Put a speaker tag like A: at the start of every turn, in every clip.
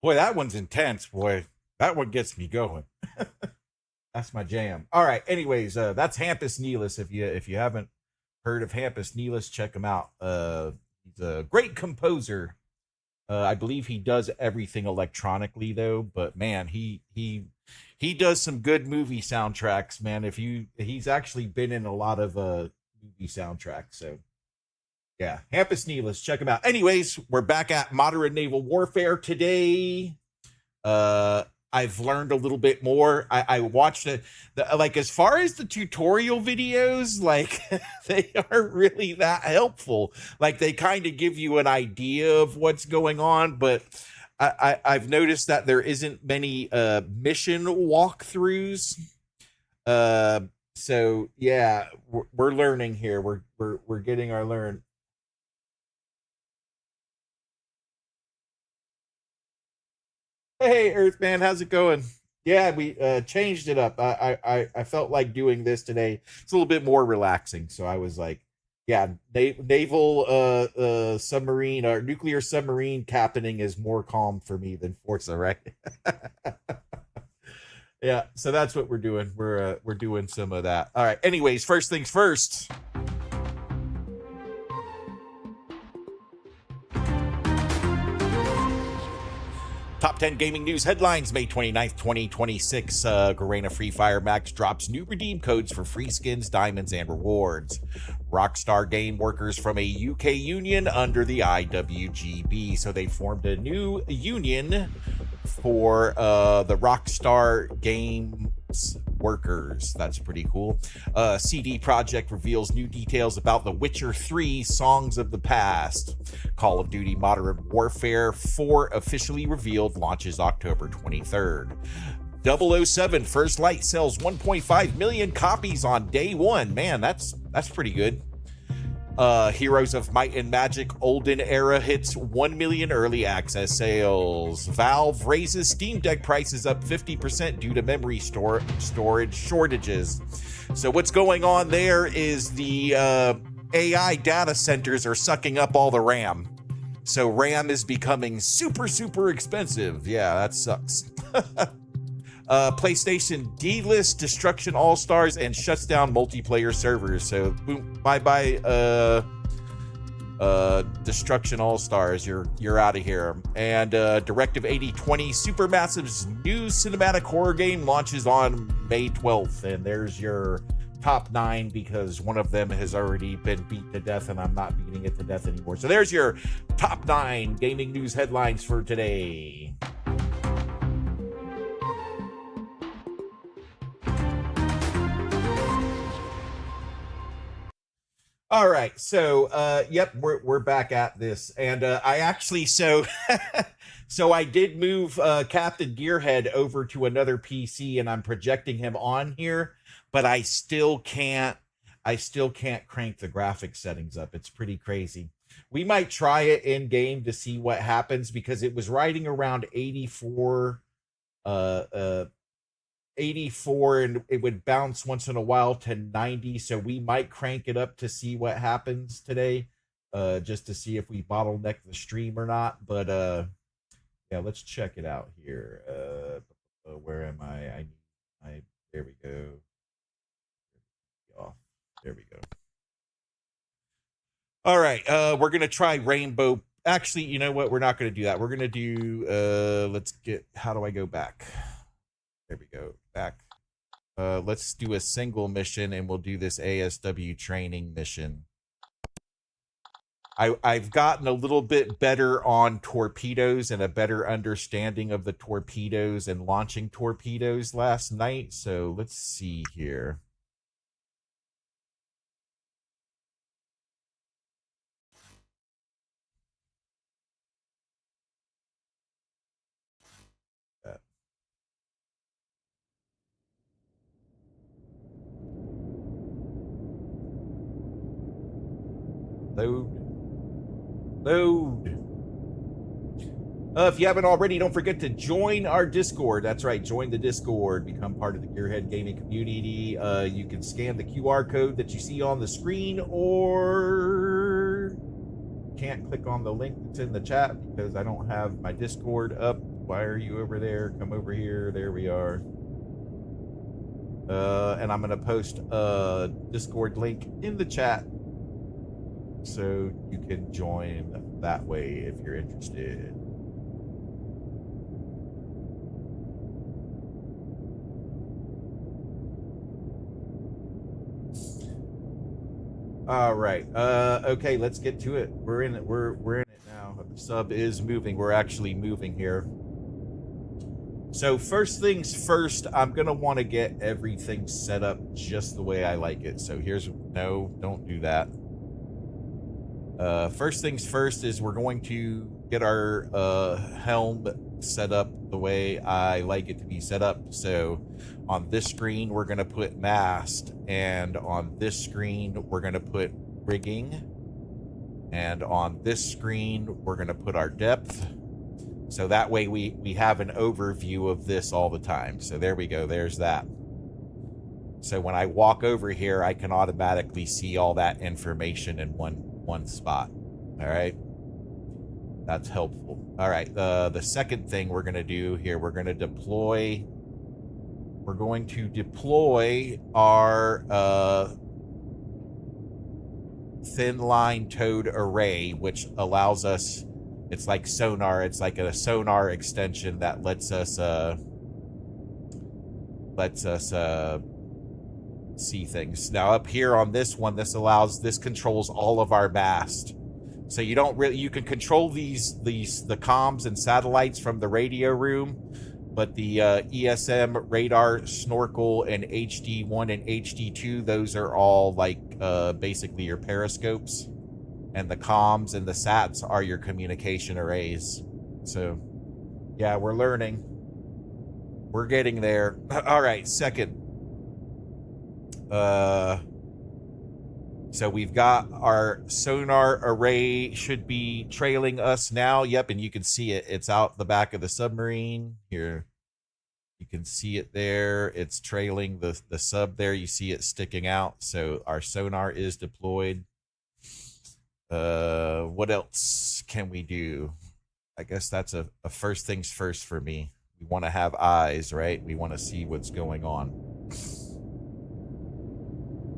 A: Boy, that one's intense, boy. That one gets me going. That's my jam. All right. Anyways, that's Hampus Neelis. If you haven't heard of Hampus Neelis, check him out. He's a great composer. I believe he does everything electronically though, but man, he does some good movie soundtracks, man. He's actually been in a lot of movie soundtracks, so yeah, Hampus Neelis, check him out. Anyways, we're back at modern naval warfare today. I've learned a little bit more. I watched it, like as far as the tutorial videos, like they aren't really that helpful. Like they kind of give you an idea of what's going on, but I've noticed that there isn't many mission walkthroughs. So yeah, we're learning here. We're getting our learn. Hey, Earthman, how's it going? Yeah, we changed it up. I felt like doing this today. It's a little bit more relaxing, so I was like, yeah, naval submarine or nuclear submarine captaining is more calm for me than Forza, right? Yeah, so that's what we're doing. We're doing some of that. All right. Anyways, first things first. Top 10 gaming news headlines, May 29th, 2026. Garena Free Fire Max drops new redeem codes for free skins, diamonds, and rewards. Rockstar game workers from a UK union under the IWGB. So they formed a new union for the Rockstar Games workers. That's pretty cool. CD Projekt reveals new details about The Witcher 3 Songs of the Past. Call of Duty Modern Warfare 4 officially revealed, launches October 23rd. 007 First Light sells 1.5 million copies on day one. Man, that's pretty good. Heroes of Might and Magic Olden Era hits 1 million early access sales. Valve raises Steam Deck prices up 50% due to memory storage shortages. So what's going on there is the AI data centers are sucking up all the RAM. So RAM is becoming super expensive. Yeah, that sucks. PlayStation delists Destruction All-Stars and shuts down multiplayer servers. So boom, bye Destruction All-Stars, you're out of here. And Directive 8020 Supermassive's new cinematic horror game launches on May 12th. And there's your top 9, because one of them has already been beat to death and I'm not beating it to death anymore. So there's your top 9 gaming news headlines for today. All right, so yep, we're back at this, and I actually so I did move Captain Gearhead over to another PC, and I'm projecting him on here, but I still can't crank the graphics settings up. It's pretty crazy. We might try it in game to see what happens, because it was riding around 84 84, and it would bounce once in a while to 90, so we might crank it up to see what happens today, just to see if we bottleneck the stream or not. But yeah, let's check it out here. Where am I there we go. There we go. All right, we're gonna try rainbow. Actually, you know what, we're not gonna do that. We're gonna do let's get, how do I go back? There we go, back. Let's do a single mission, and we'll do this ASW training mission. I've gotten a little bit better on torpedoes and a better understanding of the torpedoes and launching torpedoes last night. So let's see here. Load. If you haven't already, don't forget to join our Discord. That's right, join the Discord. Become part of the Gearhead Gaming community. You can scan the QR code that you see on the screen, or can't click on the link that's in the chat because I don't have my Discord up. Why are you over there? Come over here. There we are. And I'm going to post a Discord link in the chat so you can join that way if you're interested. All right. Okay, let's get to it. We're in it. We're in it now. The sub is moving. We're actually moving here. So first things first, I'm going to want to get everything set up just the way I like it. So here's, no, don't do that. First things first is we're going to get our helm set up the way I like it to be set up. So on this screen, we're going to put mast, and on this screen, we're going to put rigging, and on this screen, we're going to put our depth. So that way we have an overview of this all the time. So there we go. There's that. So when I walk over here, I can automatically see all that information in one spot. All right. That's helpful. All right. The second thing we're going to do here, we're going to deploy our thin line towed array, which allows us, it's like sonar. It's like a sonar extension that lets us see things. Now up here on this one, this controls all of our mast. So you don't really, you can control the comms and satellites from the radio room, but the ESM, radar, snorkel, and HD1 and HD2, those are all like basically your periscopes. And the comms and the sats are your communication arrays. So, yeah, we're learning. We're getting there. All right, second. So we've got our sonar array should be trailing us now. Yep, and you can see it. It's out the back of the submarine. Here, you can see it there. It's trailing the sub there. You see it sticking out. So our sonar is deployed. What else can we do? I guess that's a first things first for me. We want to have eyes, right? We want to see what's going on.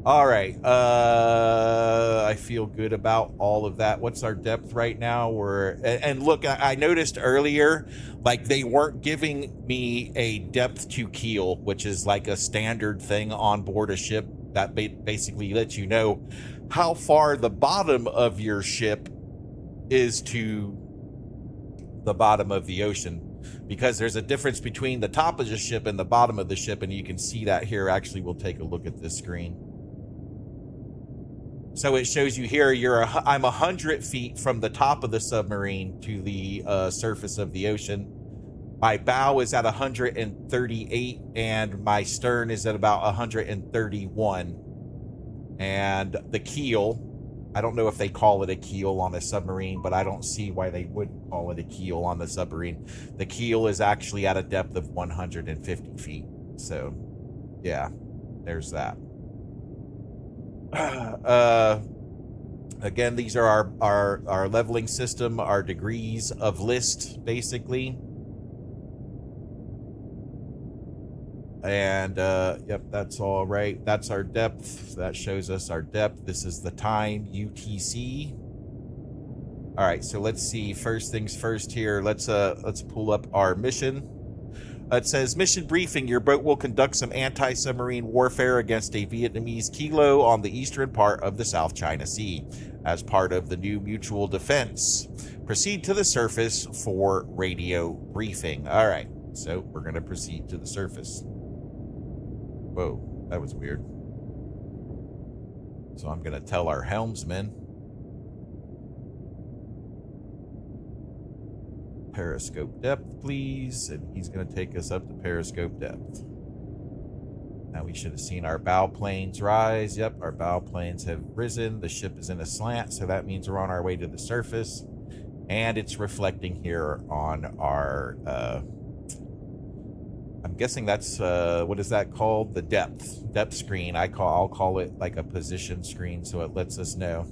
A: All right. I feel good about all of that. What's our depth right now? And look, I noticed earlier, like they weren't giving me a depth to keel, which is like a standard thing on board a ship that basically lets you know how far the bottom of your ship is to the bottom of the ocean, because there's a difference between the top of the ship and the bottom of the ship, and you can see that here. Actually, we'll take a look at this screen. So it shows you here, I'm 100 feet from the top of the submarine to the surface of the ocean. My bow is at 138, and my stern is at about 131. And the keel, I don't know if they call it a keel on a submarine, but I don't see why they wouldn't call it a keel on the submarine. The keel is actually at a depth of 150 feet. So, yeah, there's that. Again, these are our leveling system, our degrees of list, basically. And yep, that's all right. That's our depth. That shows us our depth. This is the time UTC. All right, so let's see. First things first here. Let's pull up our mission. It says, mission briefing. Your boat will conduct some anti-submarine warfare against a Vietnamese kilo on the eastern part of the South China Sea as part of the new mutual defense. Proceed to the surface for radio briefing. All right, so we're going to proceed to the surface. Whoa, that was weird. So I'm going to tell our helmsman, periscope depth, please, and he's going to take us up to periscope depth. Now we should have seen our bow planes rise. Yep, our bow planes have risen. The ship is in a slant, so that means we're on our way to the surface, and it's reflecting here on our I'm guessing that's what is that called? The depth screen. I'll call it like a position screen, so it lets us know.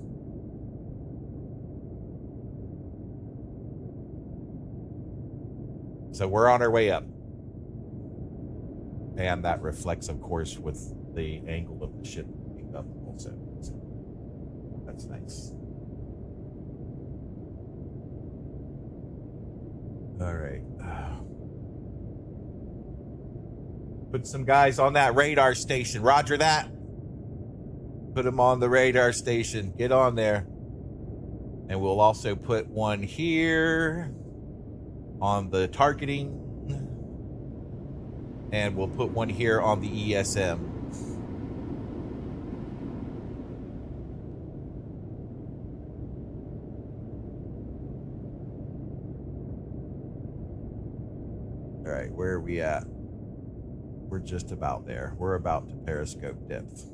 A: So we're on our way up. And that reflects, of course, with the angle of the ship being up also. So that's nice. All right. Put some guys on that radar station. Roger that. Put them on the radar station. Get on there. And we'll also put one here on the targeting. And we'll put one here on the ESM. All right, where are we at? We're just about there. We're about to periscope depth.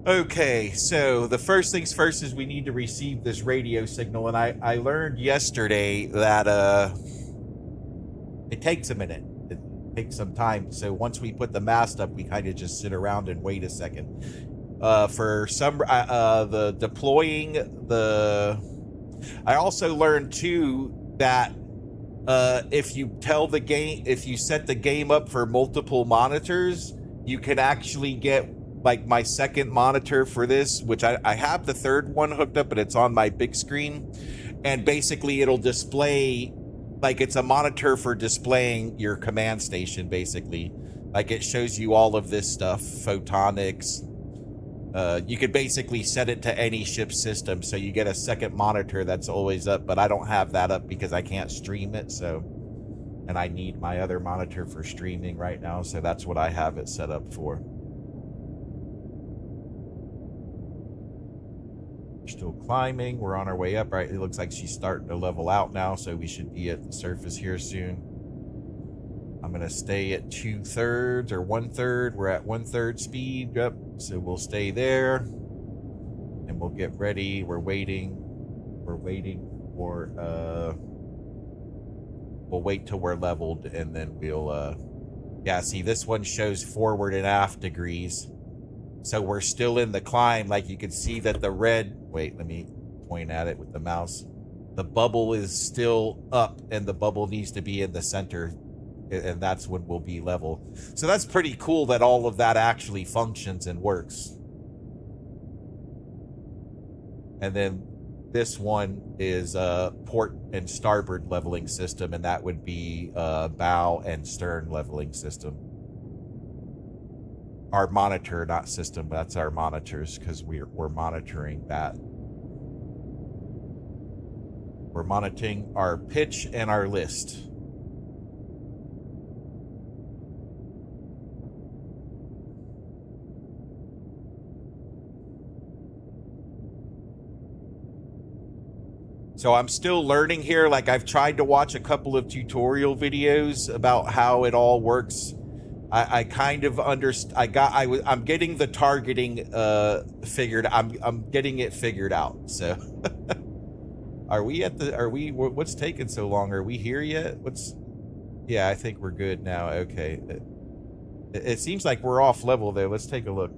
A: Okay, so the first things first is we need to receive this radio signal. And I learned yesterday that it takes a minute. It takes some time. So once we put the mast up, we kind of just sit around and wait a second. For some, the deploying the... I also learned too that if you tell the game, if you set the game up for multiple monitors, you can actually get like my second monitor for this, which I have the third one hooked up, but it's on my big screen. And basically it'll display, like it's a monitor for displaying your command station, basically. Like it shows you all of this stuff, photonics. You could basically set it to any ship system, so you get a second monitor that's always up, but I don't have that up because I can't stream it, so... And I need my other monitor for streaming right now, so that's what I have it set up for. We're still climbing. We're on our way up, right? It looks like she's starting to level out now, so we should be at the surface here soon. I'm going to stay at 2/3 or 1/3. We're at 1/3 speed. Yep. So we'll stay there. And we'll get ready. We're waiting. We're waiting for... We'll wait till we're leveled, and then we'll... Yeah, see, this one shows forward and aft degrees. So we're still in the climb. Like you can see that the red... Wait, let me point at it with the mouse. The bubble is still up, and the bubble needs to be in the center. And that's when we'll be level. So that's pretty cool that all of that actually functions and works. And then this one is a port and starboard leveling system, and that would be bow and stern leveling system. Our monitor, not system, but that's our monitors, because we're monitoring that. We're monitoring our pitch and our list. So I'm still learning here. Like I've tried to watch a couple of tutorial videos about how it all works. I kind of I'm getting the targeting figured. I'm getting it figured out. So what's taking so long? Are we here yet? Yeah, I think we're good now. Okay. It seems like we're off level there. Let's take a look.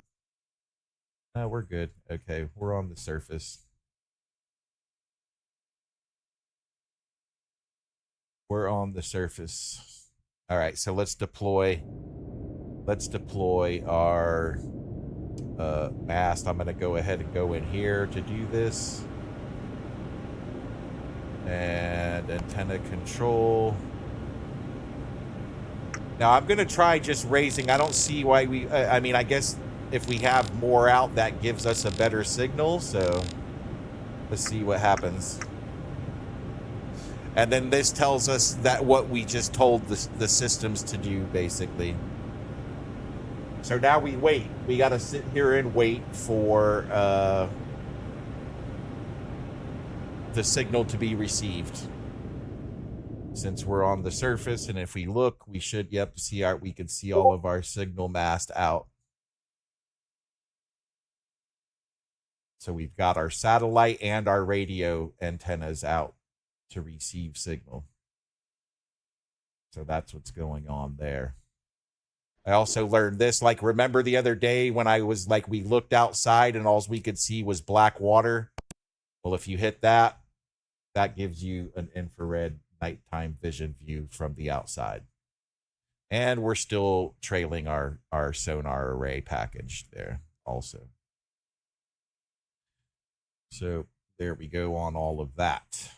A: We're good. Okay, we're on the surface. We're on the surface. All right, so let's deploy our mast. I'm going to go ahead and go in here to do this. And antenna control. Now, I'm going to try just raising. I don't see why I mean, I guess if we have more out, that gives us a better signal. So let's see what happens. And then this tells us that what we just told the systems to do, basically. So now we wait. We got to sit here and wait for the signal to be received. Since we're on the surface, and if we look, we should, we can see all of our signal mast out. So we've got our satellite and our radio antennas out to receive signal. So that's what's going on there. I also learned this, like, remember the other day when I was like, we looked outside and all we could see was black water? Well, if you hit that, that gives you an infrared nighttime vision view from the outside. And we're still trailing our sonar array package there also. So there we go on all of that.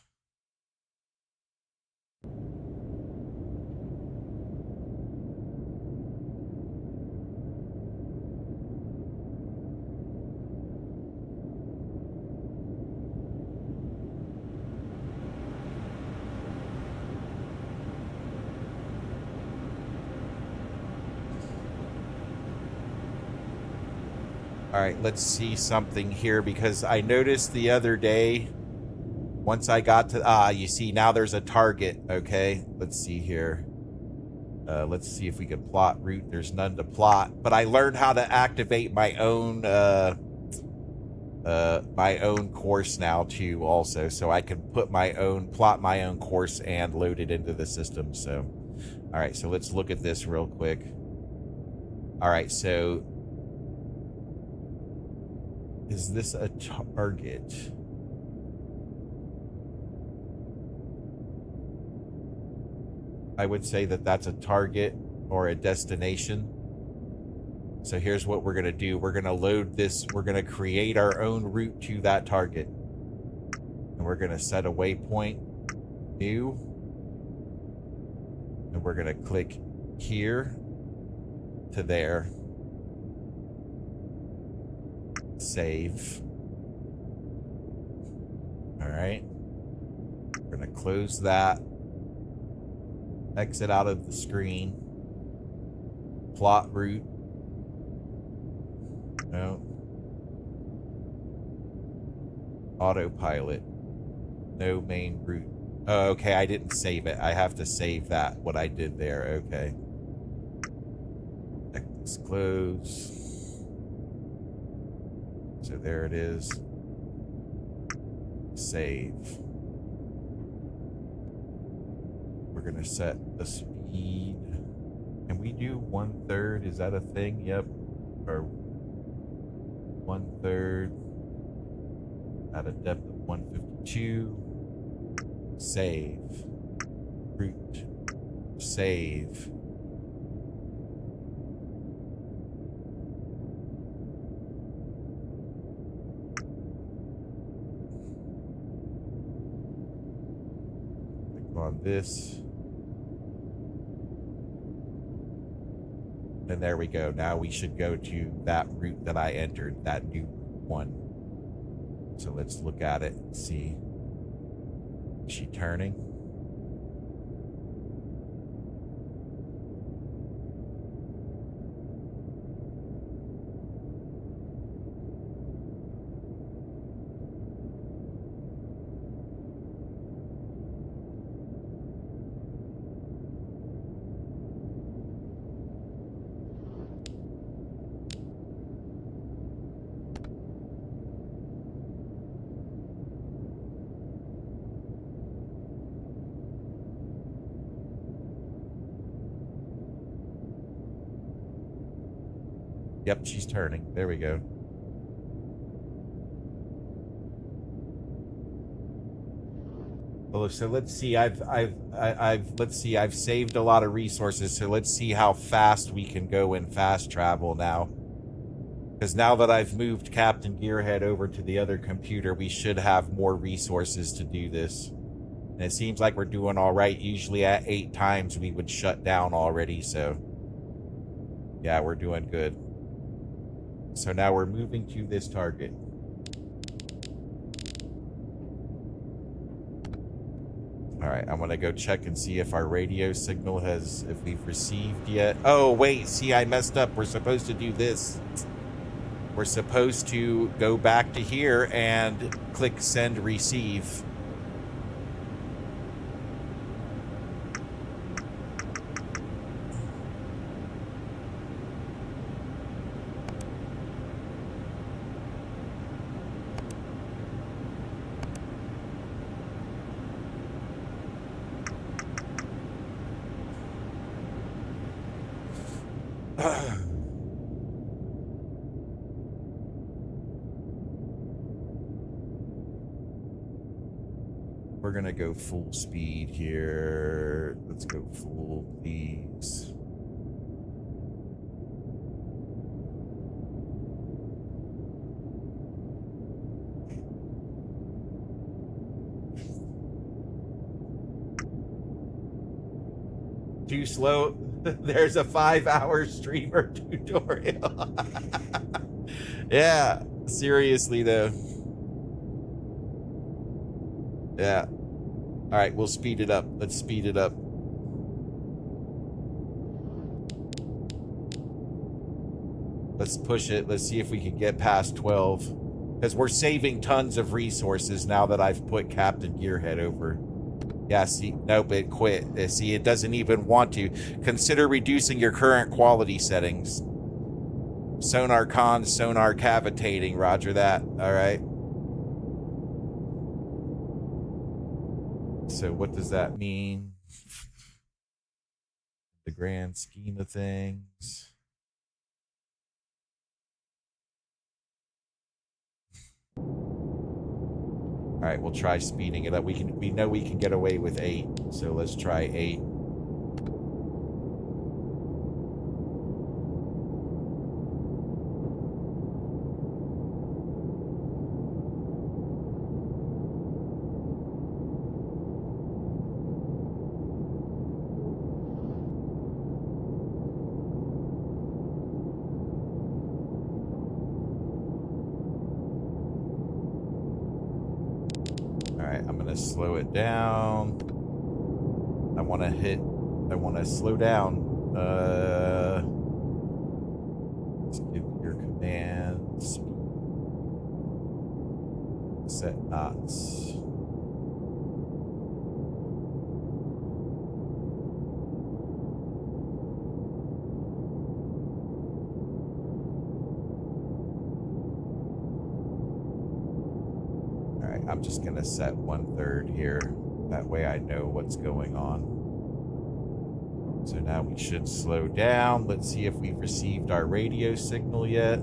A: All right, let's see something here, because I noticed the other day, once I got to, you see now there's a target. Okay, let's see here. Let's see if we can plot route. There's none to plot, but I learned how to activate my own course now too, also, so I can plot my own course and load it into the system. So, all right, so let's look at this real quick. All right, so is this a target? I would say that that's a target or a destination. So here's what we're going to do. We're going to load this. We're going to create our own route to that target. And we're going to set a waypoint, new. And we're going to click here to there. Save. All right. We're going to close that. Exit out of the screen. Plot route. No. Autopilot. No main route. Oh, okay. I didn't save it. I have to save that, what I did there. Okay. Let's close. So there it is. Save. We're going to set the speed. Can we do 1/3? Is that a thing? Yep. Or 1/3 at a depth of 152. Save. Route. Save. Click on this. And there we go. Now we should go to that route that I entered, that new one. So let's look at it and see. Is she turning? Yep, she's turning. There we go. Well, so let's see. I've saved a lot of resources. So let's see how fast we can go in fast travel now. Because now that I've moved Captain Gearhead over to the other computer, we should have more resources to do this. And it seems like we're doing all right. Usually at 8 times we would shut down already. So yeah, we're doing good. So now we're moving to this target. All right, I'm gonna go check and see if our radio signal if we've received yet. Oh, wait, see, I messed up. We're supposed to do this. We're supposed to go back to here and click send receive. We're gonna go full speed here. Let's go full, please. Too slow. There's a 5-hour streamer tutorial. Yeah, seriously though. Yeah. All right, we'll speed it up. Let's speed it up. Let's push it. Let's see if we can get past 12. Because we're saving tons of resources now that I've put Captain Gearhead over. Yeah, see, nope, it quit. See, it doesn't even want to. Consider reducing your current quality settings. Sonar cons, sonar cavitating, roger that. All right. So what does that mean? The grand scheme of things. All right, we'll try speeding it up. We know we can get away with 8, so let's try 8. Slow it down. I want to slow down. Let's give your commands. Set knots. I'm just going to set 1/3 here. That way I know what's going on. So now we should slow down. Let's see if we've received our radio signal yet.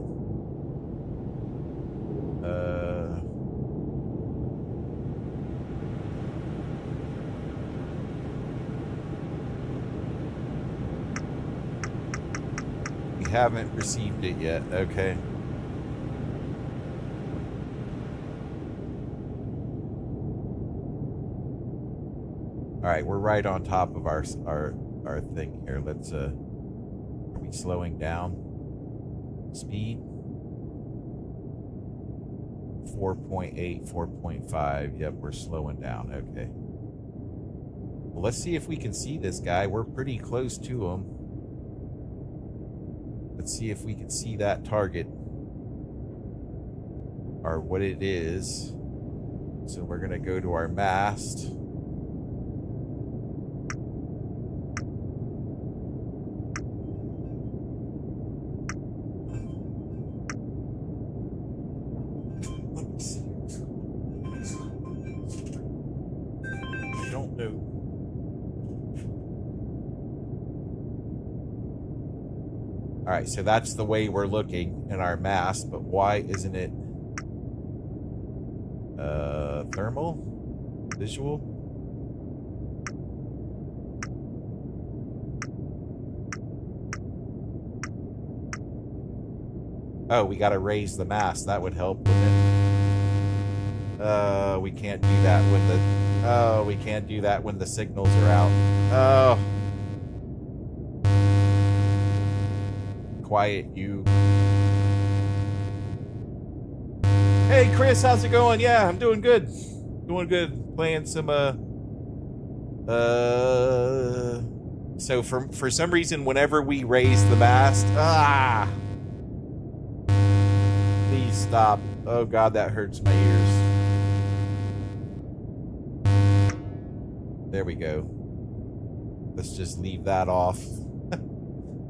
A: We haven't received it yet. Okay. All right, we're right on top of our thing here. Let's are we slowing down? Speed 4.8, 4.5. Yep, we're slowing down. Okay. Well, let's see if we can see this guy. We're pretty close to him. Let's see if we can see that target or what it is. So we're gonna go to our mast. All right, so that's the way we're looking in our mast, but why isn't it thermal? Visual? Oh, we got to raise the mast. That would help, wouldn't it? We can't do that when the... Oh, we can't do that when the signals are out. Oh. Quiet, you. Hey, Chris, how's it going? Yeah, I'm doing good. Doing good. Playing some, So for some reason, whenever we raise the mast... Ah! Please stop. Oh, God, that hurts my ears. There we go. Let's just leave that off.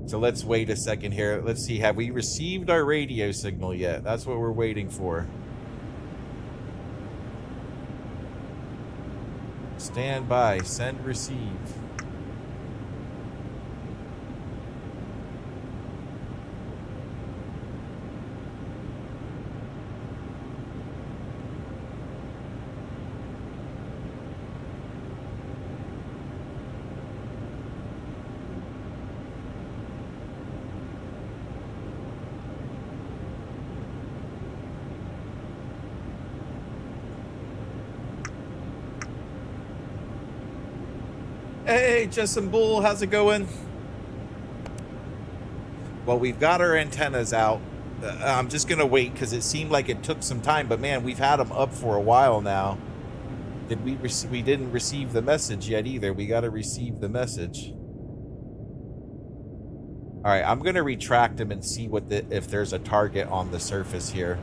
A: So let's wait a second here. Let's see. Have we received our radio signal yet? That's what we're waiting for. Stand by. Send, receive. Hey, Justin Bull, how's it going? Well, we've got our antennas out. I'm just going to wait because it seemed like it took some time, but man, we've had them up for a while now. We didn't receive the message yet either. We got to receive the message. All right, I'm going to retract them and see if there's a target on the surface here.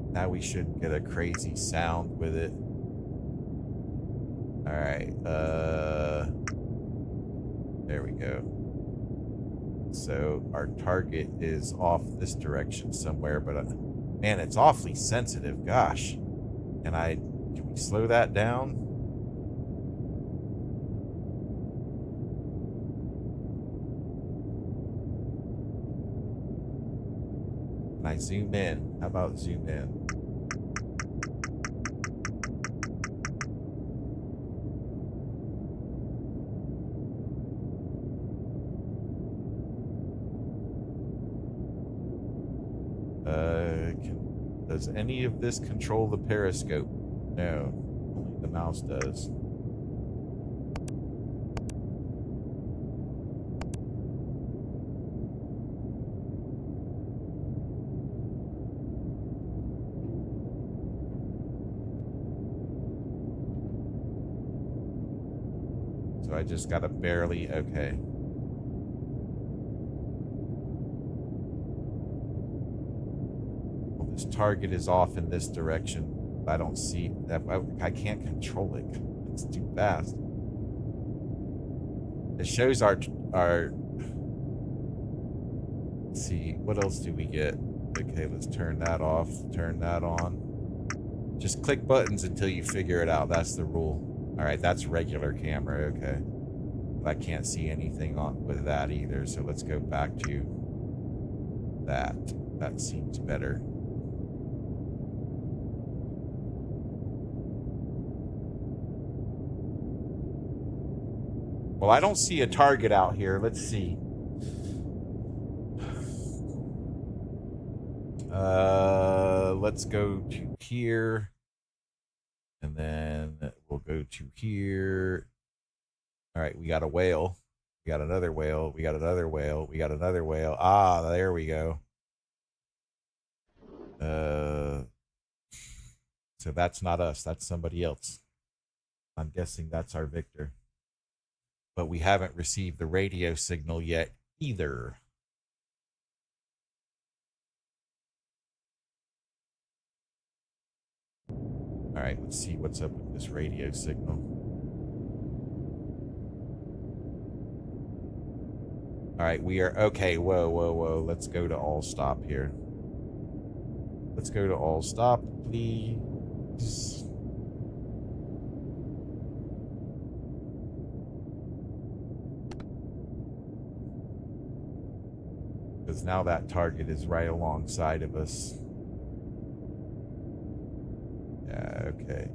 A: Now we shouldn't get a crazy sound with it. All right, there we go. So our target is off this direction somewhere, but man, it's awfully sensitive. Gosh, can we slow that down? Can I zoom in? How about zoom in? Does any of this control the periscope? No, only the mouse does. So I just gotta barely, okay. This target is off in this direction. I don't see that. I can't control it. It's too fast. It shows our. Let's see. What else do we get? Okay, let's turn that off. Turn that on. Just click buttons until you figure it out. That's the rule. All right, that's regular camera. Okay. I can't see anything on with that either. So let's go back to that. That seems better. Well, I don't see a target out here. Let's see. Let's go to here. And then we'll go to here. All right, we got a whale. We got another whale. We got another whale. We got another whale. Ah, there we go. So that's not us. That's somebody else. I'm guessing that's our Victor. But we haven't received the radio signal yet either. All right, let's see what's up with this radio signal. All right, we are okay. Whoa. Let's go to all stop here. Let's go to all stop, please. Because now that target is right alongside of us. Yeah, okay.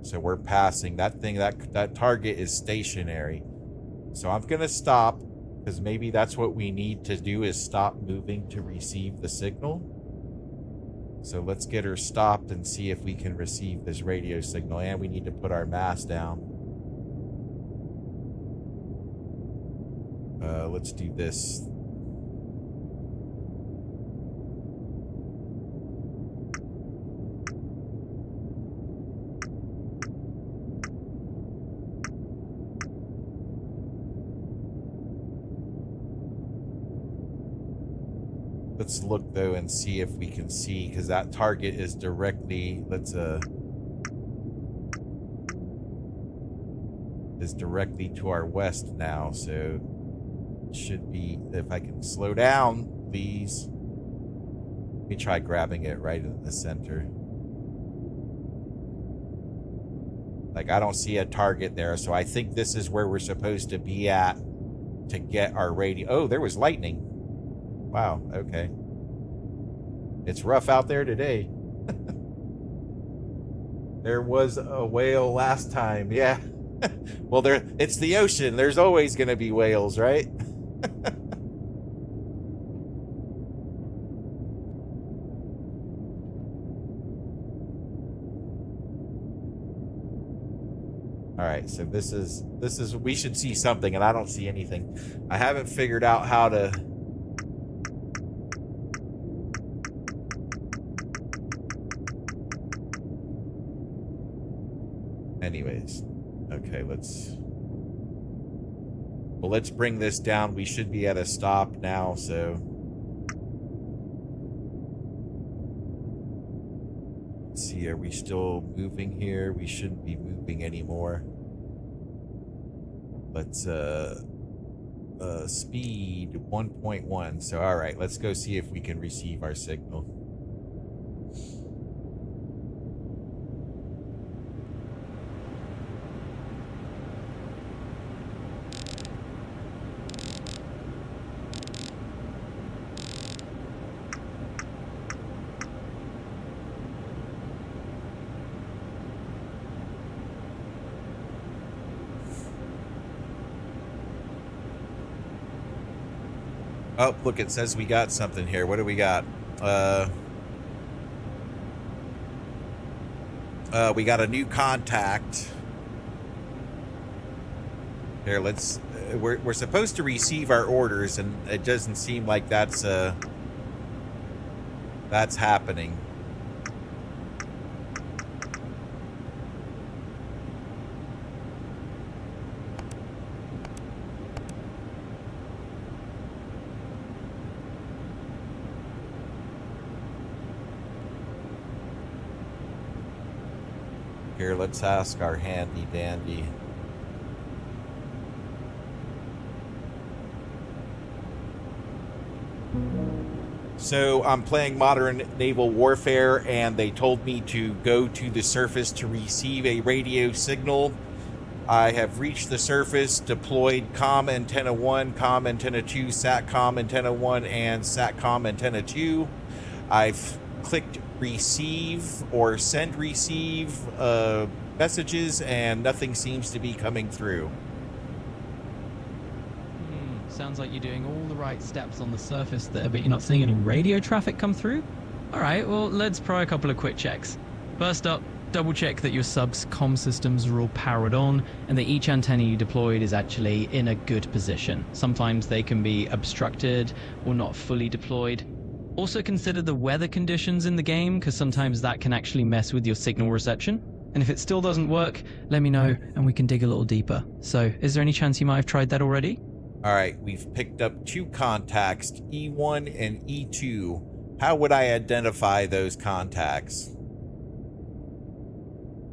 A: So we're passing that thing. That target is stationary. So I'm gonna stop because maybe that's what we need to do is stop moving to receive the signal. So let's get her stopped and see if we can receive this radio signal. And we need to put our mast down. Let's do this. Let's look though and see if we can see, because that target is directly, is directly to our west now, so it should be, if I can slow down, please. Let me try grabbing it right in the center. Like, I don't see a target there, so I think this is where we're supposed to be at. to get our radio. Oh, there was lightning. Wow, okay. It's rough out there today. There was a whale last time, yeah. Well, it's the ocean. There's always going to be whales, right? All right, so this is we should see something, and I don't see anything. I haven't figured out how to. Anyways, okay, let's bring this down. We should be at a stop now, so let's see, are we still moving here? We shouldn't be moving anymore. Let's speed 1.1. So all right, let's go see if we can receive our signal. Oh, look, it says we got something here. What do we got? We got a new contact. Here, let's... we're supposed to receive our orders, and it doesn't seem like that's happening. Here, let's ask our handy dandy. So I'm playing modern naval warfare, and they told me to go to the surface to receive a radio signal. I have reached the surface, deployed COM antenna 1, COM antenna 2, SATCOM antenna 1, and SATCOM antenna 2. I've clicked receive or send receive messages, and nothing seems to be coming through.
B: Sounds like you're doing all the right steps on the surface there, but you're not seeing any radio traffic come through? Alright, well, let's try a couple of quick checks. First up, double check that your sub's comm systems are all powered on and that each antenna you deployed is actually in a good position. Sometimes they can be obstructed or not fully deployed. Also consider the weather conditions in the game, because sometimes that can actually mess with your signal reception. And if it still doesn't work, let me know and we can dig a little deeper. So, is there any chance you might have tried that already?
A: All right, we've picked up two contacts, E1 and E2. How would I identify those contacts?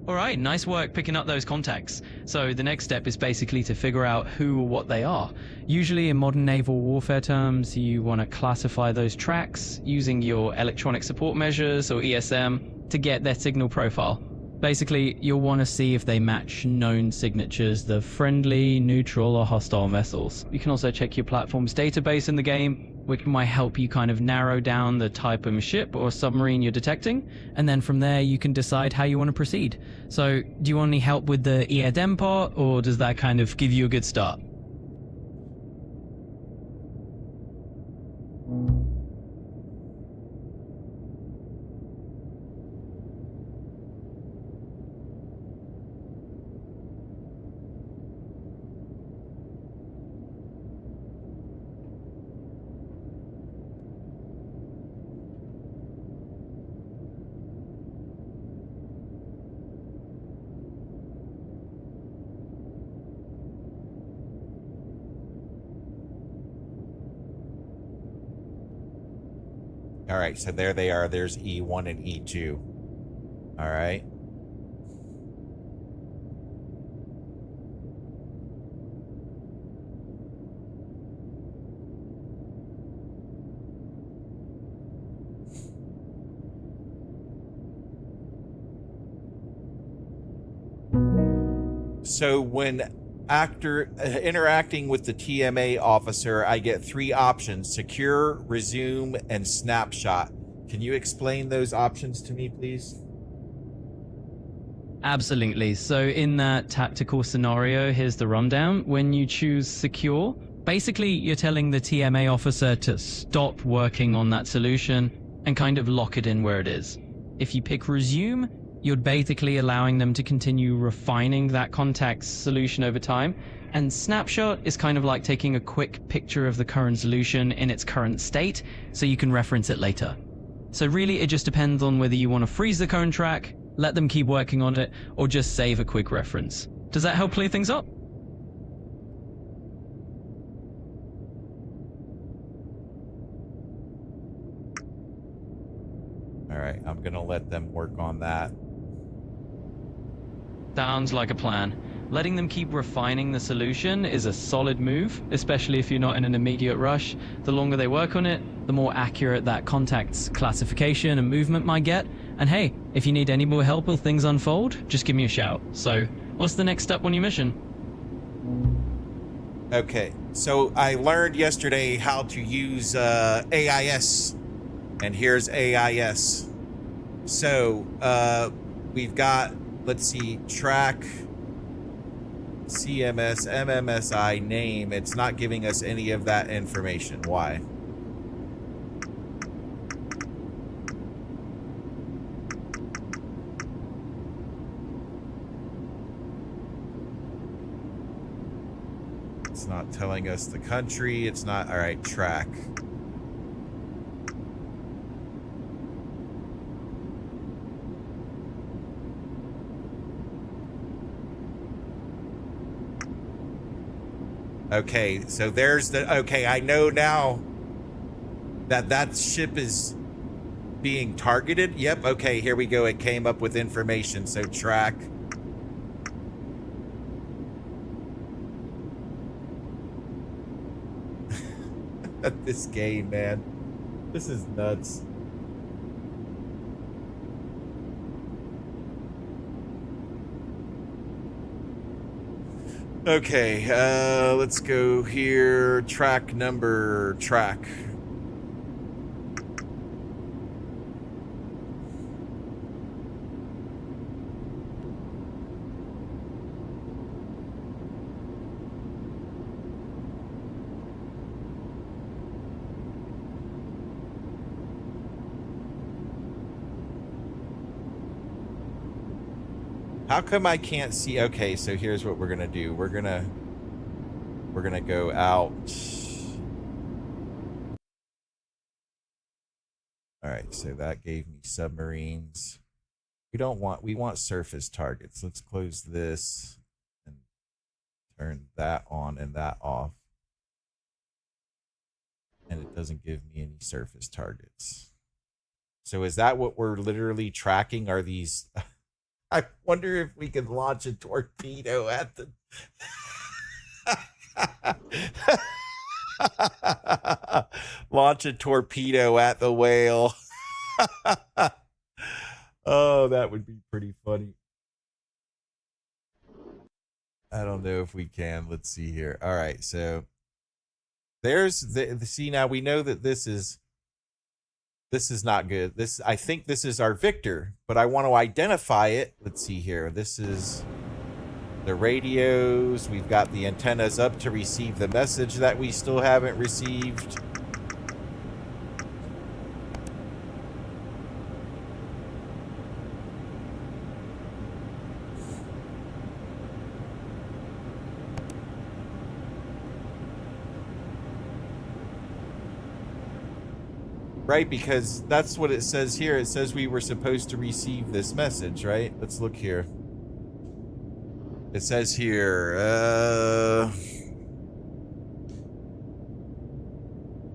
B: All right, nice work picking up those contacts. So the next step is basically to figure out who or what they are. Usually in modern naval warfare terms, you want to classify those tracks using your electronic support measures or ESM to get their signal profile. Basically, you'll want to see if they match known signatures of friendly, neutral, or hostile vessels. You can also check your platform's database in the game, which might help you kind of narrow down the type of ship or submarine you're detecting, and then from there you can decide how you want to proceed. So, do you want any help with the EADM part, or does that kind of give you a good start?
A: All right, so there they are. There's E1 and E2. All right. So when After interacting with the TMA officer, I get 3 options: secure, resume, and snapshot. Can you explain those options to me, please?
B: Absolutely. So in that tactical scenario, here's the rundown. When you choose secure, basically you're telling the TMA officer to stop working on that solution and kind of lock it in where it is. If you pick resume, you're basically allowing them to continue refining that contact's solution over time. And snapshot is kind of like taking a quick picture of the current solution in its current state so you can reference it later. So really it just depends on whether you want to freeze the current track, let them keep working on it, or just save a quick reference. Does that help clear things up?
A: All right, I'm gonna let them work on that.
B: Sounds like a plan. Letting them keep refining the solution is a solid move, especially if you're not in an immediate rush. The longer they work on it, the more accurate that contact's classification and movement might get. And hey, if you need any more help while things unfold, just give me a shout. So, what's the next step on your mission?
A: Okay, so I learned yesterday how to use AIS, and here's AIS. So we've got, let's see, track, CMS, MMSI, name. It's not giving us any of that information. Why? It's not telling us the country. It's not. All right, track. Okay, so there's the, okay, I know now that that ship is being targeted. Yep, okay, here we go. It came up with information, so track. This game, man. This is nuts. Okay, let's go here. Track number, track. How come I can't see? Okay, so here's what we're gonna do. We're gonna go out. All right, so that gave me submarines. We want surface targets. Let's close this and turn that on and that off. And it doesn't give me any surface targets. So is that what we're literally tracking? Are these... I wonder if we can launch a torpedo at the... Launch a torpedo at the whale. Oh, that would be pretty funny. I don't know if we can. Let's see here. All right, so there's the see, now we know that this is not good. This, I think this is our Victor, but I want to identify it. Let's see here. This is the radios. We've got the antennas up to receive the message that we still haven't received. Right, because that's what it says here. It says we were supposed to receive this message, right? Let's look here. It says here,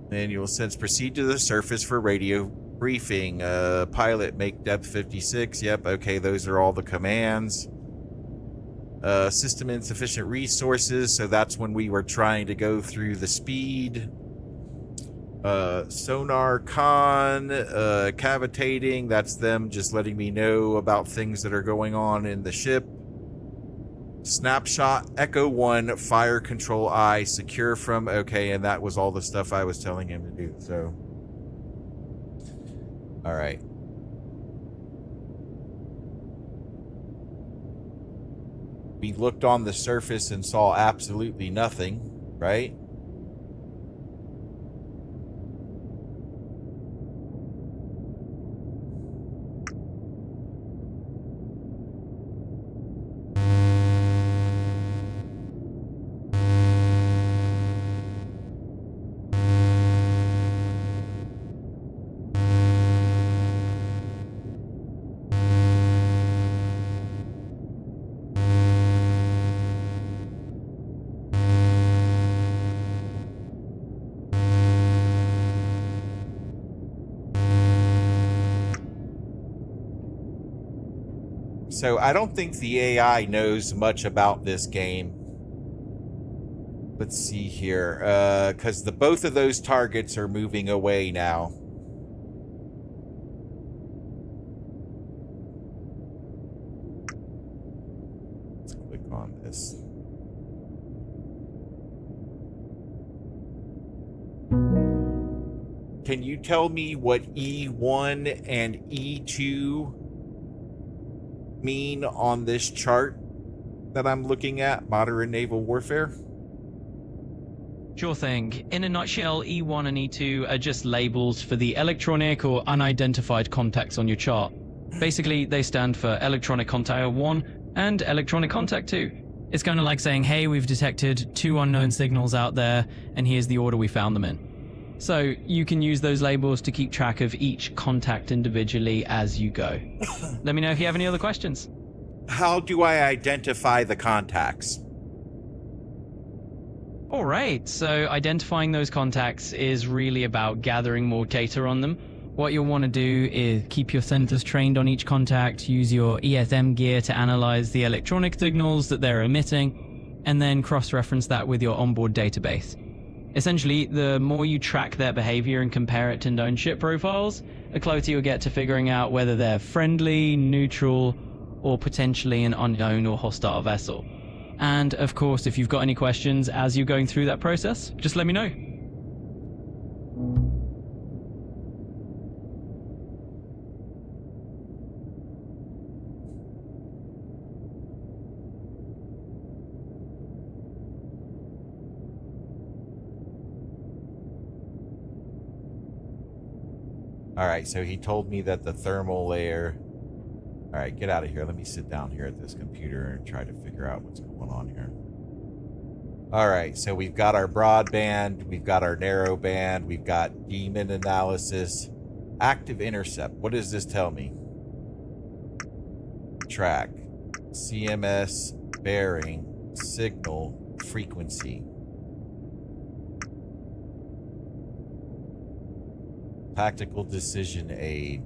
A: manual sense, proceed to the surface for radio briefing. Pilot, make depth 56. Yep, okay, those are all the commands. System insufficient resources, so that's when we were trying to go through the speed. Sonar con, cavitating, that's them just letting me know about things that are going on in the ship. Snapshot, Echo 1, fire control I, secure from, okay, and that was all the stuff I was telling him to do, so. All right. We looked on the surface and saw absolutely nothing, right? So I don't think the AI knows much about this game. Let's see here, because both of those targets are moving away now. Let's click on this. Can you tell me what E1 and E2 mean on this chart that I'm looking at, modern naval warfare?
B: Sure thing. In a nutshell, E1 and E2 are just labels for the electronic or unidentified contacts on your chart. Basically, they stand for electronic contact 1 and electronic contact 2. It's kind of like saying, hey, we've detected 2 unknown signals out there, and here's the order we found them in. So you can use those labels to keep track of each contact individually as you go. Let me know if you have any other questions.
A: How do I identify the contacts?
B: All right, so identifying those contacts is really about gathering more data on them. What you'll want to do is keep your sensors trained on each contact, use your ESM gear to analyze the electronic signals that they're emitting, and then cross-reference that with your onboard database. Essentially, the more you track their behavior and compare it to known ship profiles, the closer you'll get to figuring out whether they're friendly, neutral, or potentially an unknown or hostile vessel. And of course, if you've got any questions as you're going through that process, just let me know.
A: All right, so he told me that the thermal layer... All right, get out of here. Let me sit down here at this computer and try to figure out what's going on here. All right, so we've got our broadband, we've got our narrow band, we've got demon analysis, active intercept. What does this tell me? Track, CMS, bearing, signal, frequency. Tactical decision aid.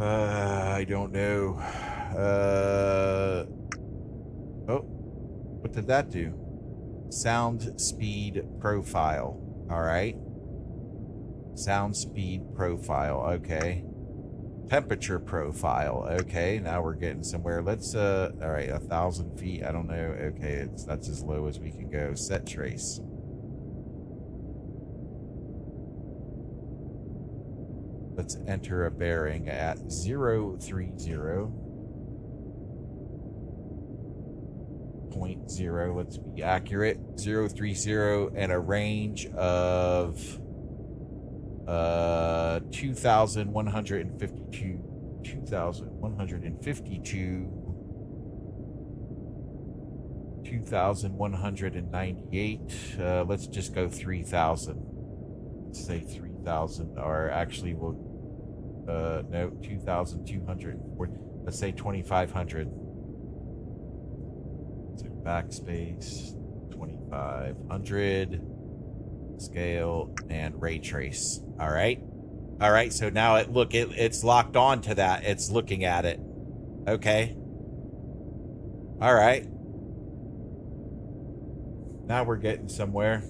A: I don't know. Oh, what did that do? Sound speed profile. All right. Sound speed profile. Okay. Temperature profile. Okay. Now we're getting somewhere. Let's, all right. 1,000 feet. I don't know. Okay. That's as low as we can go. Set trace. Let's enter a bearing at 030.0. Let's be accurate. 030 and a range of 2,152. 2,198. Let's just go 3,000. Let's say 3,000, or actually we'll no, 2,240. Let's say 2,500. So backspace, 2,500, scale, and ray trace. All right. All right. So now it's locked on to that. It's looking at it. Okay. All right. Now we're getting somewhere.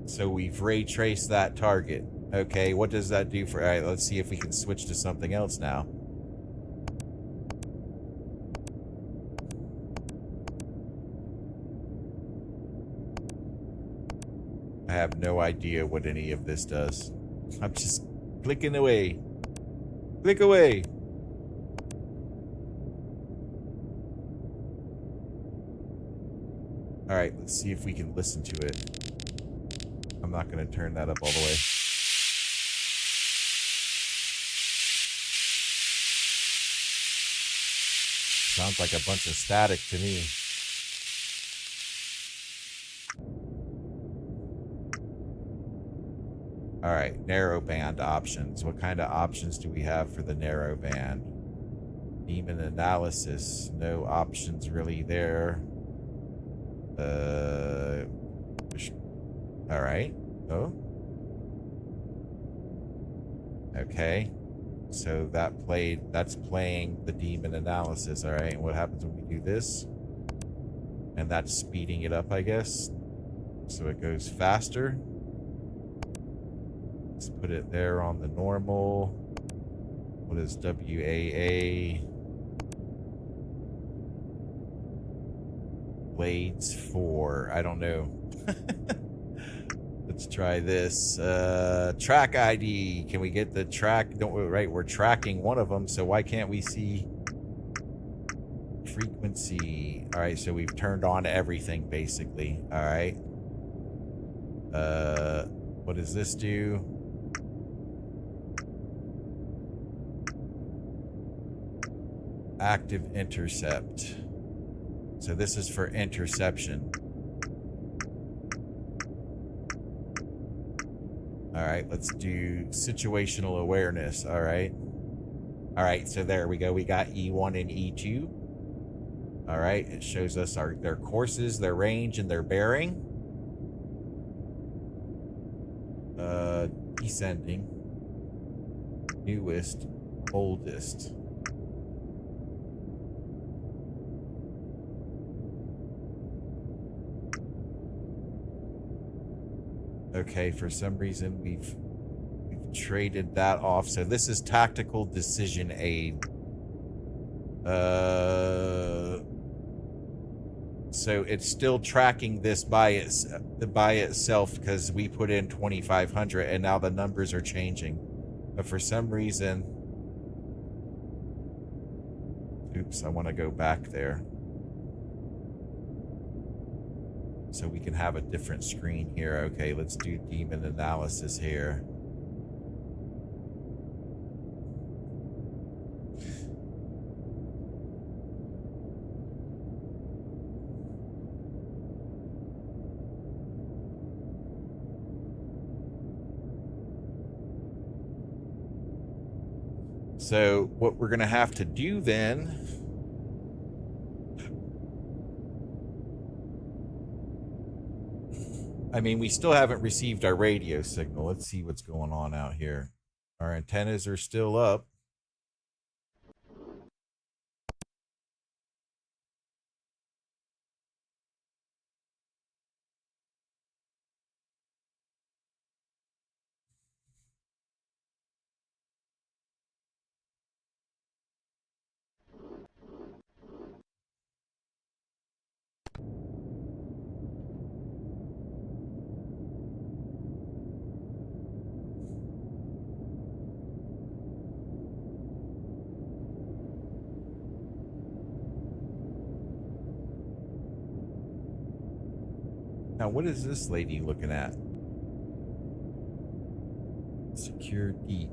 A: So we've ray traced that target. Okay, what does that do for... All right, let's see if we can switch to something else now. I have no idea what any of this does. I'm just clicking away. Click away. All right, let's see if we can listen to it. I'm not going to turn that up all the way. Sounds like a bunch of static to me. All right, narrow band options. What kind of options do we have for the narrow band? Demon analysis. No options really there. All right. Oh. Okay. So that's playing the demon analysis. All right. And what happens when we do this? And that's speeding it up, I guess. So it goes faster. Let's put it there on the normal. What is WAA? Blades 4. I don't know. Let's try this. Track ID. Can we get the track? Right, we're tracking one of them, so why can't we see frequency? All right, so we've turned on everything basically. All right. What does this do? Active intercept. So this is for interception. All right, let's do situational awareness. All right. All right, so there we go. We got E1 and E2. All right, it shows us their courses, their range, and their bearing. Descending. Newest, oldest. Okay, for some reason we've traded that off. So this is tactical decision aid. So it's still tracking this by itself because we put in 2,500 and now the numbers are changing. But for some reason, oops, I want to go back there. So we can have a different screen here. Okay, let's do demon analysis here. So what we're going to have to do then... I mean, we still haven't received our radio signal. Let's see what's going on out here. Our antennas are still up. Now, what is this lady looking at? Secure deep.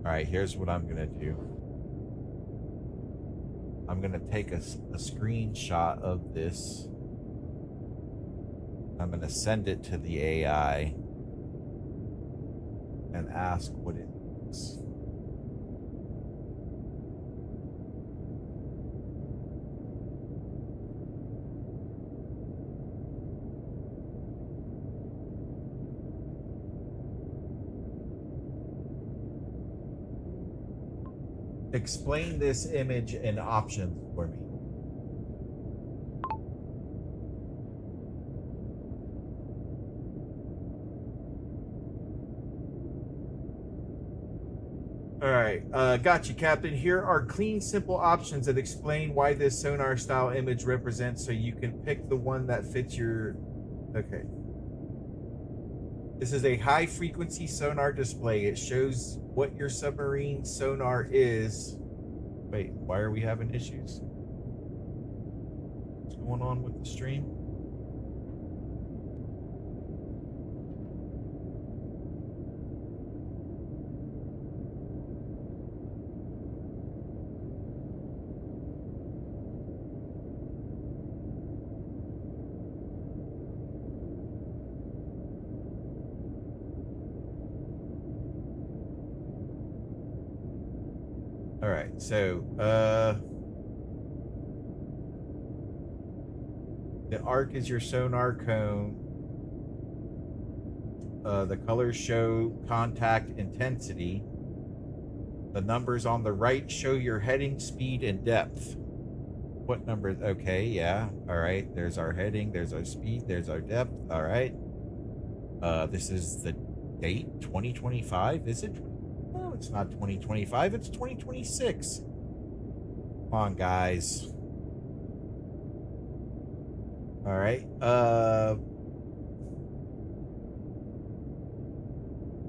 A: All right, here's what I'm gonna do. I'm going to take a screenshot of this. I'm going to send it to the AI and ask what it is. Explain this image and options for me. All right, got you, Captain. Here are clean, simple options that explain why this sonar style image represents, so you can pick the one that fits your... Okay. This is a high frequency sonar display. It shows what your submarine sonar is. Wait, why are we having issues? What's going on with the stream? All right, so the arc is your sonar cone. The colors show contact intensity. The numbers on the right show your heading speed and depth. What numbers? Okay, yeah. All right, there's our heading, there's our speed, there's our depth. All right. This is the date, 2025, is it? No, it's not 2025, it's 2026. Come on, guys. All right.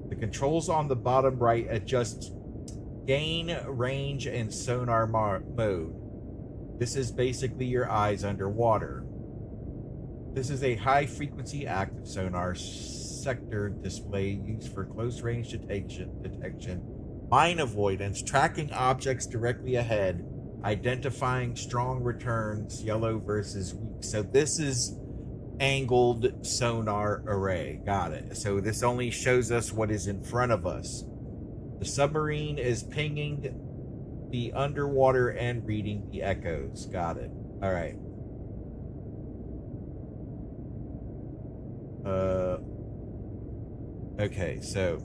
A: The controls on the bottom right adjust gain, range, and sonar mode. This is basically your eyes underwater. This is a high-frequency active sonar sector display used for close-range detection, mine avoidance, tracking objects directly ahead, identifying strong returns, yellow versus weak. So this is angled sonar array. Got it. So this only shows us what is in front of us. The submarine is pinging the underwater and reading the echoes. Got it. All right. Okay, so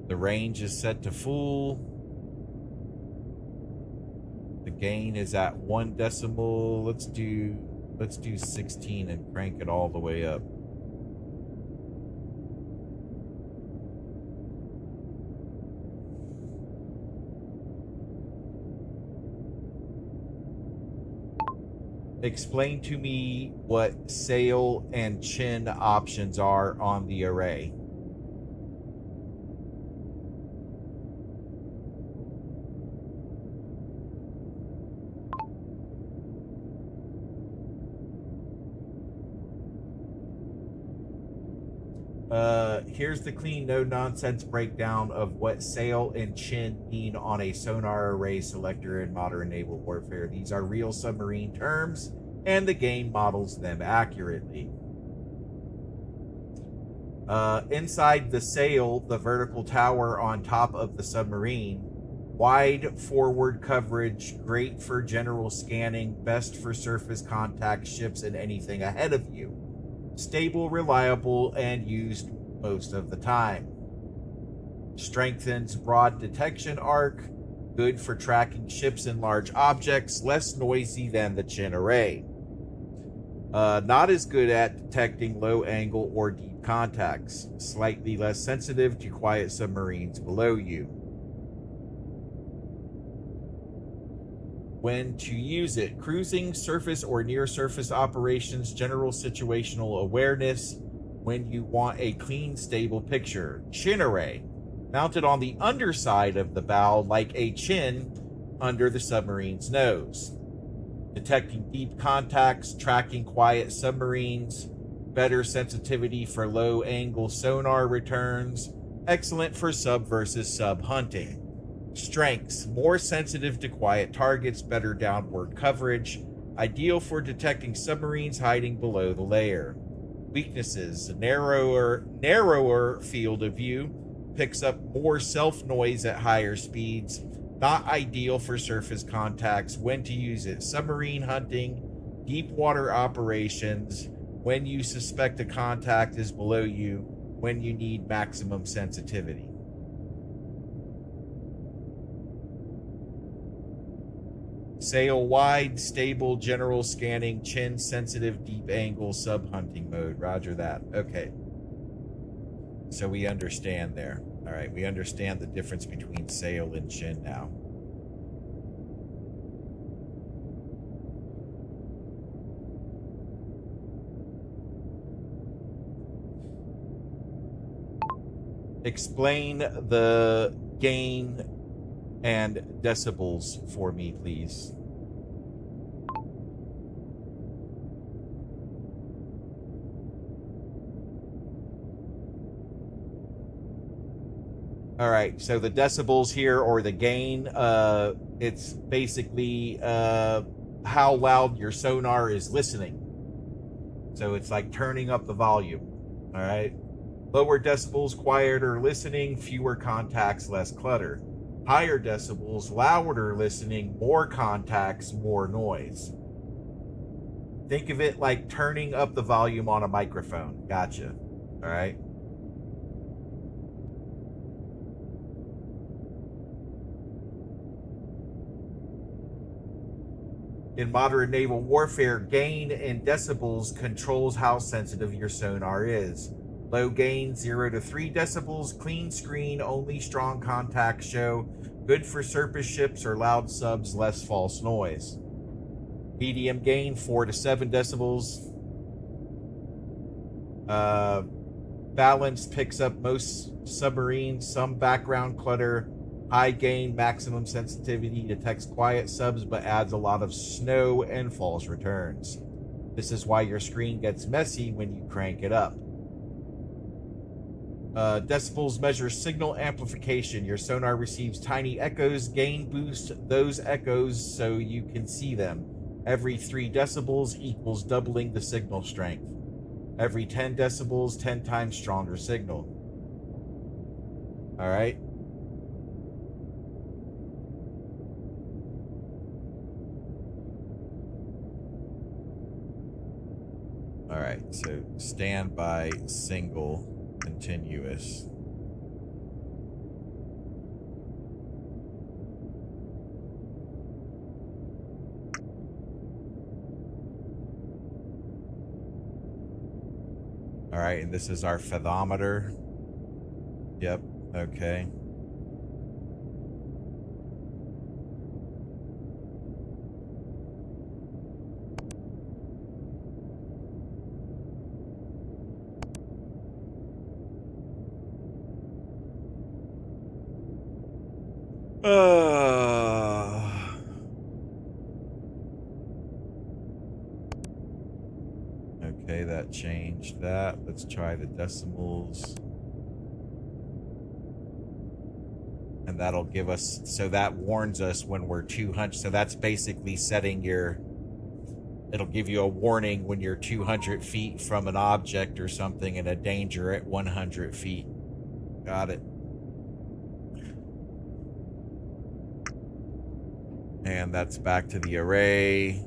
A: the range is set to full. The gain is at 1 decimal. Let's do 16 and crank it all the way up. Explain to me what sail and chin options are on the array. Here's the clean, no-nonsense breakdown of what sail and chin mean on a sonar array selector in modern naval warfare. These are real submarine terms, and the game models them accurately. Inside the sail, the vertical tower on top of the submarine, wide forward coverage, great for general scanning, best for surface contact ships and anything ahead of you. Stable, reliable, and used most of the time. Strengthens broad detection arc, good for tracking ships and large objects, less noisy than the chin array. Not as good at detecting low angle or deep contacts, slightly less sensitive to quiet submarines below you. When to use it: cruising, surface or near surface operations, general situational awareness, when you want a clean, stable picture. Chin array, mounted on the underside of the bow like a chin under the submarine's nose. Detecting deep contacts, tracking quiet submarines, better sensitivity for low angle sonar returns, excellent for sub versus sub hunting. Strengths: more sensitive to quiet targets, better downward coverage, ideal for detecting submarines hiding below the layer. Weaknesses: narrower field of view, picks up more self noise at higher speeds, not ideal for surface contacts. When to use it: submarine hunting, deep water operations, when you suspect a contact is below you, when you need maximum sensitivity. Sail wide, stable, general scanning, chin sensitive, deep angle, sub hunting mode. Roger that. Okay. So we understand there. All right, we understand the difference between sail and chin now. Explain the gain and decibels for me, please. All right, so the decibels here, or the gain, it's basically how loud your sonar is listening. So it's like turning up the volume. All right. Lower decibels, quieter listening, fewer contacts, less clutter. Higher decibels, louder listening, more contacts, more noise. Think of it like turning up the volume on a microphone. Gotcha. All right. In modern naval warfare, gain in decibels controls how sensitive your sonar is. Low gain, 0 to 3 decibels, clean screen, only strong contacts show, good for surface ships or loud subs, less false noise. Medium gain, 4 to 7 decibels. Balanced, picks up most submarines, some background clutter. High gain, maximum sensitivity, detects quiet subs but adds a lot of snow and false returns. This is why your screen gets messy when you crank it up. Decibels measure signal amplification. Your sonar receives tiny echoes. Gain boosts those echoes so you can see them. Every 3 decibels equals doubling the signal strength. Every 10 decibels, 10 times stronger signal. All right. All right, so standby, single, continuous. All right, and this is our fathometer. Yep, okay. Okay, that changed that. Let's try the decimals. And that'll give us, so that warns us when we're 200. So that's basically setting your, it'll give you a warning when you're 200 feet from an object or something and a danger at 100 feet. Got it. And that's back to the array.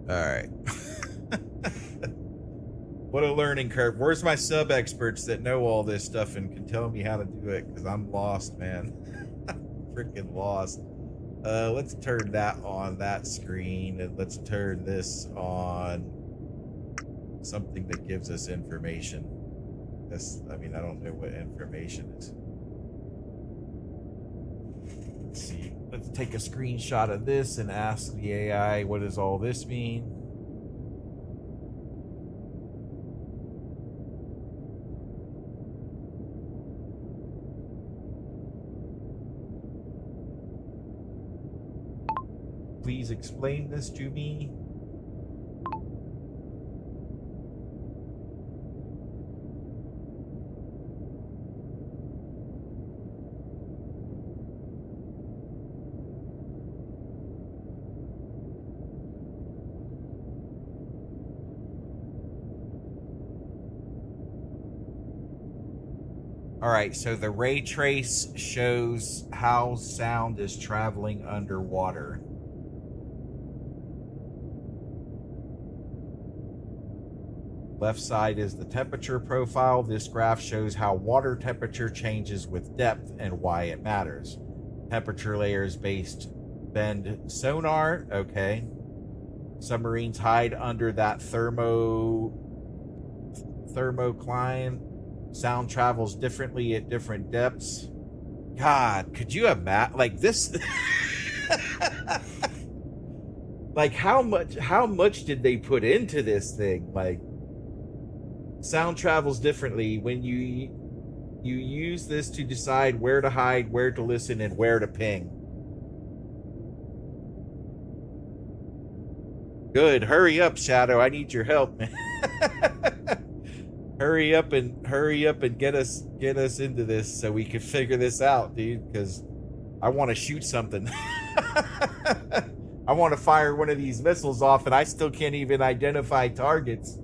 A: All right. What a learning curve. Where's my sub experts that know all this stuff and can tell me how to do it? Because I'm lost, man. Freaking lost. Let's turn that on that screen, and let's turn this on something that gives us information. This, I mean, I don't know what information is. Let's Let's take a screenshot of this and ask the AI, what does all this mean? Please explain this to me. All right, so the ray trace shows how sound is traveling underwater. Left side is the temperature profile. This graph shows how water temperature changes with depth and why it matters. Temperature layers based bend sonar. Okay. Submarines hide under that thermocline. Sound travels differently at different depths. God, could you imagine like this? Like how much did they put into this thing? Like, sound travels differently when you use this to decide where to hide, where to listen, and where to ping. Good. Hurry up, Shadow. I need your help, man. hurry up and get us into this so we can figure this out, dude, because I want to shoot something. I want to fire one of these missiles off and I still can't even identify targets.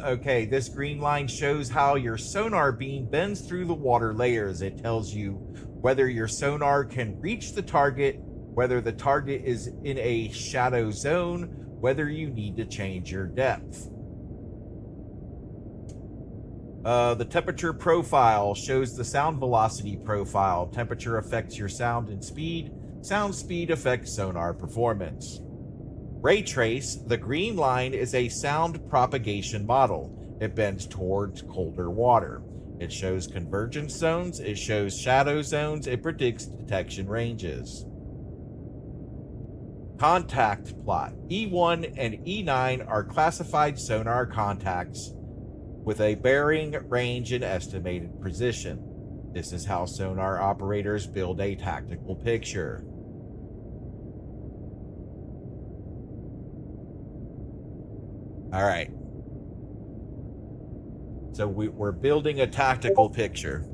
A: Okay, this green line shows how your sonar beam bends through the water layers. It tells you whether your sonar can reach the target, whether the target is in a shadow zone, whether you need to change your depth. The temperature profile shows the sound velocity profile. Temperature affects your sound and speed. Sound speed affects sonar performance. Ray trace, the green line, is a sound propagation model. It bends towards colder water. It shows convergence zones. It shows shadow zones. It predicts detection ranges. Contact plot. E1 and E9 are classified sonar contacts with a bearing, range, and estimated position. This is how sonar operators build a tactical picture. All right. So we're building a tactical picture.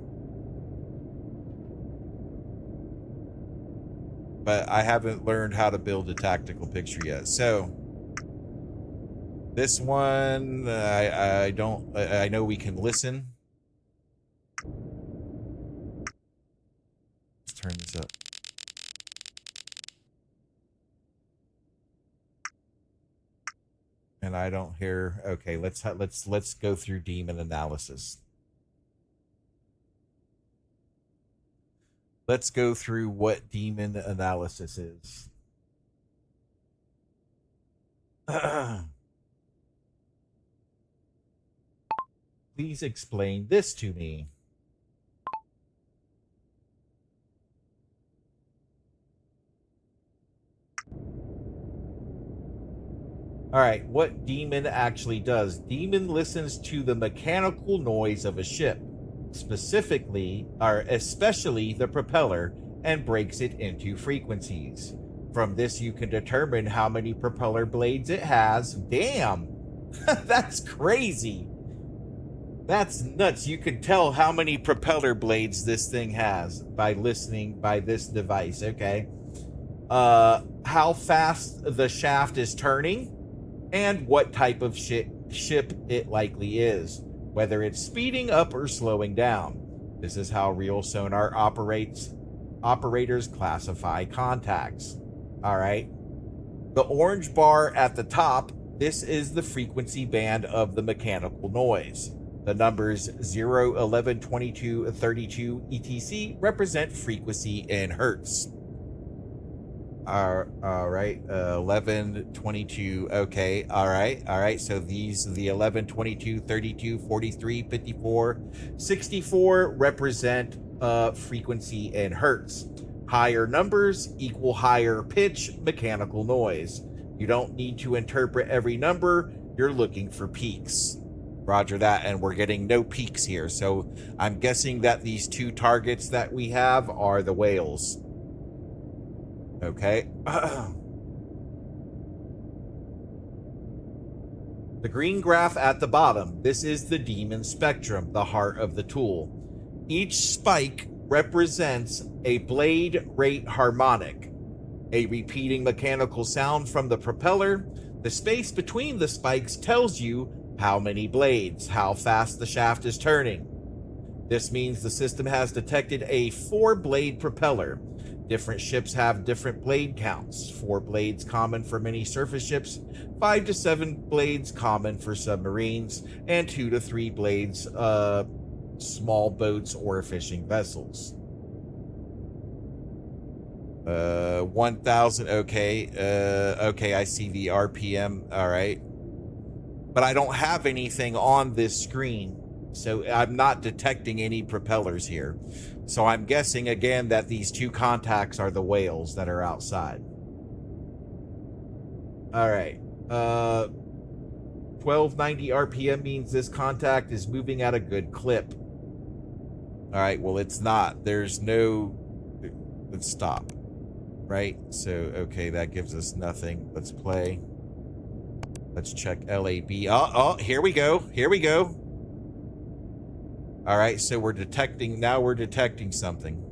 A: But I haven't learned how to build a tactical picture yet. So this one, I know we can listen. Let's turn this up. And I don't hear. Okay, let's go through demon analysis. Let's go through what demon analysis is. Please explain this to me. All right, what demon actually does. Demon listens to the mechanical noise of a ship, especially the propeller, and breaks it into frequencies. From this, you can determine how many propeller blades it has. Damn, that's crazy. That's nuts. You can tell how many propeller blades this thing has by listening by this device. Okay. How fast the shaft is turning, and what type of ship it likely is, whether it's speeding up or slowing down. This is how real sonar operators classify contacts. All right. The orange bar at the top, this is the frequency band of the mechanical noise. The numbers 0, 11, 22, 32, etc. represent frequency in hertz. All right. 11, 22. Okay. All right. All right. So these, the 11, 22, 32, 43, 54, 64 represent frequency in hertz. Higher numbers equal higher pitch mechanical noise. You don't need to interpret every number. You're looking for peaks. Roger that. And we're getting no peaks here. So I'm guessing that these two targets that we have are the whales. Okay. The green graph at the bottom. This is the demon spectrum, the heart of the tool. Each spike represents a blade rate harmonic, a repeating mechanical sound from the propeller. The space between the spikes tells you how many blades, how fast the shaft is turning. This means the system has detected a 4-blade propeller. Different ships have different blade counts. 4 blades common for many surface ships, 5 to 7 blades common for submarines, and 2 to 3 blades small boats or fishing vessels. 1,000. Okay. Okay, I see the RPM. All right. But I don't have anything on this screen, so I'm not detecting any propellers here. So I'm guessing again that these two contacts are the whales that are outside. All right. 1290 RPM means this contact is moving at a good clip. All right. Well, it's not. There's no. Let's stop. Right. So, okay, that gives us nothing. Let's play. Let's check LAB. Oh, here we go. Here we go. All right, so we're detecting something.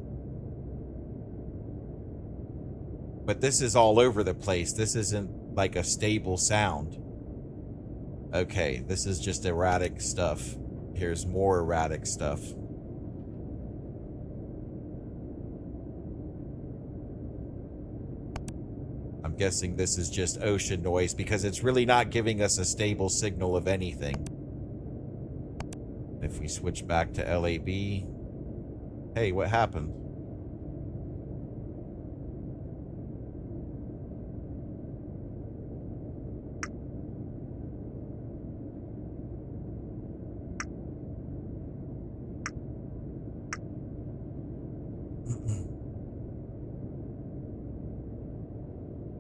A: But this is all over the place. This isn't like a stable sound. Okay, this is just erratic stuff. Here's more erratic stuff. I'm guessing this is just ocean noise because it's really not giving us a stable signal of anything. If we switch back to LAB, hey, what happened?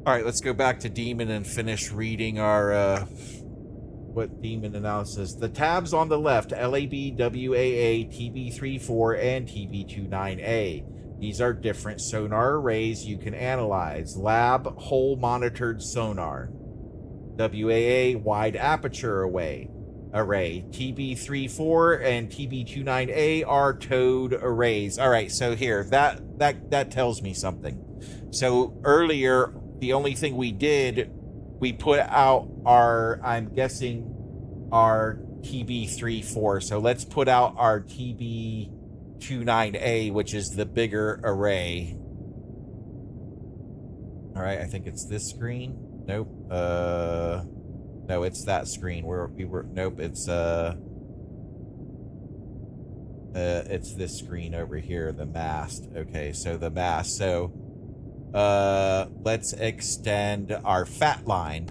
A: All right, let's go back to Demon and finish reading our what Demon analysis. The tabs on the left, LAB, WAA, TB34, and TB29A. These are different sonar arrays you can analyze. Lab, hole monitored sonar. WAA, wide aperture array. TB34 and TB29A are towed arrays. All right, so here, that tells me something. So earlier, the only thing we did, we put out our, I'm guessing, our TB34. So let's put out our TB29A, which is the bigger array. All right, I think it's this screen. Nope. No, it's that screen where we were. Nope, it's this screen over here, the mast. Okay, so the mast. So let's extend our fat line.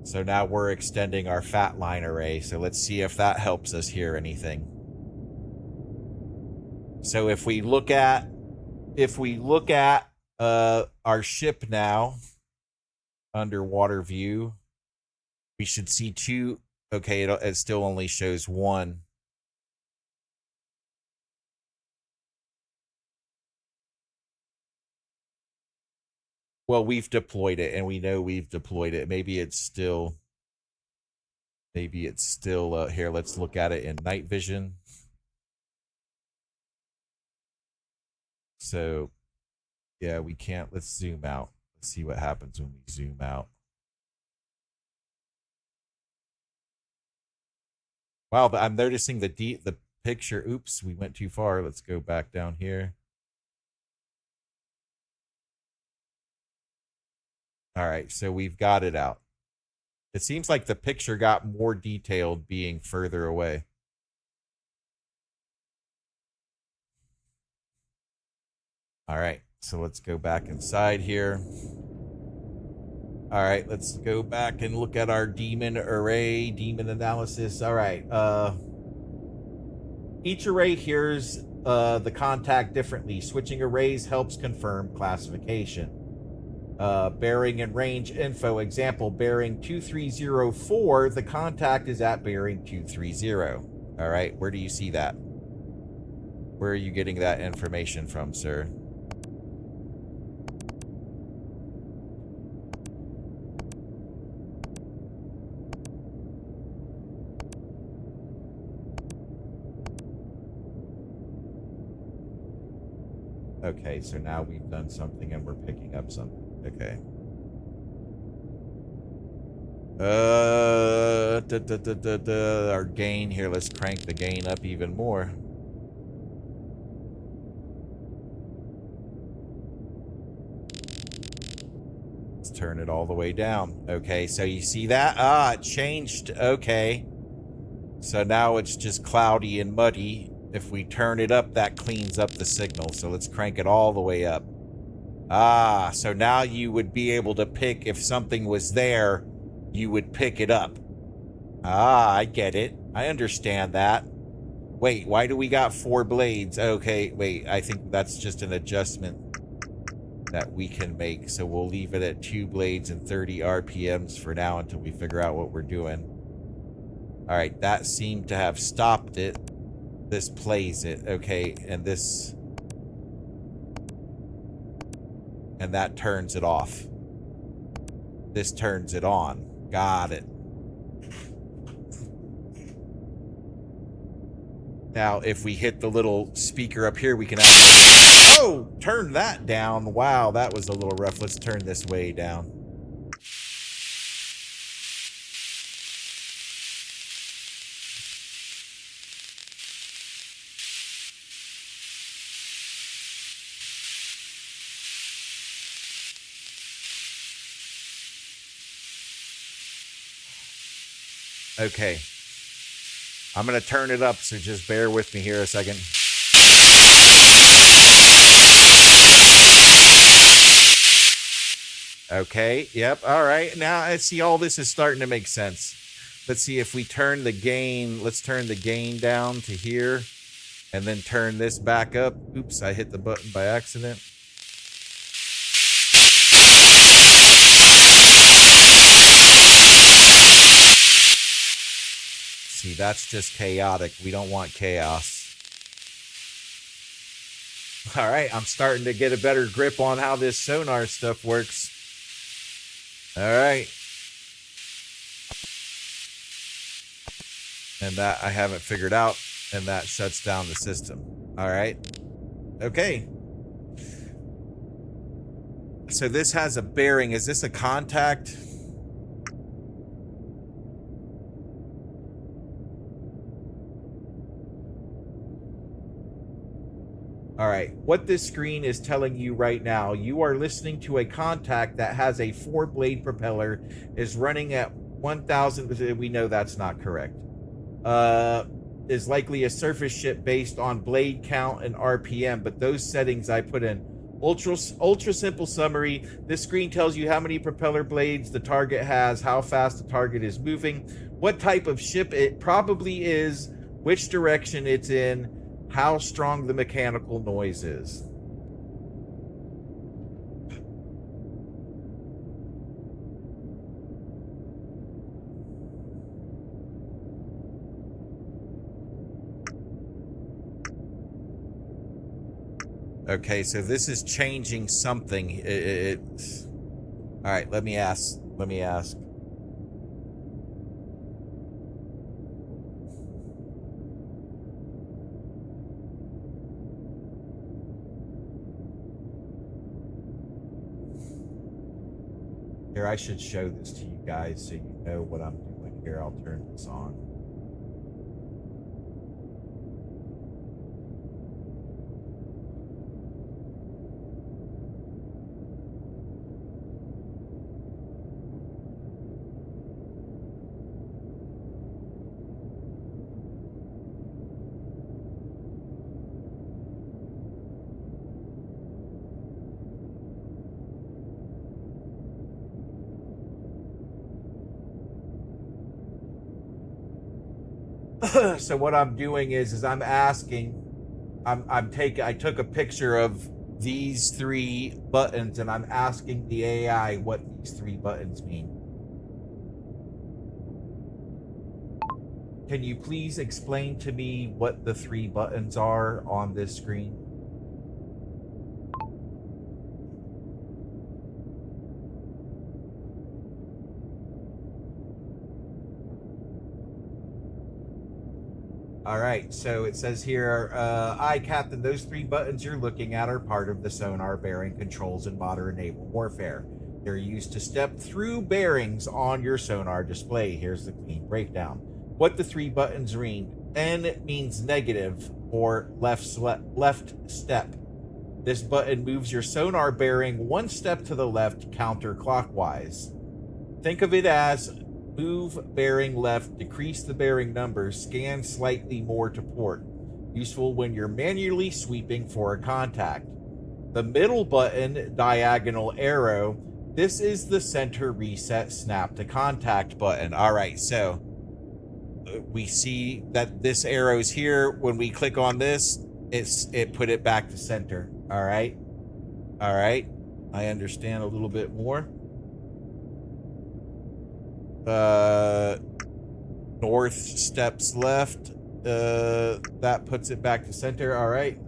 A: So now we're extending our fat line array. So let's see if that helps us hear anything. So if we look at our ship now, underwater view, we should see 2. Okay, it still only shows 1. Well, we've deployed it, and we know we've deployed it. Maybe it's still here. Let's look at it in night vision. So, yeah, we can't. Let's zoom out. Let's see what happens when we zoom out. Wow, but I'm noticing the picture. Oops, we went too far. Let's go back down here. All right, so we've got it out. It seems like the picture got more detailed being further away. All right, so let's go back inside here. All right, let's go back and look at our demon array, demon analysis. All right, each array hears the contact differently. Switching arrays helps confirm classification. Bearing and range info. Example, bearing 2304, the contact is at bearing 230. All right, where do you see that? Where are you getting that information from, sir? Okay, so now we've done something and we're picking up something. Okay. Our gain here, let's crank the gain up even more. Let's turn it all the way down. Okay, so you see that? Ah, it changed. Okay. So now it's just cloudy and muddy. If we turn it up, that cleans up the signal. So let's crank it all the way up. Ah, so now you would be able to pick if something was there, you would pick it up. Ah, I get it. I understand that. Wait, why do we got 4 blades? Okay, wait, I think that's just an adjustment that we can make. So we'll leave it at 2 blades and 30 RPMs for now until we figure out what we're doing. All right, that seemed to have stopped it. This plays it. Okay, and this... and that turns it off. This turns it on. Got it. Now, if we hit the little speaker up here, we can actually... oh, turn that down. Wow, that was a little rough. Let's turn this way down. Okay. I'm going to turn it up, so just bear with me here a second. Okay, yep, all right. Now, I see all this is starting to make sense. Let's see if we turn the gain. Let's turn the gain down to here, and then turn this back up. Oops, I hit the button by accident. See, that's just chaotic. We don't want chaos. All right, I'm starting to get a better grip on how this sonar stuff works. All right. And that I haven't figured out, and that shuts down the system. All right. Okay. So this has a bearing. Is this a contact? All right, what this screen is telling you right now, you are listening to a contact that has a 4-blade propeller, is running at 1,000. We know that's not correct. Is likely a surface ship based on blade count and RPM, but those settings I put in. Ultra simple summary. This screen tells you how many propeller blades the target has, how fast the target is moving, what type of ship it probably is, which direction it's in, how strong the mechanical noise is. Okay, so this is changing something. All right, let me ask. Here, I should show this to you guys so you know what I'm doing here. I'll turn this on. So what I'm doing is I'm asking, I took a picture of these three buttons and I'm asking the AI what these three buttons mean. Can you please explain to me what the three buttons are on this screen? All right, so it says here, aye, Captain, those three buttons you're looking at are part of the sonar bearing controls in modern naval warfare. They're used to step through bearings on your sonar display. Here's the clean breakdown. What the three buttons mean. N means negative or left step. This button moves your sonar bearing one step to the left counterclockwise. Think of it as move bearing left, decrease the bearing number, scan slightly more to port. Useful when you're manually sweeping for a contact. The middle button, diagonal arrow, this is the center reset snap to contact button. All right, so we see that this arrow's here. When we click on this, it put it back to center. All right. I understand a little bit more. North steps left. That puts it back to center. All right.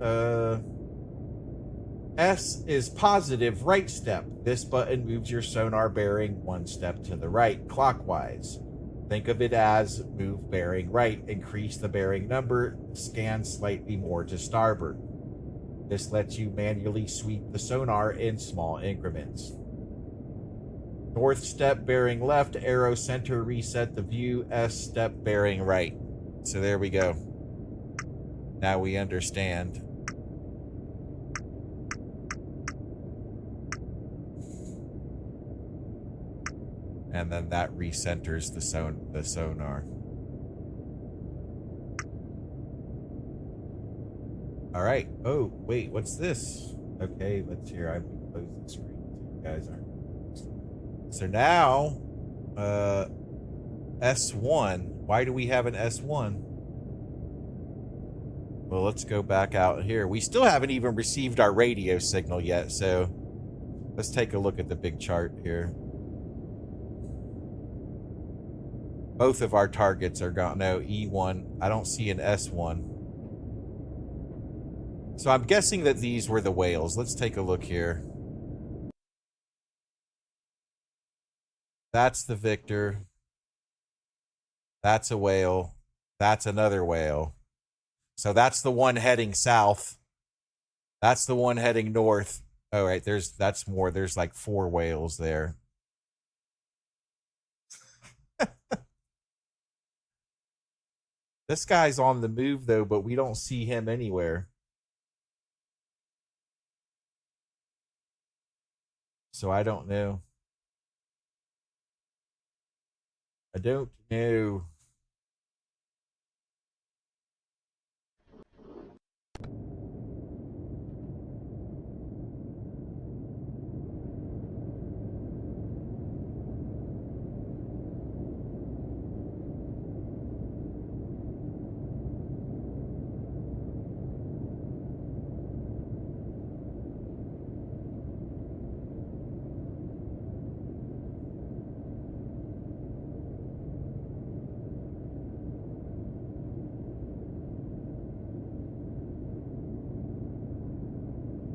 A: S is positive right step. This button moves your sonar bearing one step to the right clockwise. Think of it as move bearing right, increase the bearing number, scan slightly more to starboard. This lets you manually sweep the sonar in small increments. North step bearing left, arrow center reset the view, S step bearing right. So there we go. Now we understand. And then that recenters the sonar. All right. Oh, wait, what's this? Okay, let's hear. I can close the screen so you guys aren't. So now, S1. Why do we have an S1? Well, let's go back out here. We still haven't even received our radio signal yet, so let's take a look at the big chart here. Both of our targets are gone. No, E1. I don't see an S1. So I'm guessing that these were the whales. Let's take a look here. That's the Victor. That's a whale. That's another whale. So that's the one heading south. That's the one heading north. Oh, right. That's more. There's like 4 whales there. This guy's on the move, though, but we don't see him anywhere. So I don't know. I don't know.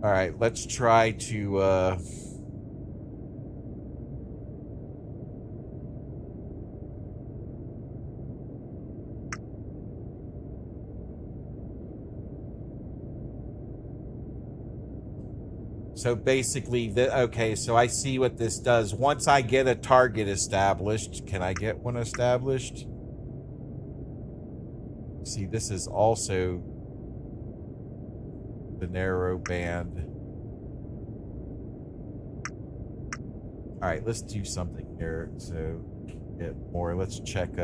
A: All right, let's try to so basically, okay, so I see what this does. Once I get a target established, can I get one established? See, this is also the narrow band. All right, let's do something here. So get more. Let's check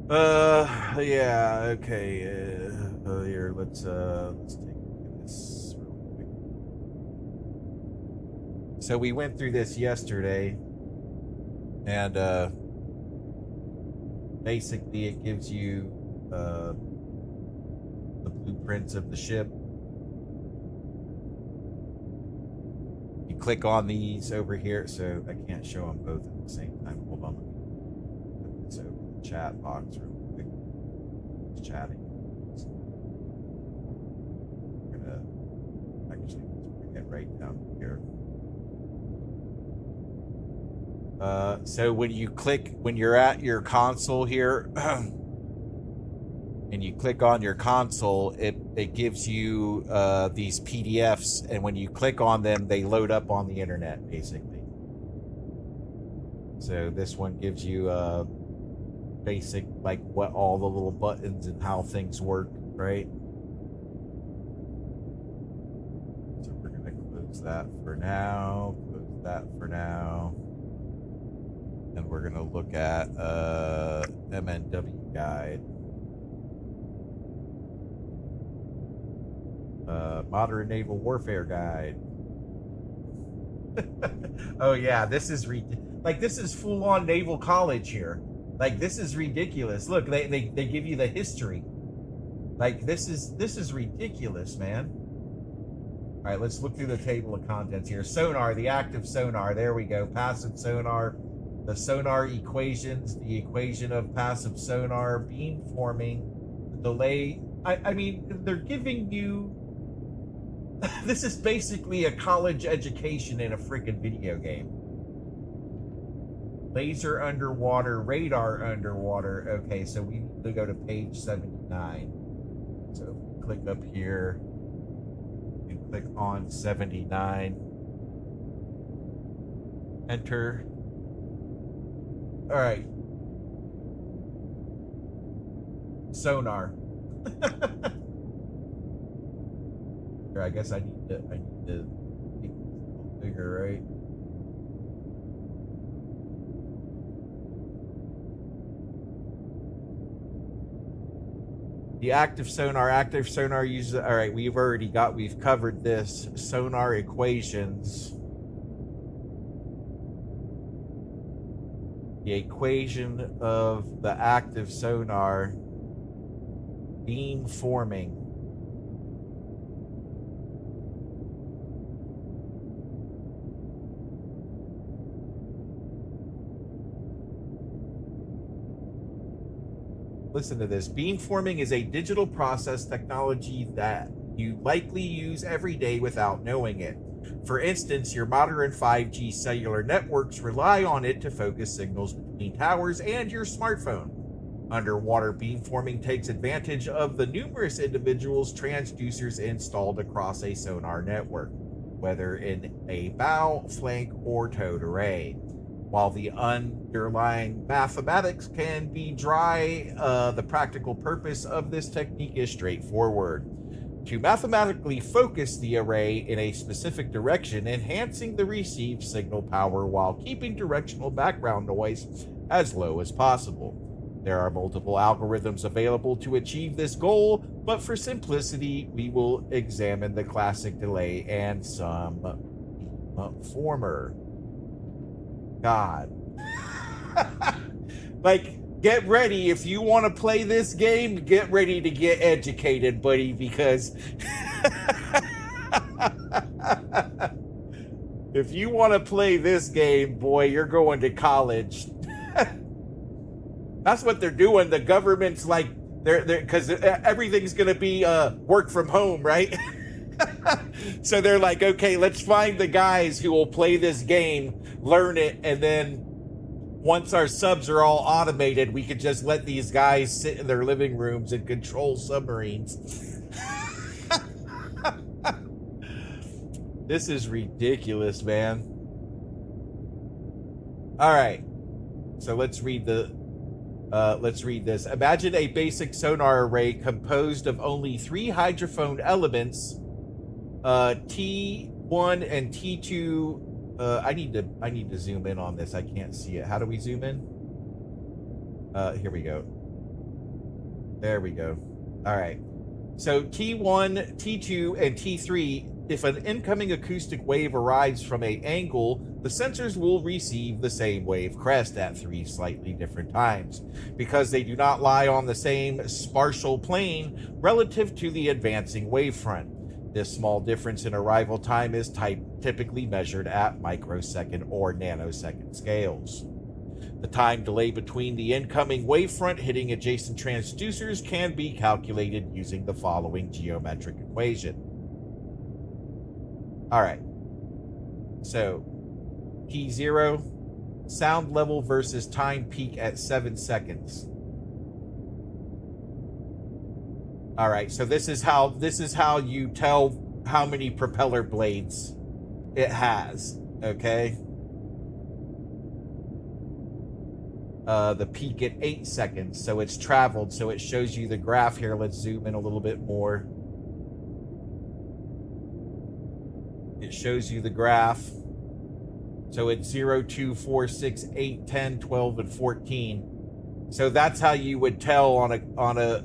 A: Yeah, okay. Here, let's take a look at this real quick. So we went through this yesterday, and basically it gives you the blueprints of the ship. You click on these over here, so I can't show them both at the same time. Hold on, let me put this over the chat box real quick. It's chatting. We're gonna actually bring it right down here. So when you're at your console here, and you click on your console, it gives you these PDFs, and when you click on them, they load up on the internet, basically. So this one gives you basic, like, what all the little buttons and how things work, right? So we're gonna close that for now, close that for now. And we're gonna look at MNW guide. Modern Naval Warfare Guide. Oh yeah, this is this is full on naval college here. Like, this is ridiculous. Look, they give you the history. Like, this is ridiculous, man. All right, let's look through the table of contents here. Sonar, the active sonar. There we go. Passive sonar, the sonar equations, the equation of passive sonar, beam forming, the delay. I mean, they're giving you. This is basically a college education in a freaking video game. Laser underwater, radar underwater. Okay, so we need to go to page 79. So click up here and click on 79. Enter. All right. Sonar. Here, I guess I need to make this a little bigger, right? The active sonar uses, all right, we've covered this. Sonar equations. The equation of the active sonar, beam forming. Listen to this. Beamforming is a digital process technology that you likely use every day without knowing it. For instance, your modern 5G cellular networks rely on it to focus signals between towers and your smartphone. Underwater beamforming takes advantage of the numerous individuals transducers installed across a sonar network, whether in a bow, flank, or towed array. While the underlying mathematics can be dry, the practical purpose of this technique is straightforward. To mathematically focus the array in a specific direction, enhancing the received signal power while keeping directional background noise as low as possible. There are multiple algorithms available to achieve this goal, but for simplicity, we will examine the classic delay and some former. God. Like, get ready. If you want to play this game, get ready to get educated, buddy, because if you want to play this game, boy, you're going to college. That's what they're doing. The government's like, they're because everything's going to be work from home, right? So they're like, okay, let's find the guys who will play this game, learn it, and then once our subs are all automated, we could just let these guys sit in their living rooms and control submarines. This is ridiculous, man. All right, so let's read this. Imagine a basic sonar array composed of only 3 hydrophone elements, T1 and T2. I need to zoom in on this. I can't see it. How do we zoom in? Here we go. There we go. All right. So T1, T2, and T3, if an incoming acoustic wave arrives from an angle, the sensors will receive the same wave crest at 3 slightly different times, because they do not lie on the same spatial plane relative to the advancing wavefront. This small difference in arrival time is typically measured at microsecond or nanosecond scales. The time delay between the incoming wavefront hitting adjacent transducers can be calculated using the following geometric equation. All right. So, T0, sound level versus time peak at 7 seconds. All right. So this is how you tell how many propeller blades it has. Okay. The peak at 8 seconds, so it's traveled, so it shows you the graph here. Let's zoom in a little bit more. It shows you the graph. So it's 0, 2, 4, 6, 8, 10, 12, and 14. So that's how you would tell on a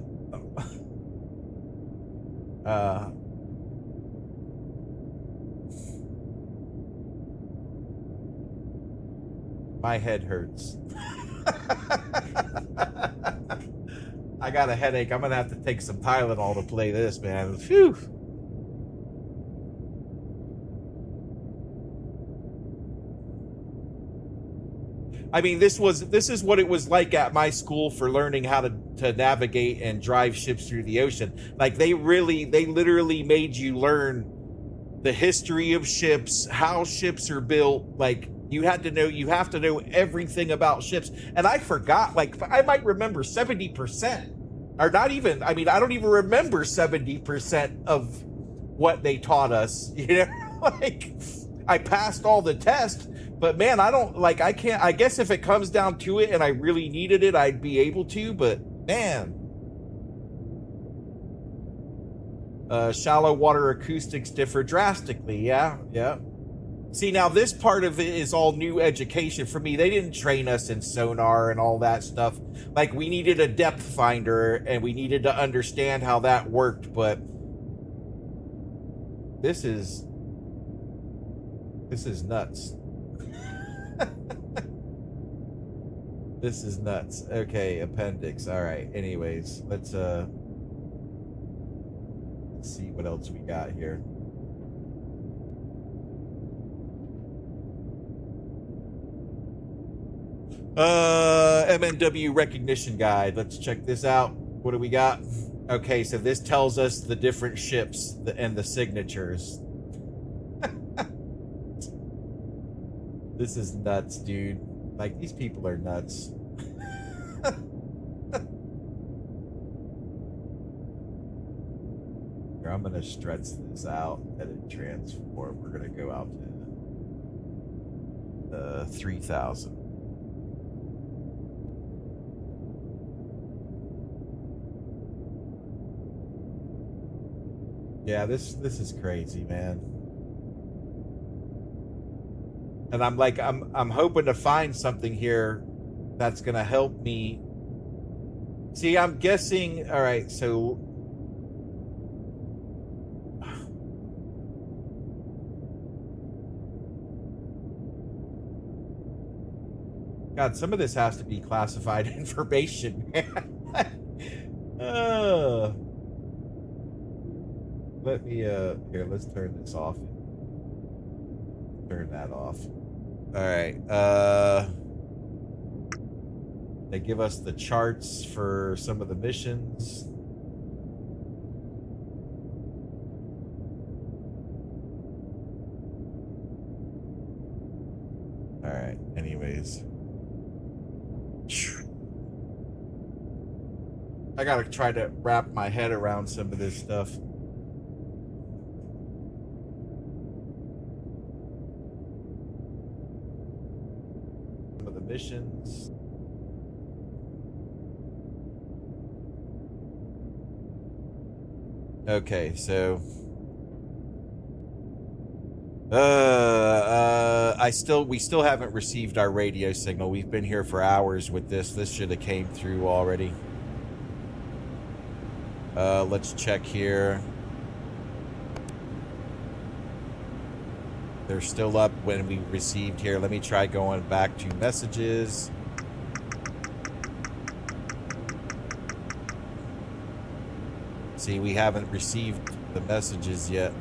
A: my head hurts. I got a headache. I'm gonna have to take some Tylenol to play this, man. Phew. I mean, this is what it was like at my school for learning how to navigate and drive ships through the ocean. Like they literally made you learn the history of ships, how ships are built. Like you have to know everything about ships. And I forgot, like I might remember 70%. Or not even, I mean, I don't even remember 70% of what they taught us. You know, like I passed all the tests, but man, I can't, I guess if it comes down to it and I really needed it, I'd be able to, but man. Shallow water acoustics differ drastically. Yeah. See, now this part of it is all new education for me. They didn't train us in sonar and all that stuff. Like we needed a depth finder and we needed to understand how that worked, but this is nuts. This is nuts. Okay, appendix. All right. Anyways, let's see what else we got here. MNW recognition guide. Let's check this out. What do we got? Okay, so this tells us the different ships and the signatures. This is nuts, dude. Like, these people are nuts. Here, I'm gonna stretch this out, edit transform. We're gonna go out to 3000. Yeah, this is crazy, man. And I'm like, I'm hoping to find something here that's gonna help me. See, I'm guessing. All right, so God, some of this has to be classified information, man. Let me here, let's turn this off. Turn that off. All right. They give us the charts for some of the missions. All right. Anyways. I gotta try to wrap my head around some of this stuff. Missions. Okay, so we still haven't received our radio signal. We've been here for hours with this. This should have came through already. Let's check here. They're still up when we received here. Let me try going back to messages. See, we haven't received the messages yet.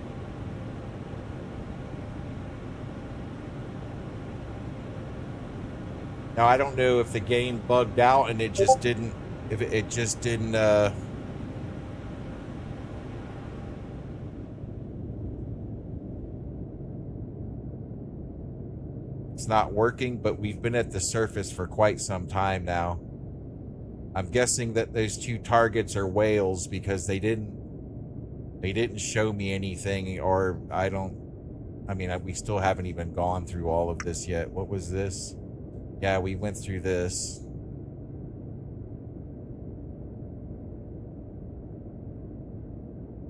A: Now, I don't know if the game bugged out and it just didn't, if it just didn't, it's not working, but we've been at the surface for quite some time now. I'm guessing that those two targets are whales because they didn't show me anything, or we still haven't even gone through all of this yet. What was this? Yeah, we went through this.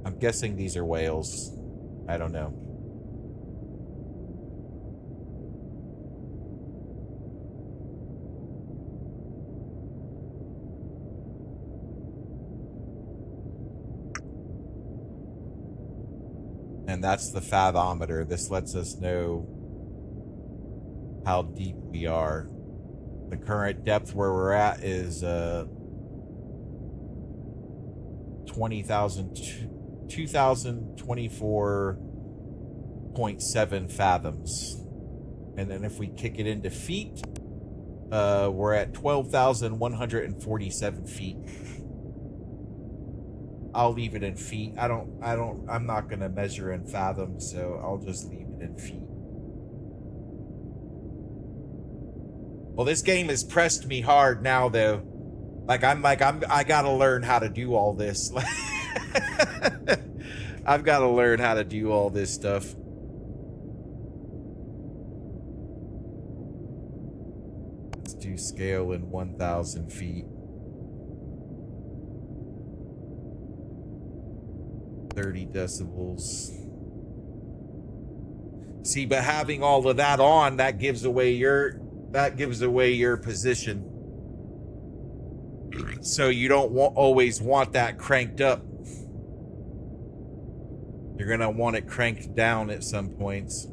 A: I'm guessing these are whales. I don't know. And that's the fathometer. This lets us know how deep we are. The current depth where we're at is 2,024.7 fathoms. And then if we kick it into feet, we're at 12,147 feet. I'll leave it in feet. I'm not going to measure in fathoms, so I'll just leave it in feet. Well, this game has pressed me hard now, though. I gotta learn how to do all this. I've got to learn how to do all this stuff. Let's do scale in 1,000 feet. 30 decibels. See, but having all of that on, that gives away your position. So you don't always want that cranked up. You're going to want it cranked down at some points.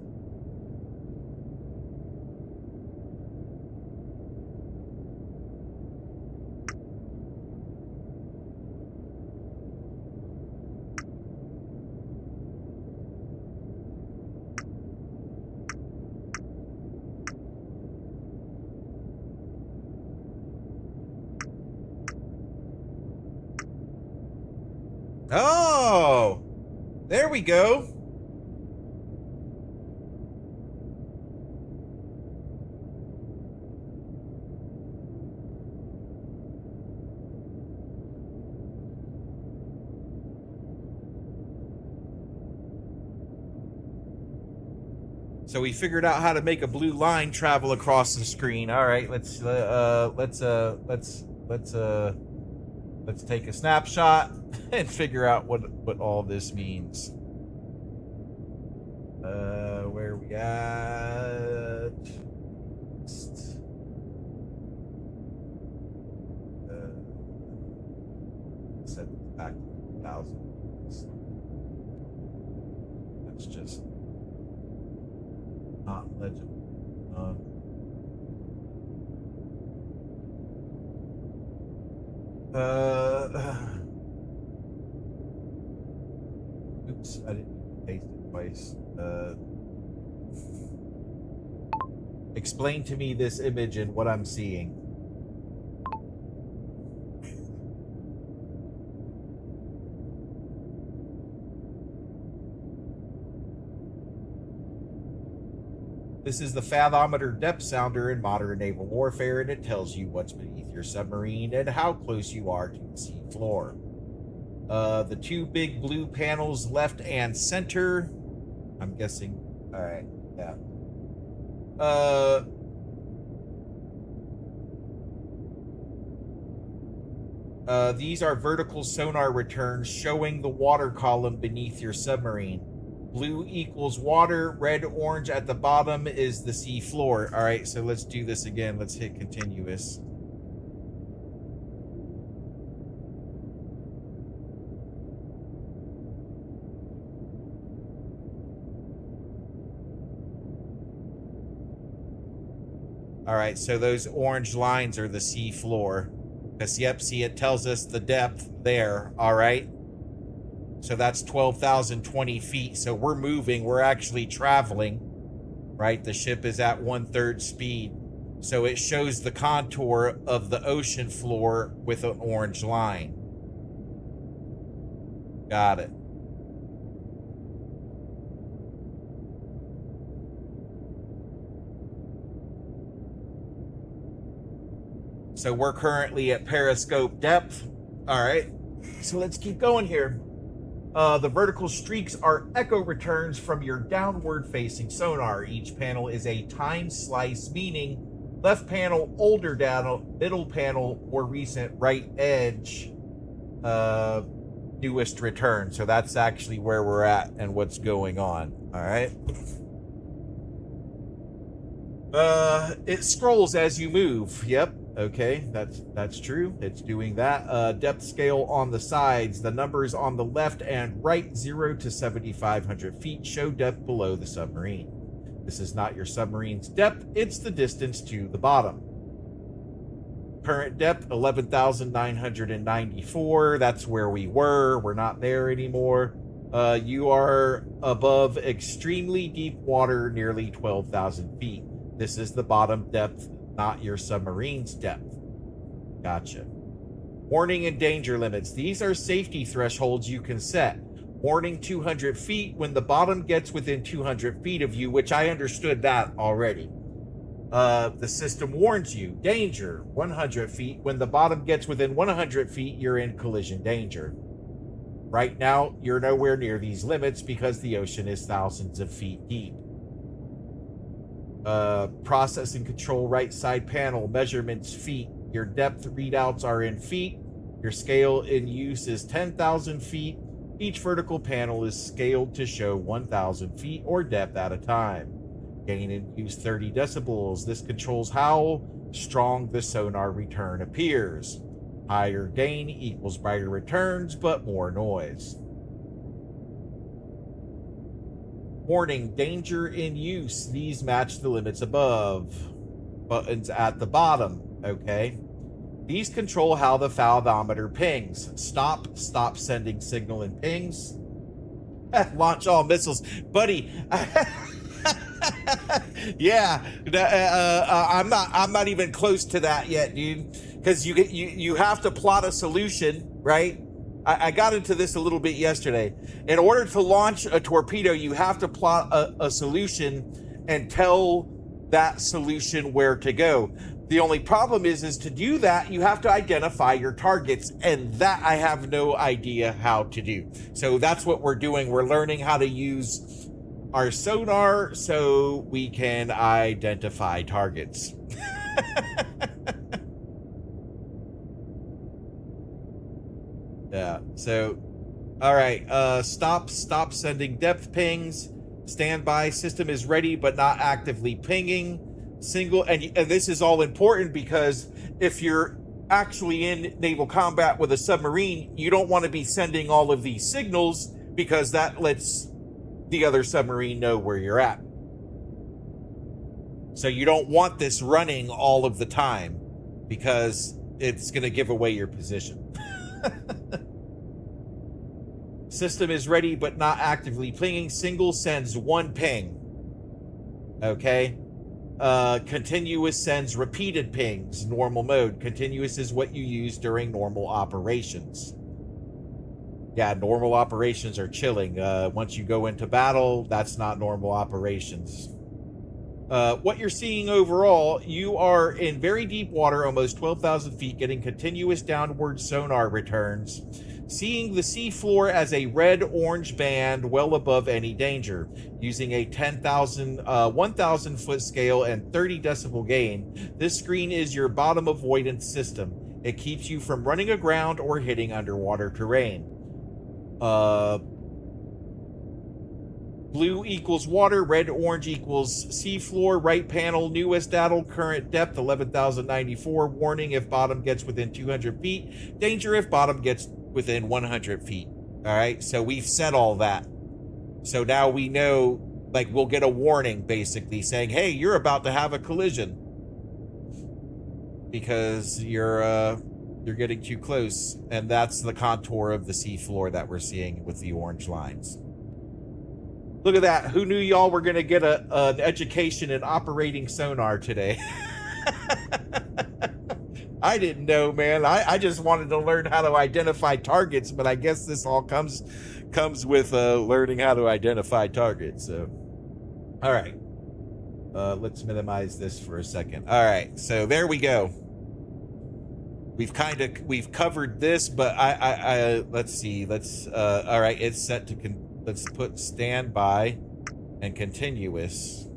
A: Oh, there we go. So we figured out how to make a blue line travel across the screen. All right, let's take a snapshot and figure out what all this means. Where are we at? Set back to 1,000. That's just not legible. Oops, I didn't paste it twice. Explain to me this image and what I'm seeing. This is the fathometer depth sounder in modern naval warfare, and it tells you what's beneath your submarine and how close you are to the sea floor. The two big blue panels left and center, I'm guessing, all right, yeah. These are vertical sonar returns showing the water column beneath your submarine. Blue equals water, red, orange at the bottom is the sea floor. All right, so let's do this again. Let's hit continuous. All right, so those orange lines are the sea floor. Because, yep, see, it tells us the depth there, all right? So that's 12,020 feet. So we're moving. We're actually traveling, right? The ship is at 1/3 speed. So it shows the contour of the ocean floor with an orange line. Got it. So we're currently at periscope depth. All right. So let's keep going here. The vertical streaks are echo returns from your downward facing sonar. Each panel is a time slice, meaning left panel, older data, middle panel, more recent, right edge, newest return. So that's actually where we're at and what's going on. All right. It scrolls as you move. Yep. Okay, that's true. It's doing that. Depth scale on the sides. The numbers on the left and right, 0 to 7,500 feet, show depth below the submarine. This is not your submarine's depth. It's the distance to the bottom. Current depth, 11,994. That's where we were. We're not there anymore. You are above extremely deep water, nearly 12,000 feet. This is the bottom depth, not your submarine's depth. Gotcha. Warning and danger limits. These are safety thresholds you can set. Warning 200 feet when the bottom gets within 200 feet of you, which I understood that already. The system warns you. Danger, 100 feet. When the bottom gets within 100 feet, you're in collision danger. Right now, you're nowhere near these limits because the ocean is thousands of feet deep. Processing control, right side panel, measurements, feet. Your depth readouts are in feet. Your scale in use is 10,000 feet. Each vertical panel is scaled to show 1,000 feet or depth at a time. Gain in use 30 decibels. This controls how strong the sonar return appears. Higher gain equals brighter returns, but more noise. Warning, danger in use. These match the limits above. Buttons at the bottom, okay? These control how the valvometer pings. Stop sending signal and pings. Launch all missiles. Buddy, yeah, I'm not even close to that yet, dude. Because you have to plot a solution, right? I got into this a little bit yesterday. In order to launch a torpedo, you have to plot a solution and tell that solution where to go. The only problem is to do that, you have to identify your targets, and that I have no idea how to do. So that's what we're doing. We're learning how to use our sonar so we can identify targets. Yeah, so, all right, stop sending depth pings. Standby, system is ready but not actively pinging. Single, and this is all important because if you're actually in naval combat with a submarine, you don't want to be sending all of these signals because that lets the other submarine know where you're at. So you don't want this running all of the time because it's going to give away your position. System is ready but not actively pinging. Single sends 1 ping. Okay. Continuous sends repeated pings. Normal mode. Continuous is what you use during normal operations. Yeah, normal operations are chilling. Once you go into battle, that's not normal operations. What you're seeing overall, you are in very deep water, almost 12,000 feet, getting continuous downward sonar returns. Seeing the seafloor as a red-orange band well above any danger. Using a 1,000 foot scale and 30 decibel gain, this screen is your bottom avoidance system. It keeps you from running aground or hitting underwater terrain. Blue equals water, red, orange equals seafloor, right panel, newest data, current depth, 11,094. Warning if bottom gets within 200 feet. Danger if bottom gets within 100 feet. All right, so we've said all that. So now we know, like, we'll get a warning basically saying, hey, you're about to have a collision. because you're getting too close, and that's the contour of the seafloor that we're seeing with the orange lines. Look at that. Who knew y'all were going to get an education in operating sonar today? I didn't know, man. I just wanted to learn how to identify targets, but I guess this all comes with learning how to identify targets. So, all right. Let's minimize this for a second. All right. So there we go. We've covered this, but I let's see. All right. It's set to let's put standby and continuous.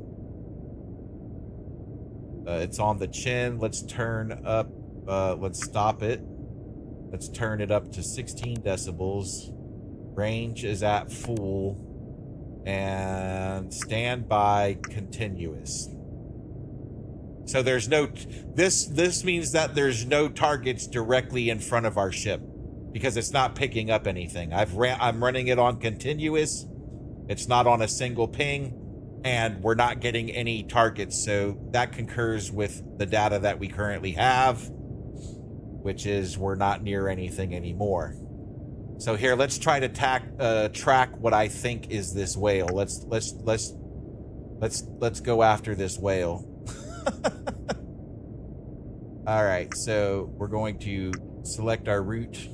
A: It's on the chin. Let's turn up. Let's stop it. Let's turn it up to 16 decibels. Range is at full. And standby continuous. So there's no... This means that there's no targets directly in front of our ship. Because it's not picking up anything. I'm running it on continuous. It's not on a single ping. And we're not getting any targets. So that concurs with the data that we currently have, which is we're not near anything anymore. So here, let's try to track what I think is this whale. Let's go after this whale. All right, so we're going to select our route.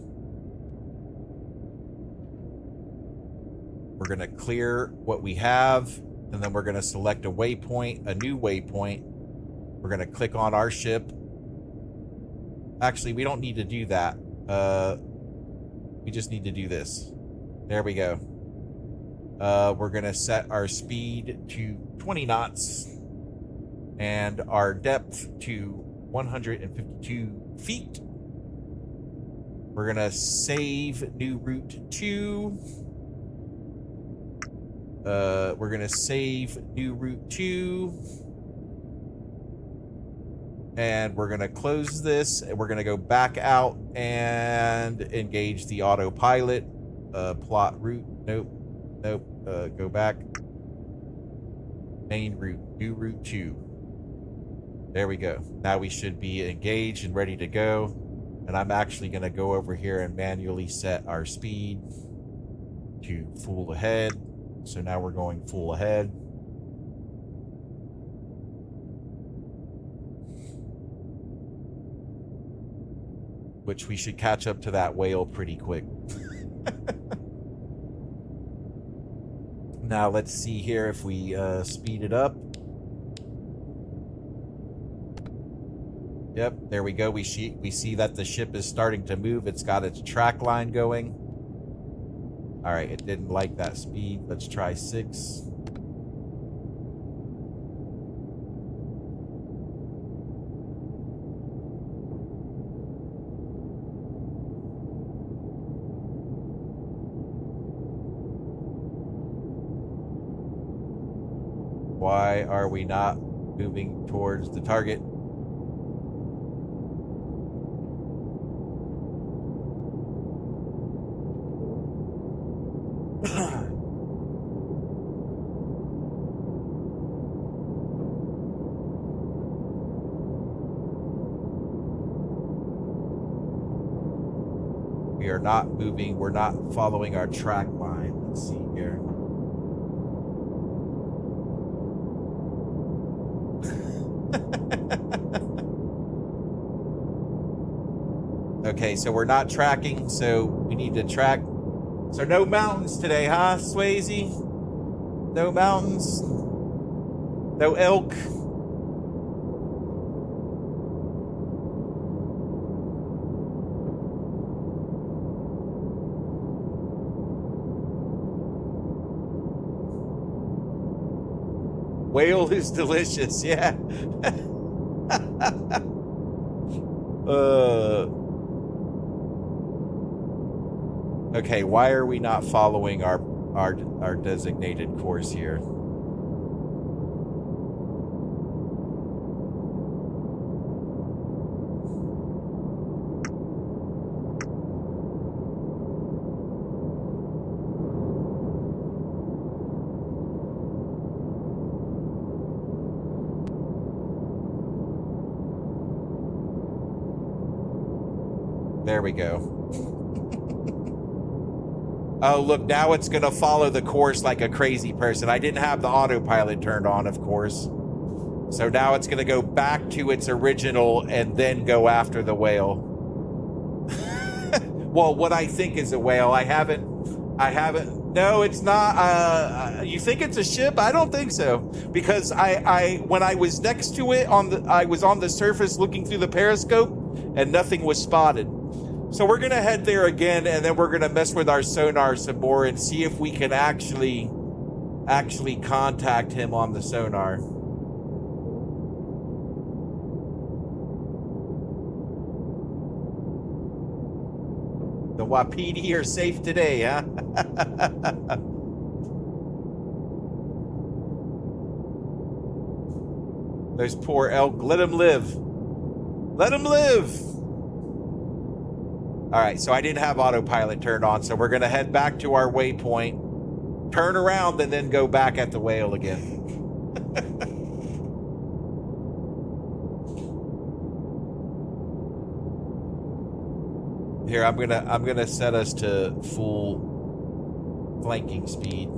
A: We're going to clear what we have, and then we're going to select a waypoint, a new waypoint. We're going to click on our ship. Actually, we don't need to do that. We just need to do this. There we go. We're going to set our speed to 20 knots and our depth to 152 feet. We're going to save new route 2. We're going to save new route 2. And we're going to close this, and we're going to go back out and engage the autopilot. Plot route. Nope. Go back. Main route. New route 2. There we go. Now we should be engaged and ready to go. And I'm actually going to go over here and manually set our speed to full ahead. So now we're going full ahead. Which we should catch up to that whale pretty quick. Now let's see here if we speed it up. Yep, there we go. We see that the ship is starting to move. It's got its track line going. All right, it didn't like that speed. Let's try 6. Why are we not moving towards the target? We are not moving. We're not following our track line. Let's see here. Okay, so we're not tracking, so we need to track. So no mountains today, huh, Swayze? No mountains? No elk? Whale is delicious, yeah. Okay, why are we not following our designated course here? There we go. Oh, look, now it's going to follow the course like a crazy person. I didn't have the autopilot turned on, of course. So now it's going to go back to its original and then go after the whale. Well, what I think is a whale. I haven't. No, it's not. You think it's a ship? I don't think so. Because when I was next to it, I was on the surface looking through the periscope and nothing was spotted. So we're going to head there again, and then we're going to mess with our sonar some more and see if we can actually contact him on the sonar. The Wapiti are safe today, huh? Those poor elk. Let them live. Let them live. All right, so I didn't have autopilot turned on, so we're going to head back to our waypoint, turn around, and then go back at the whale again. Here, I'm gonna set us to full flanking speed.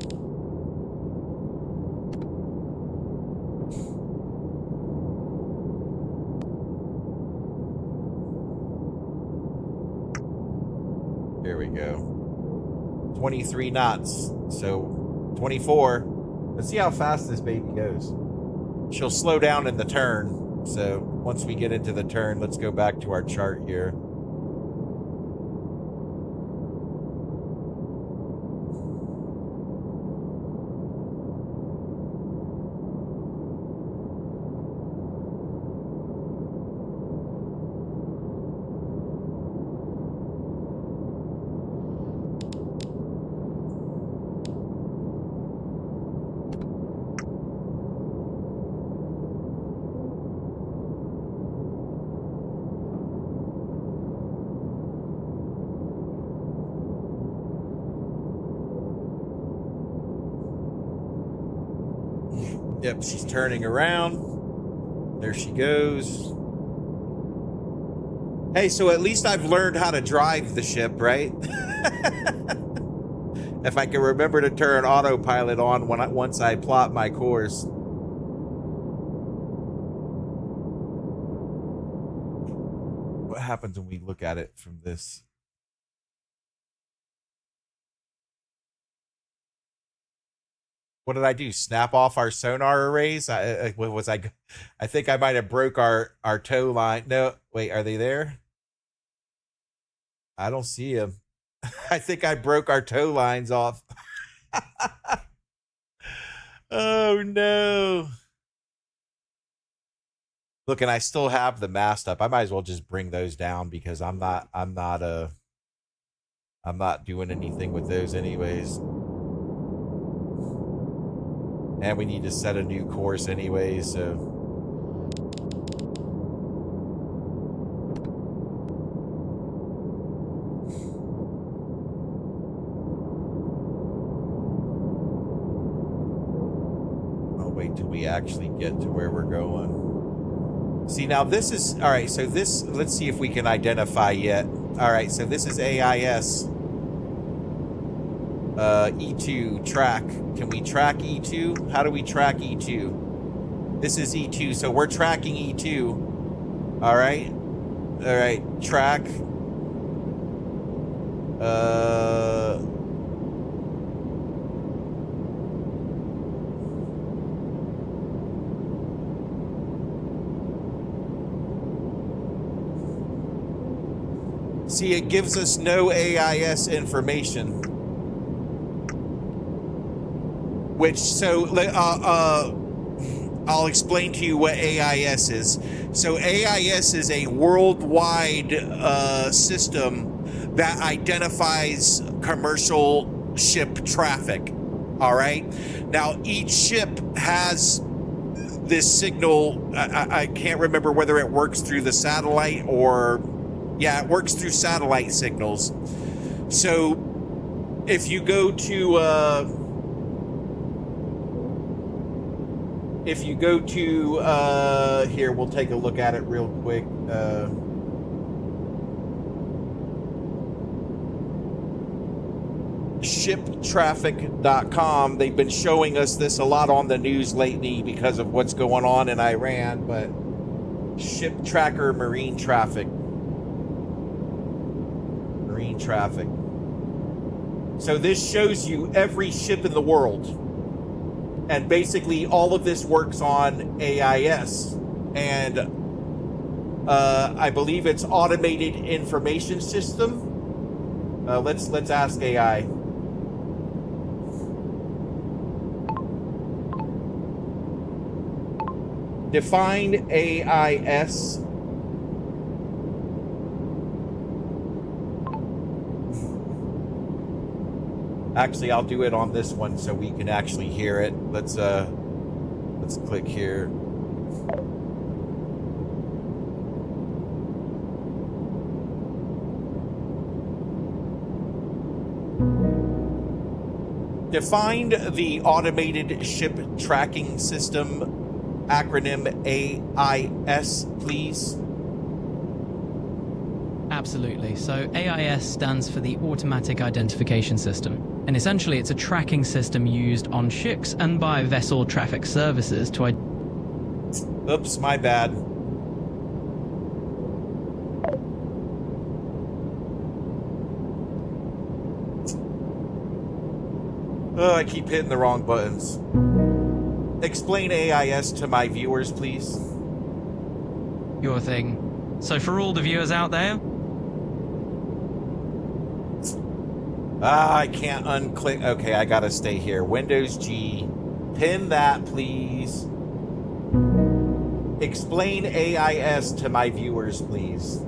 A: There we go. 23 knots. So 24. Let's see how fast this baby goes. She'll slow down in the turn. So once we get into the turn, let's go back to our chart here. Yep, she's turning around. There she goes. Hey, so at least I've learned how to drive the ship, right? If I can remember to turn autopilot on once I plot my course. What happens when we look at it from this? What did I do? Snap off our sonar arrays? I think I might have broke our tow line. No, wait, are they there? I don't see them. I think I broke our tow lines off. Oh no. Look, and I still have the mast up. I might as well just bring those down because I'm not doing anything with those anyways. And we need to set a new course anyway, so. I'll wait till we actually get to where we're going. See, now this is, all right, so this, let's see if we can identify yet. All right, so this is AIS. E2 track. Can we track E2? How do we track E2? This is E2, so we're tracking E2. All right. All right. Track. See, it gives us no AIS information. Which, so, I'll explain to you what AIS is. So AIS is a worldwide system that identifies commercial ship traffic. All right. Now, each ship has this signal. I can't remember whether it works through the satellite or, yeah, it works through satellite signals. So if you go to, here, we'll take a look at it real quick. shiptraffic.com. They've been showing us this a lot on the news lately because of what's going on in Iran, but ship tracker, marine traffic. Marine traffic. So this shows you every ship in the world. And basically all of this works on AIS. And I believe it's automated information system. Let's ask AI. Define AIS. Actually, I'll do it on this one so we can actually hear it. Let's click here. Define the automated ship tracking system, acronym AIS, please.
B: Absolutely. So AIS stands for the Automatic Identification System. And essentially it's a tracking system used on ships and by vessel traffic services to...
A: Oops, my bad. Oh, I keep hitting the wrong buttons. Explain AIS to my viewers, please.
B: Your thing. So for all the viewers out there...
A: I can't unclick. Okay, I gotta stay here. Windows G. Pin that, please. Explain AIS to my viewers, please.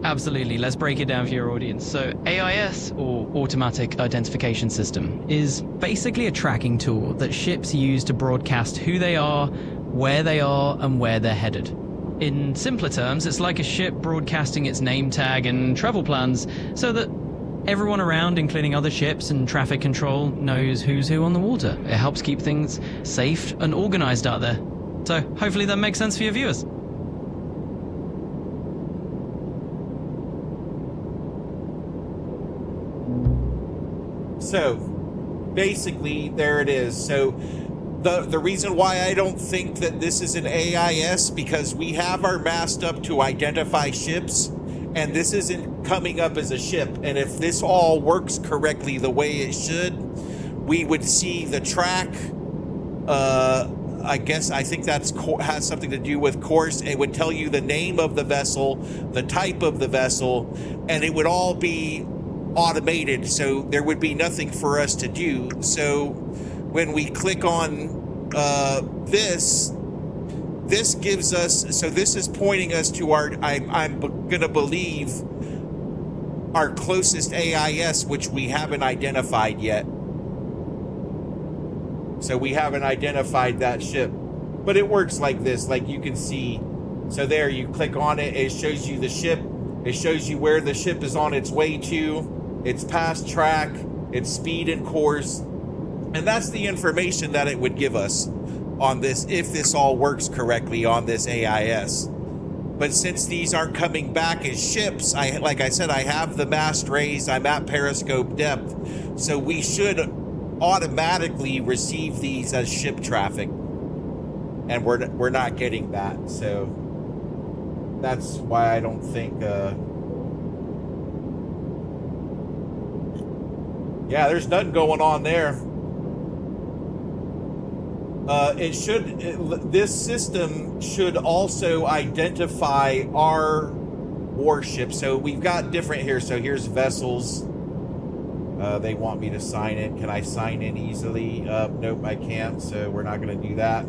B: Absolutely. Let's break it down for your audience. So AIS, or Automatic Identification System, is basically a tracking tool that ships use to broadcast who they are, and where they're headed. In simpler terms, it's like a ship broadcasting its name tag and travel plans so that everyone around, including other ships and traffic control, knows who's who on the water. It helps keep things safe and organized out there. So hopefully that makes sense for your viewers.
A: So basically, there it is. So the reason why I don't think that this is an AIS, because we have our mast up to identify ships, and this isn't coming up as a ship. And if this all works correctly the way it should, we would see the track. I think that's has something to do with course. It would tell you the name of the vessel, the type of the vessel, and it would all be automated. So there would be nothing for us to do. So when we click on this gives us, so this is pointing us to our, I'm gonna believe, our closest AIS, which we haven't identified yet. So we haven't identified that ship, but it works like this, like you can see. So there, you click on it, it shows you the ship, it shows you where the ship is on its way to, its past track, its speed and course. And that's the information that it would give us on this, if this all works correctly on this AIS. But since these aren't coming back as ships, like I said, I have the mast raised, I'm at periscope depth, so we should automatically receive these as ship traffic. And we're not getting that, so that's why I don't think yeah, there's nothing going on there. This system should also identify our warship. So we've got different here. So here's vessels. They want me to sign in. Can I sign in easily? Nope, I can't. So we're not going to do that.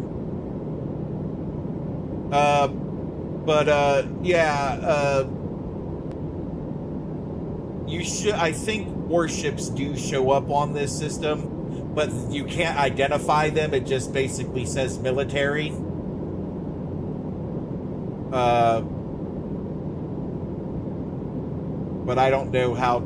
A: You should. I think warships do show up on this system, but you can't identify them. It just basically says military. But I don't know how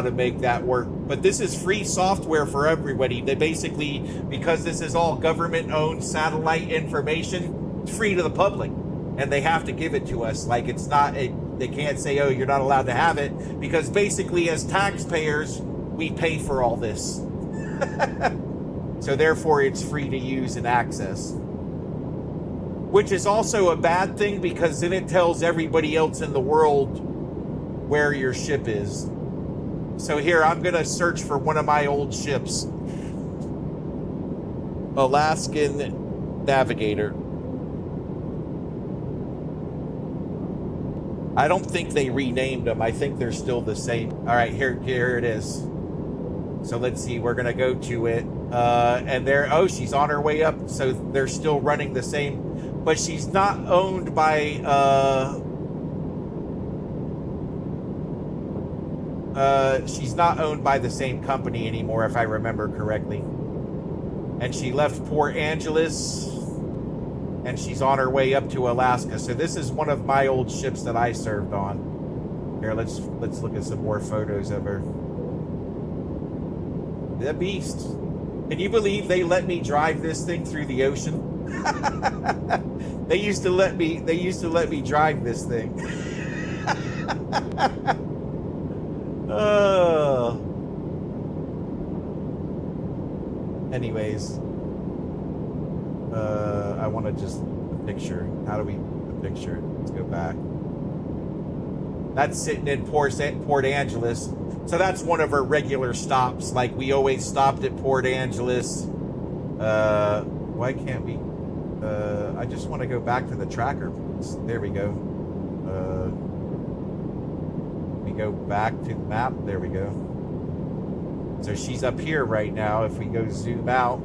A: to make that work. But this is free software for everybody. They basically, because this is all government-owned satellite information, it's free to the public, and they have to give it to us. Like, it's not a, They can't say, oh, you're not allowed to have it, because basically as taxpayers, we pay for all this. So therefore it's free to use and access. Which is also a bad thing, because then it tells everybody else in the world where your ship is. So here, I'm going to search for one of my old ships. Alaskan Navigator. I don't think they renamed them. I think they're still the same. All right, here it is. So let's see. We're going to go to it. And there, oh, she's on her way up. So they're still running the same. But she's not owned by... she's not owned by the same company anymore, if I remember correctly. And she left Port Angeles, and she's on her way up to Alaska. So this is one of my old ships that I served on. Here, let's look at some more photos of her. The beast. Can you believe they let me drive this thing through the ocean? They used to let me drive this thing. Anyways, I want to just picture. How do we picture it? Let's go back. That's sitting in Port Angeles. So that's one of our regular stops. Like, we always stopped at Port Angeles. Why can't we? I just want to go back to the tracker. There we go. We go back to the map. There we go. So she's up here right now. If we go zoom out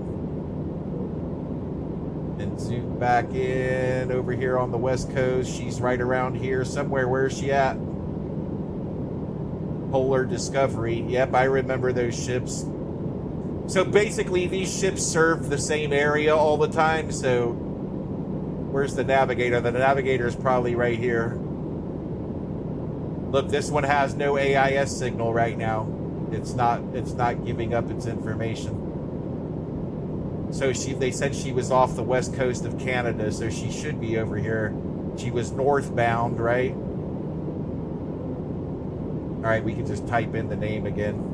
A: and zoom back in over here on the west coast, she's right around here somewhere. Where is she at? Polar Discovery. Yep, I remember those ships. So basically these ships serve the same area all the time. So where's the Navigator? The Navigator is probably right here. Look, this one has no AIS signal right now. It's not giving up its information. So they said she was off the west coast of Canada, so she should be over here. She was northbound, right? All right, we can just type in the name again.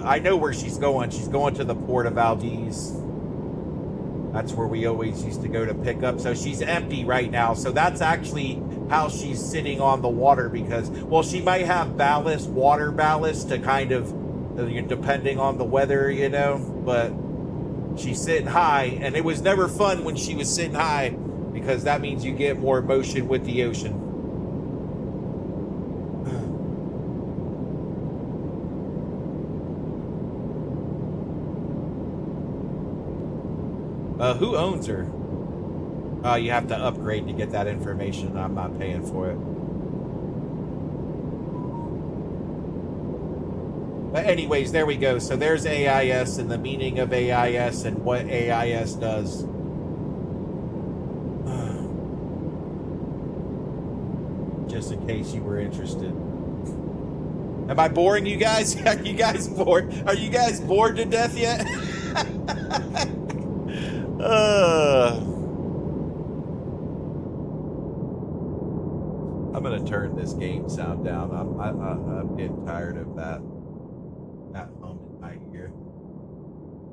A: I know where she's going. She's going to the Port of Valdez. That's where we always used to go to pick up. So she's empty right now. So that's actually how she's sitting on the water, because, well, she might have ballast, water ballast, to kind of, depending on the weather, you know, but she's sitting high. And it was never fun when she was sitting high, because that means you get more motion with the ocean. Who owns her? You have to upgrade to get that information. I'm not paying for it. But anyways, there we go. So there's AIS and the meaning of AIS and what AIS does. Just in case you were interested. Am I boring you guys? Are you guys bored? Are you guys bored to death yet? I'm gonna turn this game sound down. I'm getting tired of that hum in my ear.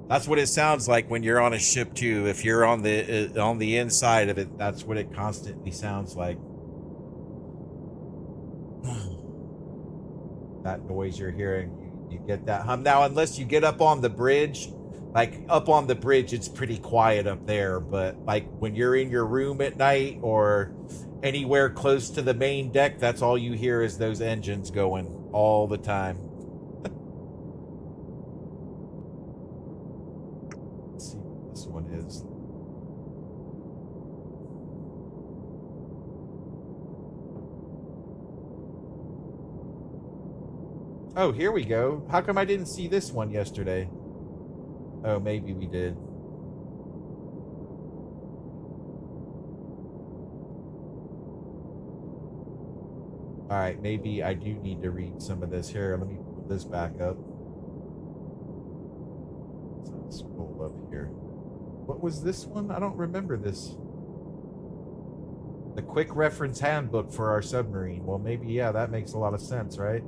A: That's what it sounds like when you're on a ship too. If you're on the inside of it, that's what it constantly sounds like. That noise you're hearing, you get that hum. Now, unless you get up on the bridge. Like, up on the bridge, it's pretty quiet up there, but like when you're in your room at night or anywhere close to the main deck, that's all you hear is those engines going all the time. Let's see what this one is. Oh, here we go. How come I didn't see this one yesterday? Oh, maybe we did. All right, maybe I do need to read some of this. Here, let me pull this back up. So let's scroll up here. What was this one? I don't remember this. The quick reference handbook for our submarine. Well, maybe, yeah, that makes a lot of sense, right?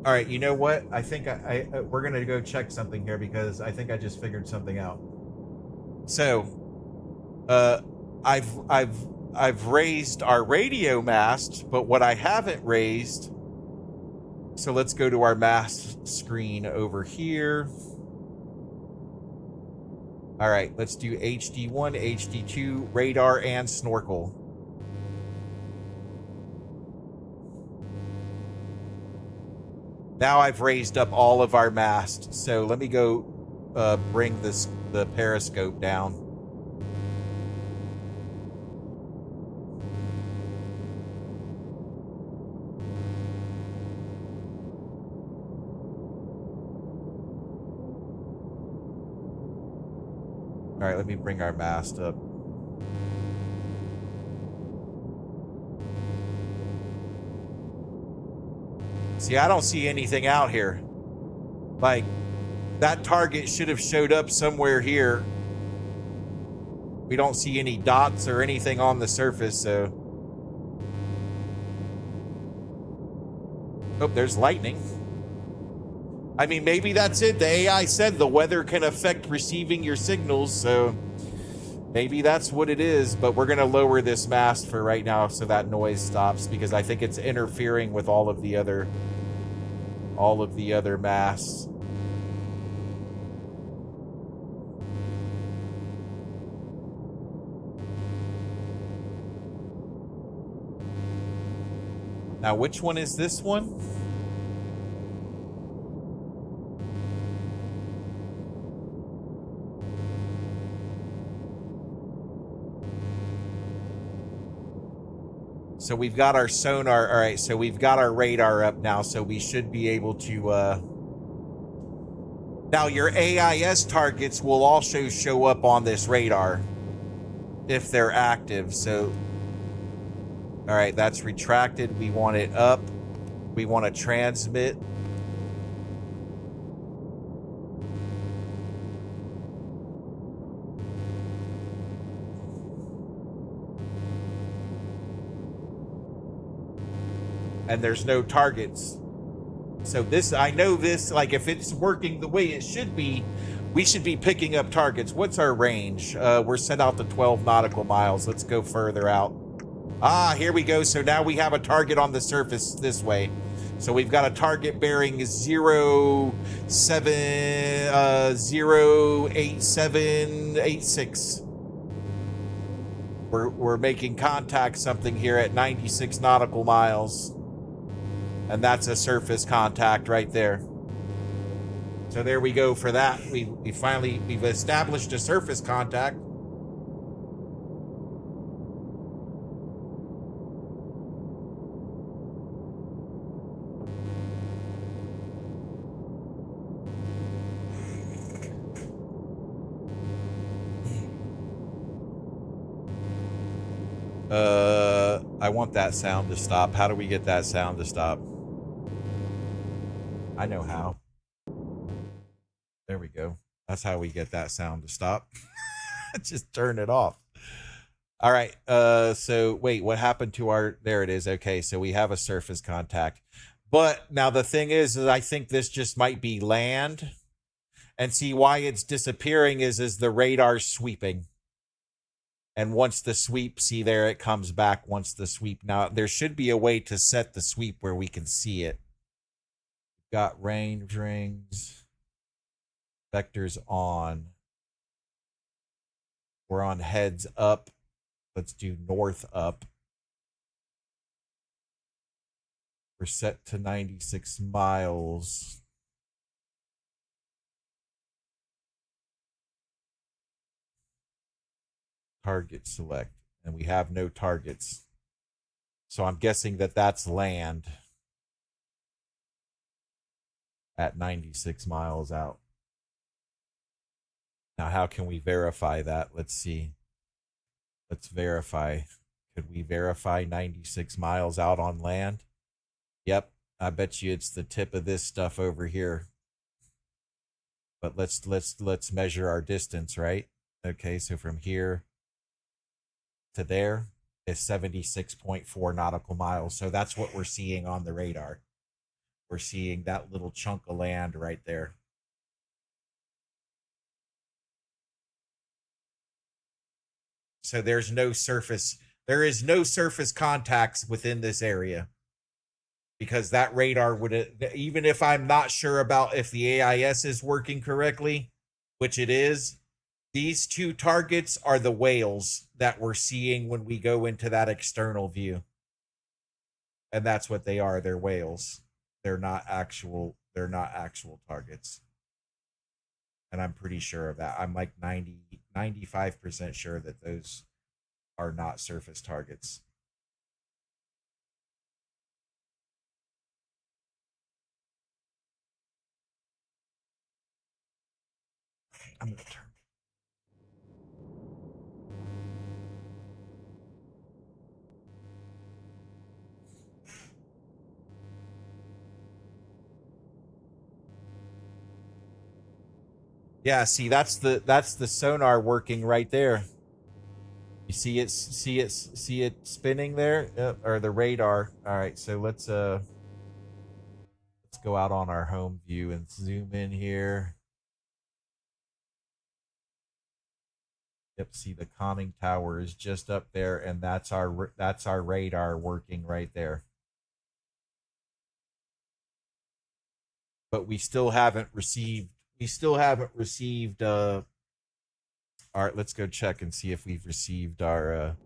A: All right, you know what? I think we're gonna go check something here because I think I just figured something out. So, I've raised our radio mast, but what I haven't raised. So let's go to our mast screen over here. All right, let's do HD1, HD2, radar, and snorkel. Now I've raised up all of our masts. So let me go bring the periscope down. All right, let me bring our mast up. See, I don't see anything out here. Like, that target should have showed up somewhere here. We don't see any dots or anything on the surface, so. Oh, there's lightning. I mean, maybe that's it. The AI said the weather can affect receiving your signals, so maybe that's what it is. But we're going to lower this mast for right now so that noise stops, because I think it's interfering with all of the other masts. Now, which one is this one? So we've got our sonar. All right, so we've got our radar up now, so we should be able to... Now, your AIS targets will also show up on this radar if they're active, so... All right, that's retracted. We want it up. We want to transmit. And there's no targets. So this, I know this, like if it's working the way it should be, we should be picking up targets. What's our range? We're set out to 12 nautical miles. Let's go further out. Ah, here we go. So now we have a target on the surface this way. So we've got a target bearing 08786. We're making contact something here at 96 nautical miles. And that's a surface contact right there. So there we go for that. We've established a surface contact. I want that sound to stop. How do we get that sound to stop? I know how. There we go. That's how we get that sound to stop. Just turn it off. All right. So wait, what happened to our... There it is. Okay, so we have a surface contact. But now the thing is I think this just might be land. And see why it's disappearing is the radar sweeping. And once the sweep, see there, it comes back once the sweep. Now, there should be a way to set the sweep where we can see it. Got range rings. Vectors on. We're on heads up. Let's do north up. We're set to 96 miles. Target select. And we have no targets. So I'm guessing that that's land at 96 miles out. Now, how can we verify that? Let's see. Let's verify. Could we verify 96 miles out on land? Yep. I bet you it's the tip of this stuff over here. But let's measure our distance, right? Okay, so from here to there is 76.4 nautical miles. So that's what we're seeing on the radar. We're seeing that little chunk of land right there. So there is no surface contacts within this area, because that radar would, even if I'm not sure about if the AIS is working correctly, which it is, these two targets are the whales that we're seeing when we go into that external view. And that's what they are. They're whales. They're not actual targets. And I'm pretty sure of that. I'm like 95% sure that those are not surface targets. I'm going to turn. Yeah, see, that's the sonar working right there. You see it spinning there, or the radar. All right, so let's go out on our home view and zoom in here. Yep, see the conning tower is just up there, and that's our radar working right there. But we still haven't received all right, let's go check and see if we've received our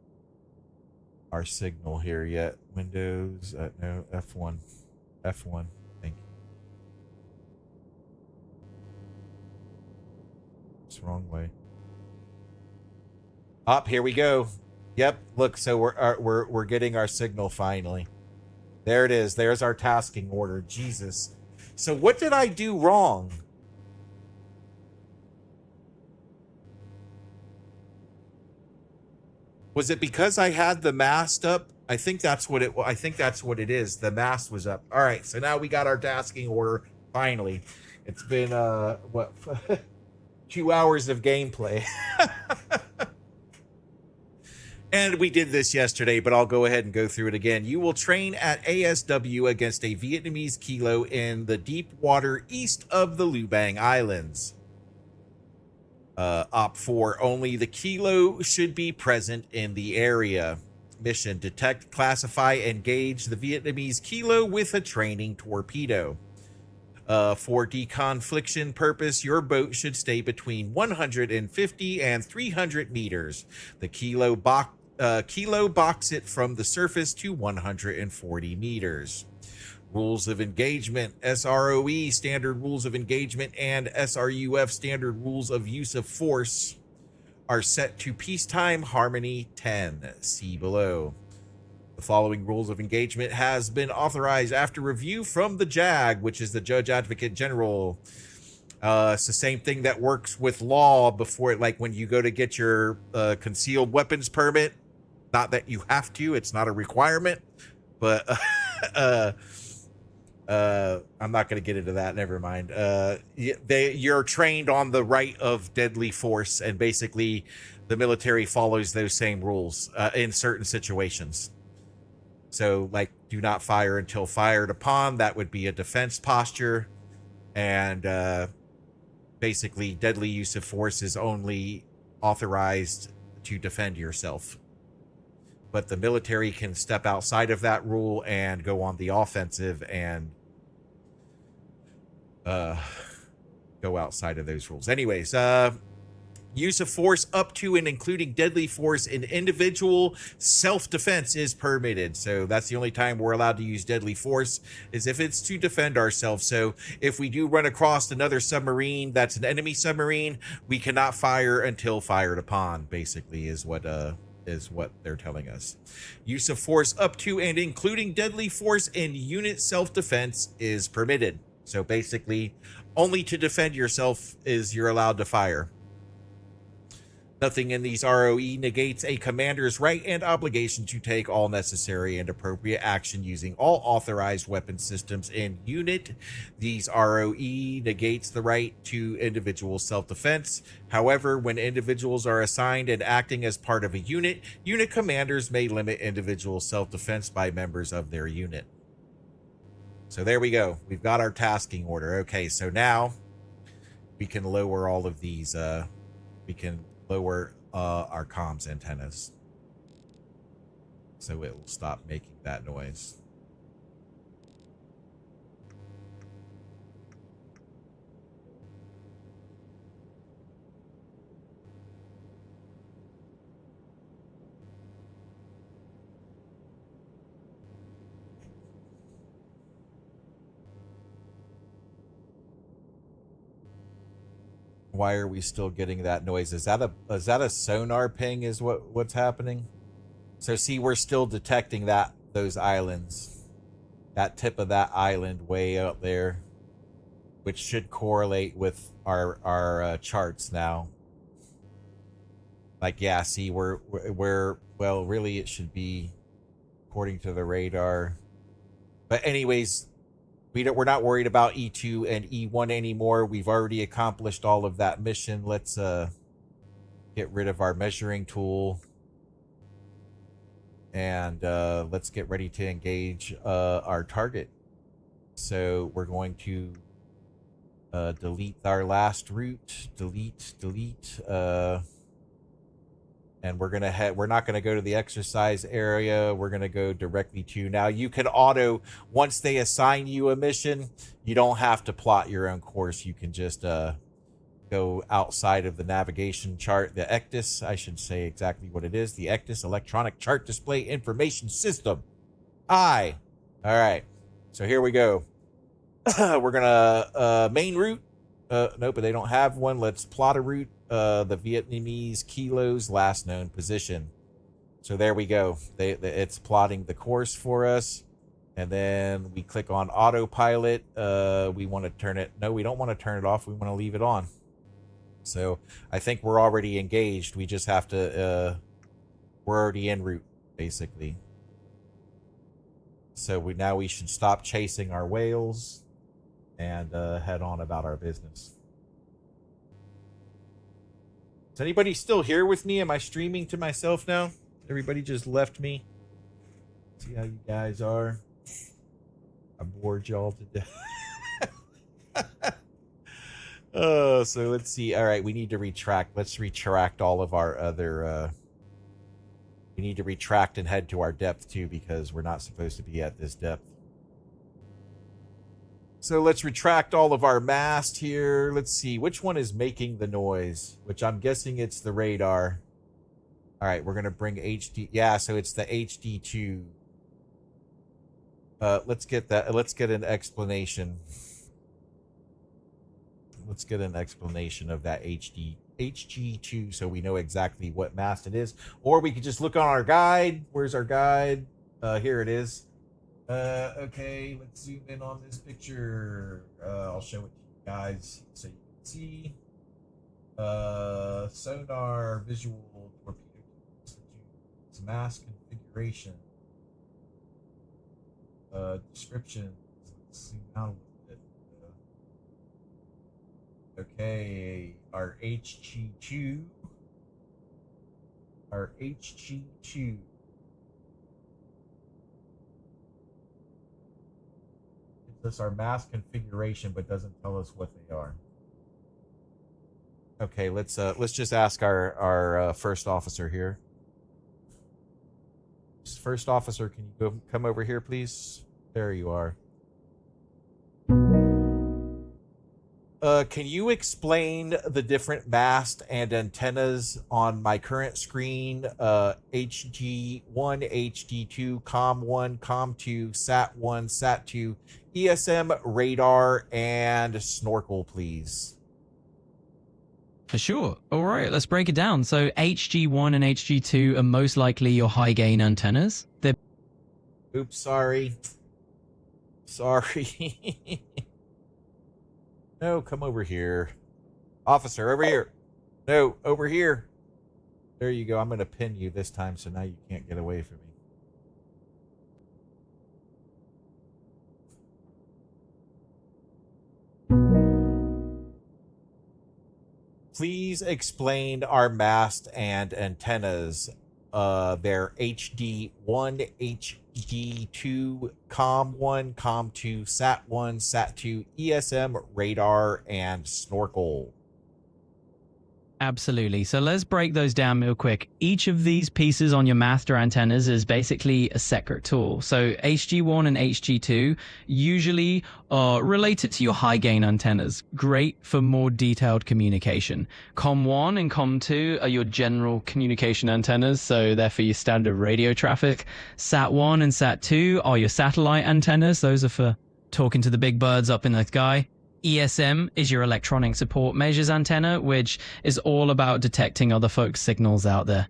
A: signal here yet. Windows, no, F1. Thank you. It's the wrong way. Up, here we go. Yep, look, so we're getting our signal finally. There it is. There's our tasking order. Jesus. So what did I do wrong? Was it because I had the mast up? I think that's what it is. The mast was up. All right, so now we got our tasking order finally. It's been 2 hours of gameplay. And we did this yesterday, but I'll go ahead and go through it again. You will train at ASW against a Vietnamese kilo in the deep water east of the Lubang Islands. Op 4, only the kilo should be present in the area. Mission: detect, classify, and gauge the Vietnamese kilo with a training torpedo. For deconfliction purpose, your boat should stay between 150 and 300 meters. The kilo box it from the surface to 140 meters. Rules of engagement: SROE standard rules of engagement and SRUF standard rules of use of force are set to peacetime harmony 10. See below. The following rules of engagement has been authorized after review from the JAG, which is the Judge Advocate General. It's the same thing that works with law before, like when you go to get your concealed weapons permit. Not that you have to, it's not a requirement, but I'm not going to get into that. Never mind. You're trained on the right of deadly force, and basically the military follows those same rules in certain situations. So, like, do not fire until fired upon. That would be a defense posture. And basically, deadly use of force is only authorized to defend yourself. But the military can step outside of that rule and go on the offensive and go outside of those rules. Anyways, Use of force up to and including deadly force in individual self-defense is permitted. So that's the only time we're allowed to use deadly force is if it's to defend ourselves. So if we do run across another submarine that's an enemy submarine, we cannot fire until fired upon, basically, is what they're telling us. Use of force up to and including deadly force in unit self-defense is permitted. So basically, only to defend yourself is you're allowed to fire. Nothing in these ROE negates a commander's right and obligation to take all necessary and appropriate action using all authorized weapon systems in unit. These ROE negates the right to individual self-defense. However, when individuals are assigned and acting as part of a unit, unit commanders may limit individual self-defense by members of their unit. So there we go. We've got our tasking order. Okay, so now we can lower all of these. We can lower our comms antennas so it will stop making that noise. Why are we still getting that noise? Is that a sonar ping is what's happening? So see, we're still detecting those islands. That tip of that island way out there, which should correlate with our charts now. Like, yeah, see, we're well, really it should be according to the radar. But anyways, we're not worried about E2 and E1 anymore. We've already accomplished all of that mission. Let's get rid of our measuring tool. And let's get ready to engage our target. So we're going to delete our last route. Delete. And we're not gonna go to the exercise area. We're gonna go directly to, now you can once they assign you a mission, you don't have to plot your own course. You can just go outside of the navigation chart, the ECDIS, I should say exactly what it is, the ECDIS, Electronic Chart Display Information System. All right, so here we go. We're gonna main route. No, but they don't have one. Let's plot a route. The Vietnamese kilos last known position. So there we go. It's plotting the course for us. And then we click on autopilot. We want to turn it. No, we don't want to turn it off. We want to leave it on. So I think we're already engaged. We just have to, we're already en route, basically. So now we should stop chasing our whales and head on about our business. Is anybody still here with me? Am I streaming to myself now? Everybody just left me. See how you guys are. I bored y'all to death. So let's see. All right, we need to retract. Let's retract all of our other... we need to retract and head to our depth too, because we're not supposed to be at this depth. So let's retract all of our mast here. Let's see, which one is making the noise? Which I'm guessing it's the radar. All right, we're going to bring HD. Yeah, so it's the HD2. Let's get that. Let's get an explanation. Let's get an explanation of that HG2 so we know exactly what mast it is. Or we could just look on our guide. Where's our guide? Here it is. Okay, let's zoom in on this picture. I'll show it to you guys so you can see. Sonar, visual, torpedo, mass configuration. Description. Let's zoom out a little bit. Okay, our HG2. Our HG2. Us our mass configuration, but doesn't tell us what they are. Okay, let's just ask our first officer here. First officer, can you come over here, please? There you are. Can you explain the different mast and antennas on my current screen? HG1, HG2, COM1, COM2, SAT1, SAT2, ESM, radar, and snorkel, please.
B: For sure. All right, let's break it down. So HG1 and HG2 are most likely your high gain antennas. They're
A: Oops, sorry. Sorry. No, come over here. Officer, over here. No, over here. There you go. I'm going to pin you this time so now you can't get away from me. Please explain our mast and antennas. They're HD1, HD2, COM1, COM2, SAT1, SAT2, ESM, radar, and snorkel.
B: Absolutely. So let's break those down real quick. Each of these pieces on your master antennas is basically a separate tool. So HG1 and HG2 usually are related to your high gain antennas. Great for more detailed communication. COM1 and COM2 are your general communication antennas, so they're for your standard radio traffic. SAT1 and SAT2 are your satellite antennas. Those are for talking to the big birds up in the sky. ESM is your electronic support measures antenna, which is all about detecting other folks' signals out there.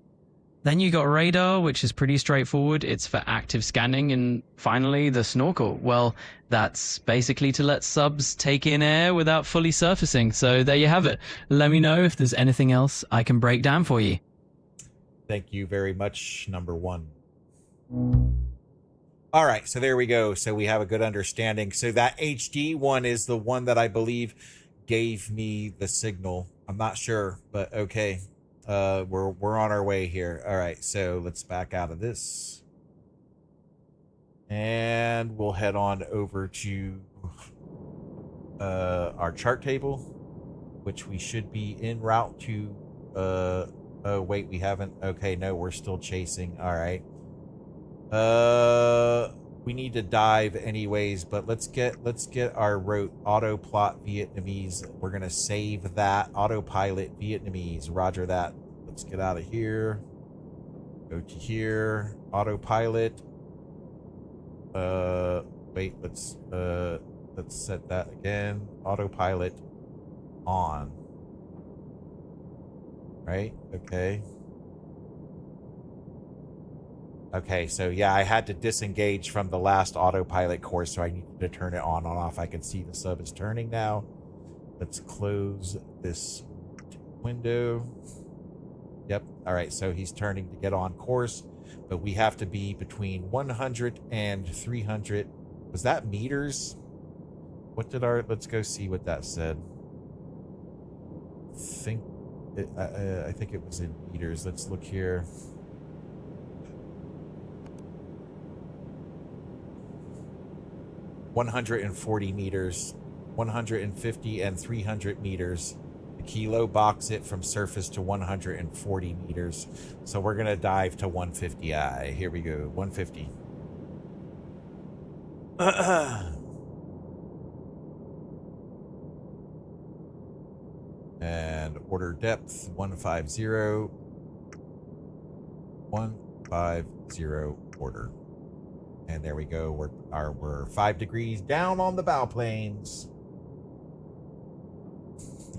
B: Then you got radar, which is pretty straightforward. It's for active scanning. And finally, the snorkel. Well, that's basically to let subs take in air without fully surfacing. So there you have it. Let me know if there's anything else I can break down for you.
A: Thank you very much, number one. All right, so there we go. So we have a good understanding. So that HD one is the one that I believe gave me the signal. I'm not sure, but okay. We're on our way here. All right, so let's back out of this. And we'll head on over to our chart table, which we should be en route to oh wait, we haven't. Okay, no, we're still chasing. All right. We need to dive anyways, but let's get our route auto plot Vietnamese. We're gonna save that autopilot Vietnamese. Roger that. Let's get out of here. Go to here. Autopilot. Wait. Let's set that again. Autopilot on. Right. Okay. Okay, so yeah, I had to disengage from the last autopilot course, so I needed to turn it on and off. I can see the sub is turning now. Let's close this window. Yep, all right, so he's turning to get on course, but we have to be between 100 and 300. Was that meters? What did let's go see what that said. I think it was in meters. Let's look here. $140 meters, 150 and 300 meters. The kilo box it from surface to 140 meters. So we're gonna dive to 150i. Here we go, 150. And order depth 150. 150 order. And there we go. We're 5 degrees down on the bow planes.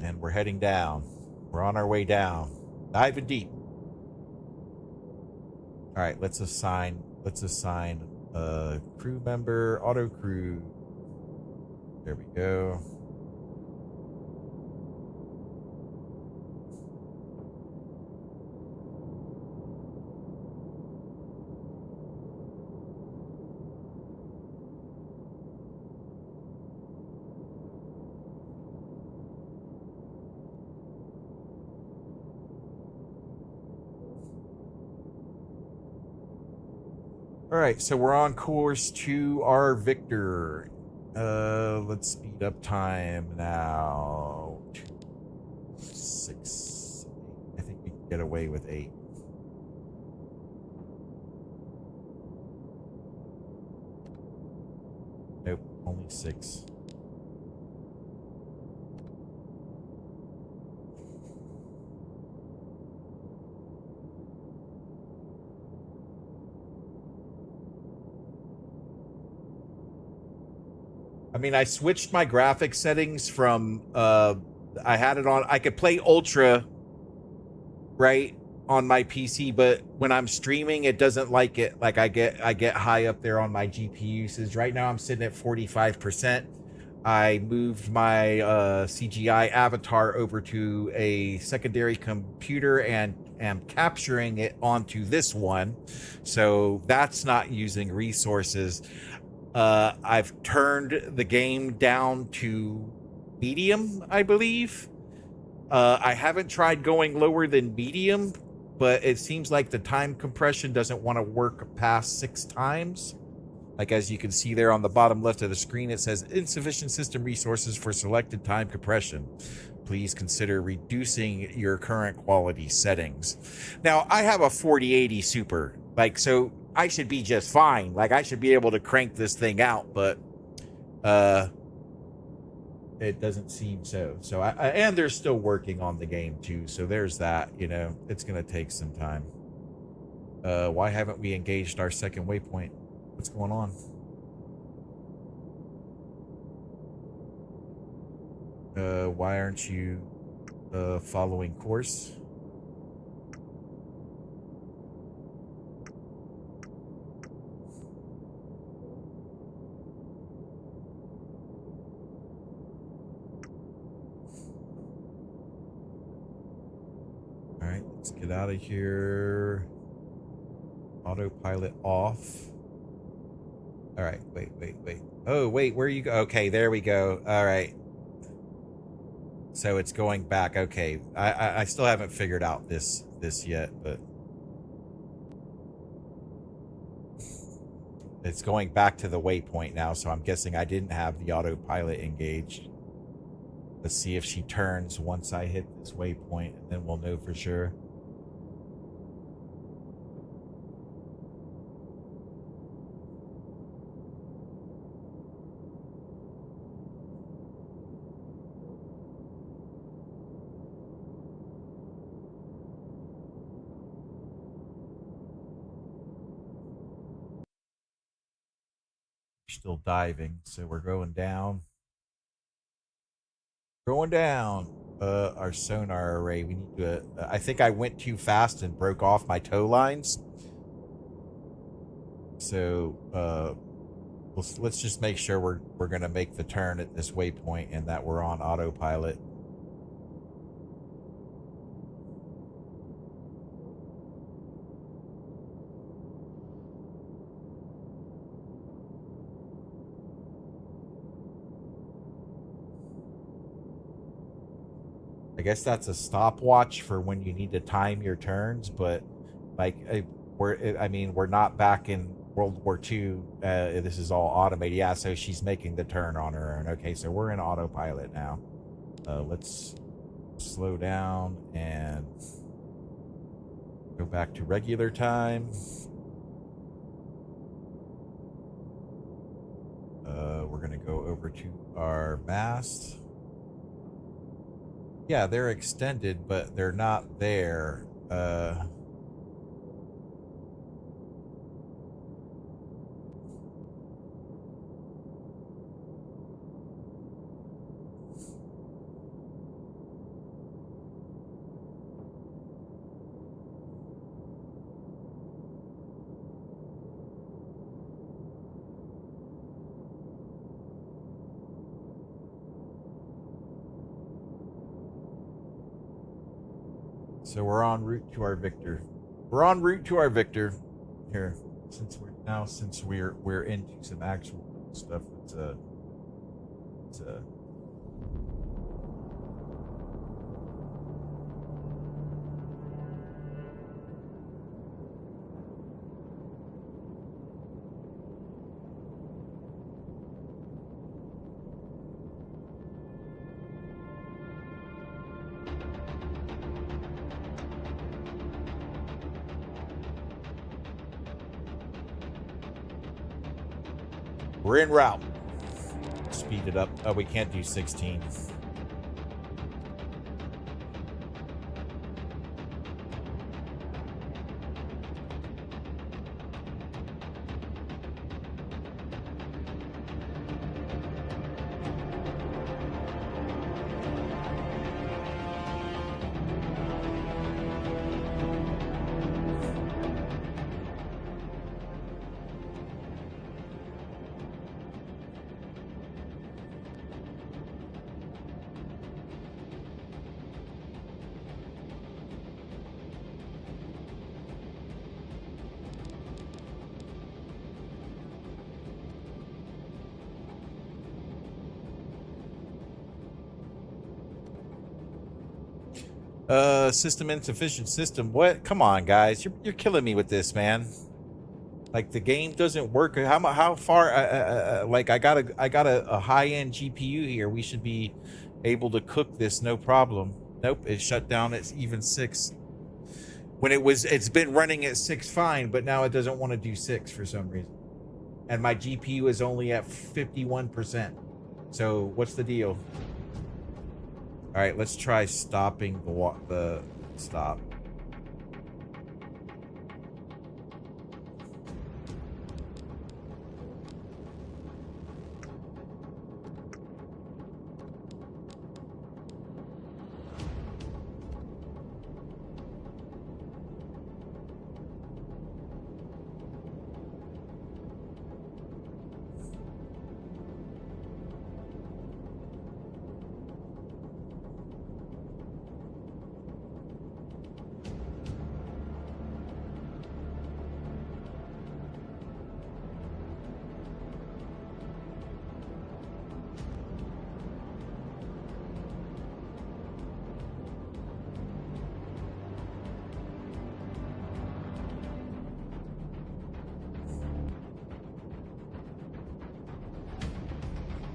A: And we're heading down. We're on our way down. Diving deep. All right, let's assign a crew member, auto crew. There we go. All right, so we're on course to our Victor. Let's speed up time now. 6. I think we can get away with 8. Nope, only 6. I mean, I switched my graphics settings from I had it on. I could play ultra, right, on my PC, but when I'm streaming, it doesn't like it. Like I get high up there on my GPU usage. Right now, I'm sitting at 45%. I moved my CGI avatar over to a secondary computer and am capturing it onto this one, so that's not using resources. I've turned the game down to medium, I believe. I haven't tried going lower than medium, but it seems like the time compression doesn't want to work past 6 times. Like, as you can see there on the bottom left of the screen, it says insufficient system resources for selected time compression. Please consider reducing your current quality settings. Now, I have a 4080 Super, like, so I should be just fine. Like, I should be able to crank this thing out, but it doesn't seem so. So, and they're still working on the game too. So there's that. You know, it's gonna take some time. Why haven't we engaged our second waypoint? What's going on? Why aren't you following course? All right, let's get out of here. Autopilot off. All right, wait. Oh, wait, where you go? Okay, there we go. All right. So it's going back. Okay, I still haven't figured out this yet, but it's going back to the waypoint now. So I'm guessing I didn't have the autopilot engaged. Let's see if she turns once I hit this waypoint, and then we'll know for sure. Still diving, so we're going down. Going down. Our sonar array. We need to. I think I went too fast and broke off my tow lines. So let's just make sure we're gonna make the turn at this waypoint and that we're on autopilot. I guess that's a stopwatch for when you need to time your turns, but like we're not back in World War II. This is all automated. Yeah, so she's making the turn on her own. Okay, so we're in autopilot now. Let's slow down and go back to regular time. We're gonna go over to our mast. Yeah, they're extended, but they're not there. So we're en route to our victor. We're en route to our victor. Here, since we're into some actual stuff. We're en route. Speed it up. Oh, we can't do 16. System insufficient system. What? Come on, guys. You're killing me with this, man. Like, the game doesn't work. How far? Like, I got a high-end GPU here. We should be able to cook this, no problem. Nope, it shut down at even 6. When it's been running at 6 fine, but now it doesn't want to do 6 for some reason. And my GPU is only at 51%. So what's the deal? All right, let's try stopping the stop.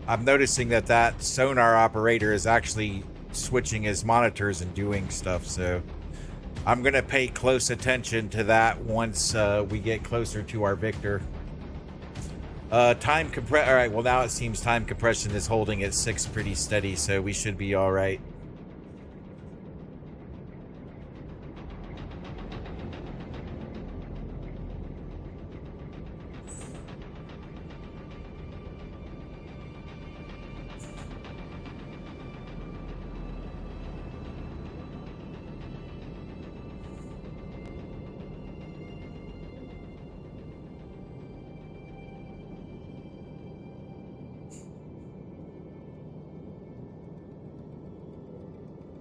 A: I'm noticing that sonar operator is actually switching his monitors and doing stuff, so I'm going to pay close attention to that once we get closer to our victor. All right, well, now it seems time compression is holding at 6 pretty steady, so we should be all right.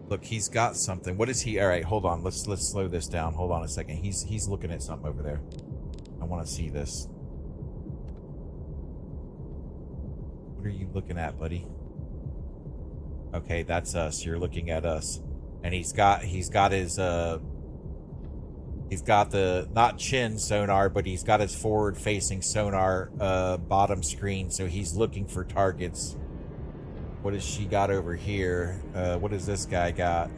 A: Look, he's got something. What is he? All right, hold on. Let's slow this down. Hold on a second. He's looking at something over there. I want to see this. What are you looking at, buddy? Okay, that's us. You're looking at us. And he's got the not chin sonar, but he's got his forward facing sonar bottom screen, so he's looking for targets. What has she got over here? What does this guy got?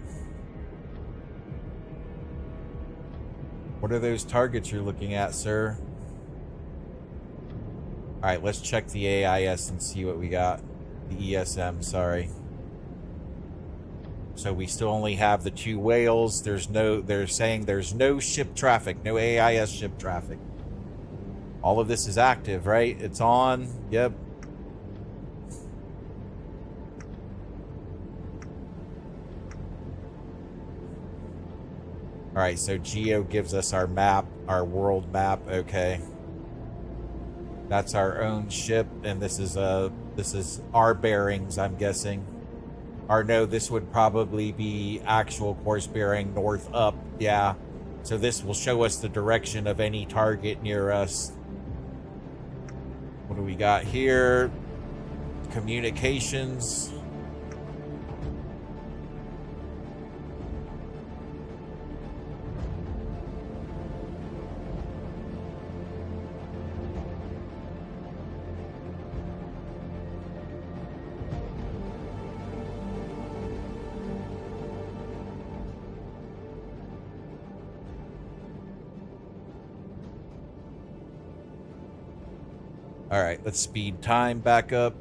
A: What are those targets you're looking at, sir? All right, let's check the AIS and see what we got. The ESM, sorry. So we still only have the 2 whales. They're saying there's no ship traffic, no AIS ship traffic. All of this is active, right? It's on. Yep. All right, so Geo gives us our map, our world map. Okay, that's our own ship, and this is our bearings, I'm guessing. Or no, this would probably be actual course bearing north up. Yeah, so this will show us the direction of any target near us. What do we got here? Communications. All right, let's speed time back up.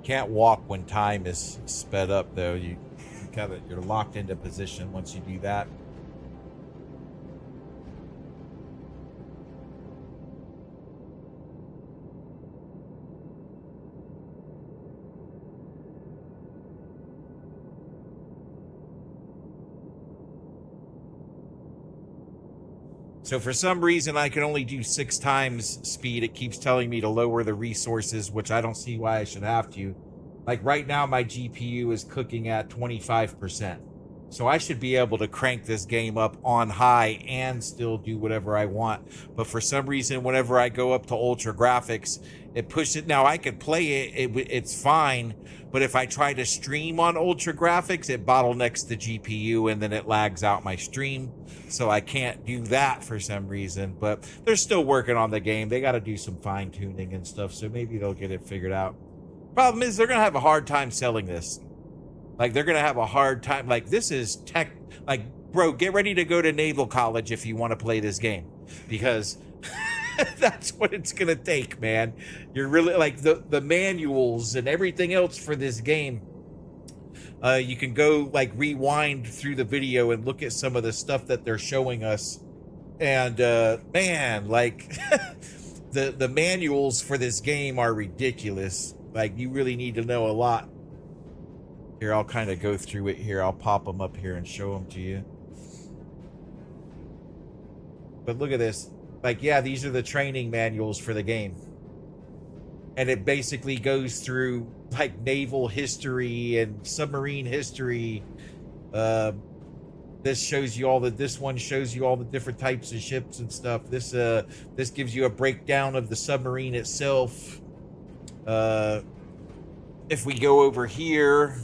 A: Can't walk when time is sped up, though. You're locked into position once you do that. So for some reason, I can only do 6 times speed. It keeps telling me to lower the resources, which I don't see why I should have to. Like right now, my GPU is cooking at 25%. So I should be able to crank this game up on high and still do whatever I want. But for some reason, whenever I go up to ultra graphics, it pushes. Now I could play it's fine. But if I try to stream on ultra graphics, it bottlenecks the GPU and then it lags out my stream. So I can't do that for some reason. But they're still working on the game. They got to do some fine tuning and stuff. So maybe they'll get it figured out. Problem is, they're going to have a hard time selling this. Like, they're going to have a hard time. Like, this is tech. Like, bro, get ready to go to Naval College if you want to play this game. Because that's what it's going to take, man. You're really, like, the manuals and everything else for this game. You can go, like, rewind through the video and look at some of the stuff that they're showing us. And, man, like, the manuals for this game are ridiculous. Like, you really need to know a lot. Here, I'll kind of go through it here. I'll pop them up here and show them to you. But look at this. Like, yeah, these are the training manuals for the game. And it basically goes through, like, naval history and submarine history. This shows you all the, this one shows you all the different types of ships and stuff. This gives you a breakdown of the submarine itself. If we go over here,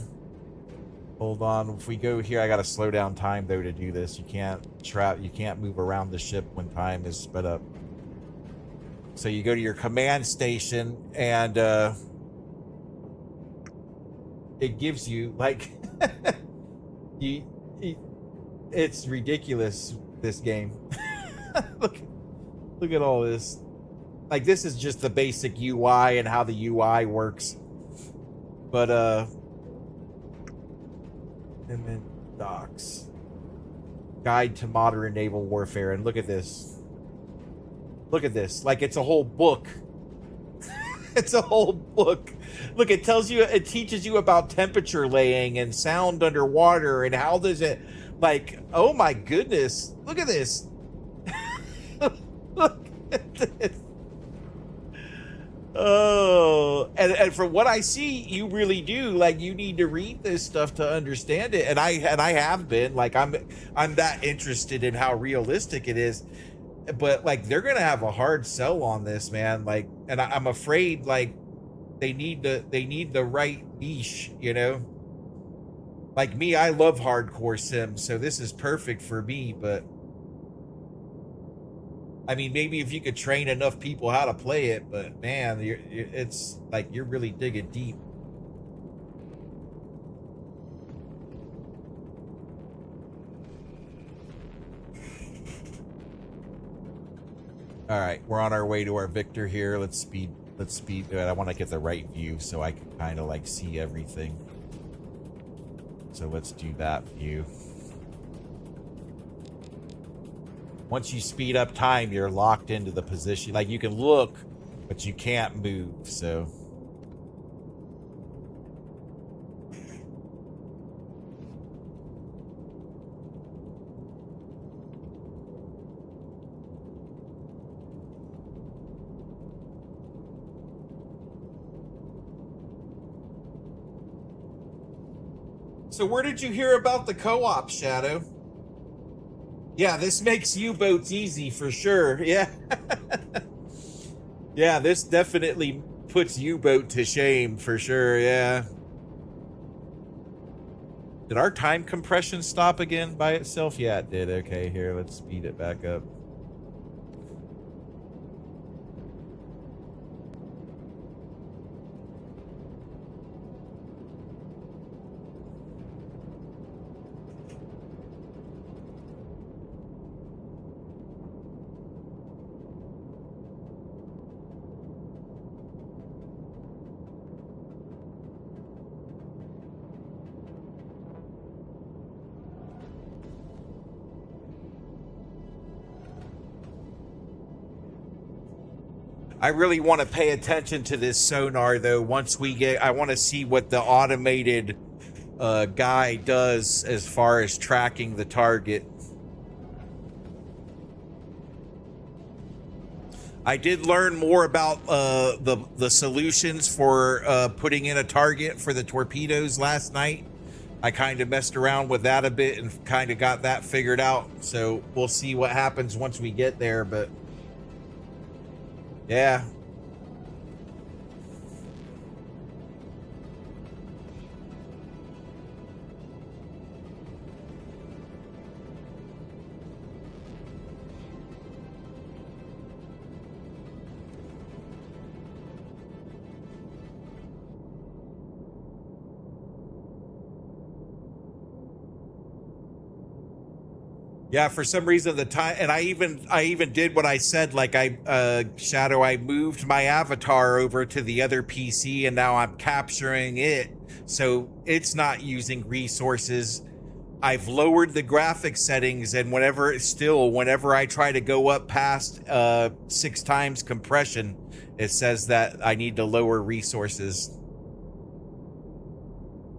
A: hold on. If we go here, I gotta slow down time though to do this. You can't move around the ship when time is sped up. So you go to your command station and it gives you like it's ridiculous, this game. look at all this. Like, this is just the basic UI and how the UI works. But and then docs, guide to modern naval warfare, and look at this. Look at this. Like, it's a whole book. It's a whole book. Look, it teaches you about temperature laying and sound underwater and how does it, like, oh my goodness. Look at this. Look at this. Oh, and from what I see, you really do, like, you need to read this stuff to understand it. And I have been, like, I'm that interested in how realistic it is. But, like, they're gonna have a hard sell on this, man. Like, and I'm afraid, like, they need the right niche, you know. Like me, I love hardcore sims, so this is perfect for me. But I mean, maybe if you could train enough people how to play it, but man, it's like you're really digging deep. All right, we're on our way to our Victor here. Let's speed. I want to get the right view so I can kind of like see everything. So let's do that view. Once you speed up time, you're locked into the position. Like, you can look, but you can't move, so. So where did you hear about the co-op, Shadow? Yeah, this makes U-boats easy for sure. Yeah. Yeah, this definitely puts U-boat to shame for sure. Yeah. Did our time compression stop again by itself? Yeah, it did. Okay, here, let's speed it back up. I really want to pay attention to this sonar, though. Once we get, I want to see what the automated guy does as far as tracking the target. I did learn more about the solutions for putting in a target for the torpedoes last night. I kind of messed around with that a bit and kind of got that figured out. So we'll see what happens once we get there. But yeah. Yeah, for some reason the time, and I even did what I said, like Shadow, I moved my avatar over to the other PC and now I'm capturing it. So it's not using resources. I've lowered the graphic settings, and whenever I try to go up past 6 times compression, it says that I need to lower resources.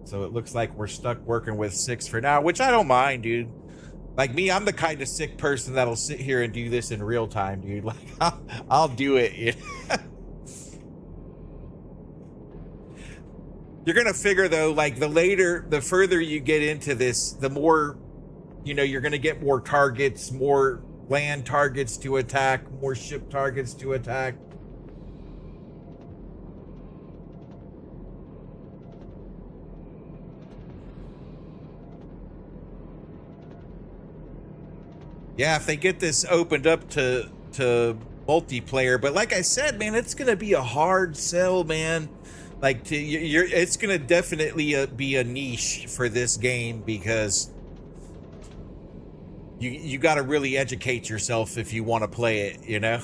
A: So it looks like we're stuck working with 6 for now, which I don't mind, dude. Like me, I'm the kind of sick person that'll sit here and do this in real time, dude. Like, I'll do it. You know? You're going to figure, though, like, the further you get into this, the more, you know, you're going to get more targets, more land targets to attack, more ship targets to attack. Yeah, if they get this opened up to multiplayer, but like I said, man, it's gonna be a hard sell, man. Like, it's gonna definitely be a niche for this game, because you got to really educate yourself if you want to play it, you know.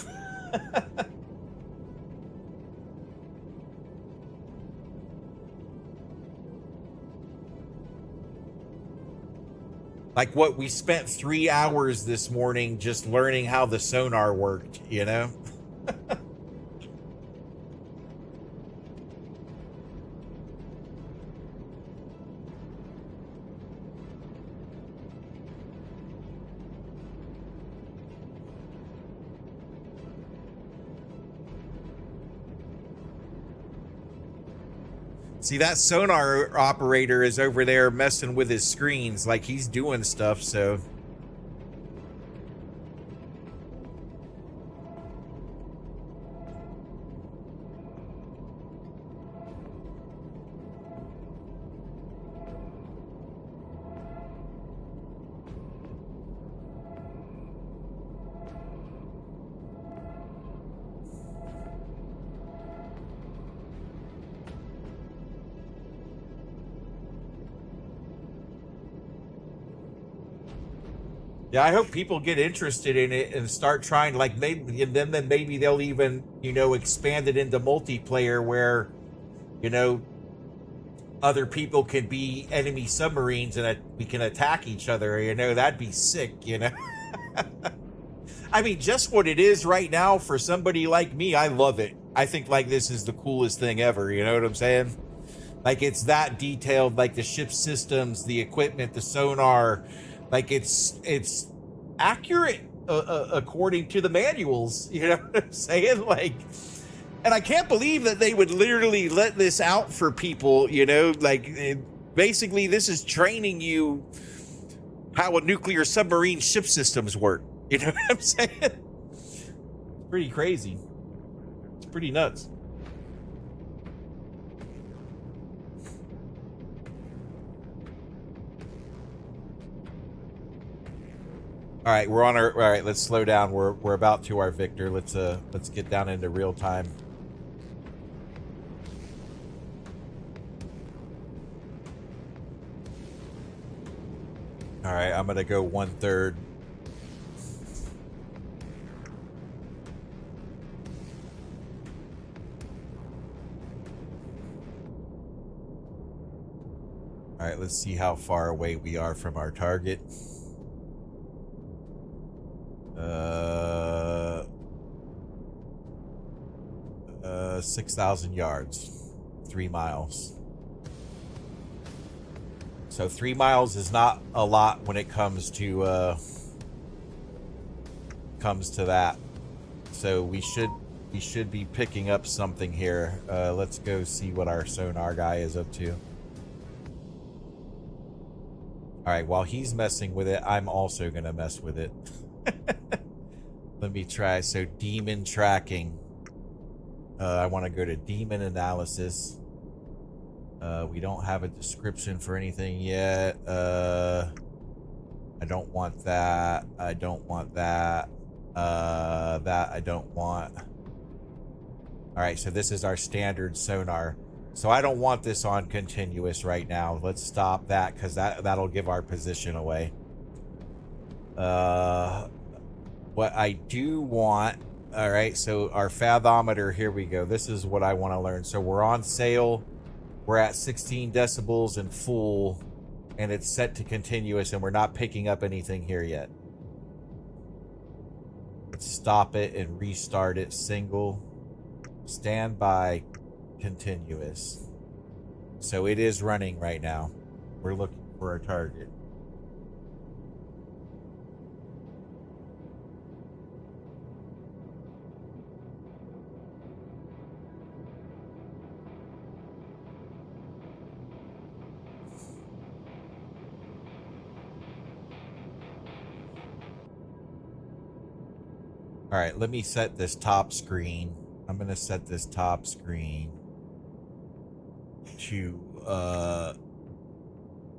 A: Like what we spent 3 hours this morning just learning how the sonar worked, you know? See, that sonar operator is over there messing with his screens, like he's doing stuff, so... Yeah, I hope people get interested in it and start trying, like, maybe, and then maybe they'll even, you know, expand it into multiplayer where, you know, other people can be enemy submarines and we can attack each other, you know. That'd be sick, you know. I mean, just what it is right now, for somebody like me, I love it. I think, like, this is the coolest thing ever, you know what I'm saying? Like, it's that detailed, like the ship systems, the equipment, the sonar. Like, it's accurate according to the manuals, you know what I'm saying? Like, and I can't believe that they would literally let this out for people, you know? Like, basically, this is training you how a nuclear submarine ship systems work. You know what I'm saying? It's pretty crazy. It's pretty nuts. All right, we're on our. All right, let's slow down. We're about to our Victor. Let's get down into real time. All right, I'm gonna go 1/3. All right, let's see how far away we are from our target. 6,000 yards, 3 miles. So 3 miles is not a lot when it comes to that. So we should be picking up something here. Let's go see what our sonar guy is up to. All right, while he's messing with it, I'm also going to mess with it. Let me try. So demon tracking. I want to go to demon analysis. We don't have a description for anything yet. I don't want that. I don't want that. That I don't want. All right, so this is our standard sonar. So I don't want this on continuous right now. Let's stop that because that'll give our position away. What I do want, all right, so our fathometer, here we go. This is what I want to learn. So we're on sail. We're at 16 decibels and full, and it's set to continuous, and we're not picking up anything here yet. Let's stop it and restart it. Single. Standby. Continuous. So it is running right now. We're looking for a target. All right, let me set this top screen. I'm going to set this top screen to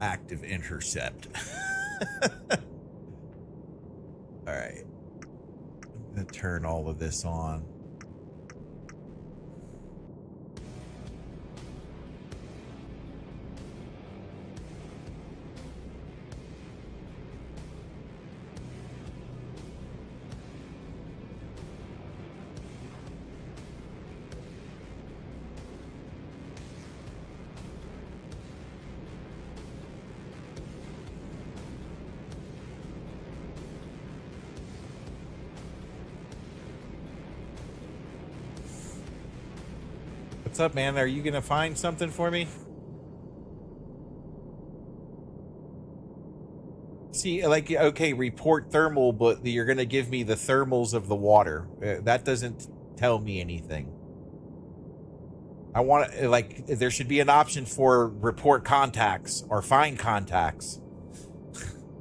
A: active intercept. All right. I'm going to turn all of this on. What's up, man? Are you gonna find something for me? See, like, okay, report thermal, but you're gonna give me the thermals of the water. That doesn't tell me anything. I want, like, there should be an option for report contacts or find contacts.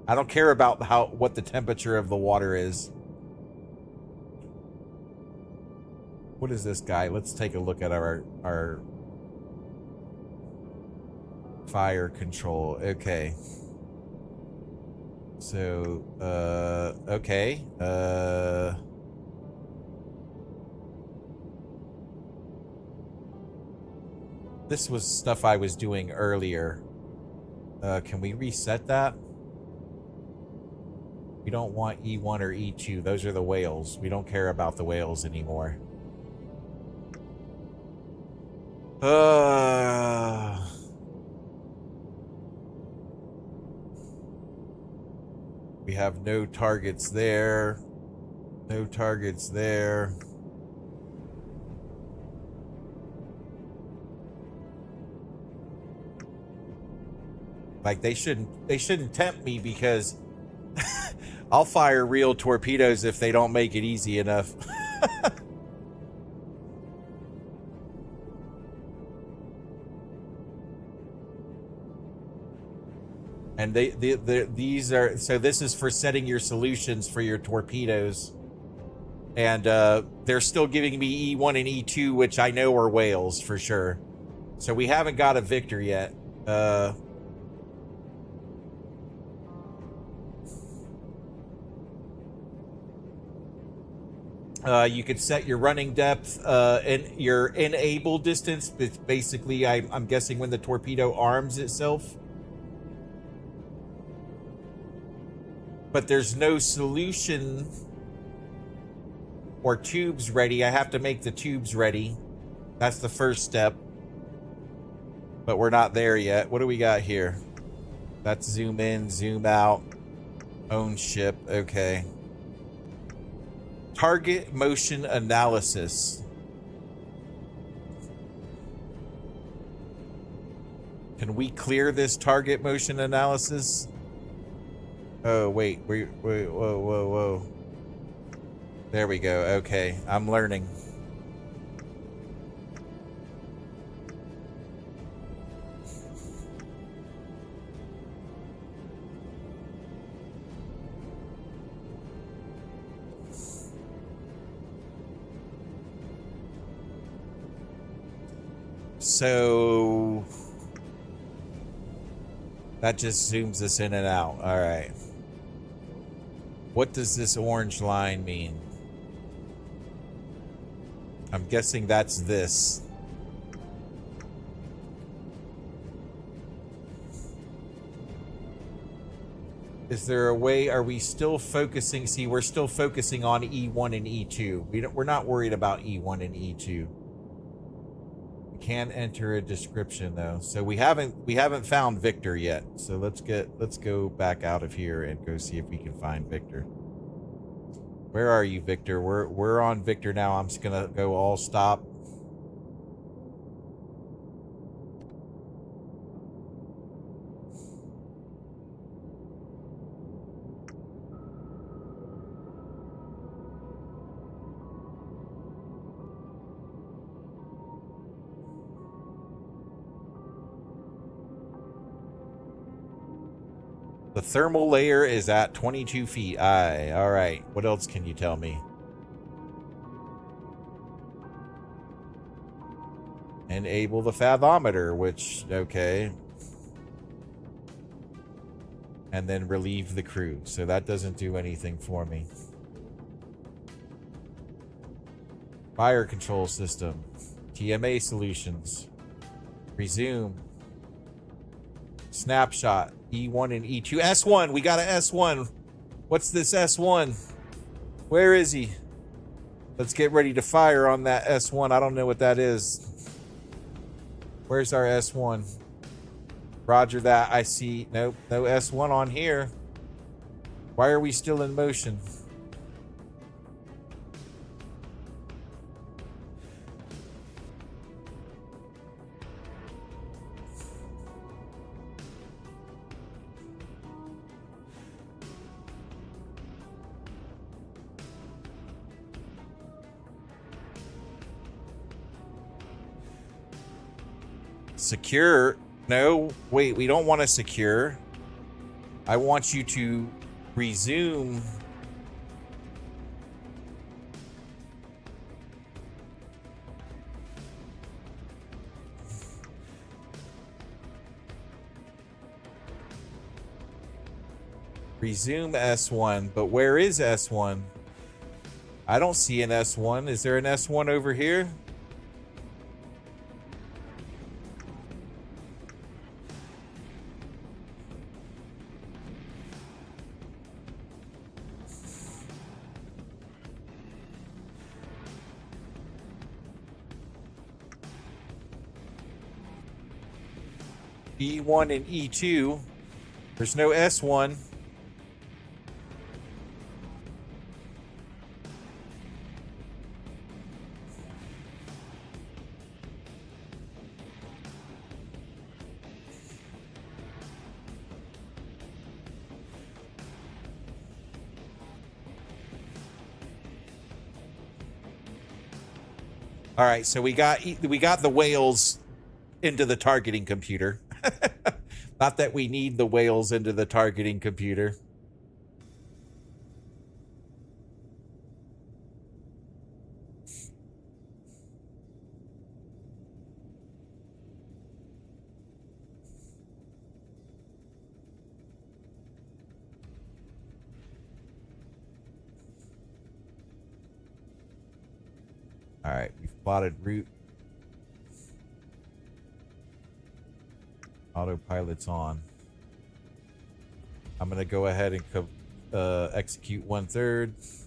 A: I don't care about what the temperature of the water is. What is this guy? Let's take a look at our fire control. Okay. So, okay. This was stuff I was doing earlier. Can we reset that? We don't want E1 or E2. Those are the whales. We don't care about the whales anymore. We have no targets there. No targets there. Like, they shouldn't tempt me, because I'll fire real torpedoes if they don't make it easy enough. And these are, so this is for setting your solutions for your torpedoes. And they're still giving me E1 and E2, which I know are whales for sure. So we haven't got a victor yet. You could set your running depth and your enable distance. It's basically, I'm guessing, when the torpedo arms itself. But there's no solution or tubes ready. I have to make the tubes ready. That's the first step. But we're not there yet. What do we got here? That's zoom in, zoom out. Own ship. Okay. Target motion analysis. Can we clear this target motion analysis? Oh, wait, whoa. There we go. Okay, I'm learning. So that just zooms us in and out. All right. What does this orange line mean? I'm guessing that's this. Is there a way? Are we still focusing? See, we're still focusing on E1 and E2. We're not worried about E1 and E2. We can enter a description though. So we haven't found Victor yet. So let's go back out of here and go see if we can find Victor. Where are you, Victor? We're on Victor now. I'm just gonna go all stop. The thermal layer is at 22 feet. Aye. All right. What else can you tell me? Enable the fathometer, which, okay. And then relieve the crew. So that doesn't do anything for me. Fire control system. TMA solutions. Resume. Snapshot. E1 and E2. S1. We got an S1. What's this S1? Where is he? Let's get ready to fire on that S1. I don't know what that is. Where's our S1? Roger that. I see. Nope. No S1 on here. Why are we still in motion? Secure. No, wait, we don't want to secure. I want you to resume. Resume S1, but where is S1? I don't see an S1. Is there an S1 over here? E1 and E2. There's no S1. All right, so we got the whales into the targeting computer. Not that we need the whales into the targeting computer. All right, we've plotted route. Autopilot's on. I'm going to go ahead and execute 1/3.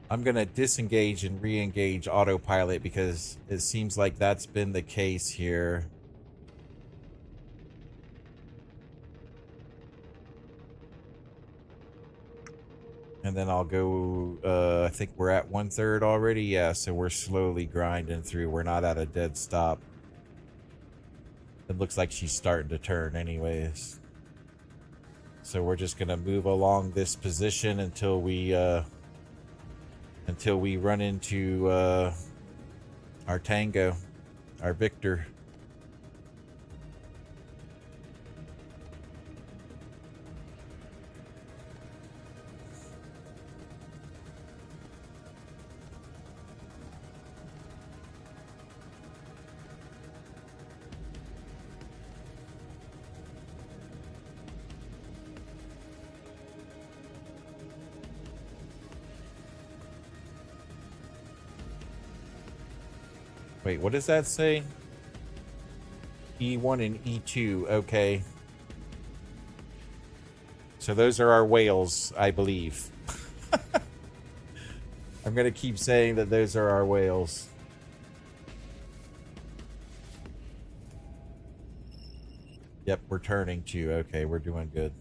A: I'm going to disengage and re-engage autopilot because it seems like that's been the case here. And then I'll go, I think we're at 1/3 already. Yeah, so we're slowly grinding through. We're not at a dead stop. It looks like she's starting to turn anyways. So we're just going to move along this position until we run into our Tango, our Victor. Wait, what does that say? E1 and E2, okay. So those are our whales, I believe. I'm going to keep saying that those are our whales. Yep, we're turning too. Okay, we're doing good.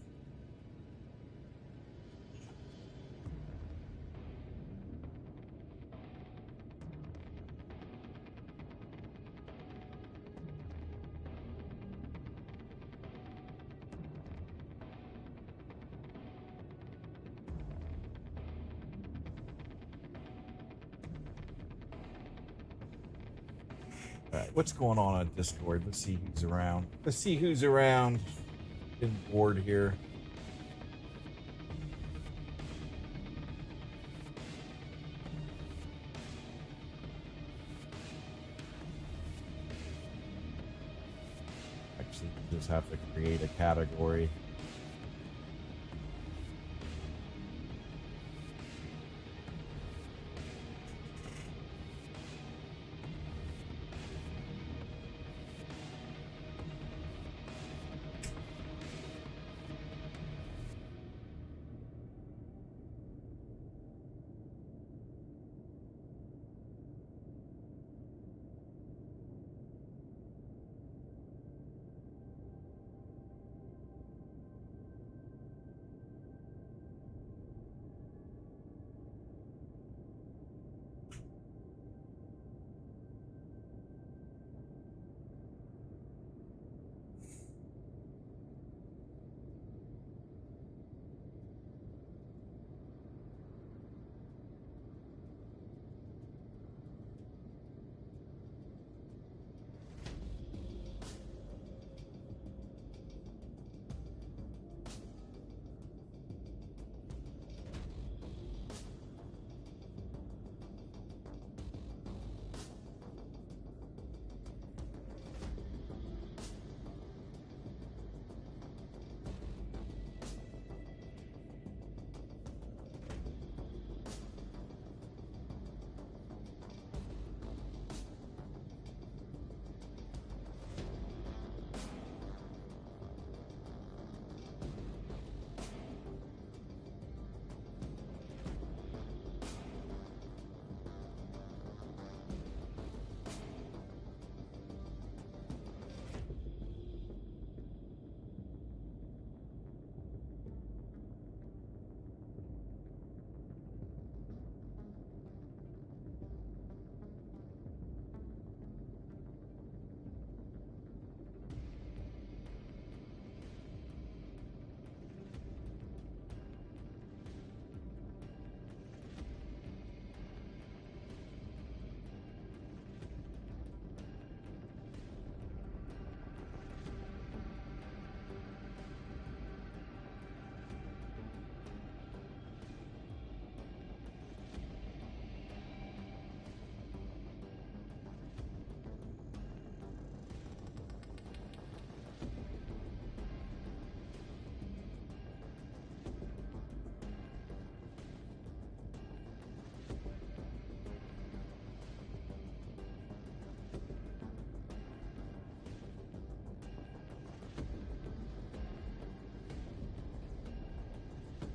A: Alright, what's going on Discord? Let's see who's around. Let's see who's around. Getting bored here. Actually, we just have to create a category.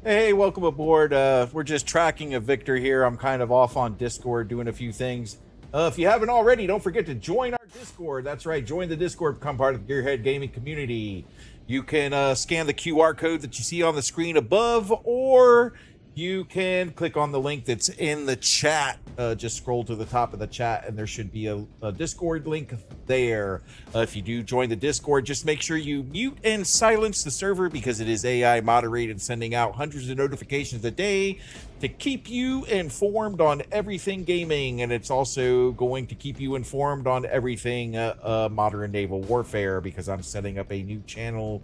A: Hey, welcome aboard. We're just tracking a Victor here. I'm kind of off on Discord doing a few things. If you haven't already, don't forget to join our Discord. That's right, join the Discord, become part of the Gearhead Gaming community. You can scan the QR code that you see on the screen above, or You can click on the link that's in the chat. Just scroll to the top of the chat and there should be a Discord link there. If you do join the Discord, just make sure you mute and silence the server because it is AI moderated, sending out hundreds of notifications a day to keep you informed on everything gaming. And it's also going to keep you informed on everything modern naval warfare because I'm setting up a new channel.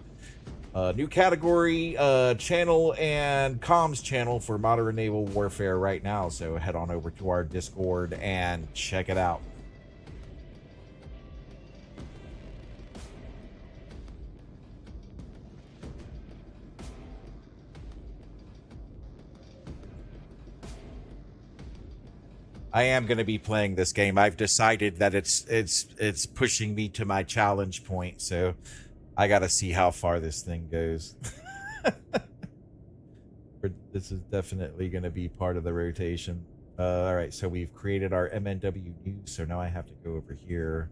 A: New category, channel and comms channel for modern naval warfare right now. So head on over to our Discord and check it out. I am going to be playing this game. I've decided that it's pushing me to my challenge point. So I got to see how far this thing goes. This is definitely going to be part of the rotation. All right, so we've created our MNW news. So now I have to go over here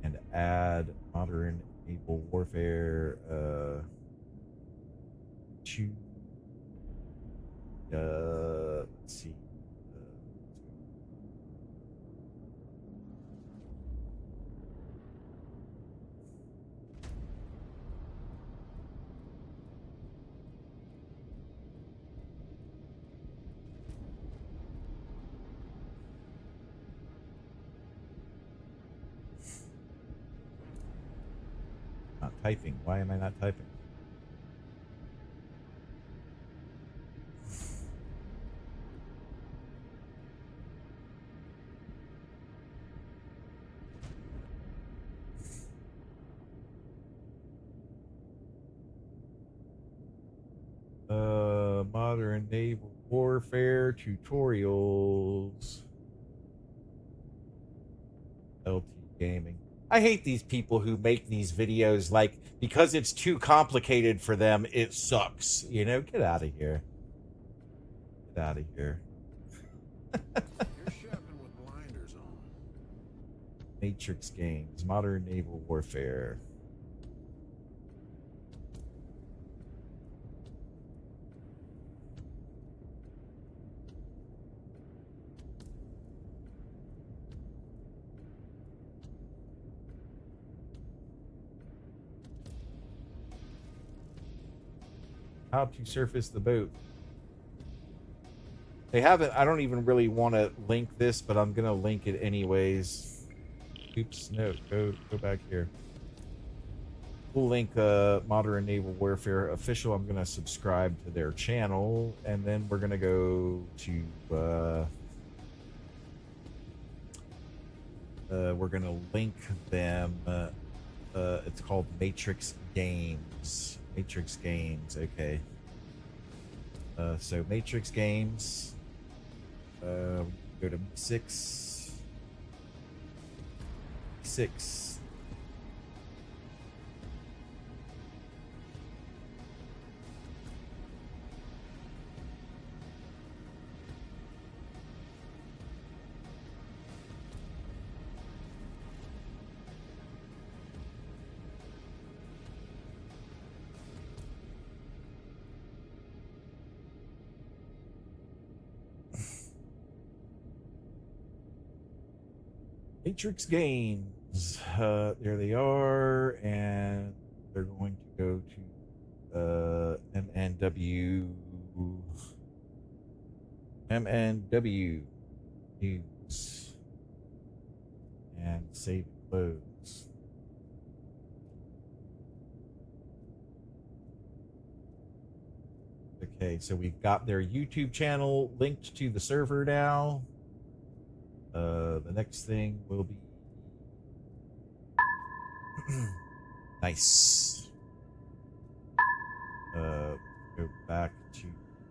A: and add modern naval warfare to. Let's see. Not typing. Why am I not typing? Modern naval warfare tutorials. LT gaming. I hate these people who make these videos like because it's too complicated for them, it sucks. You know, get out of here. Get out of here.
C: You're shopping with blinders on.
A: Matrix games, modern naval warfare. How to surface the boat. They haven't, I don't even really want to link this, but I'm going to link it anyways. Oops, no, go back here. We'll link Modern Naval Warfare Official. I'm going to subscribe to their channel, and then we're going to go to, we're going to link them. It's called Matrix Games. Matrix Games, okay. So Matrix Games. Go to 6. Matrix Games. There they are, and they're going to go to MNW News and save and close. Okay, so we've got their YouTube channel linked to the server now. The next thing will be nice. Go back to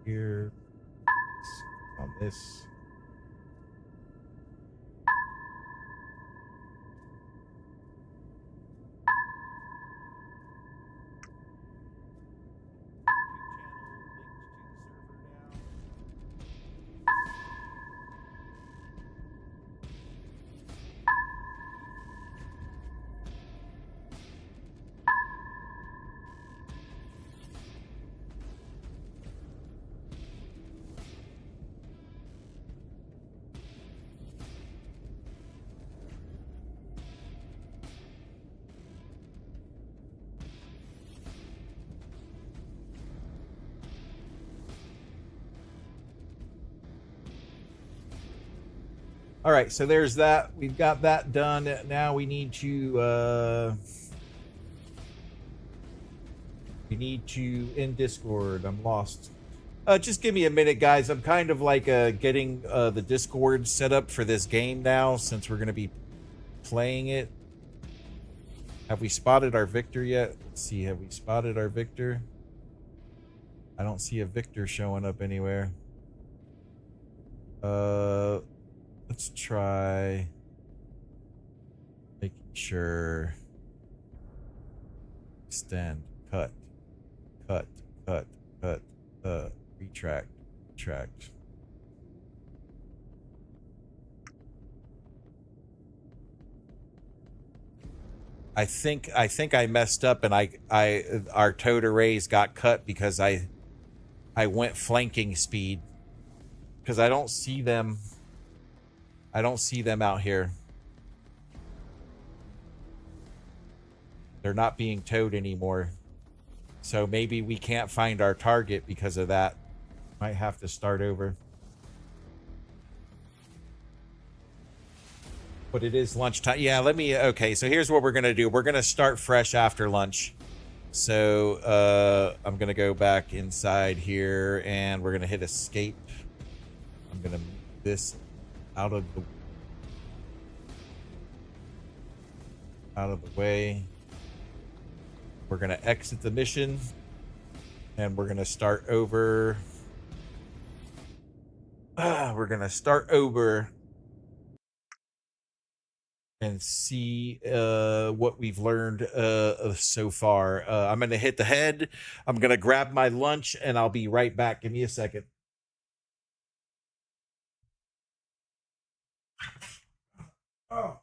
A: here on this. All right, so there's that. We've got that done. Now we need to in Discord. I'm lost. Just give me a minute, guys. I'm kind of like getting the Discord set up for this game now, since we're going to be playing it. Have we spotted our victor yet? Let's see. Have we spotted our victor? I don't see a victor showing up anywhere. Let's try making sure. Extend, cut, retract. I think I messed up, and our towed arrays got cut because I went flanking speed, because I don't see them. I don't see them out here. They're not being towed anymore. So maybe we can't find our target because of that. Might have to start over. But it is lunchtime. Yeah, okay, so here's what we're going to do. We're going to start fresh after lunch. So I'm going to go back inside here, and we're going to hit escape. I'm going to move this out of the way. We're going to exit the mission, and we're going to start over. We're going to start over and see what we've learned so far. I'm going to hit the head. I'm going to grab my lunch, and I'll be right back. Give me a second. Oh.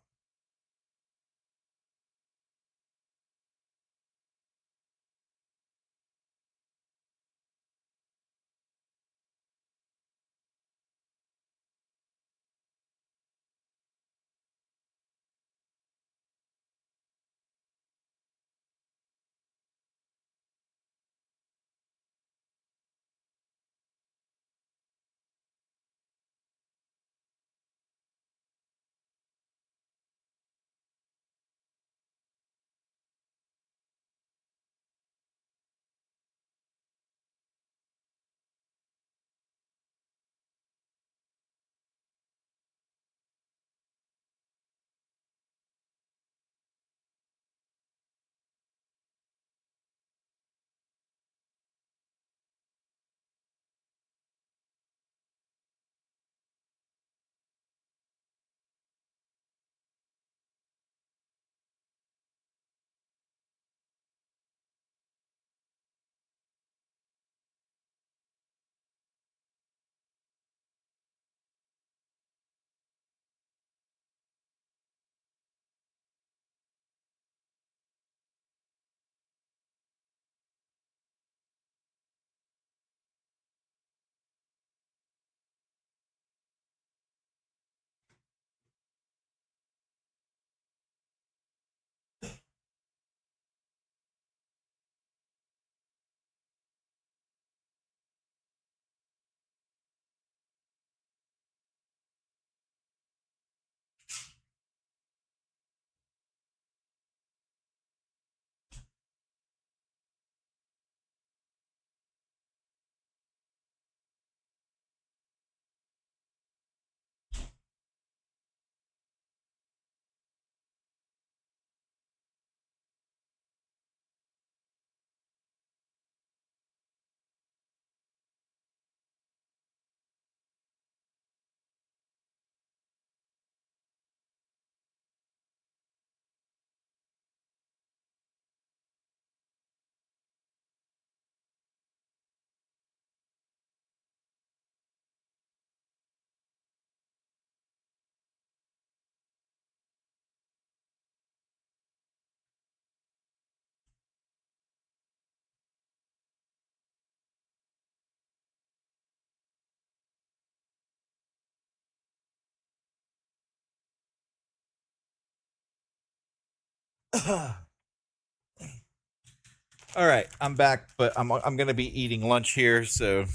A: All right, I'm back, but I'm going to be eating lunch here, so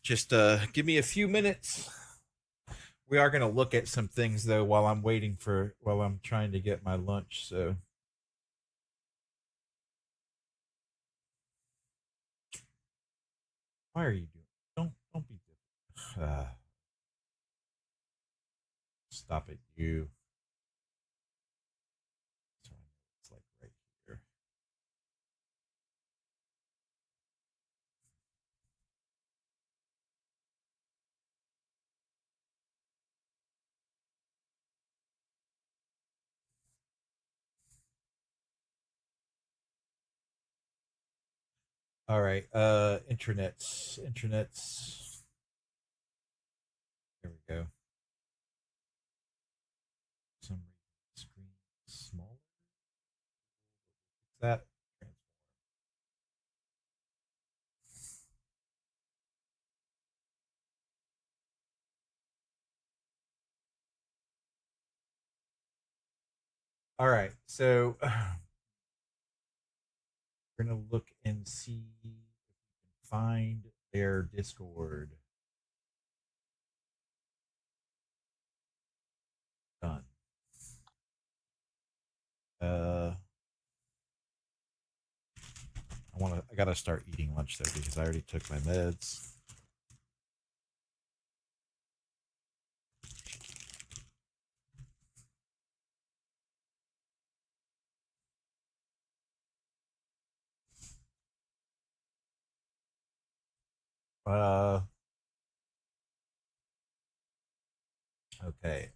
A: just give me a few minutes. We are going to look at some things though while I'm trying to get my lunch. So why are you doing? Don't be. Stop it, you. It's like right here. All right. Internets. There we go. Some screen small. Fix that. All right. So we're gonna look and see if we can find their Discord. Done. I gotta start eating lunch though because I already took my meds. Uh okay.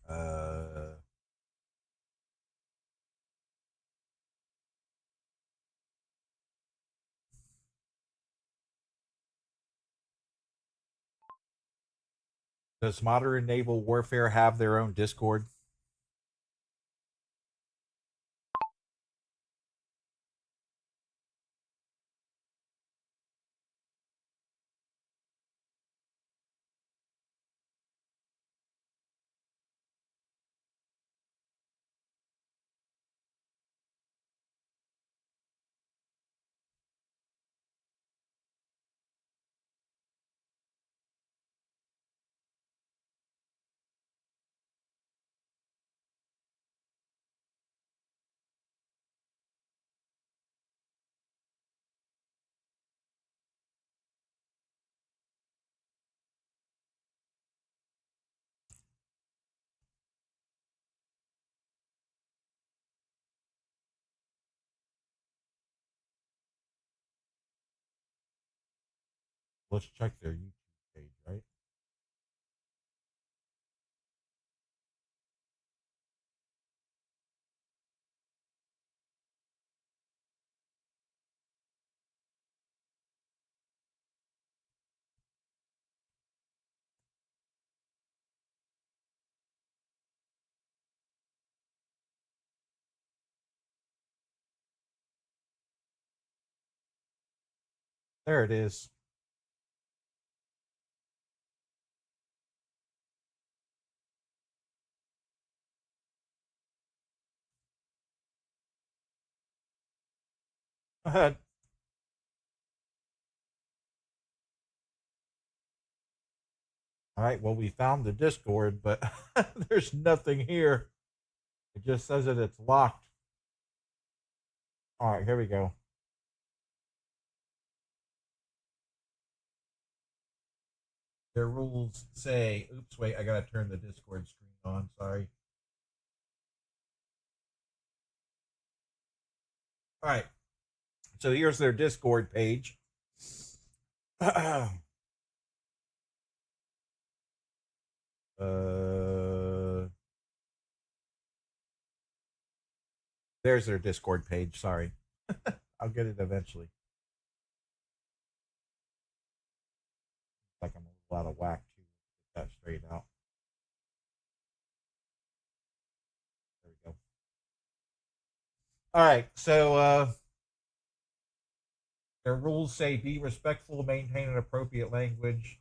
A: Does modern naval warfare have their own Discord? Let's check their YouTube page, right? There it is. Go ahead. All right. Well, we found the Discord, but there's nothing here. It just says that it's locked. All right, here we go. Their rules say, oops, wait, I gotta turn the Discord screen on. Sorry. All right. So here's their Discord page. There's their Discord page. Sorry. I'll get it eventually. Like I'm a little out of whack too. Get that straight out. There we go. All right. So their rules say be respectful, maintain an appropriate language.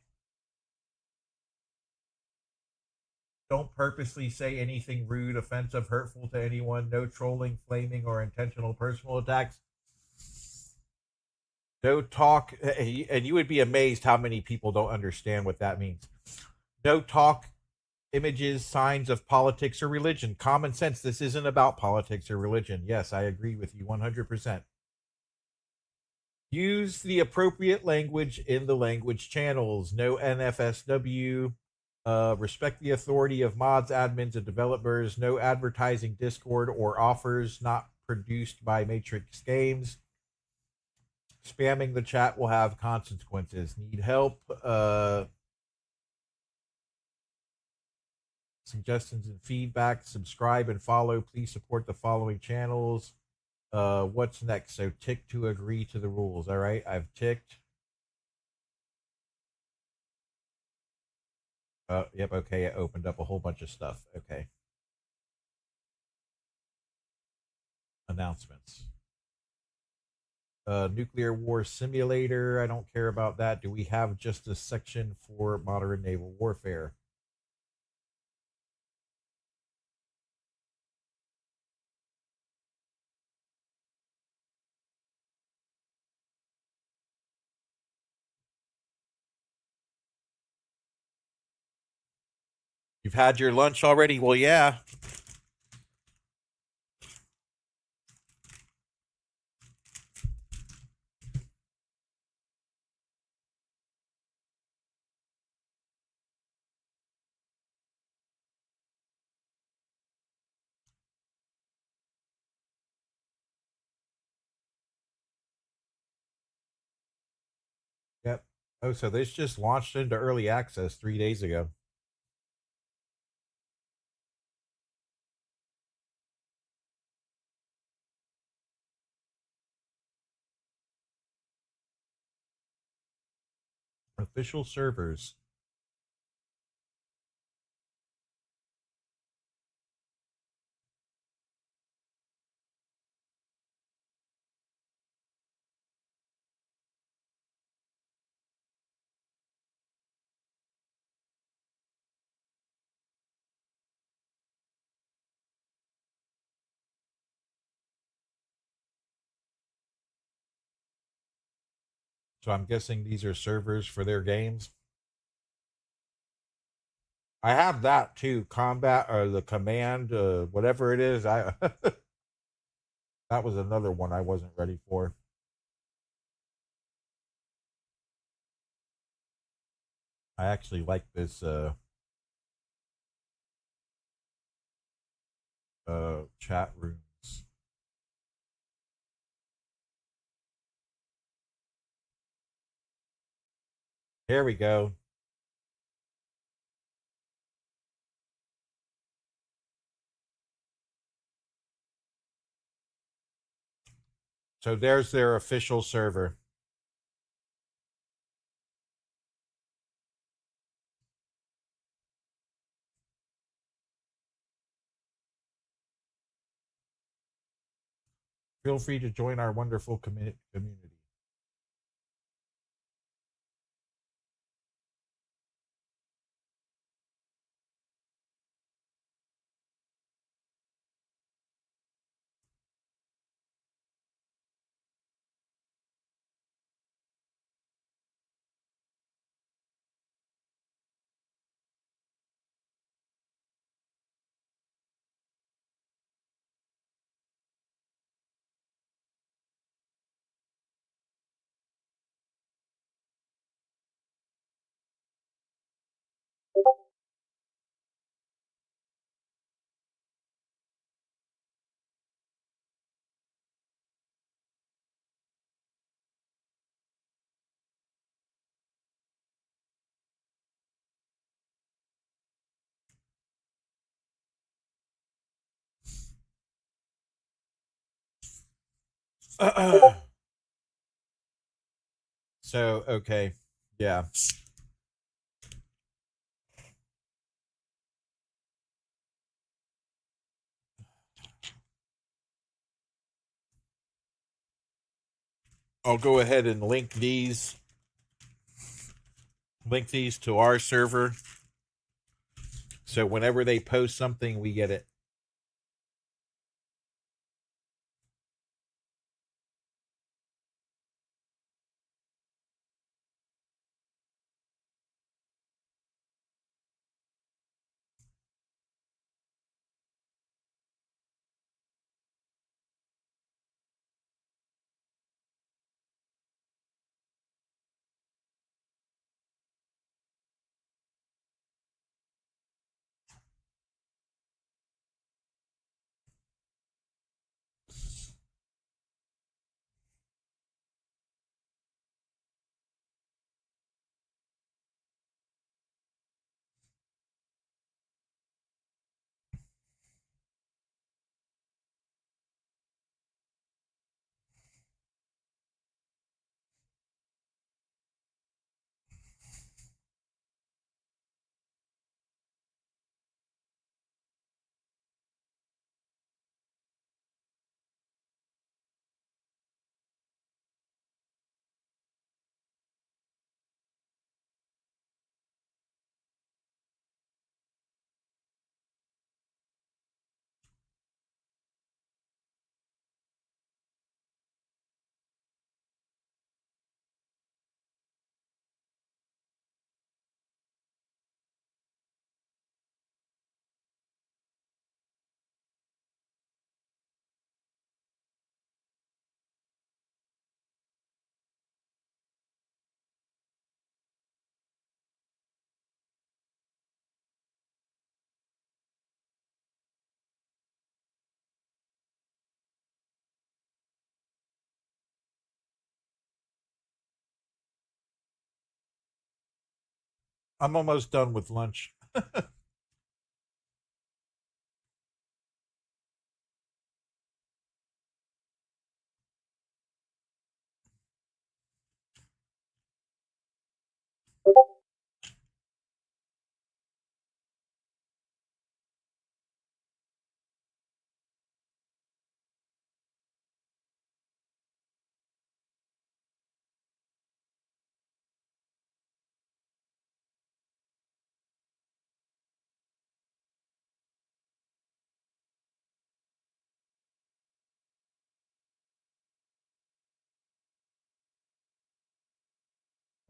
A: Don't purposely say anything rude, offensive, hurtful to anyone. No trolling, flaming, or intentional personal attacks. No talk, and you would be amazed how many people don't understand what that means. No talk images, signs of politics or religion. Common sense. This isn't about politics or religion. Yes, I agree with you 100%. Use the appropriate language in the language channels. No NFSW. Respect the authority of mods, admins, and developers. No advertising Discord or offers not produced by Matrix Games. Spamming the chat will have consequences. Need help? Suggestions and feedback. Subscribe and follow. Please support the following channels. What's next? So tick to agree to the rules. All right, I've ticked. Yep, okay, it opened up a whole bunch of stuff. Okay. Announcements. Nuclear war simulator. I don't care about that. Do we have just a section for modern naval warfare? You've had your lunch already? Well, yeah. Yep. Oh, so this just launched into early access 3 days ago. Official servers. So I'm guessing these are servers for their games. I have that too. Combat or the command, whatever it is. I that was another one I wasn't ready for. I actually like this chat rooms. Here we go. So there's their official server. Feel free to join our wonderful community. So okay, yeah. I'll go ahead and link these to our server. So whenever they post something, we get it. I'm almost done with lunch.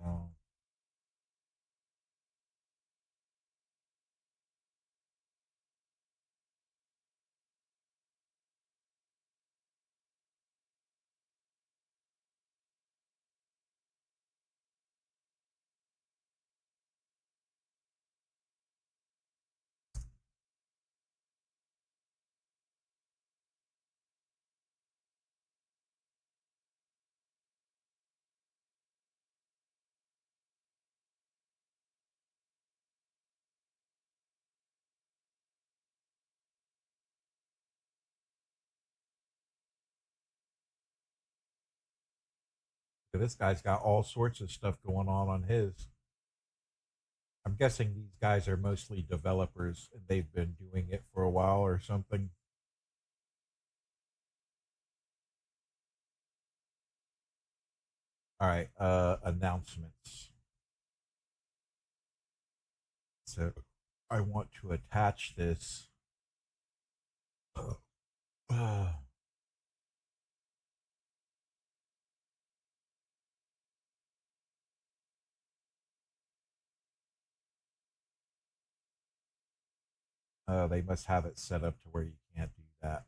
A: Oh. This guy's got all sorts of stuff going on his. I'm guessing these guys are mostly developers and they've been doing it for a while or something. All right, announcements. So I want to attach this. They must have it set up to where you can't do that.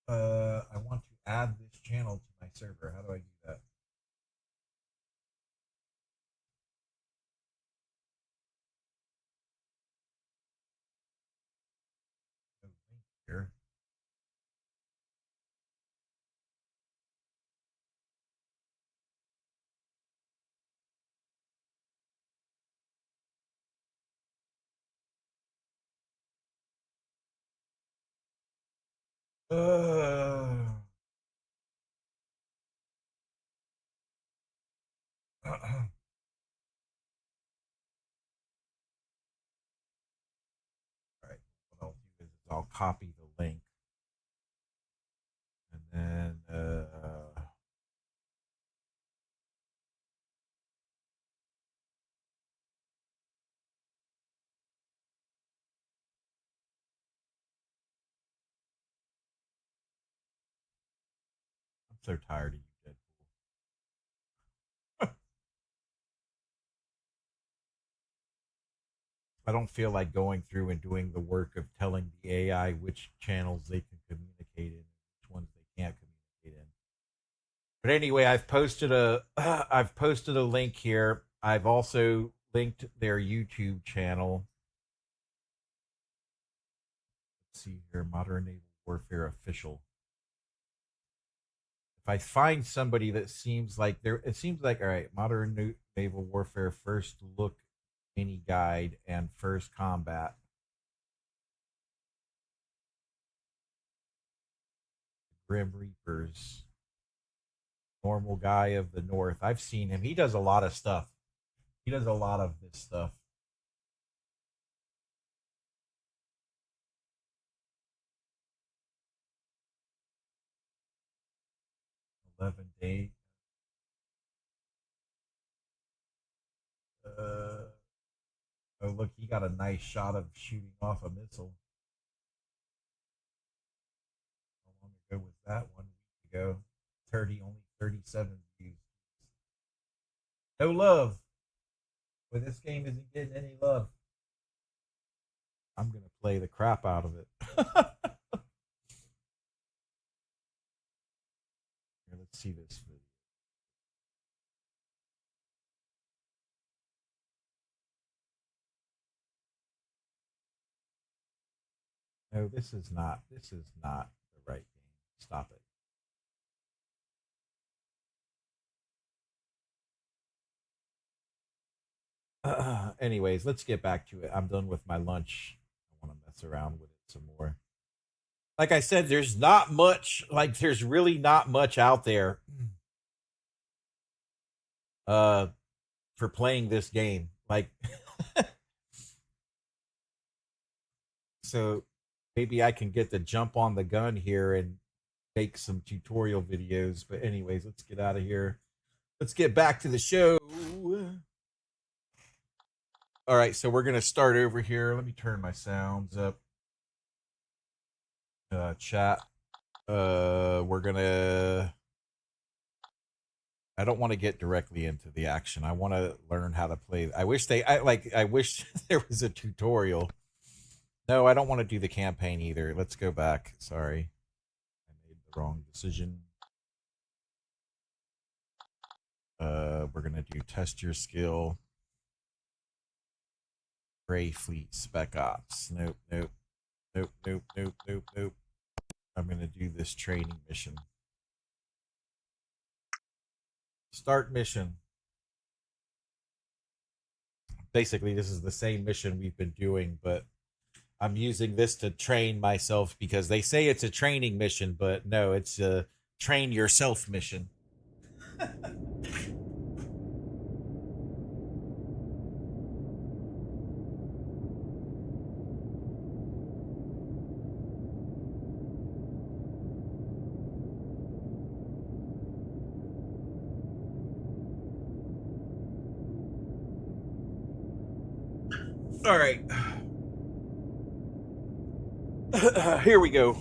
A: I want to add this channel to my server. How do I do that? No link here. All right. What I'll do is I'll copy the link, and then I'm so tired of you, Deadpool. I don't feel like going through and doing the work of telling the AI which channels they can communicate in, which ones they can't communicate in. But anyway, I've posted a link here. I've also linked their YouTube channel. Let's see here, Modern Naval Warfare Official. If I find somebody that seems like it seems like all right, Modern Naval Warfare First Look Mini Guide and First Combat. Grim Reapers. Normal Guy of the North. I've seen him. He does a lot of stuff. He does a lot of this stuff. 11 days. Oh, look, he got a nice shot of shooting off a missile. How long ago was that? 1 week ago. only 37 views. No love. But this game isn't getting any love. I'm gonna play the crap out of it. Here, let's see this video. No, this is not. This is not the right game. Stop it. Anyways, let's get back to it. I'm done with my lunch. I want to mess around with it some more. Like I said, there's not much. Like there's really not much out there. Uh, for playing this game. Like, so maybe I can get the jump on the gun here and make some tutorial videos. But anyways, let's get out of here. Let's get back to the show. All right, so we're gonna start over here. Let me turn my sounds up. Chat. We're gonna. I don't want to get directly into the action. I want to learn how to play. I wish I wish there was a tutorial. No, I don't want to do the campaign either. Let's go back. Sorry. I made the wrong decision. We're going to do test your skill. Gray Fleet Spec Ops. Nope, nope. Nope, nope, nope, nope, nope. I'm going to do this training mission. Start mission. Basically, this is the same mission we've been doing, but I'm using this to train myself because they say it's a training mission, but no, it's a train yourself mission. All right. Here we go.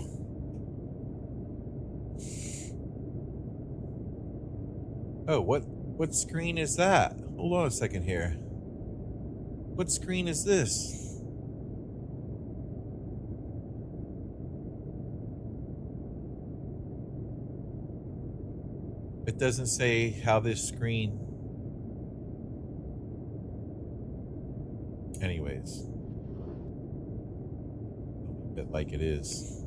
A: Oh, what screen is that? Hold on a second here. What screen is this? It doesn't say how this screen. Anyways, a bit like it is.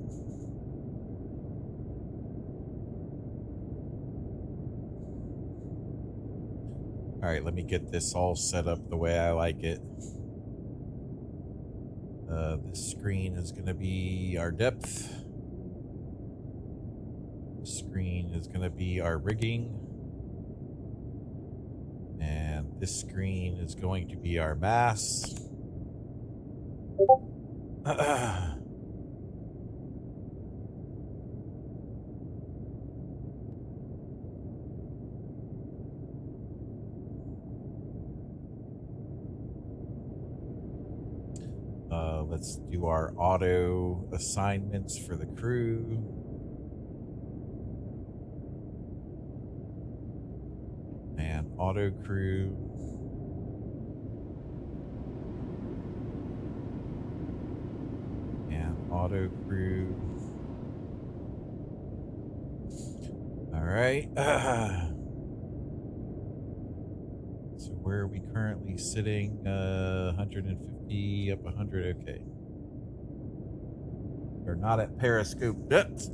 A: All right, let me get this all set up the way I like it. This screen is going to be our depth. This screen is going to be our rigging. And this screen is going to be our mass. Let's do our auto assignments for the crew. And auto crew. And auto crew. All right. So where are we currently sitting? 150 up 100. Okay. We're not at periscope depth.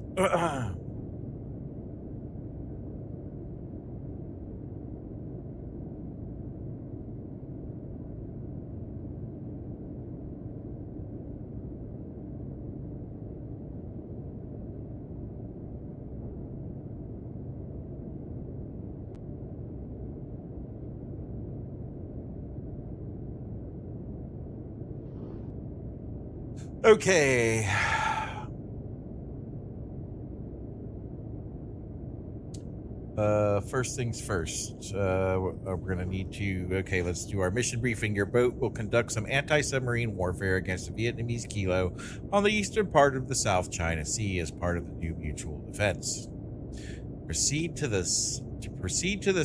A: Okay. First things first. We're gonna need to. Okay, let's do our mission briefing. Your boat will conduct some anti-submarine warfare against a Vietnamese kilo on the eastern part of the South China Sea as part of the new mutual defense. Proceed to the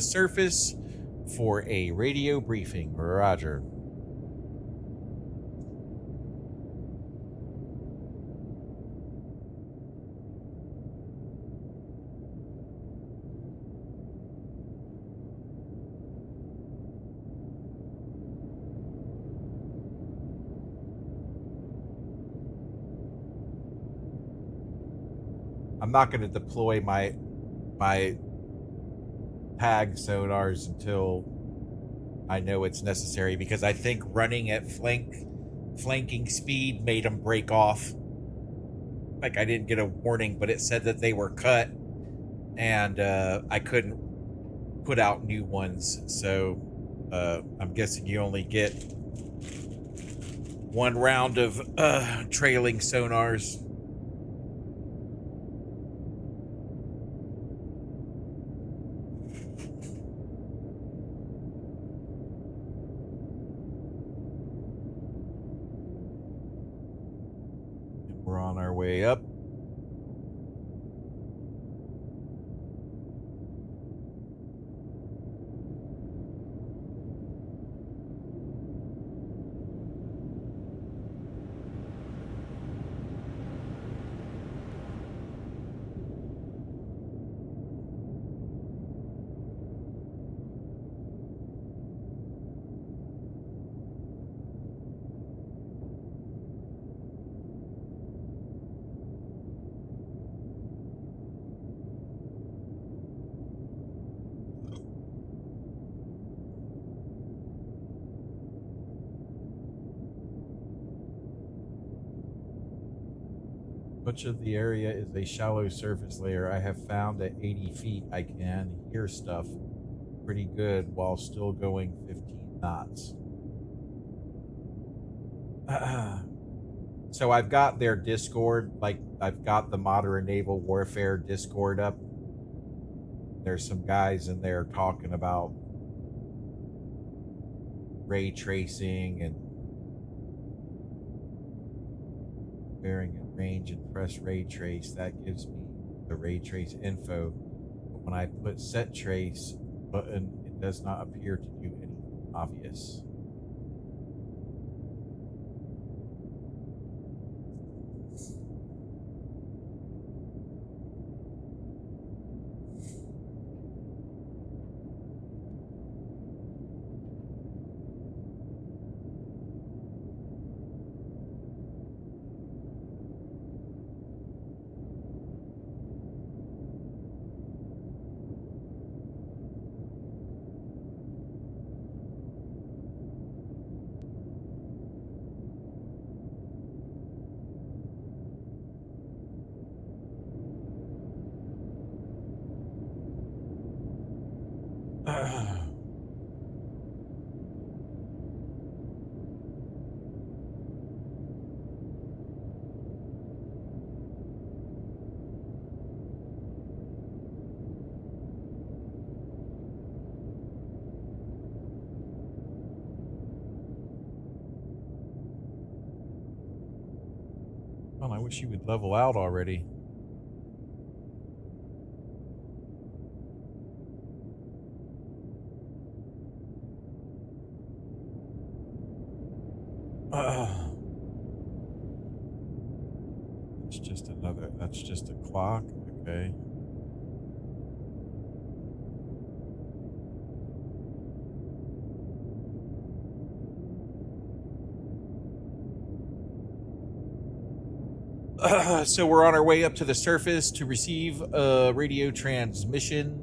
A: surface for a radio briefing. Roger. I'm not going to deploy my tag sonars until I know it's necessary, because I think running at flanking speed made them break off. Like, I didn't get a warning, but it said that they were cut, and I couldn't put out new ones. So I'm guessing you only get one round of trailing sonars. And we're on our way up. Much of the area is a shallow surface layer. I have found at 80 feet I can hear stuff pretty good while still going 15 knots. So I've got their Discord, like I've got the Modern Naval Warfare Discord up. There's some guys in there talking about ray tracing and bearing and range, and press ray trace. That gives me the ray trace info. But when I put set trace button, it does not appear to do anything obvious. Well, I wish you would level out already. It's just another, that's just a clock. Okay. So we're on our way up to the surface to receive a radio transmission.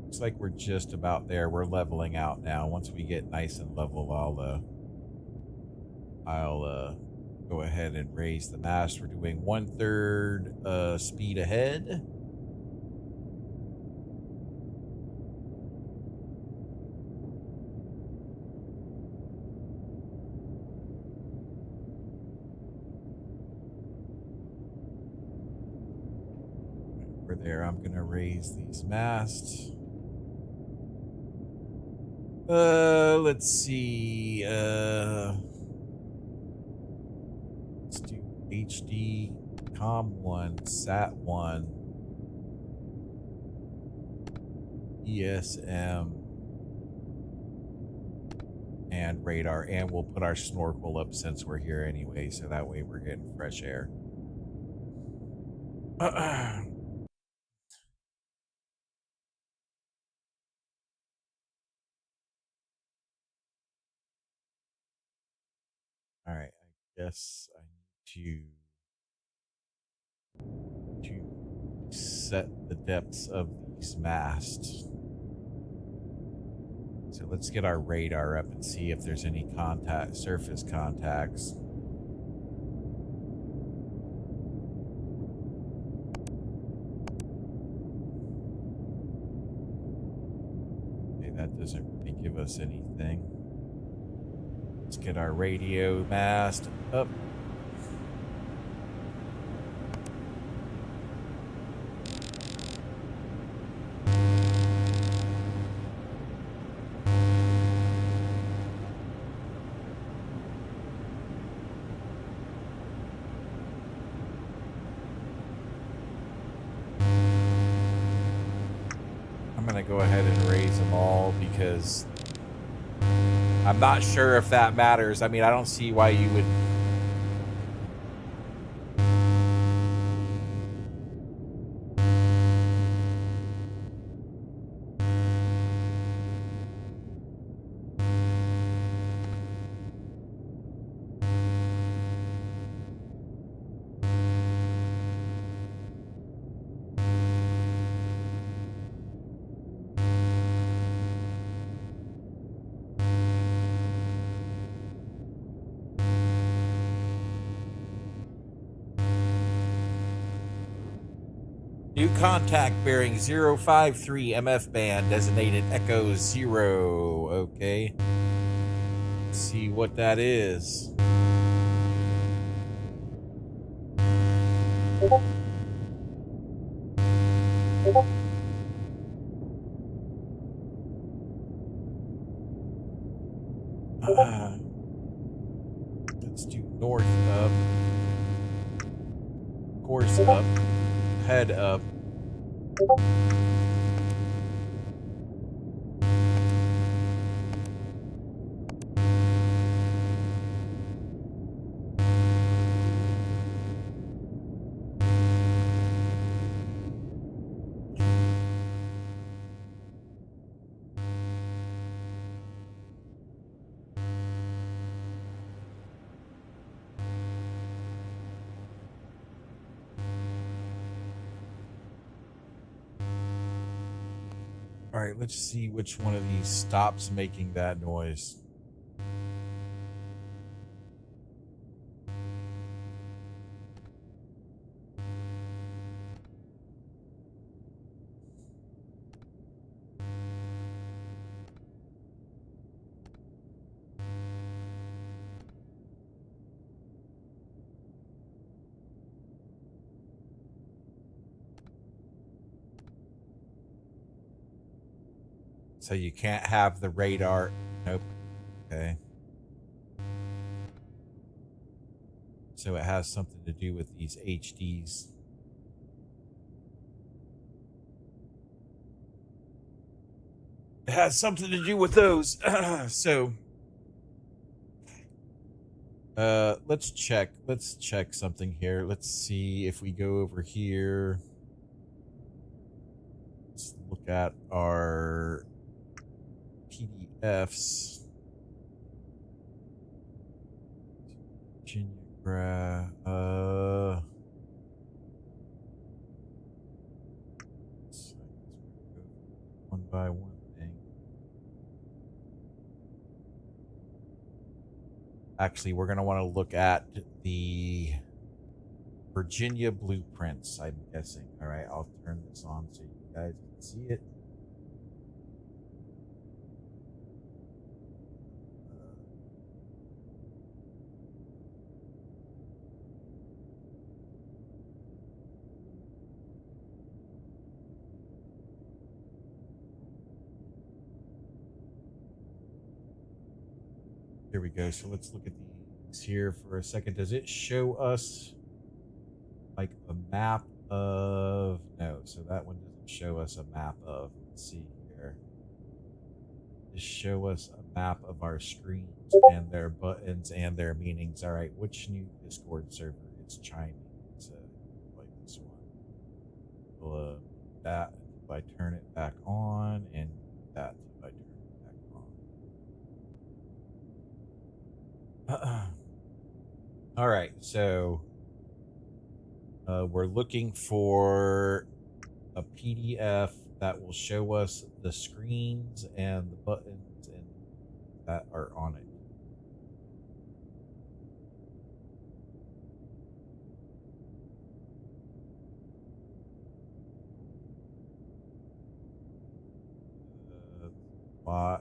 A: Looks like we're just about there. We're leveling out now. Once we get nice and level, I'll go ahead and raise the mast. We're doing 1/3 speed ahead. We're there. I'm gonna raise these masts. Let's see. Let's do HD, Com 1, Sat 1, ESM, and radar. And we'll put our snorkel up since we're here anyway, so that way we're getting fresh air. All right, I guess I need to to set the depths of these masts. So let's get our radar up and see if there's any surface contacts. Okay, that doesn't really give us anything. Let's get our radio mast up. I'm going to go ahead and raise them all because I'm not sure if that matters. I mean, I don't see why you would. New contact bearing 053 MF band designated Echo 0. Okay. Let's see what that is. Let's do north up, course up, head up. All right, let's see which one of these stops making that noise. So you can't have the radar. Nope. Okay. So it has something to do with these HDs. It has something to do with those. So let's check something here. Let's see if we go over here. Let's look at our PDFs. Virginia one by one thing. Actually, we're going to want to look at the Virginia blueprints, I'm guessing. All right, I'll turn this on so you guys can see it. Here we go. So let's look at these here for a second. Does it show us like a map of... No, so that one doesn't show us a map of... Let's see here. Just show us a map of our screens and their buttons and their meanings. All right, which new Discord server is chiming? So like this one. Well, that if I turn it back on, and that if I turn it back on. All right, so We're looking for a PDF that will show us the screens and the buttons and that are on it. All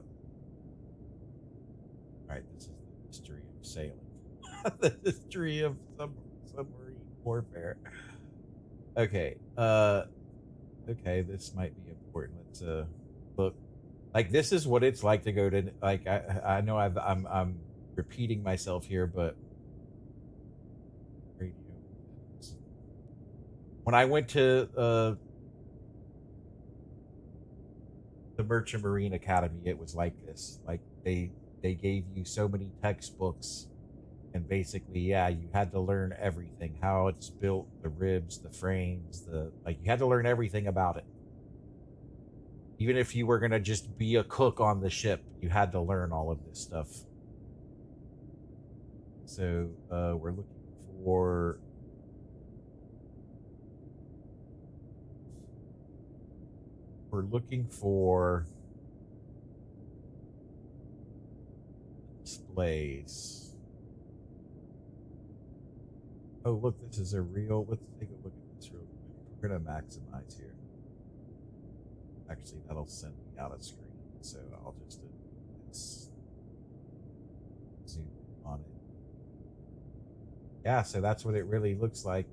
A: right, this is the history of sailing. The history of submarine warfare. Okay. Okay, this might be important. Let's look. Like, this is what it's like to go to, like, I know I'm repeating myself here, but radio. When I went to the Merchant Marine Academy, it was like this. Like, they gave you so many textbooks, and basically, yeah, you had to learn everything, how it's built, the ribs, the frames, you had to learn everything about it. Even if you were going to just be a cook on the ship, you had to learn all of this stuff. So we're looking for displays. Oh, look, this is a real. Let's take a look at this real quick. We're going to maximize here. Actually, that'll send me out of screen, so I'll just do this. Zoom on it. Yeah, so that's what it really looks like.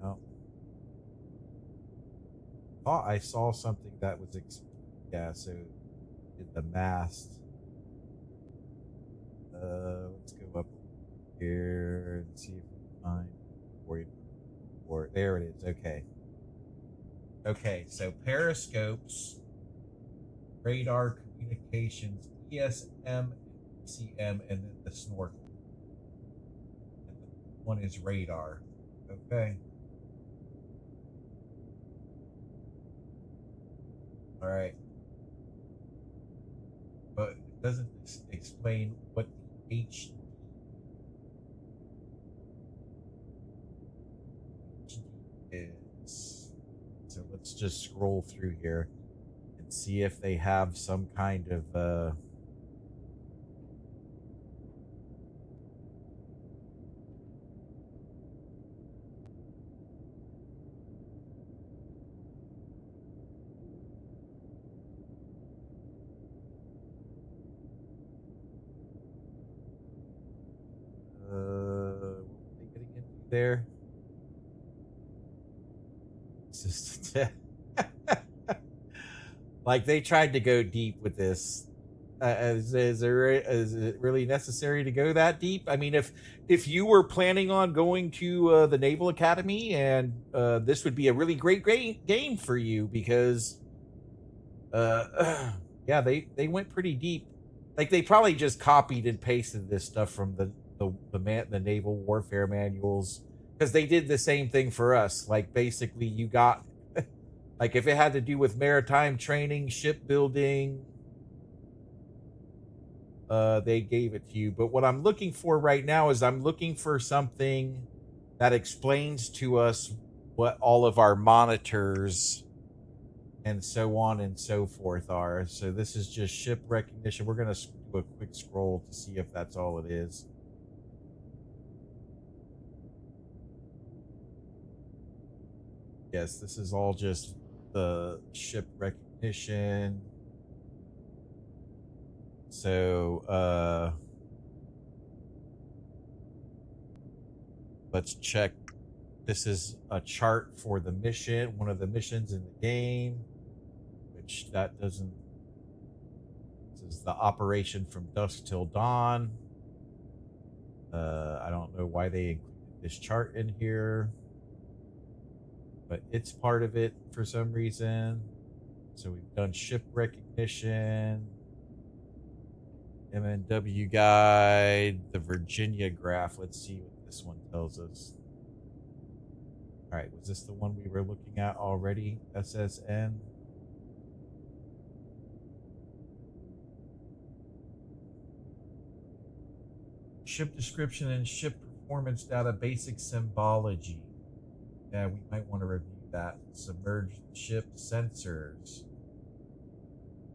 A: No. Thought I saw something that was yeah, so the mast. Let's go up here and see if we can find or there it is. Okay, so periscopes, radar, communications, ESM, ECM, and then the snorkel. And the one is radar. Okay. All right. But it doesn't explain what the HD is. So let's just scroll through here and see if they have some kind of what are they getting into there? It's just like they tried to go deep with this. Is it really necessary to go that deep? I mean, if you were planning on going to the Naval Academy, and this would be a really great game for you because, yeah, they went pretty deep. Like, they probably just copied and pasted this stuff from the naval warfare manuals, because they did the same thing for us. Like, basically, you got like, if it had to do with maritime training, shipbuilding, they gave it to you. But what I'm looking for right now is I'm looking for something that explains to us what all of our monitors and so on and so forth are. So this is just ship recognition. We're going to do a quick scroll to see if that's all it is. Yes, this is all just the ship recognition. So let's check. This is a chart for the mission, one of the missions in the game, which that doesn't. This is the operation from dusk till dawn. I don't know why they included this chart in here, but it's part of it for some reason. So we've done ship recognition, MNW guide, the Virginia graph. Let's see what this one tells us. All right, was this the one we were looking at already? SSN. Ship description and ship performance data, basic symbology. Yeah, we might want to review that. Submerged ship sensors,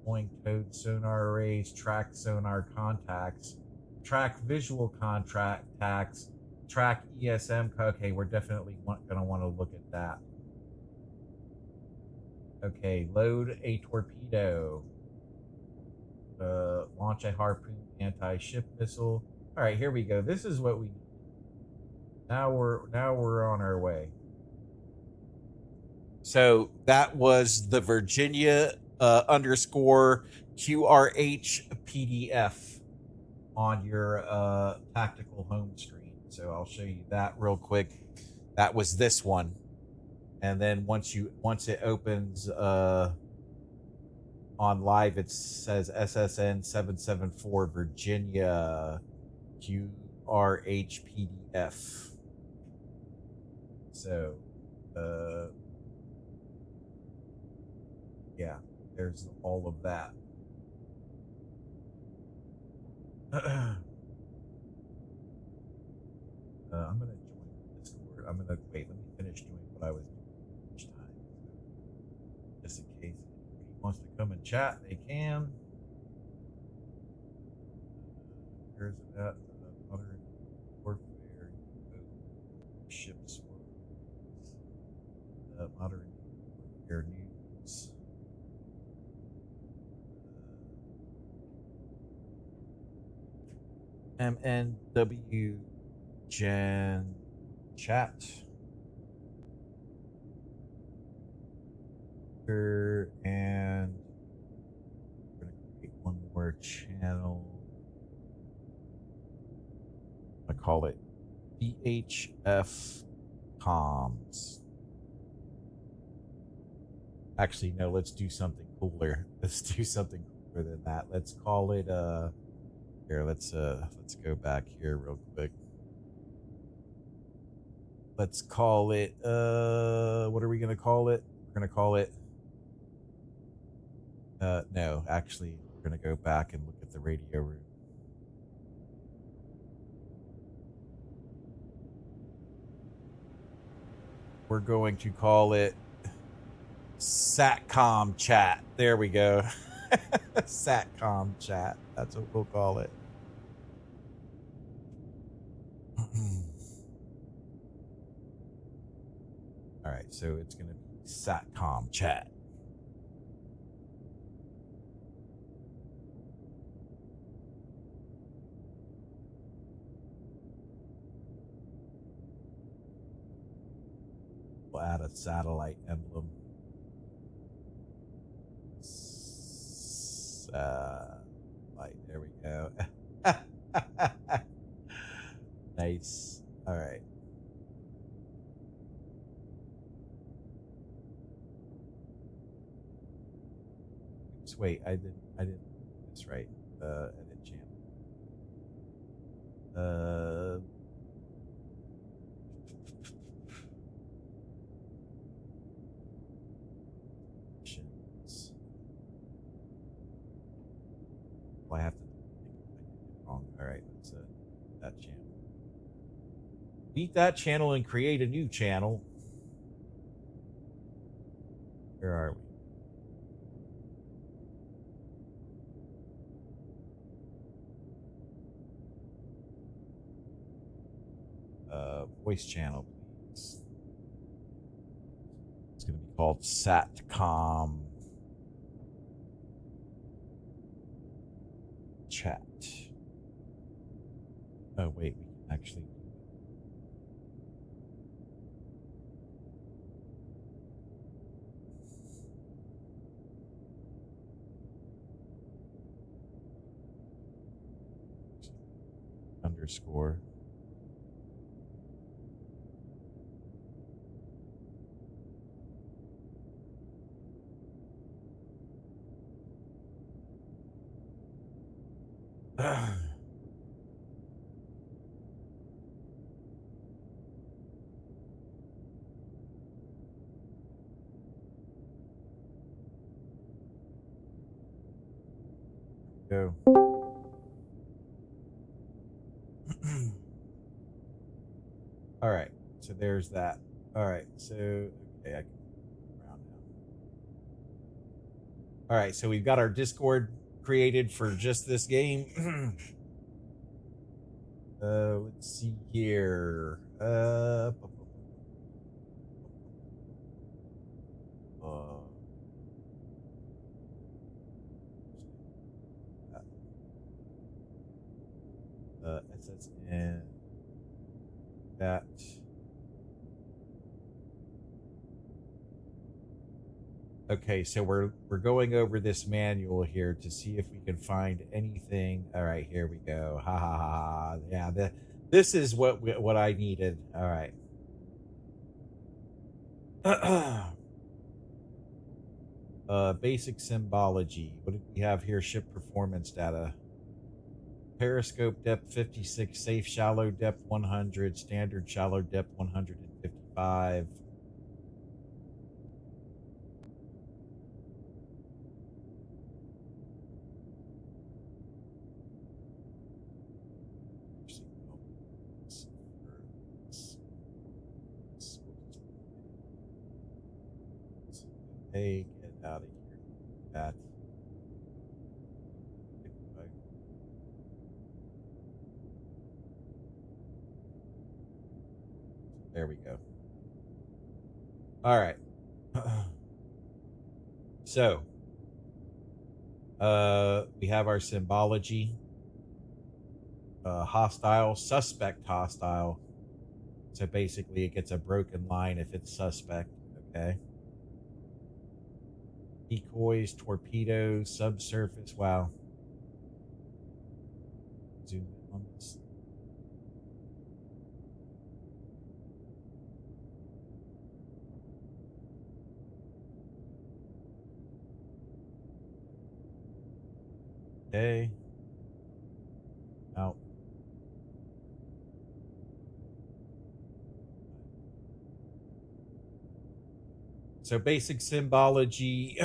A: point code sonar arrays, track sonar contacts, track visual contacts, track ESM. Okay, we're definitely going to want to look at that. Okay, load a torpedo, launch a harpoon anti-ship missile. All right, here we go. This is what we need. Now we're on our way. So that was the Virginia underscore QRH PDF on your tactical home screen. So I'll show you that real quick. That was this one. And then once it opens on live, it says SSN 774 Virginia QRH PDF. So yeah, there's all of that. I'm gonna join Discord. I'm gonna wait. Let me finish doing what I was doing each time, just in case anybody wants to come and chat. They can. Where's it at? Modern warfare, ships, modern warfare news. MNW Gen chat. And we're going to create one more channel. I call it VHF Comms. Actually, no, let's do something cooler. Let's do something cooler than that. Let's call it here, let's go back here real quick. Let's call it what are we gonna call it? We're gonna call it no, actually we're gonna go back and look at the radio room. We're going to call it Satcom Chat. There we go. Satcom Chat. That's what we'll call it. All right, so it's going to be Satcom Chat. We'll add a satellite emblem. Satellite, there we go. Nice. All right. Oops, wait, I didn't do this right. Edit channel. I have to wrong. All right, let's that channel. Beat that channel and create a new channel. Where are we? Voice channel, please. It's going to be called Satcom Chat. Oh wait, we can actually underscore. Go. All right, so there's that. All right, so okay, I can around now. All right, so we've got our Discord created for just this game. Let's see here. SSN that. Okay, so we're going over this manual here to see if we can find anything. All right, here we go. Ha ha ha. Ha. Yeah, this is what I needed. All right. Basic symbology. What do we have here? Ship performance data. Periscope depth 56, safe shallow depth 100, standard shallow depth 155. Hey, get out of here. That. There we go. All right. So, we have our symbology. Hostile, suspect hostile. So basically it gets a broken line if it's suspect, okay? Decoys, torpedoes, subsurface, wow. Zoom in on this. Okay. Out. So basic symbology.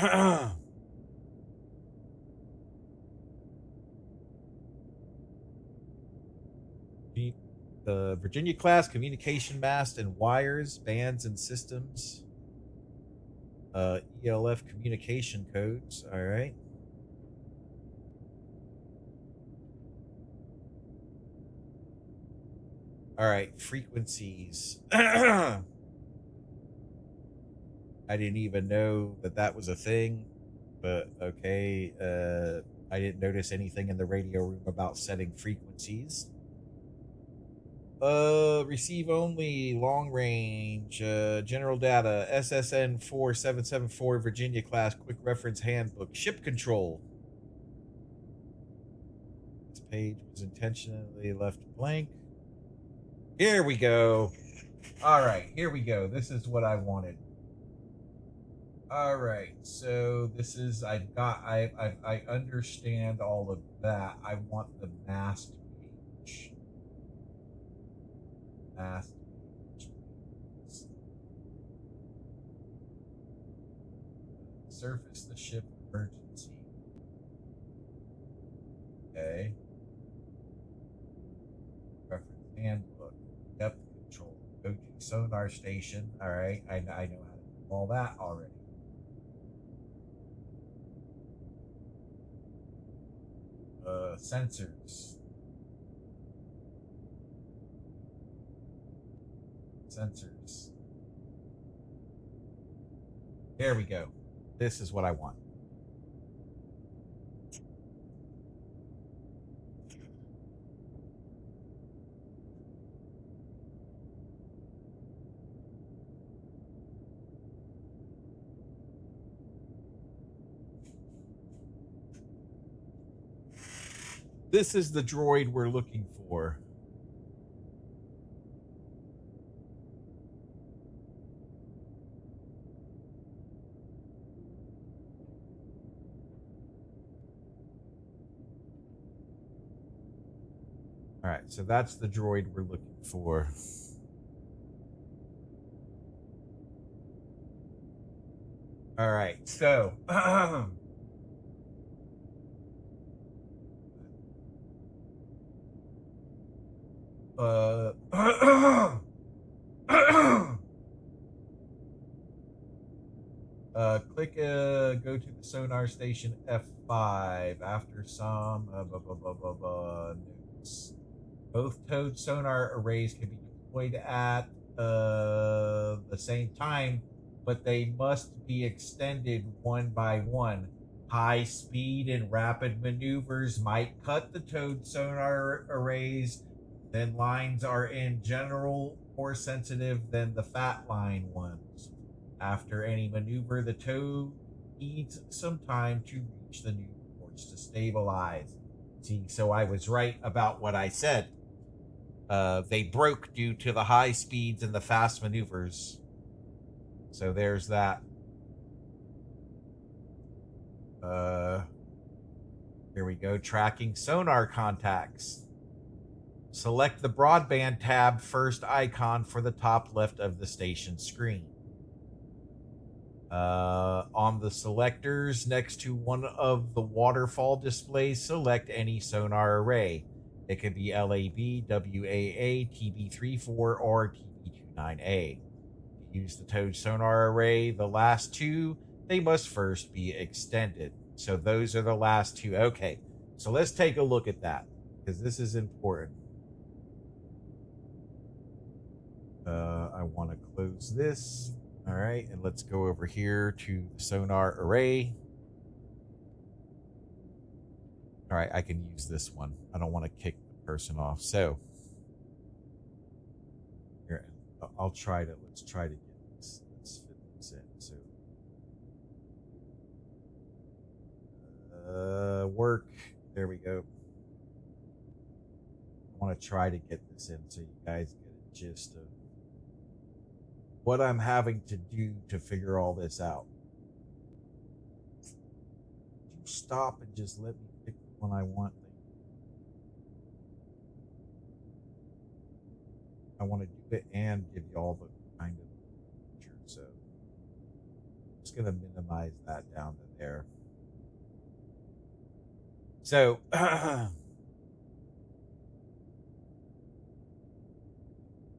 A: The Virginia class communication mast and wires, bands and systems. ELF communication codes. All right. All right, frequencies. I didn't even know that was a thing, but okay. I didn't notice anything in the radio room about setting frequencies. Receive only, long range, general data, SSN 4774 Virginia class, quick reference handbook, ship control. This page was intentionally left blank. Here we go. All right, here we go. This is what I wanted. All right, so this is I understand all of that. I want the mast page. Mast page. Surface the ship emergency. Okay. Reference handbook. Depth control. Go to sonar station. All right, I know how to do all that already. Sensors. Sensors. There we go. This is what I want. This is the droid we're looking for. All right, so that's the droid we're looking for. All right, so Click go to the sonar station F5 after some notes. Both towed sonar arrays can be deployed at the same time, but they must be extended one by one. High speed and rapid maneuvers might cut the towed sonar arrays. Then lines are in general more sensitive than the fat line ones. After any maneuver, the tow needs some time to reach the new ports to stabilize. See, so I was right about what I said. They broke due to the high speeds and the fast maneuvers. So there's that. Here we go. Tracking sonar contacts. Select the broadband tab first icon for the top left of the station screen. On the selectors next to one of the waterfall displays, select any sonar array. It could be LAB, WAA, TB34, or TB29A. To use the towed sonar array, the last two, they must first be extended. So those are the last two. Okay, so let's take a look at that, because this is important. I want to close this. All right, and let's go over here to the sonar array. All right, I can use this one. I don't want to kick the person off. So here, let's try to get this. Let's fit this in. So work. There we go. I want to try to get this in so you guys get a gist of what I'm having to do to figure all this out. You stop and just let me pick the one I want. I want to do it and give you all the kind of picture. So I'm just going to minimize that down to there. So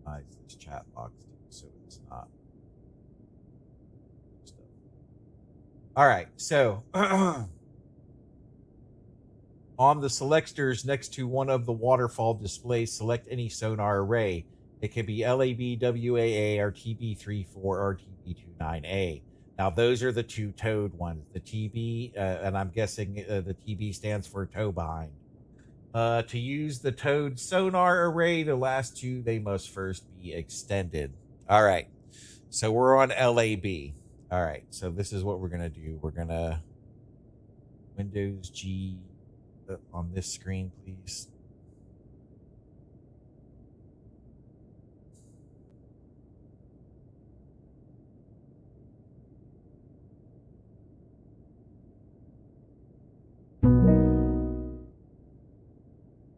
A: nice this chat box too, so it's not stuff. All right, so on the selectors next to one of the waterfall displays, select any sonar array. It can be LAB, WAA, or TB34 or TB29A. Now, those are the two towed ones. The TB, and I'm guessing the TB stands for tow behind. To use the towed sonar array, the last two, they must first be extended. All right, so we're on LAB. All right, so this is what we're going to do. We're going to Windows G on this screen, please.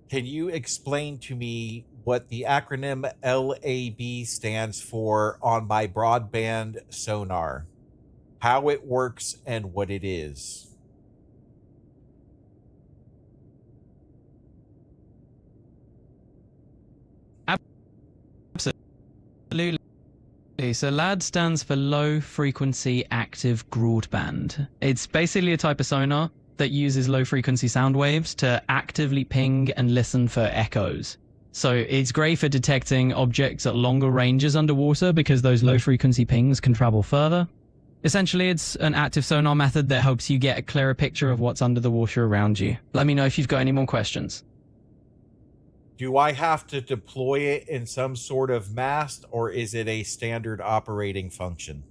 A: Can you explain to me what the acronym LAB stands for on my broadband sonar? How it works and what it is?
B: Absolutely. So LAD stands for low frequency active broadband. It's basically a type of sonar that uses low frequency sound waves to actively ping and listen for echoes. So it's great for detecting objects at longer ranges underwater because those low frequency pings can travel further. Essentially, it's an active sonar method that helps you get a clearer picture of what's under the water around you. Let me know if you've got any more questions.
A: Do I have to deploy it in some sort of mast, or is it a standard operating function?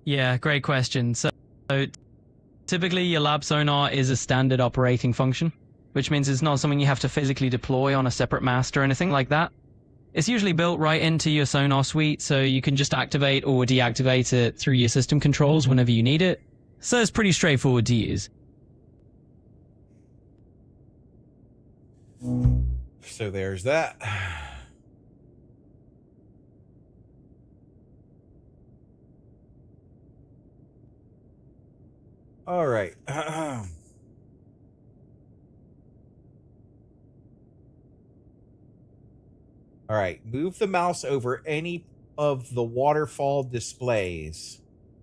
B: Yeah, great question. So typically your lab sonar is a standard operating function, which means it's not something you have to physically deploy on a separate mast or anything like that. It's usually built right into your sonar suite, so you can just activate or deactivate it through your system controls whenever you need it. So it's pretty straightforward to use.
A: So there's that. All right. All right, move the mouse over any of the waterfall displays.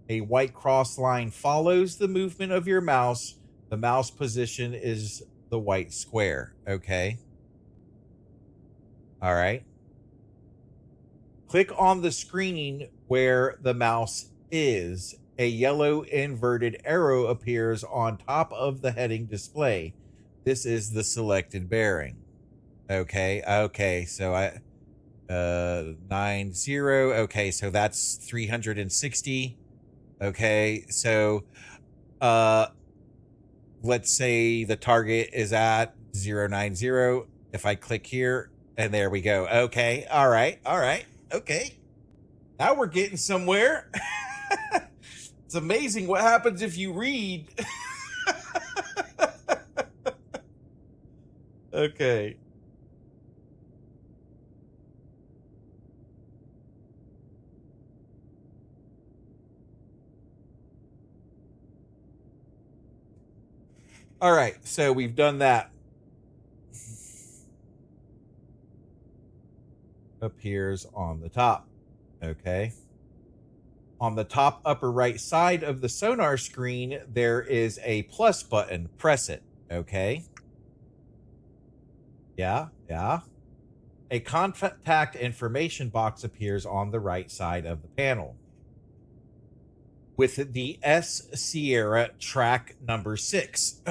A: A white cross line follows the movement of your mouse. The mouse position is the white square. Okay. All right. Click on the screen where the mouse is. A yellow inverted arrow appears on top of the heading display. This is the selected bearing. Okay. Okay. So 90. Okay, so that's 360. Okay, so let's say the target is at 090. If I click here, and there we go. Okay, all right, okay. Now we're getting somewhere. It's amazing what happens if you read. Okay. All right, so we've done that. Appears on the top. Okay. On the top upper right side of the sonar screen, there is a plus button. Press it. Okay. Yeah. A contact information box appears on the right side of the panel with the S Sierra track number 6.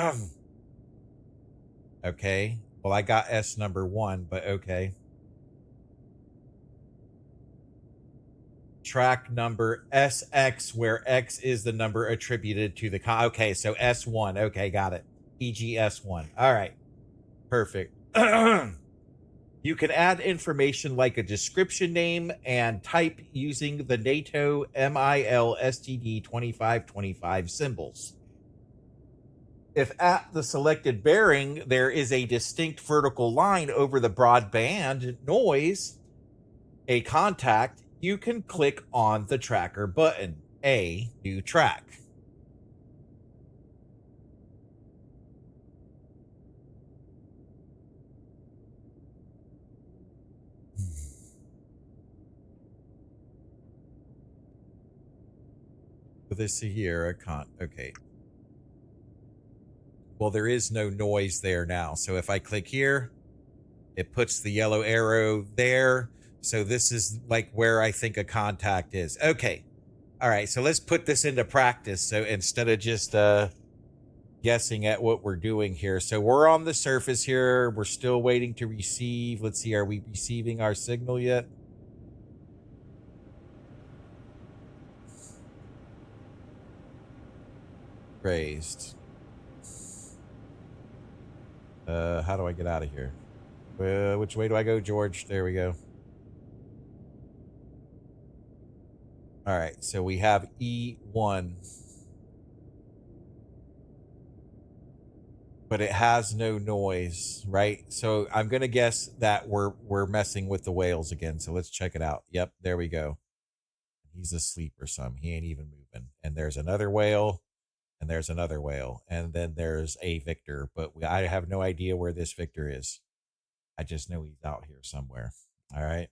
A: Okay. Well, I got S number 1, but okay. Track number SX, where X is the number attributed to the okay, so S1. Okay, got it. EGS1. All right. Perfect. You can add information like a description name and type using the NATO MIL STD 2525 symbols. If at the selected bearing there is a distinct vertical line over the broadband noise, a contact, you can click on the tracker button, A, new track. With this here, okay. Well, there is no noise there now. So if I click here, it puts the yellow arrow there. So this is like where I think a contact is. Okay. All right. So let's put this into practice. So instead of just guessing at what we're doing here. So we're on the surface here. We're still waiting to receive. Let's see. Are we receiving our signal yet? Raised. How do I get out of here? Which way do I go, George? There we go. All right, so we have E1. But it has no noise, right? So I'm going to guess that we're messing with the whales again. So let's check it out. Yep, there we go. He's asleep or something. He ain't even moving. And there's another whale. And there's another whale. And then there's a Victor. But I have no idea where this Victor is. I just know he's out here somewhere. All right.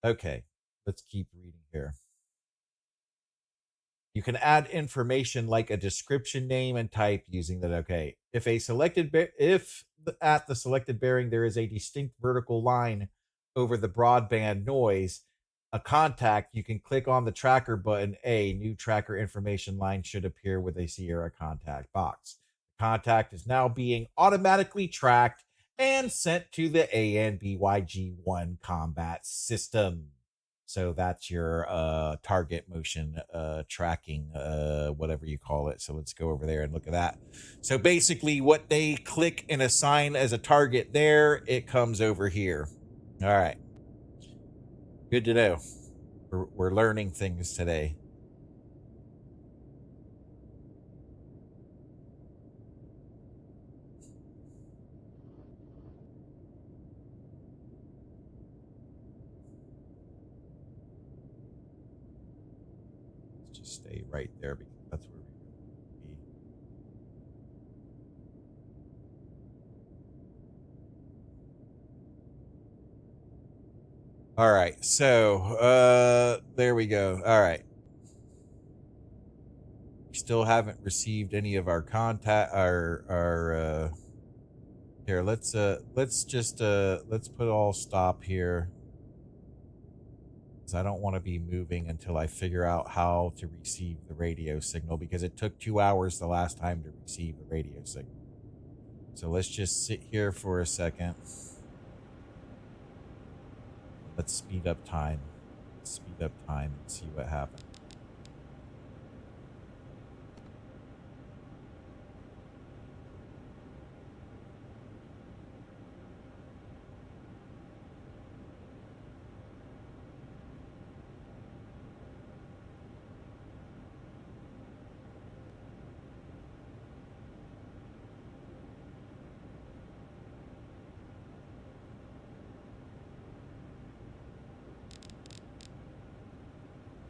A: Okay. Let's keep reading here. You can add information like a description name and type using that. Okay. If at the selected bearing there is a distinct vertical line over the broadband noise, a contact, you can click on the tracker button. A new tracker information line should appear with a Sierra contact box. The contact is now being automatically tracked and sent to the ANBYG1 combat system. So that's your target motion tracking, whatever you call it. So let's go over there and look at that. So basically what they click and assign as a target there, it comes over here. All right. Good to know. We're learning things today. Just stay right there because that's where we be. All right, so there we go. All right, still haven't received any of our contact. Our here. Let's just let's put all stop here, because I don't want to be moving until I figure out how to receive the radio signal, because it took 2 hours the last time to receive the radio signal. So let's just sit here for a second. Let's speed up time. Let's speed up time and see what happens.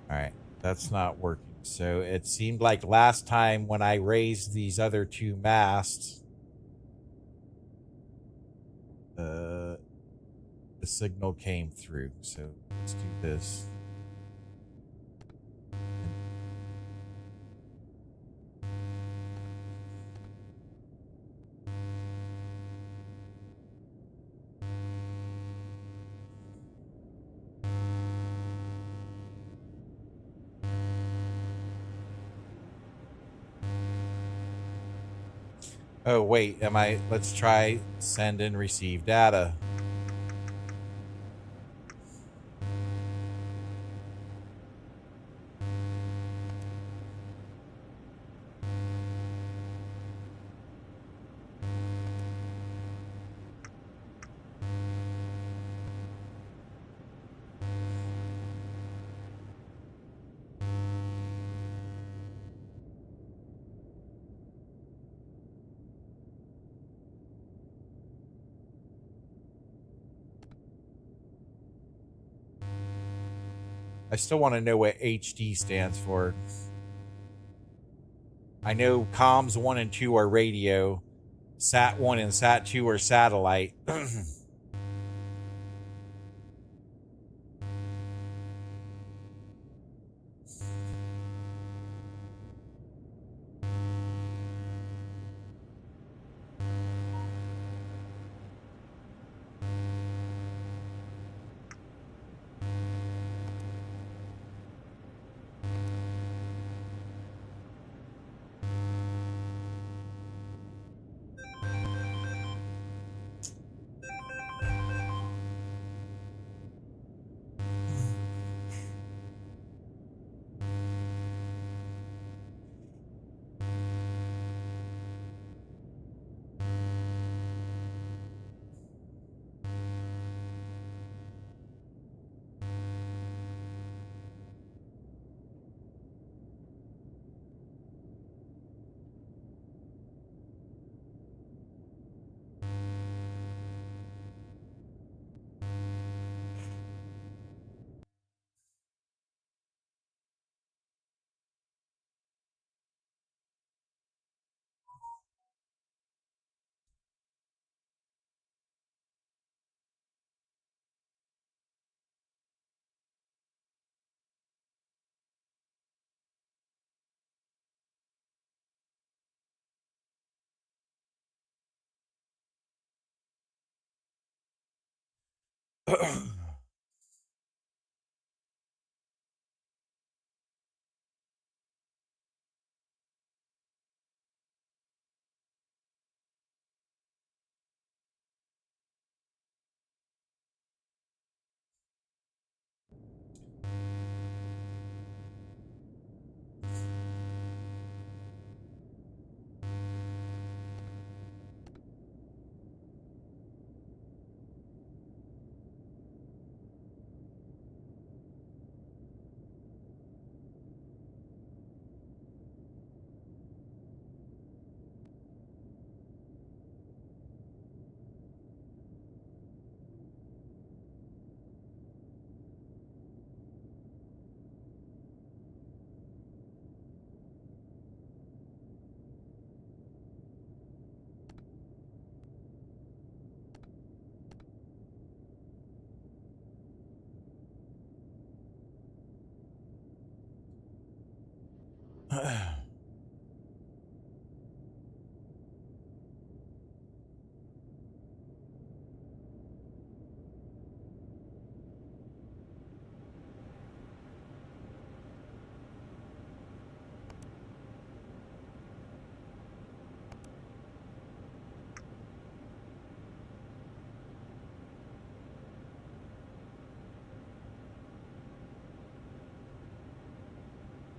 A: All right, that's not working. So it seemed like last time when I raised these other two masts, the signal came through. So let's do this. Oh, wait, let's try send and receive data. I still want to know what HD stands for. I know comms 1 and 2 are radio. Sat 1 and Sat 2 are satellite.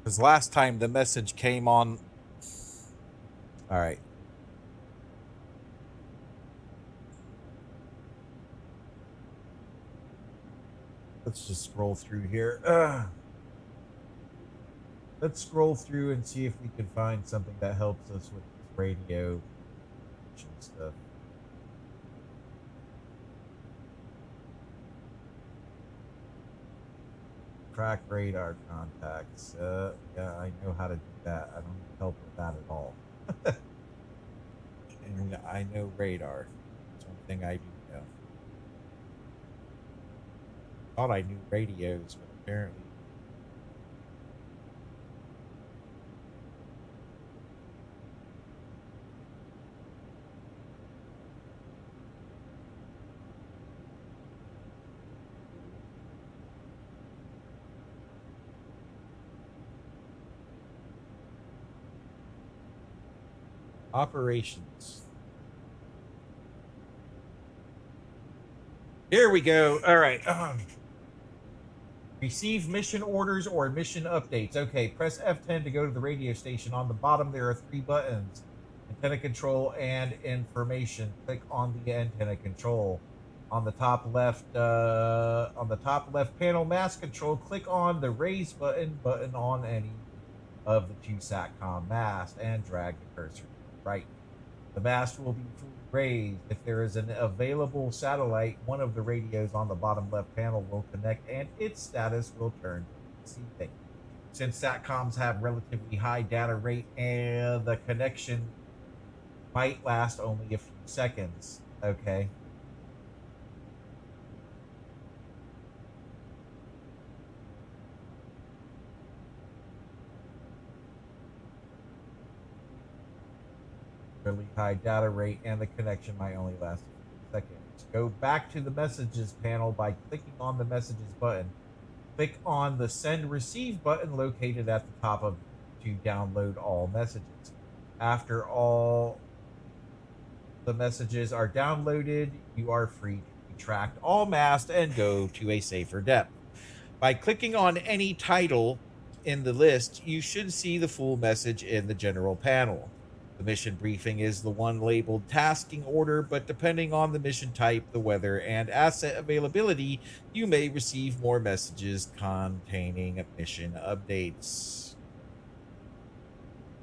A: Because last time the message came on. All right. Let's just scroll through here. Let's scroll through and see if we can find something that helps us with this radio stuff. Track radar contacts. Yeah, I know how to do that. I don't need help with that at all. And I know radar. That's one thing I do know. Thought I knew radios, but apparently. Operations. Here we go. All right. Receive mission orders or mission updates. Okay, press F10 to go to the radio station. On the bottom, there are 3 buttons: antenna control and information. Click on the antenna control. On the top left panel, mass control. Click on the raise button on any of the 2 SATCOM masts and drag the cursor to the right. The mast will be fully raised. If there is an available satellite, one of the radios on the bottom left panel will connect and its status will turn to receiving. Since SATCOMs have relatively high data rate and the connection might last only a few seconds. Okay. Really high data rate and the connection might only last a few seconds. Go back to the messages panel by clicking on the messages button. Click on the send receive button located at the top of to download all messages. After all the messages are downloaded, you are free to retract all masts and go to a safer depth. By clicking on any title in the list, you should see the full message in the general panel. The mission briefing is the one labeled tasking order, but depending on the mission type, the weather, and asset availability, you may receive more messages containing mission updates.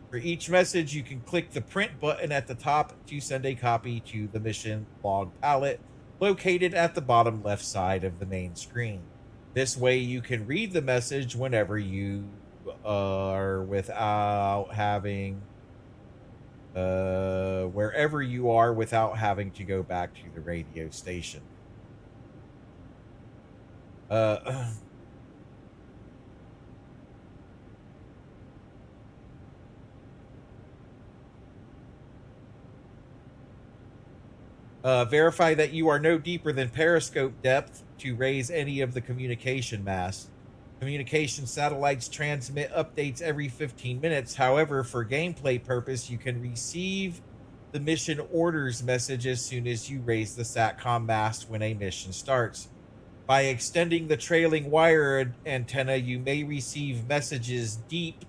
A: For each message, you can click the print button at the top to send a copy to the mission log palette located at the bottom left side of the main screen. This way you can read the message whenever you are without having wherever you are without having to go back to the radio station. Verify that you are no deeper than periscope depth to raise any of the communication masts. Communication satellites transmit updates every 15 minutes. However, for gameplay purpose, you can receive the mission orders message as soon as you raise the SATCOM mast when a mission starts. By extending the trailing wire antenna, you may receive messages deep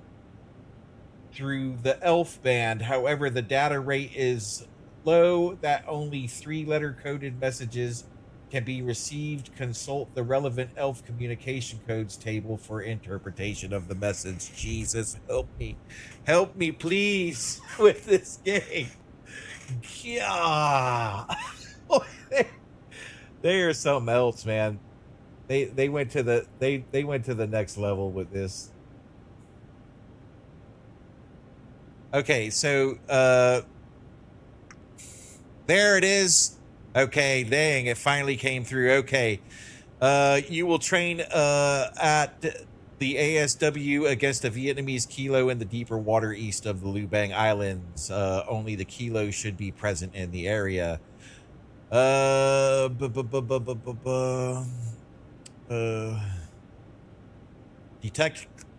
A: through the ELF band. However, the data rate is low that only 3-letter coded messages can be received. Consult the relevant ELF communication codes table for interpretation of the message. Jesus, help me please with this game. Yeah. They are something else, man. They went to the they went to the next level with this. Okay, so there it is. Okay, dang, it finally came through. Okay. You will train at The ASW against a Vietnamese kilo in the deeper water east of the Lubang Islands. Only the kilo should be present in the area.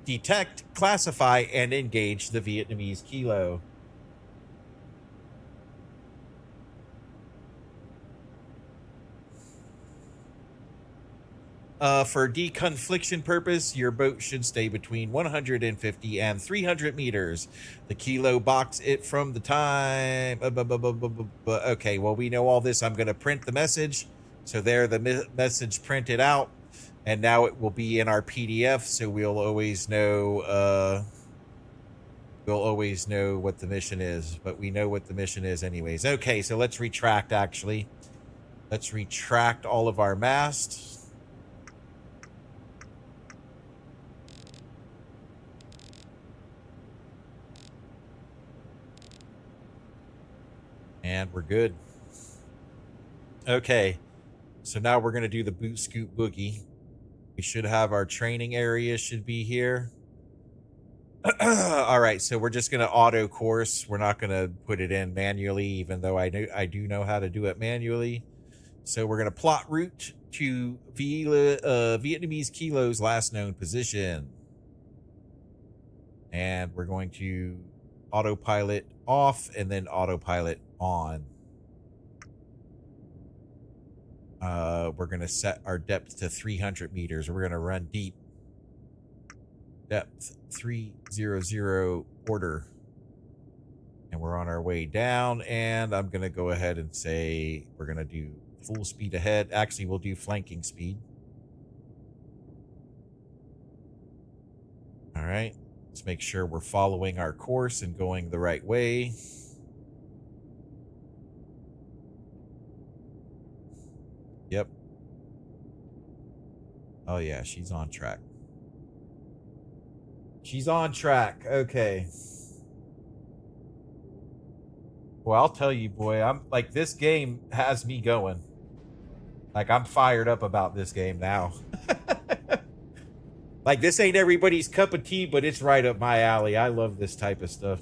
A: Detect, classify, and engage the Vietnamese kilo. For deconfliction purpose, your boat should stay between 150 and 300 meters. The kilo box it from the time. Okay, well, we know all this. I'm going to print the message. So there, the message printed out. And now it will be in our PDF, so we'll always know. We'll always know what the mission is. But we know what the mission is anyways. Okay, so let's retract, actually. Let's retract all of our masts. And we're good. Okay, so now we're going to do the boot scoot boogie. We should have our training area should be here. All right, so we're just going to auto course. We're not going to put it in manually, even though I do know how to do it manually. So we're going to plot route to Vietnamese kilo's last known position. And we're going to autopilot off and then autopilot on. We're going to set our depth to 300 meters. We're going to run deep. Depth 300 order. And we're on our way down. And I'm going to go ahead and say we're going to do full speed ahead. Actually, we'll do flanking speed. All right. Let's make sure we're following our course and going the right way. Yep. Oh, yeah, she's on track. She's on track. Okay. Well, I'll tell you, boy, I'm like, this game has me going. Like, I'm fired up about this game now. Like, this ain't everybody's cup of tea, but it's right up my alley. I love this type of stuff.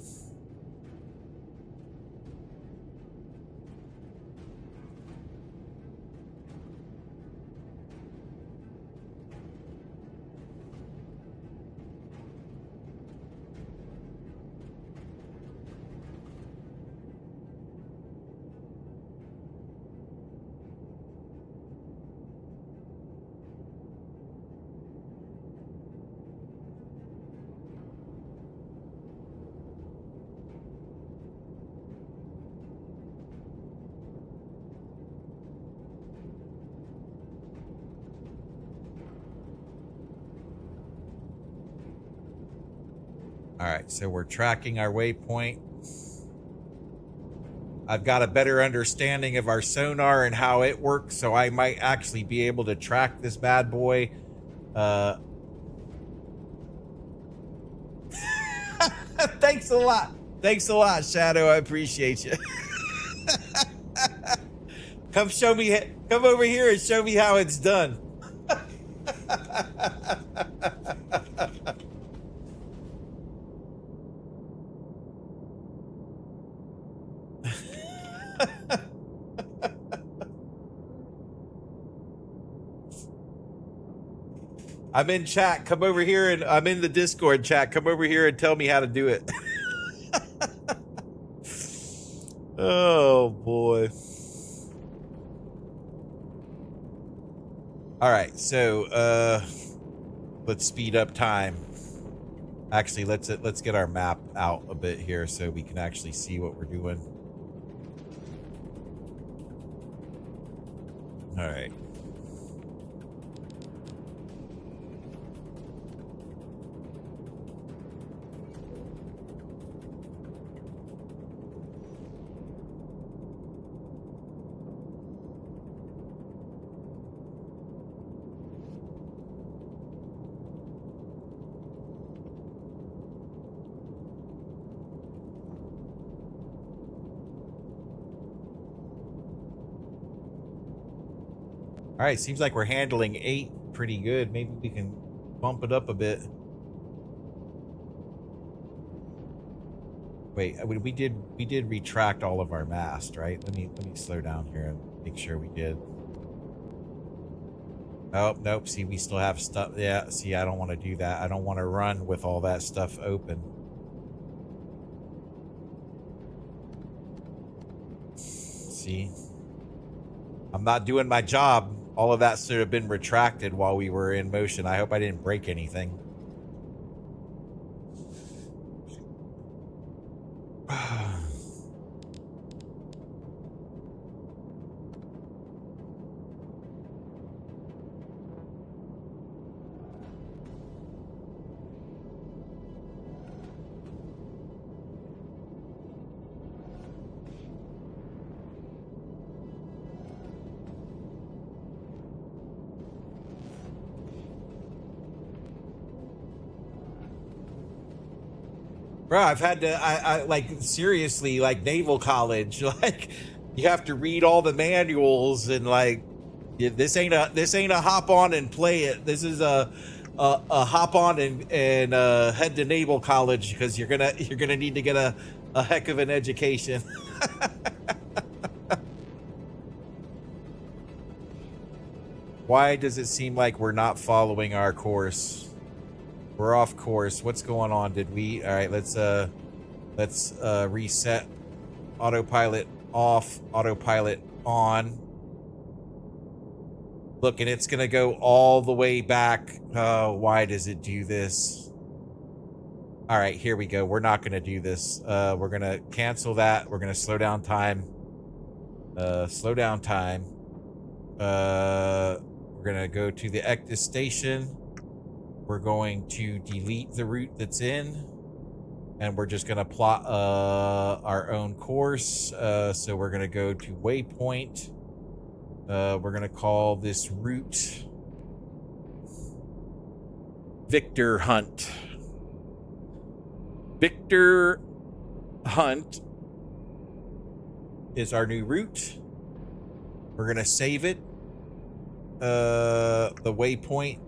A: All right, so we're tracking our waypoint. I've got a better understanding of our sonar and how it works, so I might actually be able to track this bad boy. Thanks a lot. Thanks a lot, Shadow. I appreciate you. Come over here and show me how it's done. I'm in chat. Come over here, and I'm in the Discord chat. Come over here and tell me how to do it. Oh, boy. All right, so let's speed up time. Actually, let's get our map out a bit here so we can actually see what we're doing. All right. All right, seems like we're handling 8 pretty good. Maybe we can bump it up a bit. Wait, we did retract all of our mast, right? Let me slow down here and make sure we did. Oh, nope. See, we still have stuff. Yeah, see, I don't want to do that. I don't want to run with all that stuff open. See? I'm not doing my job. All of that should have been retracted while we were in motion. I hope I didn't break anything. Bro, I've had to, I like, seriously, like, naval college, like, you have to read all the manuals and, like, this ain't a hop on and play it. This is a hop on and head to naval college, because you're gonna need to get a heck of an education. Why does it seem like we're not following our course? We're off course. What's going on? Did we? All right, let's reset. Autopilot off, autopilot on. Look, and it's gonna go all the way back. Oh, why does it do this? All right, here we go. We're not gonna do this. We're gonna cancel that. We're gonna slow down time. Slow down time. We're gonna go to the Ectus station. We're going to delete the route that's in, and we're just going to plot our own course. So we're going to go to waypoint. We're going to call this route Victor Hunt. Victor Hunt is our new route. We're going to save it. The waypoint,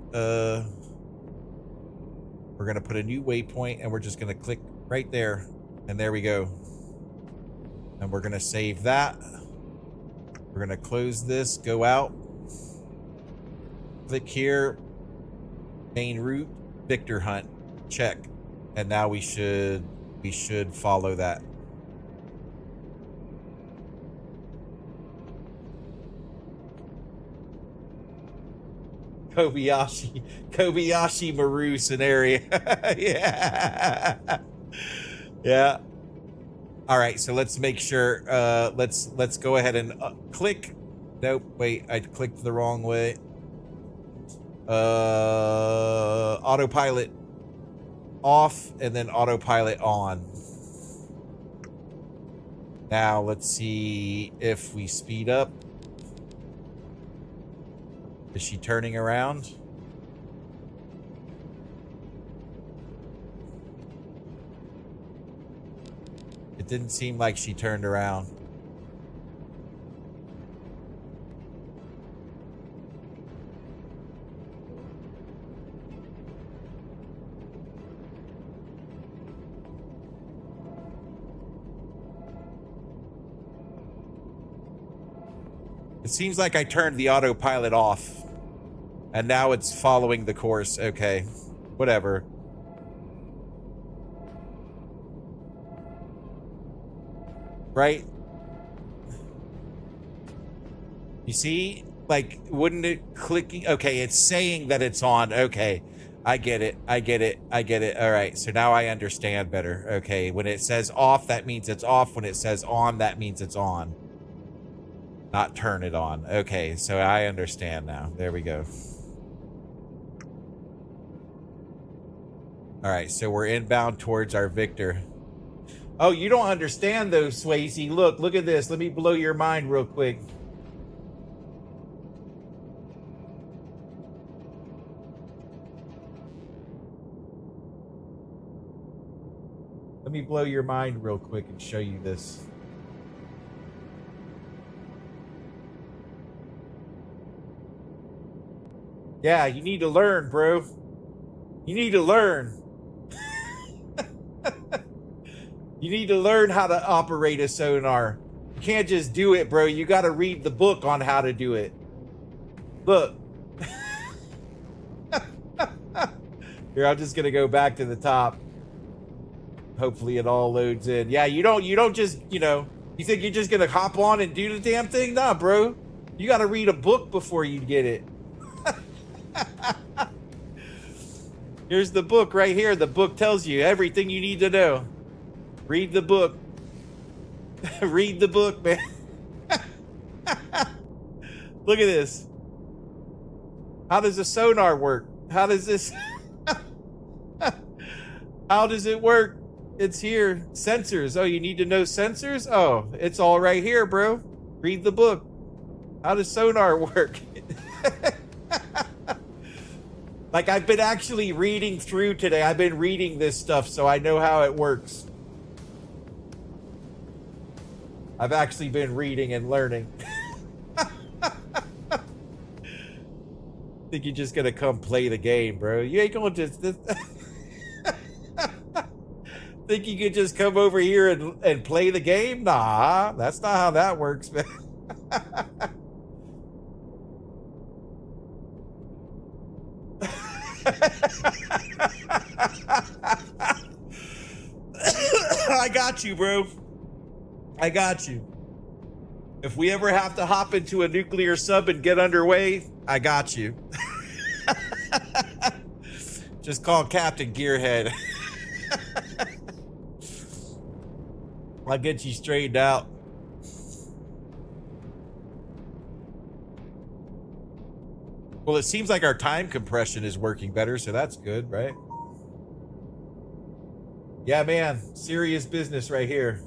A: we're going to put a new waypoint, and we're just going to click right there. And there we go. And we're going to save that. We're going to close this, go out. Click here. Main route, Victor Hunt. Check. And now we should follow that. Kobayashi Maru scenario. Yeah. All right, so let's make sure. Let's go ahead and click. Nope, wait, I clicked the wrong way. Autopilot off, and then autopilot on. Now let's see if we speed up. Is she turning around? It didn't seem like she turned around. It seems like I turned the autopilot off. And now it's following the course. Okay. Whatever. Right? You see? Like, wouldn't it clicking? Okay, it's saying that it's on. Okay. I get it. I get it. I get it. All right. So now I understand better. Okay. When it says off, that means it's off. When it says on, that means it's on. Not turn it on. Okay. So I understand now. There we go. All right, so we're inbound towards our Victor. Oh, you don't understand though, Swayze. Look at this. Let me blow your mind real quick. Let me blow your mind real quick and show you this. Yeah, you need to learn, bro. You need to learn. You need to learn how to operate a sonar. You can't just do it, bro. You got to read the book on how to do it. Look. Here, I'm just going to go back to the top. Hopefully it all loads in. Yeah, you don't just, you know, you think you're just going to hop on and do the damn thing? Nah, bro. You got to read a book before you get it. Here's the book right here. The book tells you everything you need to know. Read the book. Read the book, man. Look at this. How does a sonar work? How does this... How does it work? It's here. Sensors. Oh, you need to know sensors? Oh, it's all right here, bro. Read the book. How does sonar work? Like, I've been actually reading through today. I've been reading this stuff, so I know how it works. I've actually been reading and learning. Think you're just gonna come play the game, bro. You ain't gonna just... Think you could just come over here and play the game? Nah, that's not how that works, man. I got you, bro. I got you. If we ever have to hop into a nuclear sub and get underway, I got you. Just call Captain Gearhead. I'll get you straightened out. Well, it seems like our time compression is working better, so that's good, right? Yeah, man. Serious business right here.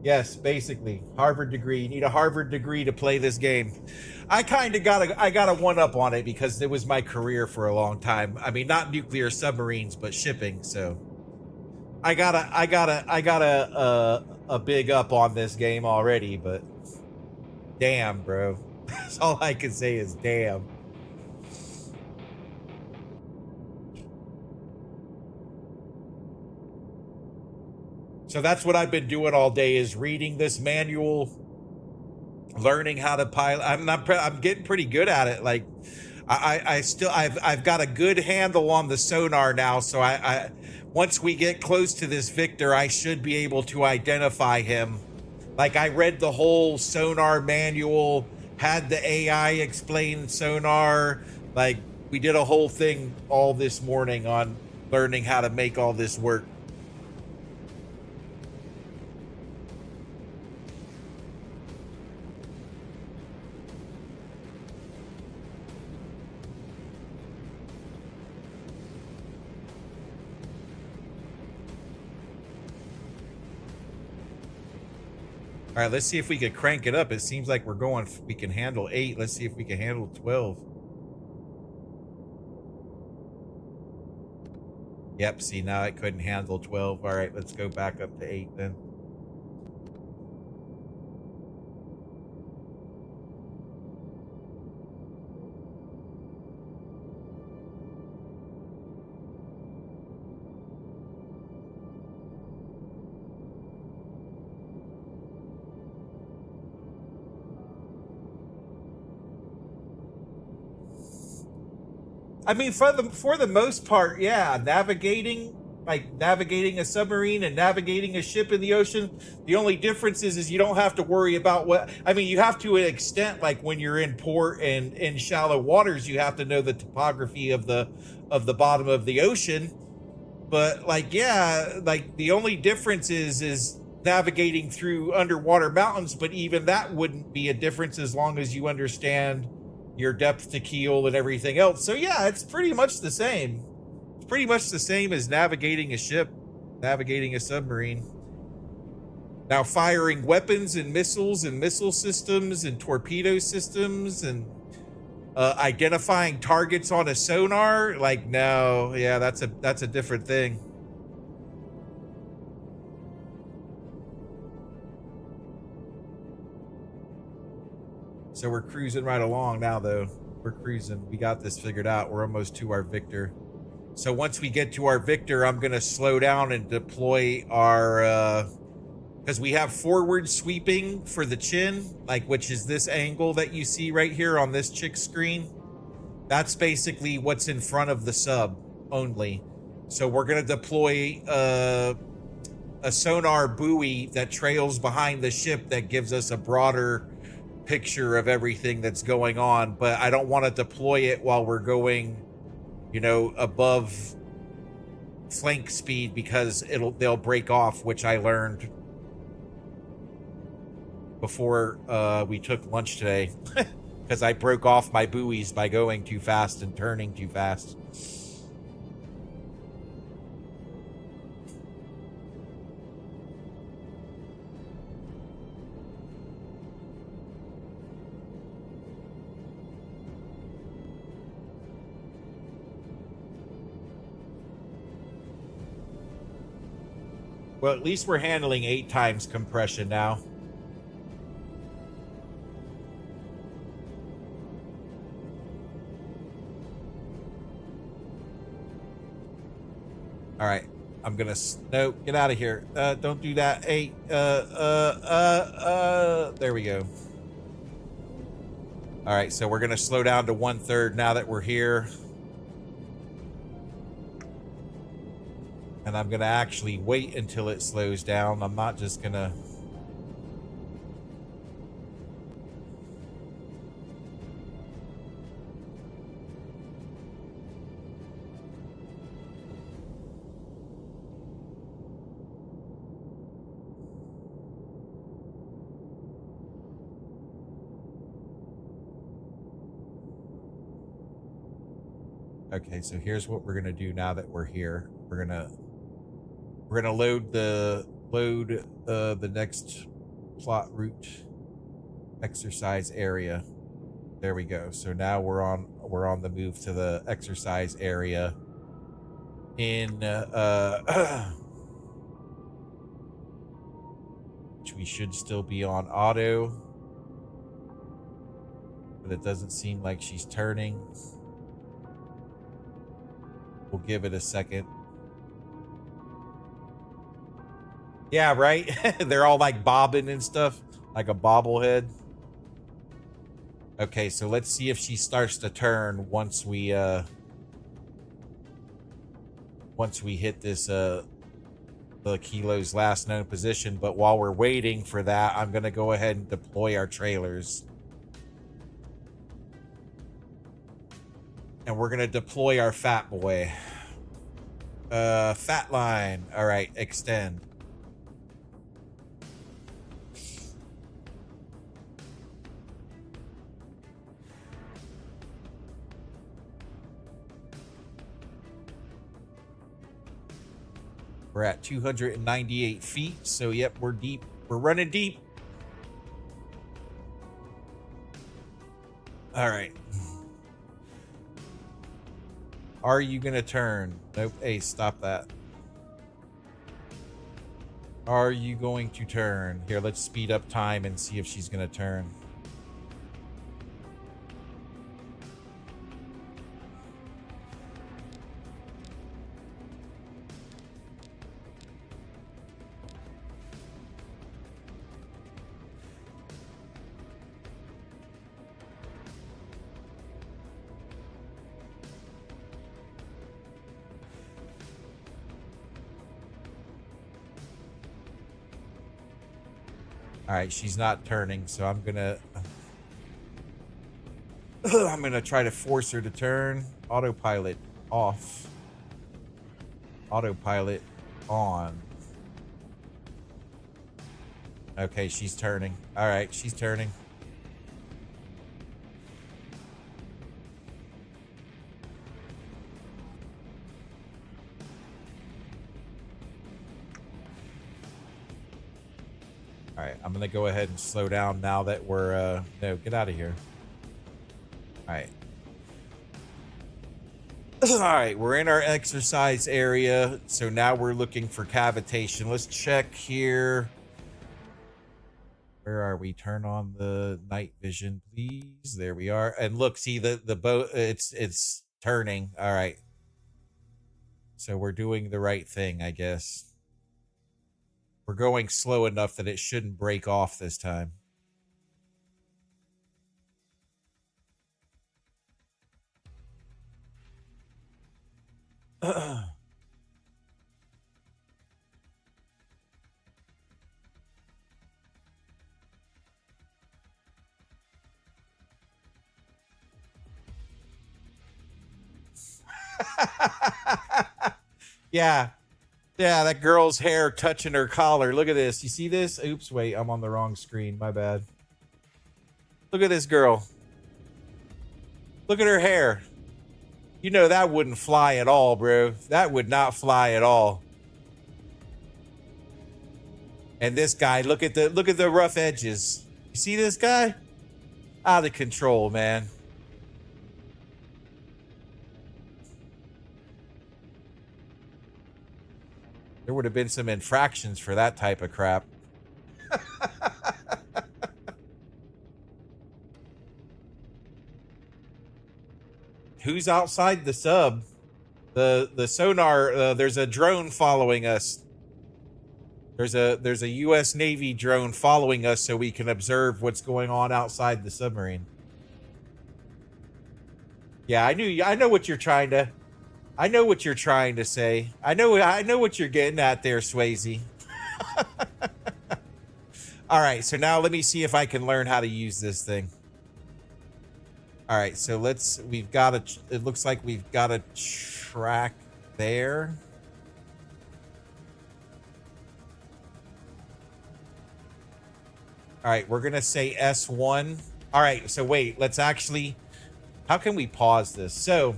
A: Yes, basically. Harvard degree. You need a Harvard degree to play this game. I kind of got a one-up on it because it was my career for a long time. I mean, not nuclear submarines, but shipping, so... I got a big up on this game already, but... Damn, bro. That's all I can say is damn. So that's what I've been doing all day, is reading this manual, learning how to pilot. I'm getting pretty good at it. Like I've got a good handle on the sonar now. So I once we get close to this Victor, I should be able to identify him. Like, I read the whole sonar manual, had the AI explain sonar. Like, we did a whole thing all this morning on learning how to make all this work. All right, let's see if we can crank it up. It seems like we can handle 8. Let's see if we can handle 12. Yep, see, now it couldn't handle 12. All right, let's go back up to 8 then. I mean, for the most part, yeah, navigating a submarine and navigating a ship in the ocean, the only difference is you don't have to worry about what, I mean, you have to an extent, like when you're in port and in shallow waters, you have to know the topography of the bottom of the ocean. But like, yeah, like the only difference is navigating through underwater mountains, but even that wouldn't be a difference as long as you understand your depth to keel and everything else. So yeah, it's pretty much the same. It's pretty much the same as navigating a ship, navigating a submarine. Now, firing weapons and missiles and missile systems and torpedo systems and identifying targets on a sonar, like, no, yeah, that's a different thing. So we're cruising right along now, though. We're cruising. We got this figured out. We're almost to our Victor. So once we get to our Victor, I'm going to slow down and deploy our... because we have forward sweeping for the chin, like, which is this angle that you see right here on this chick's screen. That's basically what's in front of the sub only. So we're going to deploy a sonar buoy that trails behind the ship that gives us a broader picture of everything that's going on. But I don't want to deploy it while we're going, you know, above flank speed, because they'll break off, which I learned before we took lunch today, because I broke off my buoys by going too fast and turning too fast. Well, at least we're handling 8 times compression now. All right, I'm gonna no, get out of here. Don't do that. Hey, there we go. All right, so we're gonna slow down to 1/3 now that we're here. And I'm gonna actually wait until it slows down. I'm not just gonna... Okay, so here's what we're gonna do now that we're here. We're gonna load the next plot route exercise area. There we go. So now we're on the move to the exercise area in which we should still be on auto, but it doesn't seem like she's turning. We'll give it a second. Yeah, right? They're all like bobbing and stuff, like a bobblehead. Okay, so let's see if she starts to turn once we hit this the Kilo's last known position. But while we're waiting for that, I'm gonna go ahead and deploy our trailers. And we're gonna deploy our fat boy. Fat line. All right, extend. We're at 298 feet, so yep, we're deep. We're running deep. All right. Are you gonna turn? Nope. Hey, stop that. Are you going to turn? Here, let's speed up time and see if she's gonna turn. All right, she's not turning, so I'm gonna try to force her to turn. Autopilot off. Autopilot on. Okay, she's turning. All right, she's turning. All right, I'm gonna go ahead and slow down now that we're no, get out of here. All right. All right, we're in our exercise area, so now we're looking for cavitation. Let's check here. Where are we? Turn on the night vision, please. There we are. And look, see the boat. It's turning. All right. So we're doing the right thing, I guess. We're going slow enough that it shouldn't break off this time. Yeah. Yeah, that girl's hair touching her collar. Look at this. You see this? Oops, wait, I'm on the wrong screen. My bad. Look at this girl. Look at her hair. You know that wouldn't fly at all, bro. That would not fly at all. And this guy, look at the rough edges. You see this guy? Out of control, man. There would have been some infractions for that type of crap. Who's outside the sub? The sonar, there's a drone following us. There's a US Navy drone following us so we can observe what's going on outside the submarine. Yeah, I know what you're trying to say. I know what you're getting at there, Swayze. All right, so now let me see if I can learn how to use this thing. All right, so it looks like we've got a track there. All right, we're going to say S1. All right, so wait, how can we pause this? So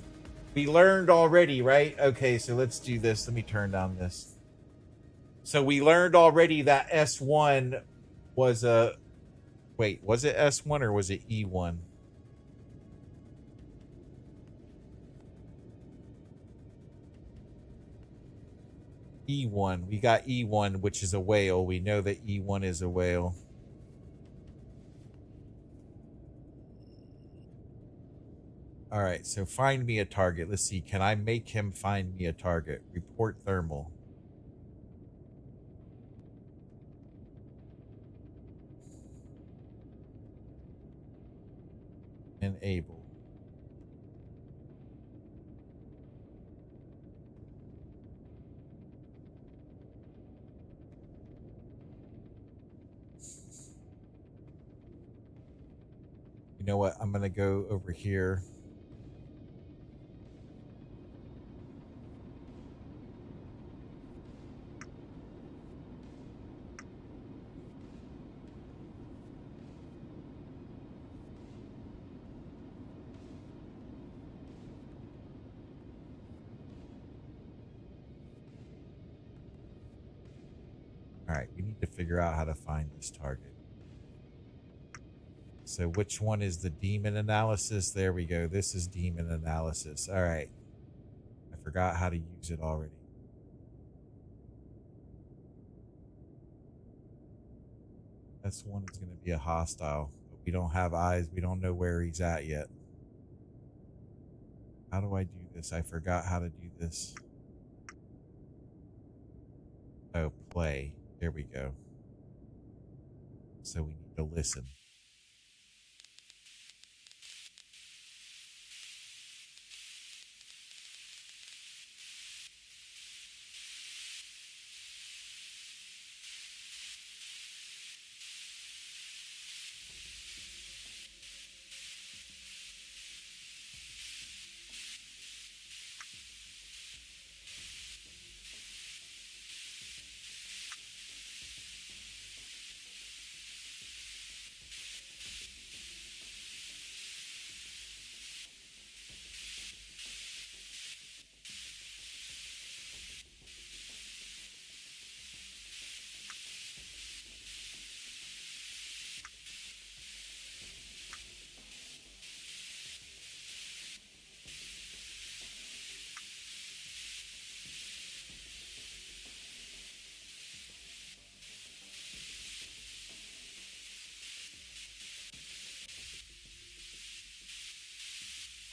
A: we learned already, right? Okay, so let's do this. Let me turn down this. So we learned already that S1 was was it S1 or was it E1? E1. We got E1, which is a whale. We know that E1 is a whale. All right, so find me a target. Let's see. Can I make him find me a target? Report thermal. Enable. You know what? I'm going to go over here. All right, we need to figure out how to find this target. So which one is the demon analysis? There we go. This is demon analysis. All right. I forgot how to use it already. This one is going to be a hostile, but we don't have eyes. We don't know where he's at yet. How do I do this? I forgot how to do this. Oh, play. There we go. So we need to listen.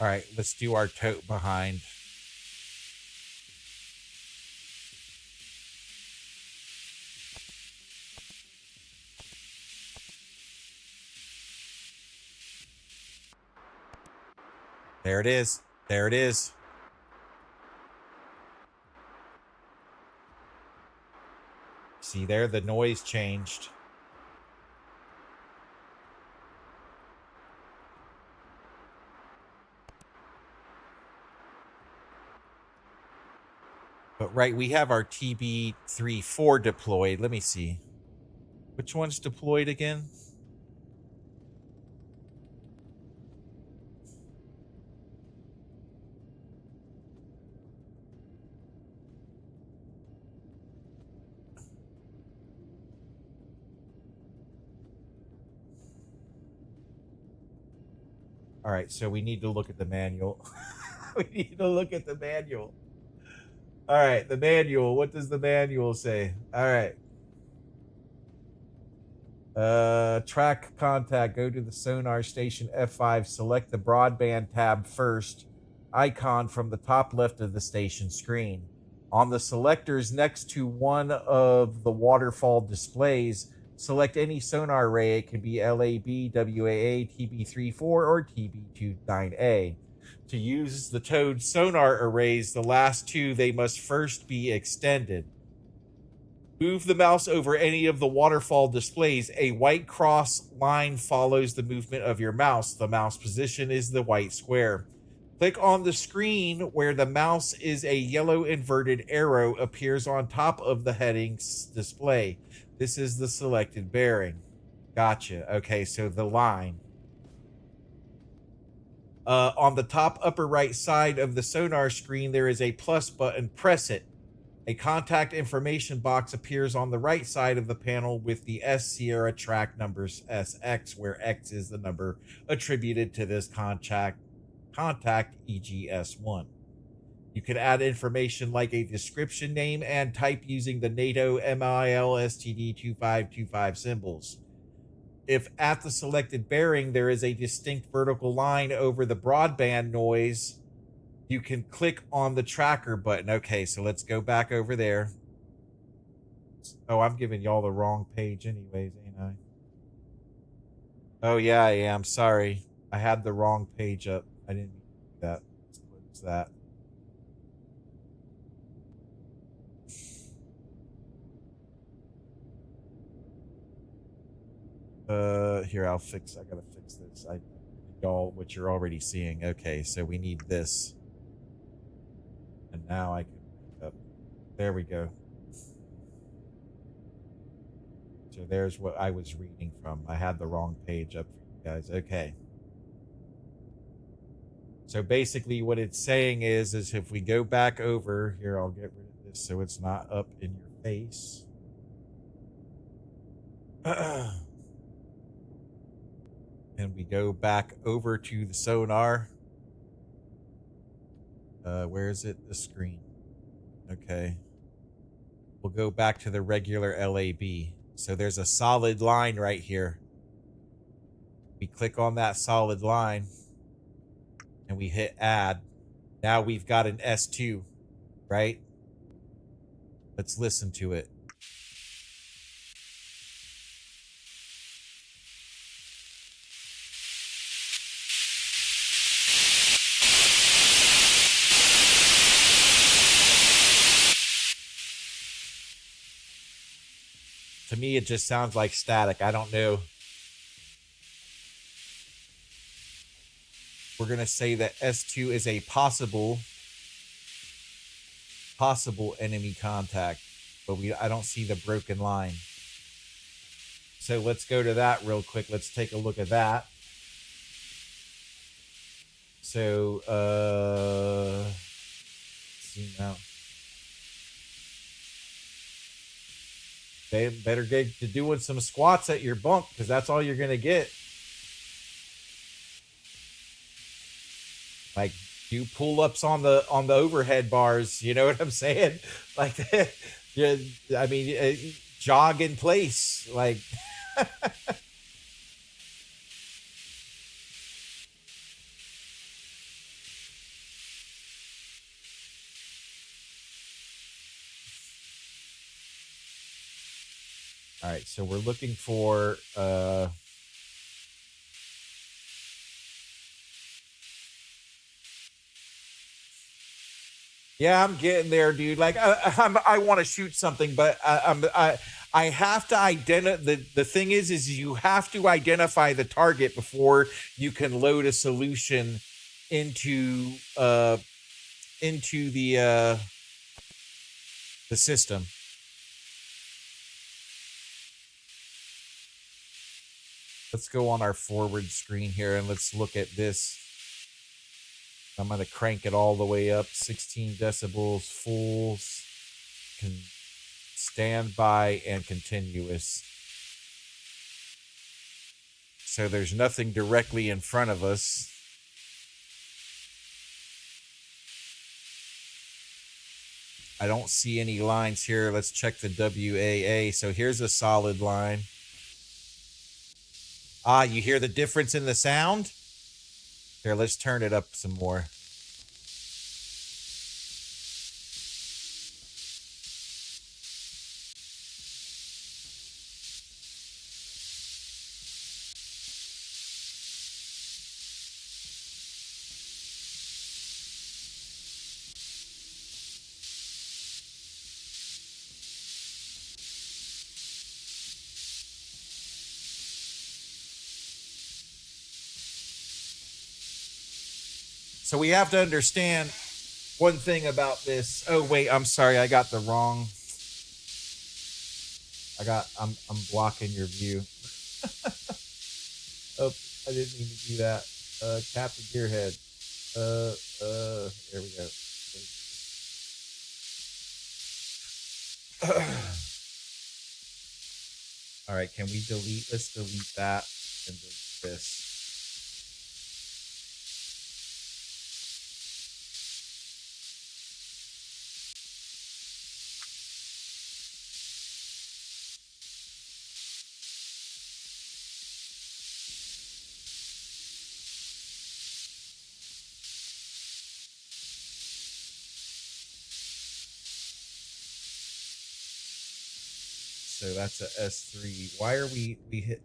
A: All right, let's do our tote behind. There it is. There it is. See there, the noise changed. But right, we have our TB34 deployed. Let me see. Which one's deployed again? All right, so we need to look at the manual. We need to look at the manual. All right, the manual. What does the manual say? All right. Track contact. Go to the sonar station F5. Select the broadband tab first. Icon from the top left of the station screen. On the selectors next to one of the waterfall displays, select any sonar array. It can be LAB, WAA, TB34, or TB29A. To use the towed sonar arrays, the last two, they must first be extended. Move the mouse over any of the waterfall displays. A white cross line follows the movement of your mouse. The mouse position is the white square. Click on the screen where the mouse is a yellow inverted arrow appears on top of the headings display. This is the selected bearing. Gotcha. Okay, so the line. On the top upper right side of the sonar screen, there is a plus button. Press it. A contact information box appears on the right side of the panel with the S Sierra track numbers SX, where X is the number attributed to this contact, e.g. S1. You can add information like a description name and type using the NATO MIL STD 2525 symbols. If at the selected bearing there is a distinct vertical line over the broadband noise, you can click on the tracker button. Okay, so let's go back over there. Oh, I'm giving y'all the wrong page anyways, ain't I? Oh, yeah, I am. Sorry. I had the wrong page up. I didn't do that. Let's close that. Here, I gotta fix this. Y'all, what you're already seeing. Okay, so we need this. And now I can, there we go. So there's what I was reading from. I had the wrong page up for you guys. Okay. So basically what it's saying is if we go back over here, I'll get rid of this so it's not up in your face. And we go back over to the sonar. Where is it? The screen. Okay. We'll go back to the regular LAB. So there's a solid line right here. We click on that solid line and we hit add. Now we've got an S2, right? Let's listen to it. To me, it just sounds like static. I don't know. We're going to say that S2 is a possible enemy contact, but I don't see the broken line. So let's go to that real quick. Let's take a look at that. So, see now. They better get to doing some squats at your bunk because that's all you're going to get. Like, do pull-ups on the overhead bars. You know what I'm saying? Like, yeah, I mean, jog in place. Like, All right, so we're looking for yeah, I'm getting there, dude. Like I want to shoot something, but I have to identify the thing is you have to identify the target before you can load a solution into the system. Let's go on our forward screen here and let's look at this. I'm going to crank it all the way up, 16 decibels, full, standby, and continuous. So there's nothing directly in front of us. I don't see any lines here. Let's check the WAA. So here's a solid line. Ah, you hear the difference in the sound? Here, let's turn it up some more. So we have to understand one thing about this. Oh wait, I'm sorry, I got the wrong. I'm blocking your view. Oh, I didn't mean to do that. Captain Gearhead. There we go. All right, can we delete? Let's delete that and delete this. So that's a S3. Why are we hit?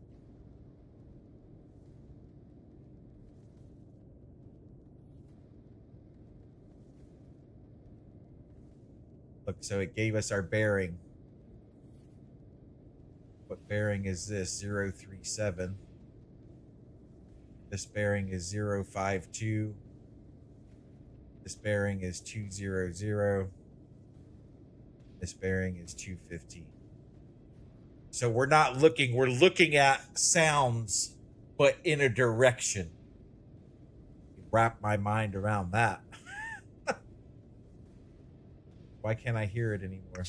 A: Look, so it gave us our bearing. What bearing is this? 037. This bearing is 052. This bearing is 200. This bearing is 215. So we're not looking, we're looking at sounds, but in a direction. Wrap my mind around that. Why can't I hear it anymore?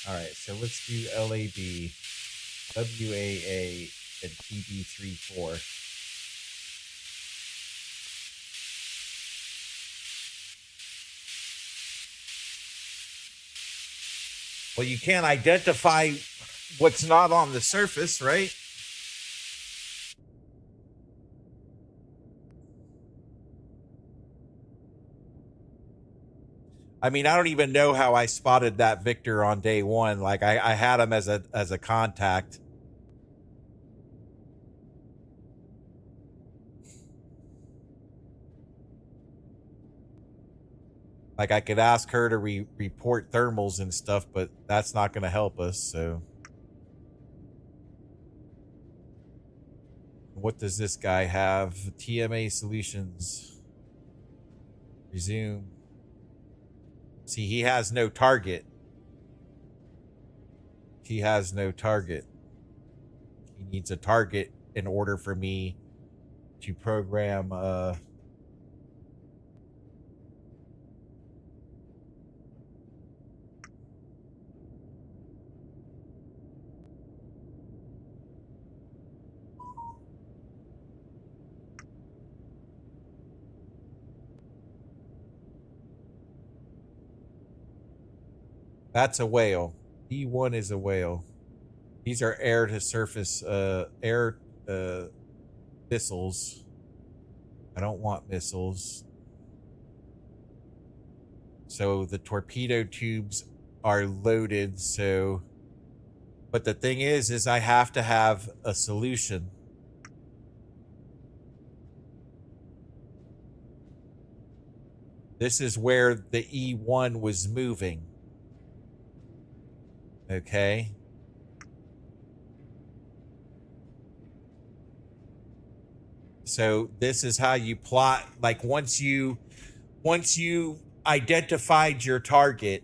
A: All right, so let's do LAB, WAA, and TB34. Well, you can't identify what's not on the surface, right? I mean, I don't even know how I spotted that Victor on day one. Like I had him as a contact. Like I could ask her to report thermals and stuff, but that's not going to help us. So what does this guy have? TMA solutions. Resume. See, he has no target. He has no target. He needs a target in order for me to program That's a whale. E1 is a whale. These are air to surface, air missiles. I don't want missiles. So the torpedo tubes are loaded. So, but the thing is I have to have a solution. This is where the E1 was moving. Okay. So this is how you plot. Like once you identified your target,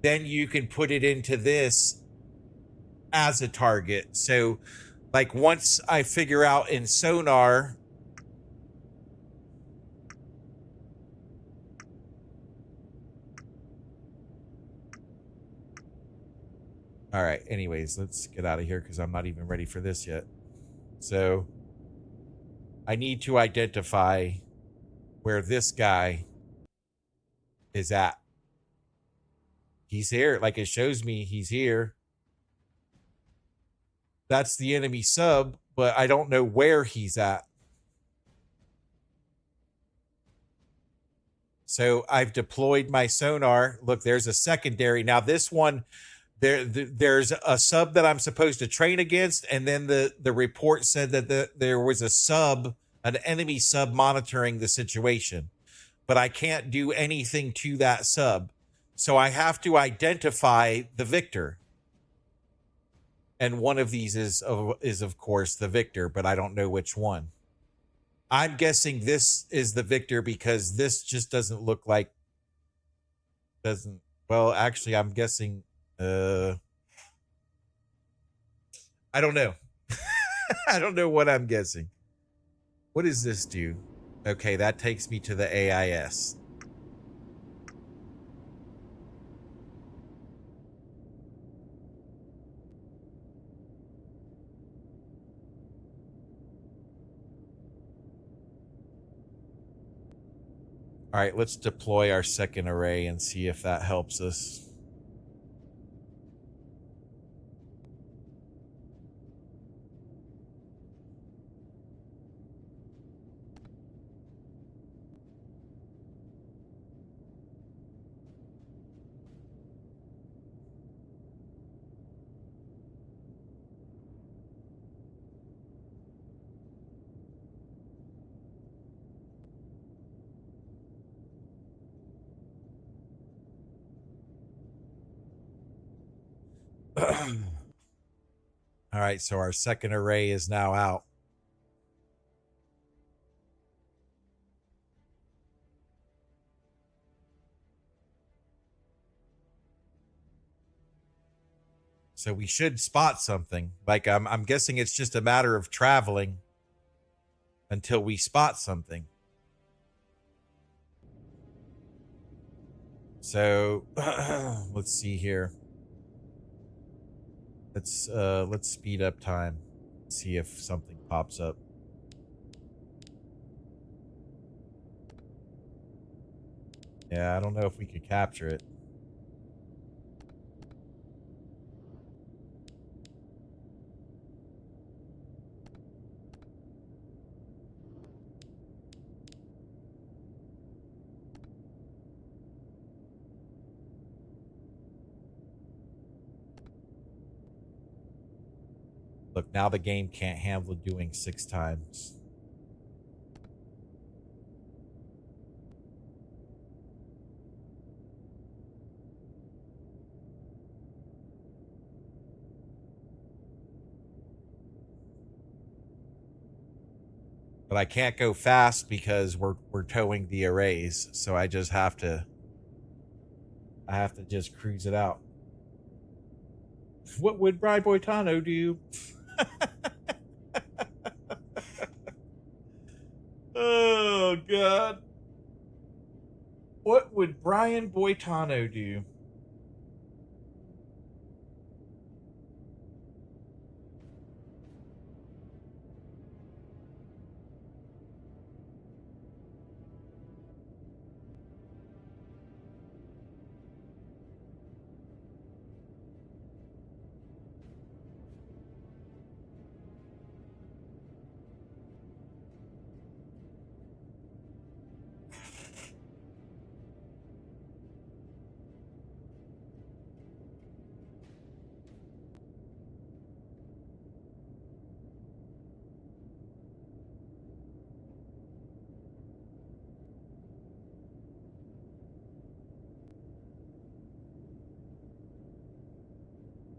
A: then you can put it into this as a target. So like once I figure out in sonar, all right, anyways, let's get out of here because I'm not even ready for this yet. So I need to identify where this guy is at. He's here. Like it shows me he's here. That's the enemy sub, but I don't know where he's at. So I've deployed my sonar. Look, there's a secondary. Now this one, there's a sub that I'm supposed to train against, and then the report said that there was a sub, an enemy sub monitoring the situation, but I can't do anything to that sub. So I have to identify the victor. And one of these is of course the victor, but I don't know which one. I'm guessing this is the victor because this just doesn't look like well, actually I'm guessing I don't know. I don't know what I'm guessing. What does this do? Okay, that takes me to the AIS. All right, let's deploy our second array and see if that helps us. All right, so our second array is now out. So we should spot something. Like I'm guessing it's just a matter of traveling until we spot something. So let's see here. Let's speed up time. See if something pops up. Yeah, I don't know if we could capture it. Look, now the game can't handle doing 6 times. But I can't go fast because we're towing the arrays, so I have to just cruise it out. What would Bri Boitano do? Oh God. What would Brian Boitano do?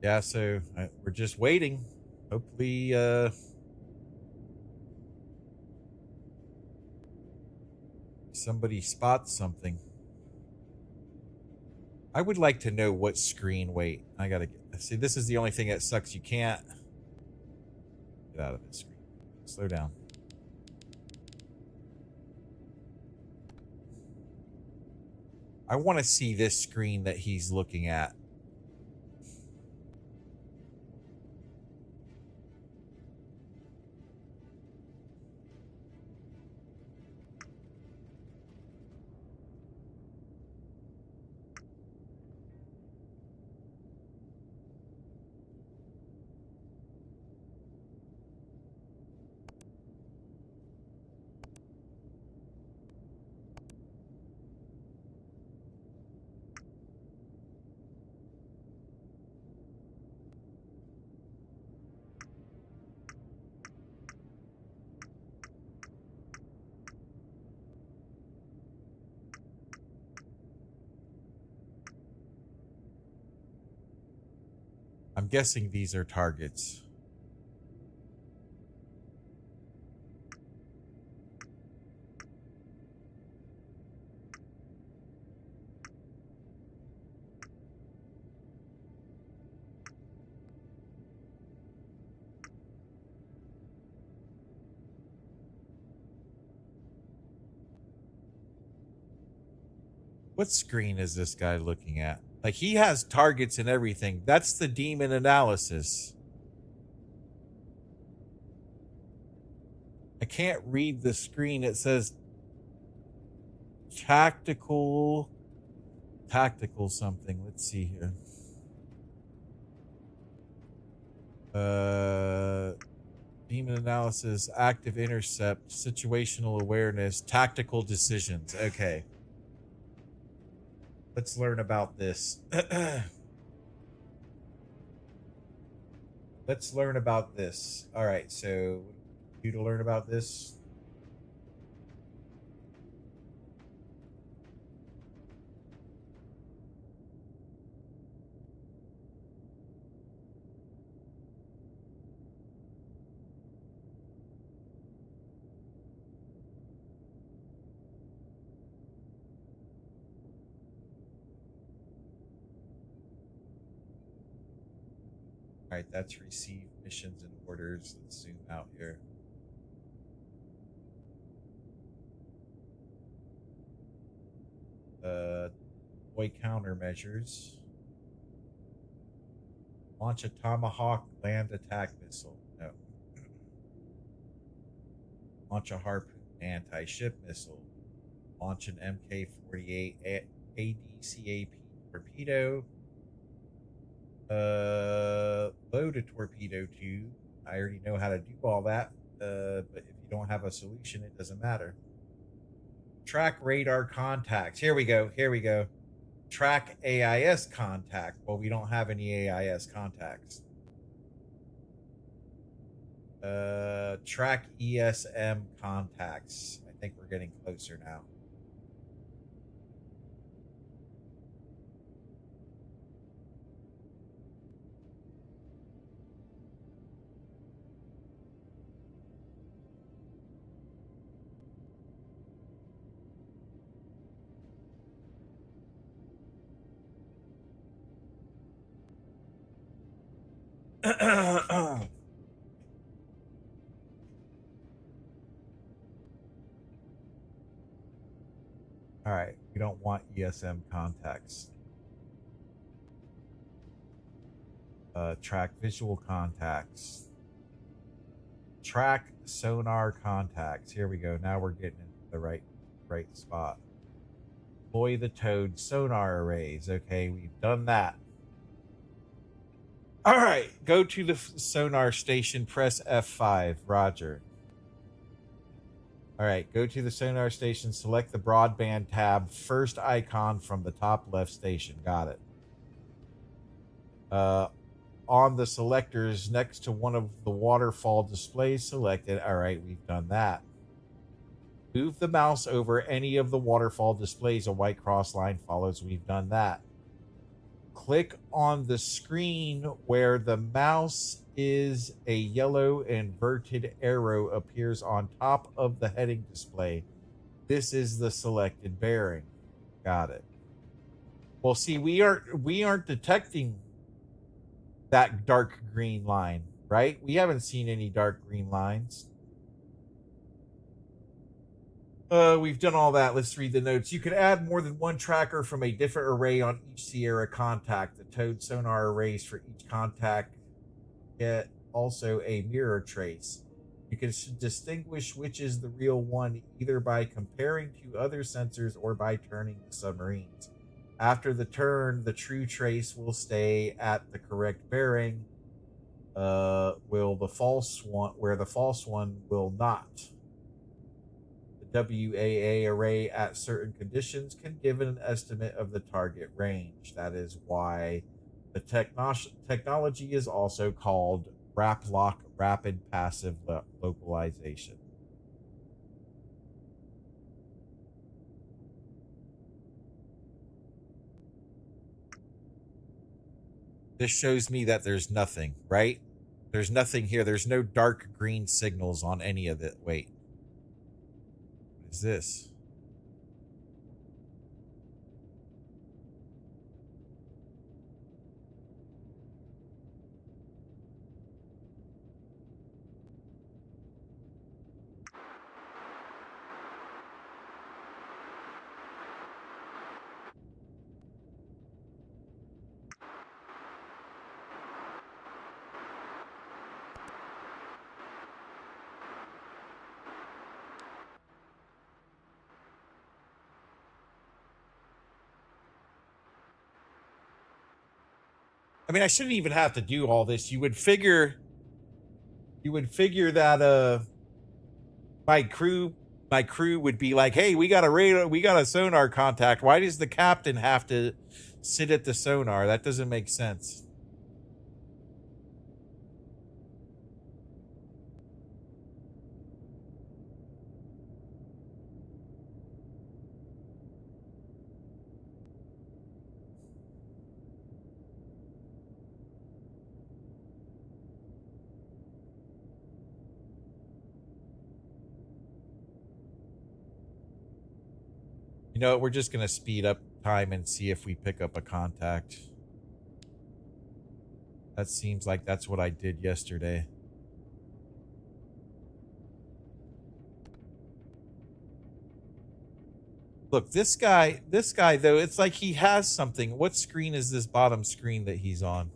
A: Yeah, so we're just waiting. Hopefully, somebody spots something. I would like to know what screen. Wait, I gotta get. See, this is the only thing that sucks. You can't get out of this screen. Slow down. I want to see this screen that he's looking at. I'm guessing these are targets. What screen is this guy looking at? Like, he has targets and everything. That's the demon analysis. I can't read the screen. It says tactical something. Let's see here. Demon analysis, active intercept, situational awareness, tactical decisions. Okay. Let's learn about this. Let's learn about this. All right, so what do you do to learn about this? All right, that's receive missions and orders. Let's zoom out here. Deploy countermeasures. Launch a Tomahawk land attack missile. No. Launch a Harpoon anti-ship missile. Launch an MK-48 ADCAP torpedo. Load a torpedo tube. I already know how to do all that. But if you don't have a solution, it doesn't matter. Track radar contacts. Here we go. Here we go. Track AIS contact. Well, we don't have any AIS contacts. Track ESM contacts. I think we're getting closer now. All right, we don't want ESM contacts. Track visual contacts. Track sonar contacts. Here we go. Now we're getting into the right spot. Deploy the towed sonar arrays. Okay, we've done that. All right, go to the sonar station. Press F5. Roger. All right, go to the sonar station, select the broadband tab, first icon from the top left station. Got it. On the selectors next to one of the waterfall displays selected. All right, we've done that. Move the mouse over any of the waterfall displays. A white cross line follows. We've done that. click on the screen where the mouse is a yellow inverted arrow appears on top of the heading display. This is the selected bearing. Got it. Well, see, we aren't detecting that dark green line, right? We haven't seen any dark green lines. We've done all that. Let's read the notes. You could add more than one tracker from a different array on each Sierra contact. The towed sonar arrays for each contact get also a mirror trace. You can distinguish which is the real one either by comparing to other sensors or by turning the submarines. After the turn, the true trace will stay at the correct bearing. Where the false one will not. WAA array at certain conditions can give an estimate of the target range. That is why the technology is also called RapLock, Rapid Passive Localization. This shows me that there's nothing, right? There's nothing here. There's no dark green signals on any of it. Wait. What is this? I mean, I shouldn't even have to do all this. You would figure that my crew would be like, "Hey, we got a radar, we got a sonar contact. Why does the captain have to sit at the sonar? That doesn't make sense." You know what? We're just gonna speed up time and see if we pick up a contact. That seems like that's what I did yesterday. Look, this guy though, it's like he has something. What screen is this bottom screen that he's on?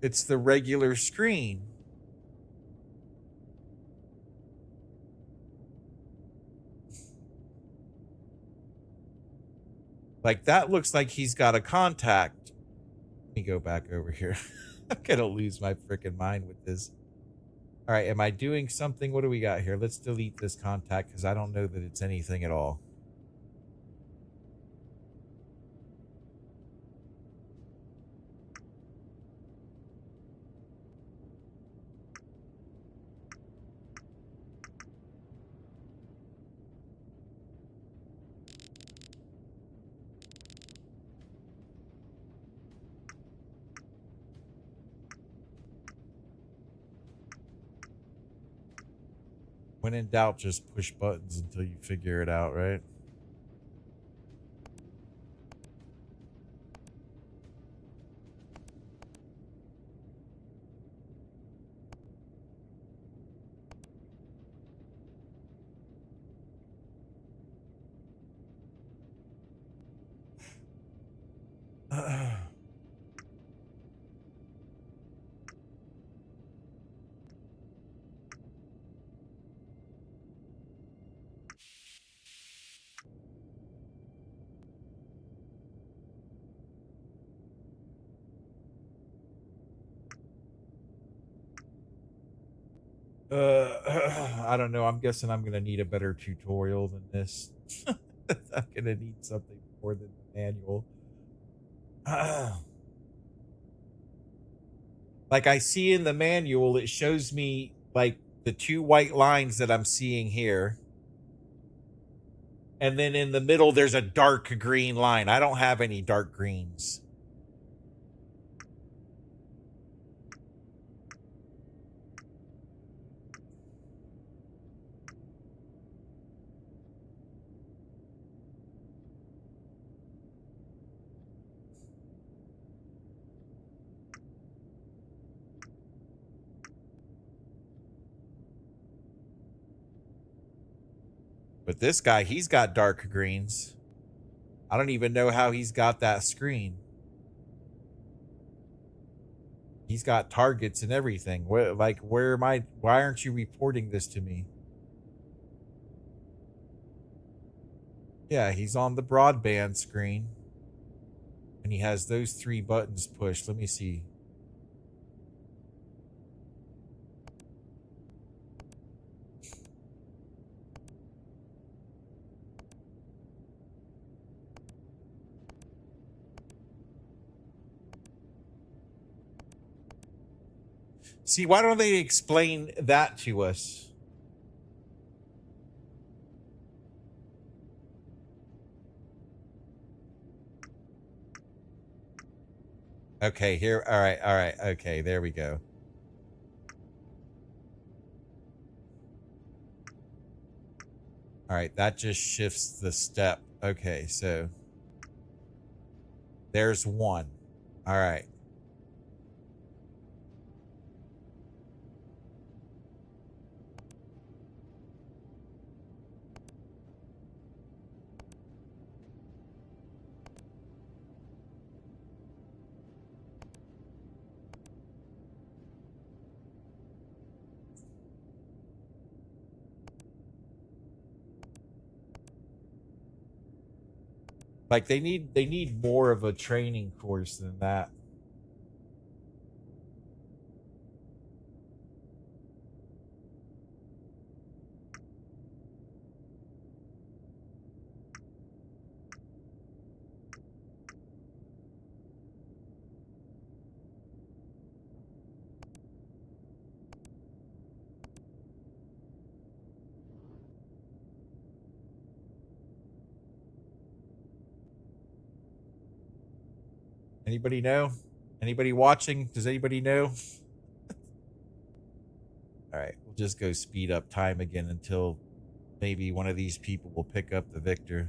A: It's the regular screen. Like, that looks like he's got a contact. Let me go back over here. I'm gonna lose my freaking mind with this. All right, am I doing something? What do we got here? Let's delete this contact because I don't know that it's anything at all. When in doubt, just push buttons until you figure it out, right? I don't know. I'm guessing I'm gonna need a better tutorial than this. I'm gonna need something more than the manual. Like I see in the manual, it shows me like the two white lines that I'm seeing here. And then in the middle, there's a dark green line. I don't have any dark greens. But this guy, he's got dark greens. I don't even know how he's got that screen. He's got targets and everything. Where am I? Why aren't you reporting this to me? Yeah, he's on the broadband screen. And he has those 3 buttons pushed. Let me see. See, why don't they explain that to us? Okay, here. All right, all right. Okay, there we go. All right, that just shifts the step. Okay, so there's 1. All right. Like they need more of a training course than that. Anybody know? Anybody watching? Does anybody know? All right, we'll just go speed up time again until maybe one of these people will pick up the victor.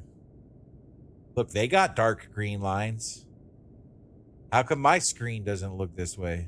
A: Look, they got dark green lines. How come my screen doesn't look this way?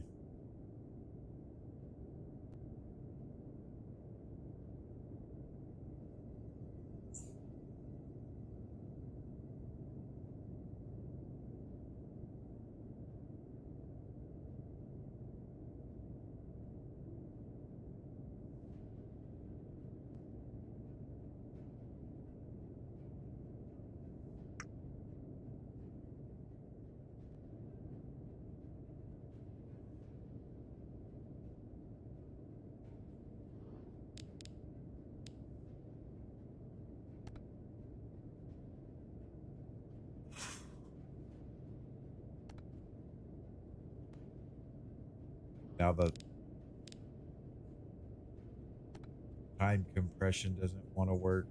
A: Now the time compression doesn't want to work.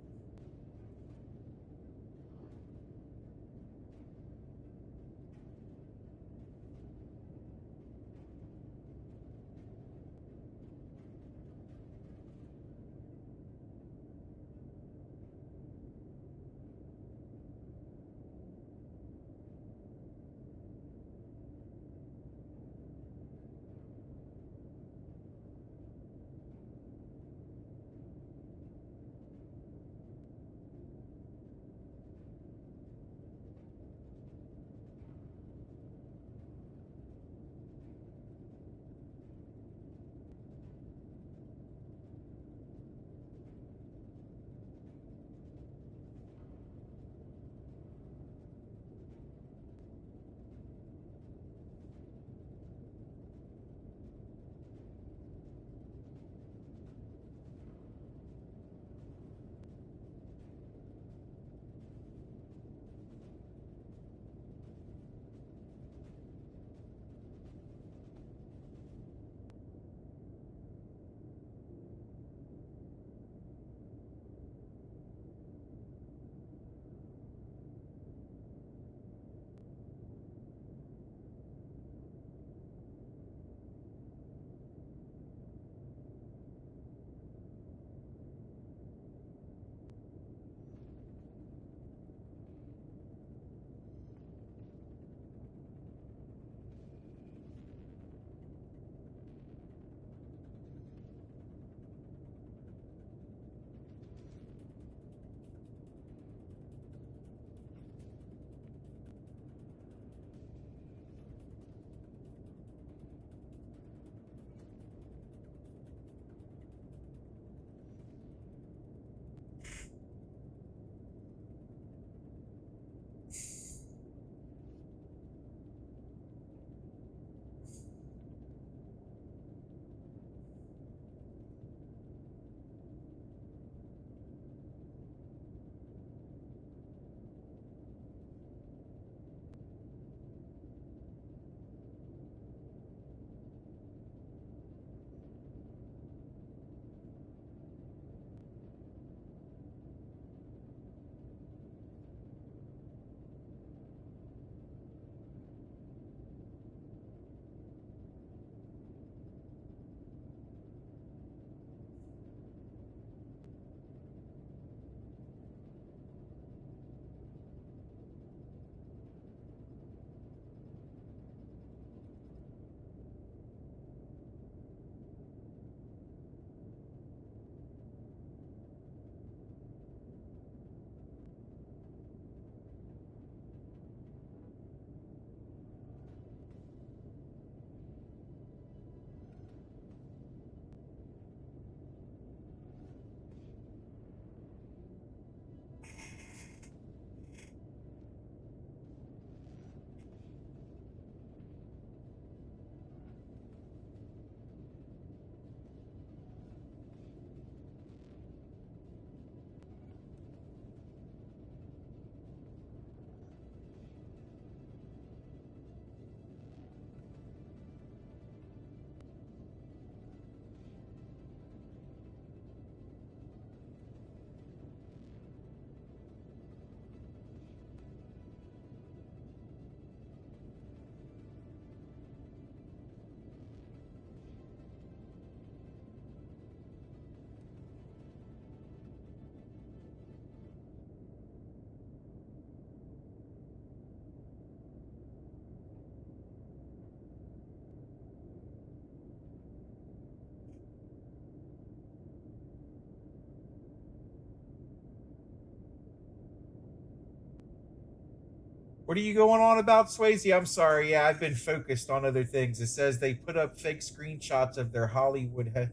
A: What are you going on about, Swayze? I'm sorry. Yeah, I've been focused on other things. It says they put up fake screenshots of their Hollywood.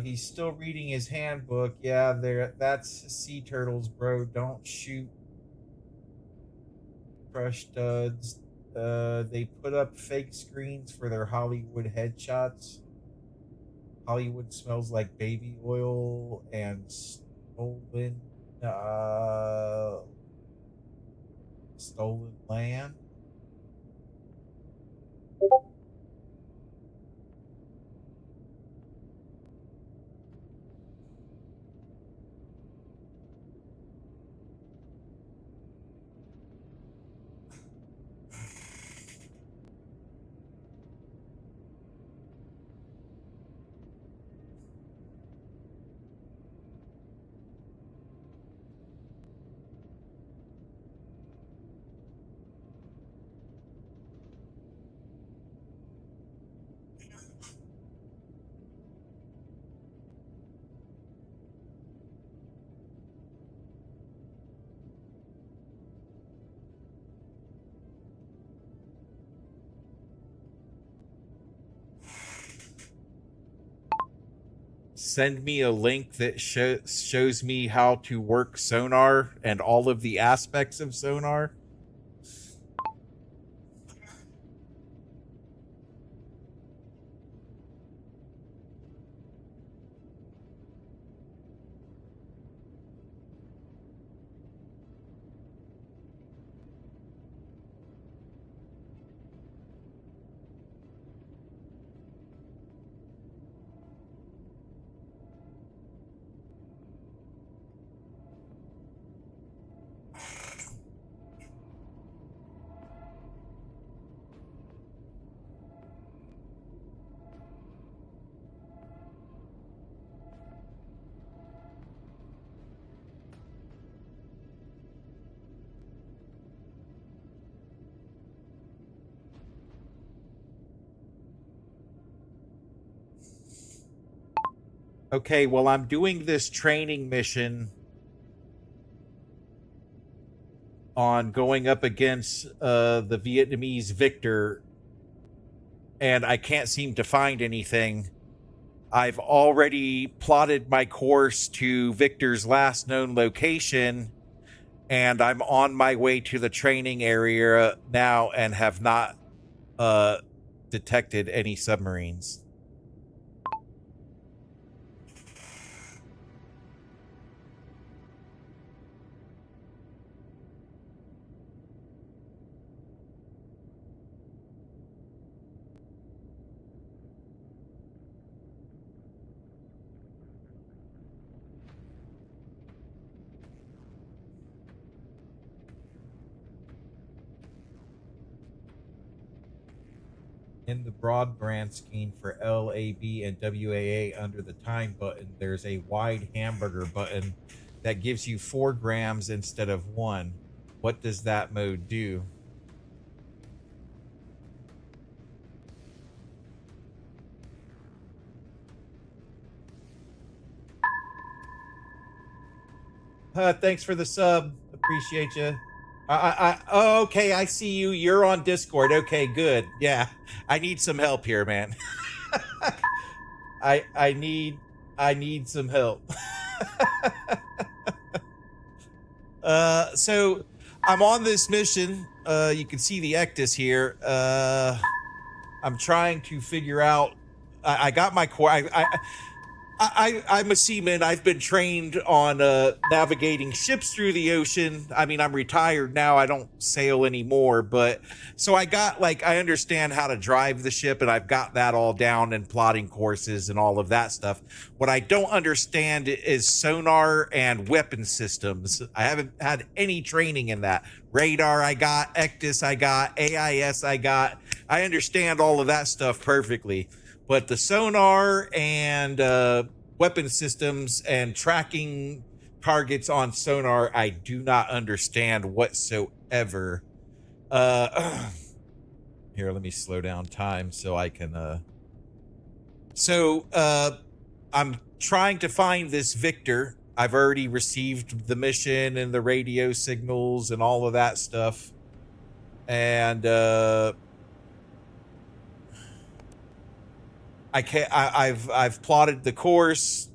A: He's still reading his handbook. Yeah, that's sea turtles, bro. Don't shoot crush duds. They put up fake screens for their Hollywood headshots. Hollywood smells like baby oil and stolen land. Send me a link that shows me how to work sonar and all of the aspects of sonar. Okay, well, I'm doing this training mission on going up against the Vietnamese Victor, and I can't seem to find anything. I've already plotted my course to Victor's last known location, and I'm on my way to the training area now and have not detected any submarines. In the broadband scheme for L, A, B, and WAA under the time button, there's a wide hamburger button that gives you 4 grams instead of 1. What does that mode do? Thanks for the sub. Appreciate you. Oh, okay, I see you. You're on Discord. Okay, good. Yeah, I need some help here, man. I need some help. So I'm on this mission. You can see the Ectus here. I'm trying to figure out. I got my core. I'm a seaman. I've been trained on navigating ships through the ocean. I mean, I'm retired now. I don't sail anymore, but so I got I understand how to drive the ship, and I've got that all down and plotting courses and all of that stuff. What I don't understand is sonar and weapon systems. I haven't had any training in that. Radar I got, Ectus I got, AIS I got. I understand all of that stuff perfectly. But the sonar and weapon systems and tracking targets on sonar, I do not understand whatsoever. Here, let me slow down time so I can... I'm trying to find this Victor. I've already received the mission and the radio signals and all of that stuff. And I've plotted the course,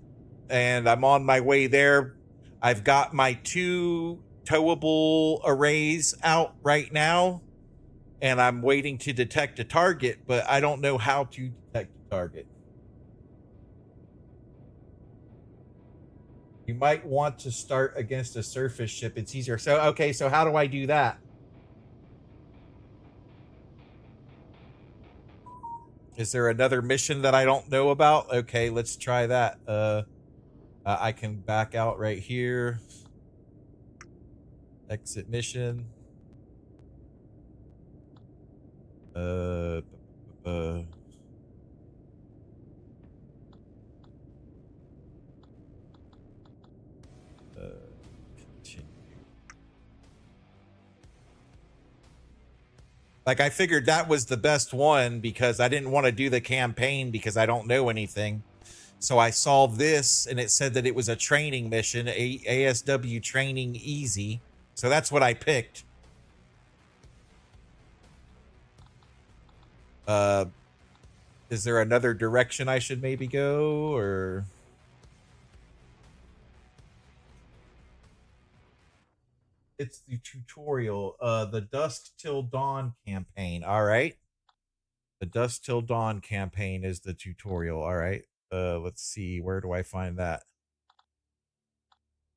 A: and I'm on my way there. I've got my 2 towable arrays out right now, and I'm waiting to detect a target, but I don't know how to detect a target. You might want to start against a surface ship. It's easier. So, okay, so how do I do that? Is there another mission that I don't know about? Okay, let's try that. I can back out right here. Exit mission. Uh, continue. Like, I figured that was the best one because I didn't want to do the campaign because I don't know anything. So I solved this, and it said that it was a training mission, ASW training easy. So that's what I picked. Is there another direction I should maybe go, or? It's the tutorial, the Dusk Till Dawn campaign. All right. The Dusk Till Dawn campaign is the tutorial. All right. Let's see. Where do I find that?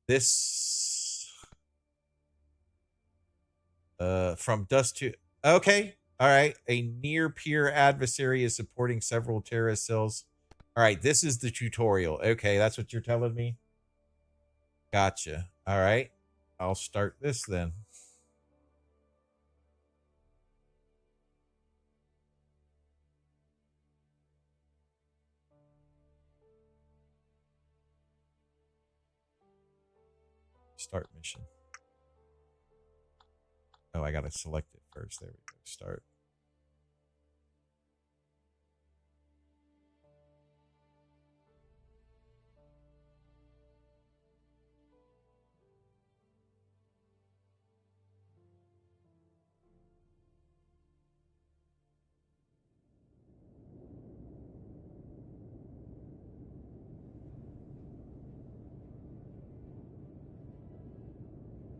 A: This from Dusk to okay. All right. A near peer adversary is supporting several terrorist cells. All right, this is the tutorial. Okay, that's what you're telling me. Gotcha. All right. I'll start this then. Start mission. Oh, I gotta select it first. There we go. Start.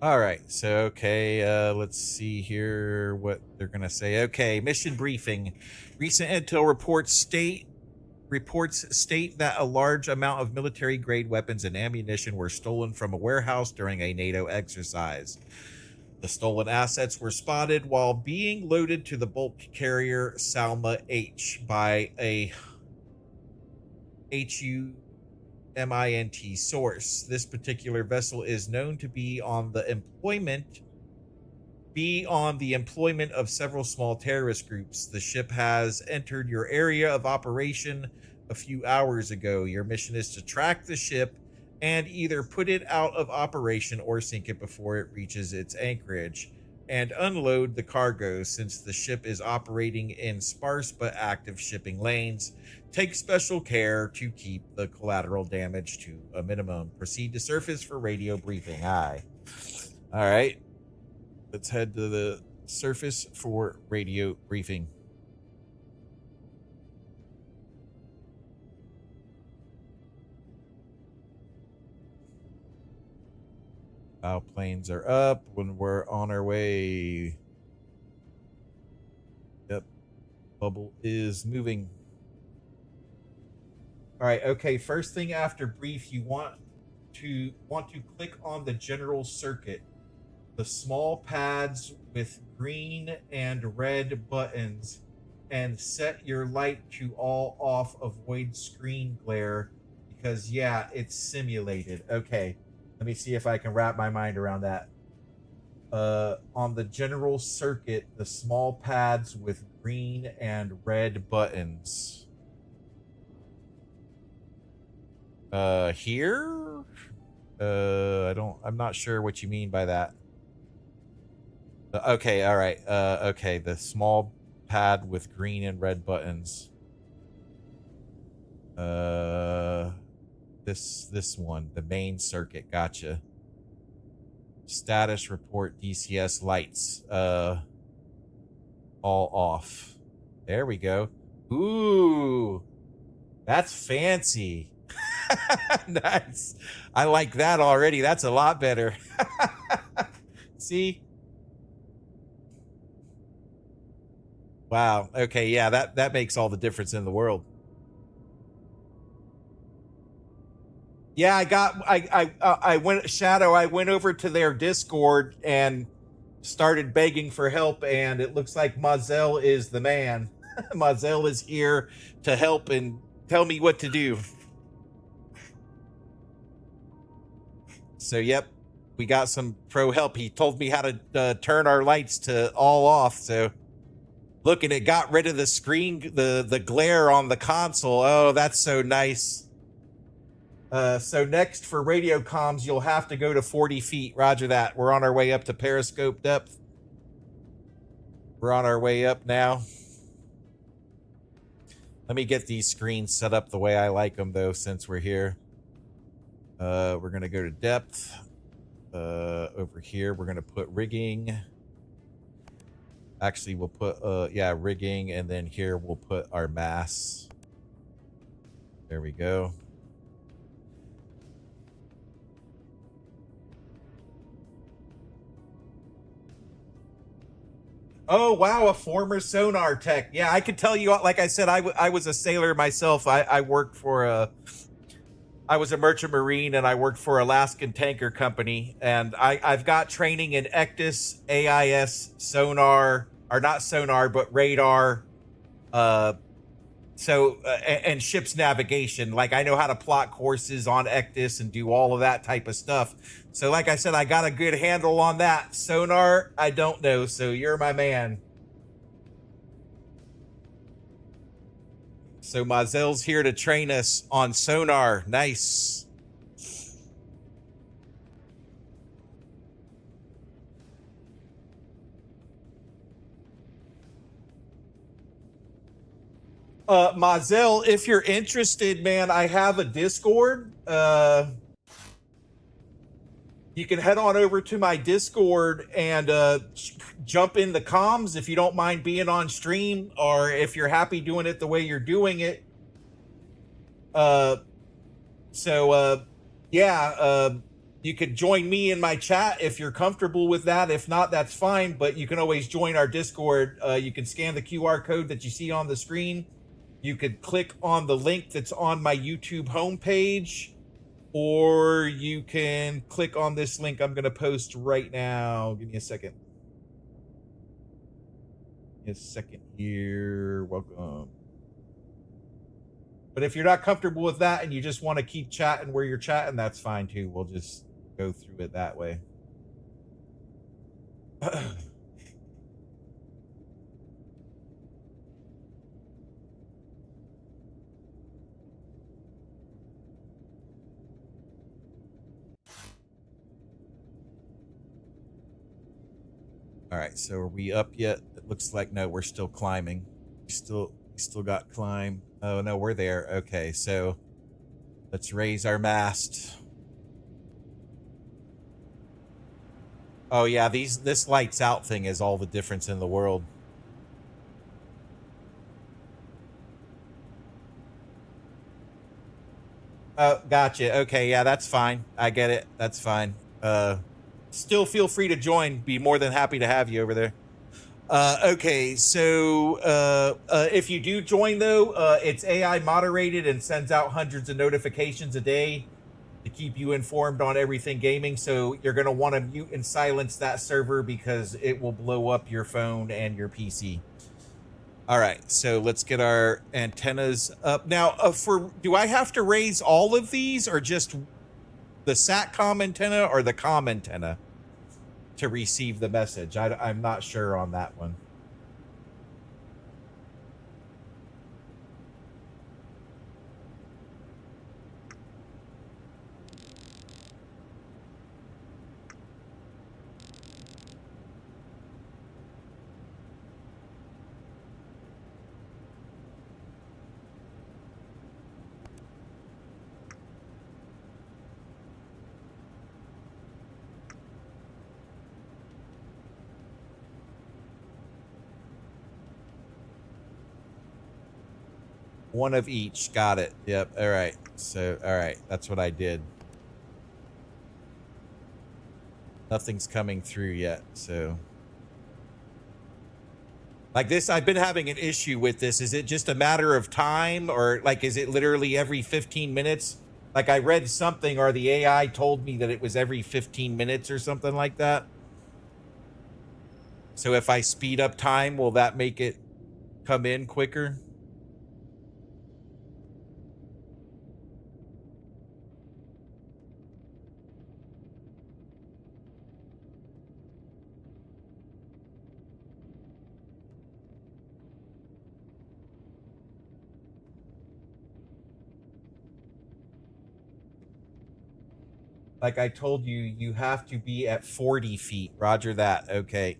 A: All right. So, okay, let's see here what they're going to say. Okay, mission briefing. Recent intel reports state that a large amount of military grade weapons and ammunition were stolen from a warehouse during a NATO exercise. The stolen assets were spotted while being loaded to the bulk carrier Salma H by a HUMINT source. This particular vessel is known to be on the employment of several small terrorist groups. The ship has entered your area of operation a few hours ago. Your mission is to track the ship and either put it out of operation or sink it before it reaches its anchorage, and unload the cargo. Since the ship is operating in sparse but active shipping lanes, take special care to keep the collateral damage to a minimum. Proceed to surface for radio briefing. Aye. All right. Let's head to the surface for radio briefing. Bow planes are up when we're on our way. Yep. Bubble is moving. All right. Okay. First thing after brief, you want to click on the general circuit. The small pads with green and red buttons, and set your light to all off. Avoid screen glare because, yeah, it's simulated. Okay, let me see if I can wrap my mind around that. On the general circuit, the small pads with green and red buttons. Here? I'm not sure what you mean by that. Okay, all right. Okay, the small pad with green and red buttons. This one, the main circuit. Gotcha. Status report DCS lights. All off. There we go. Ooh, that's fancy. Nice. I like that already. That's a lot better. See? Wow. Okay, yeah, that makes all the difference in the world. Yeah, I went Shadow, I went over to their Discord and started begging for help, and it looks like Mazel is the man. Mazel is here to help and tell me what to do. So, yep, we got some pro help. He told me how to turn our lights to all off. So, look, and it got rid of the screen, the glare on the console. Oh, that's so nice. So next for radio comms, you'll have to go to 40 feet. Roger that. We're on our way up to periscope depth. We're on our way up now. Let me get these screens set up the way I like them, though, since we're here. We're going to go to depth. Over here, we're going to put rigging. Actually, we'll put, rigging, and then here we'll put our mass. There we go. Oh, wow, a former sonar tech. Yeah, I could tell you, like I said, I was a sailor myself. I worked for I was a merchant marine, and I worked for Alaskan Tanker Company. And I've got training in ECDIS, AIS, sonar, or not sonar, but radar, and ship's navigation. Like, I know how to plot courses on ECDIS and do all of that type of stuff. So like I said, I got a good handle on that. Sonar, I don't know, so you're my man. So Mazel's here to train us on sonar. Nice. Mazel, if you're interested, man, I have a Discord. You can head on over to my Discord and jump in the comms if you don't mind being on stream, or if you're happy doing it the way you're doing it. You could join me in my chat if you're comfortable with that. If not, that's fine, but you can always join our Discord. You can scan the QR code that you see on the screen. You could click on the link that's on my YouTube homepage, or you can click on this link I'm going to post right now. Give me a second. Give me a second here. Welcome. But if you're not comfortable with that and you just want to keep chatting where you're chatting, that's fine too. We'll just go through it that way. All right, so are we up yet? It looks like no, we're still climbing. We still got climb. Oh no, we're there. Okay, so let's raise our mast. Oh yeah, this lights out thing is all the difference in the world. Oh, gotcha. Okay, yeah, that's fine. I get it. That's fine. Still feel free to join. Be more than happy to have you over there. Okay, so if you do join, though, it's AI moderated and sends out hundreds of notifications a day to keep you informed on everything gaming. So you're going to want to mute and silence that server because it will blow up your phone and your PC. All right, so let's get our antennas up. Now, do I have to raise all of these, or just the SATCOM antenna or the COM antenna to receive the message? I'm not sure on that one. One of each. Got it. Yep. All right. So, all right. That's what I did. Nothing's coming through yet, so. Like this, I've been having an issue with this. Is it just a matter of time, or like, is it literally every 15 minutes? Like I read something, or the AI told me that it was every 15 minutes or something like that. So if I speed up time, will that make it come in quicker? Like I told you, you have to be at 40 feet. Roger that. Okay.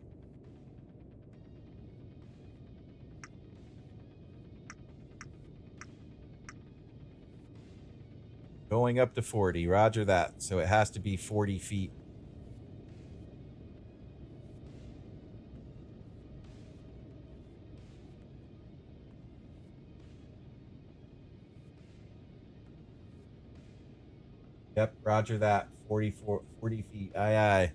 A: Going up to 40. Roger that. So it has to be 40 feet. Yep, roger that. 40 feet. Aye, aye.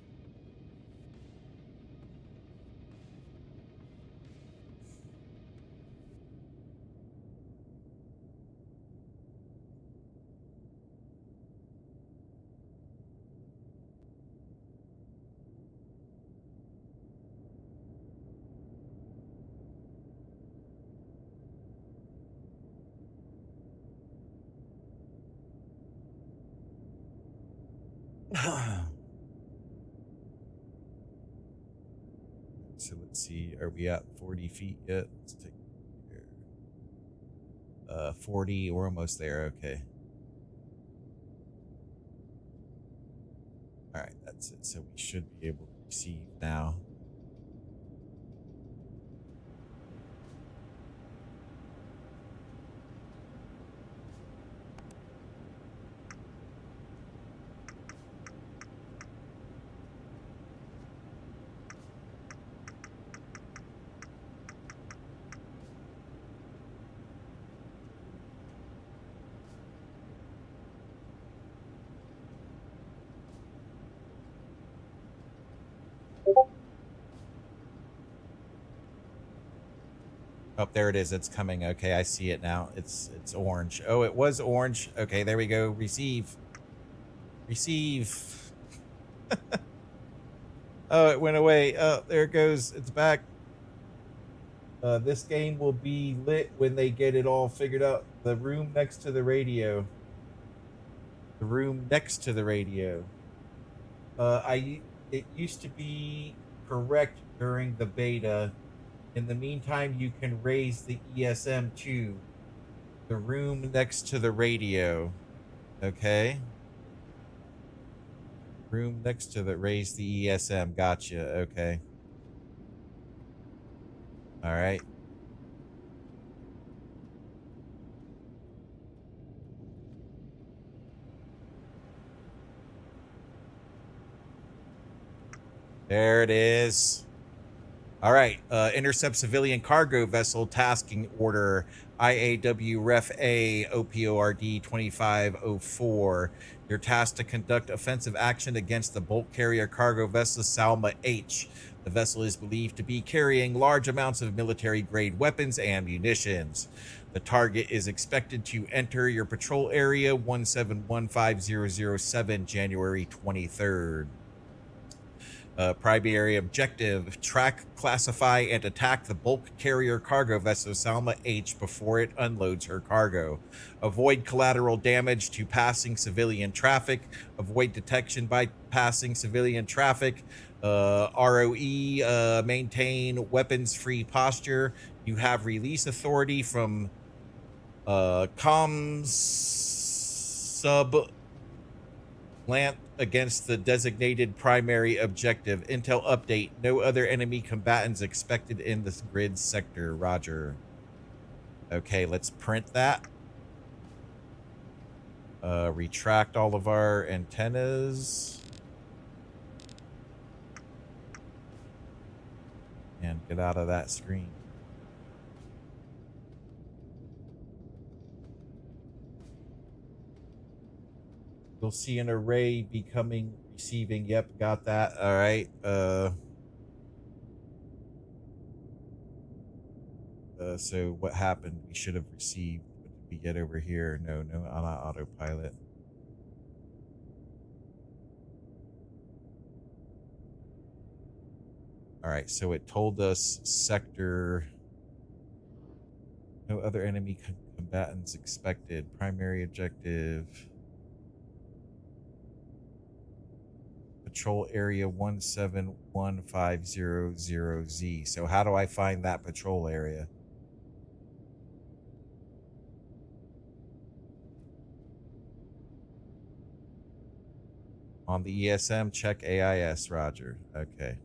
A: So let's see. Are we at 40 feet yet? Let's take here. 40. We're almost there. Okay. All right. That's it. So we should be able to receive now. Oh, there it is. It's coming. Okay, I see it now. It's orange. Oh, it was orange. Okay, there we go. Receive. Receive. Oh, it went away. Oh, there it goes. It's back. This game will be lit when they get it all figured out. The room next to the radio. The room next to the radio. It used to be correct during the beta. In the meantime, you can raise the ESM to the room next to the radio. Okay. Room next to the raise the ESM. Gotcha. Okay. All right. There it is. All right. Intercept civilian cargo vessel tasking order IAW Ref A OPORD 2504. You're tasked to conduct offensive action against the bulk carrier cargo vessel Salma H. The vessel is believed to be carrying large amounts of military-grade weapons and munitions. The target is expected to enter your patrol area 1715007 January 23rd. Primary objective, track, classify, and attack the bulk carrier cargo vessel Salma H before it unloads her cargo. Avoid collateral damage to passing civilian traffic. Avoid detection by passing civilian traffic. ROE, maintain weapons-free posture. You have release authority from comms sub Lant against the designated primary objective. Intel update. No other enemy combatants expected in this grid sector. Roger. Okay, let's print that. Retract all of our antennas. And get out of that screen. You'll see an array becoming receiving. Yep, got that. All right. So what happened? We should have received. What did we get over here? No, on autopilot. All right, so it told us sector. No other enemy combatants expected. Primary objective. Patrol area 171500Z. So how do I find that patrol area? On the ESM, check AIS, Roger. Okay.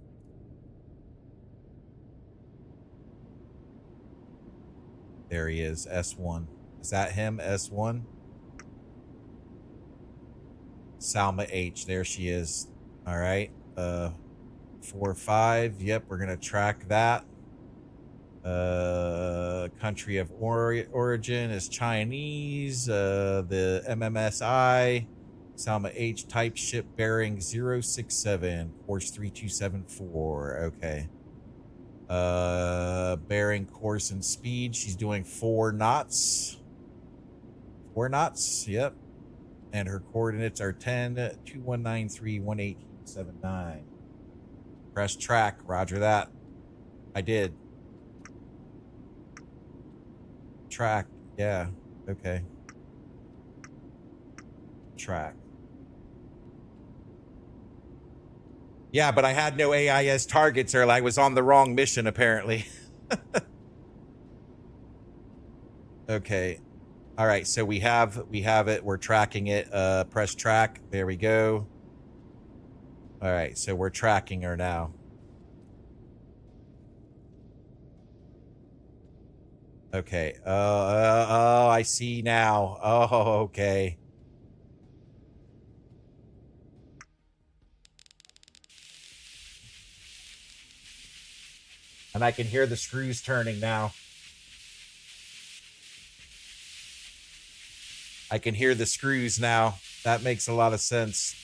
A: There he is, S1. Is that him, S1? Salma H, there she is. All right. 4-5. Yep, we're gonna track that. Country of origin is Chinese. The MMSI. Salma H, type ship bearing 067, course 3274. Okay. Bearing, course, and speed. She's doing 4 knots. 4 knots, yep. And her coordinates are 10, 2193, 11879. Press track, roger that. I did. Track, yeah, okay. Track. Yeah, but I had no AIS targets, or I was on the wrong mission, apparently. Okay. All right, so we have it. We're tracking it. Press track. There we go. All right, so we're tracking her now. Okay. Oh, I see now. Oh, okay. And I can hear the screws turning now. I can hear the screws now. That makes a lot of sense.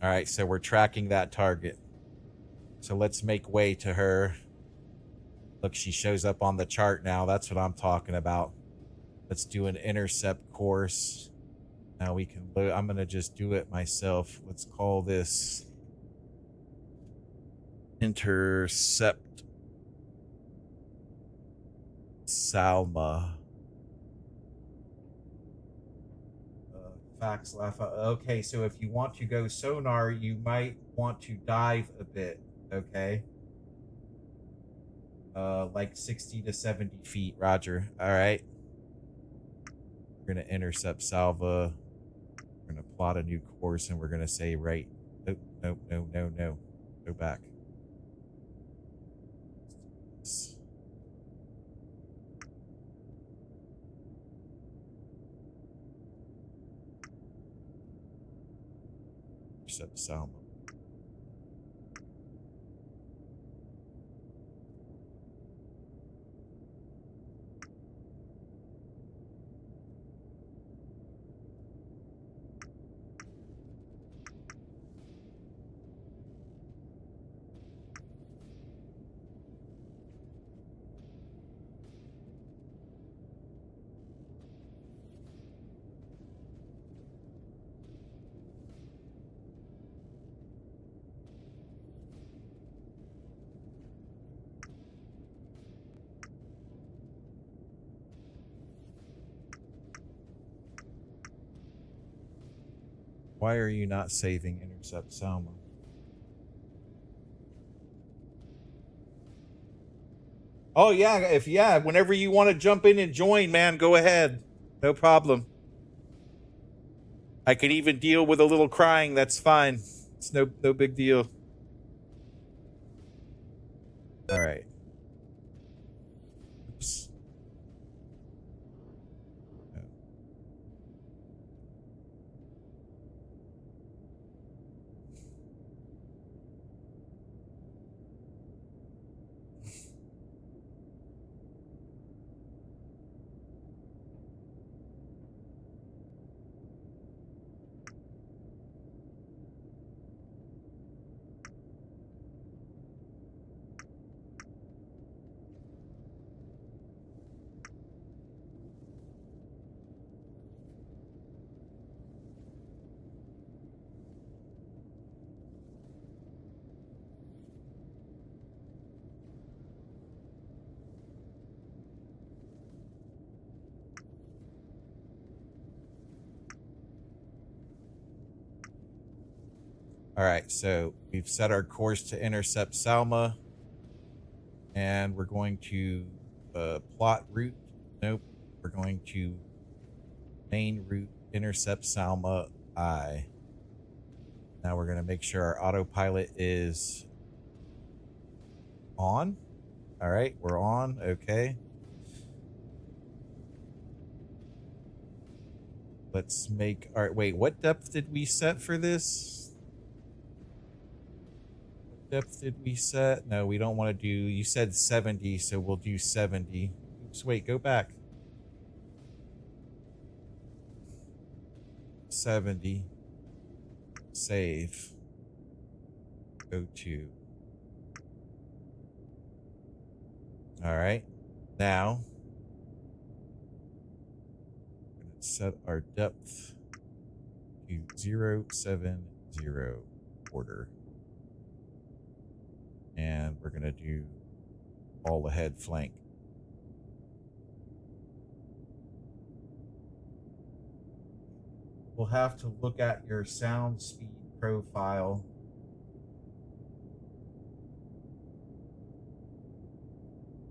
A: All right, so we're tracking that target. So let's make way to her. Look, she shows up on the chart now. That's what I'm talking about. Let's do an intercept course. Now we can load. I'm going to just do it myself. Let's call this intercept Salma. Fax laugh. Okay, so if you want to go sonar, you might want to dive a bit. Okay. Like 60 to 70 feet. Roger. All right. We're going to intercept Salva. We're going to plot a new course, and we're going to say right. Nope. No. Go back. Intercept Salva. Why are you not saving intercept Salma? Oh yeah, whenever you want to jump in and join, man, go ahead. No problem. I could even deal with a little crying, that's fine. It's no big deal. All right. Oops. All right, so we've set our course to intercept Salma, and we're going to plot route. Nope, we're going to main route, intercept Salma I. Now we're going to make sure our autopilot is on. All right, we're on. Okay. Let's make... All right, wait, what depth did we set for this? What depth did we set? No, we don't want to do... You said 70, so we'll do 70. Oops, wait, go back. 70. Save. Go to. All right. Now, we're going to set our depth to 070 order. And we're going to do all ahead flank. We'll have to look at your sound speed profile.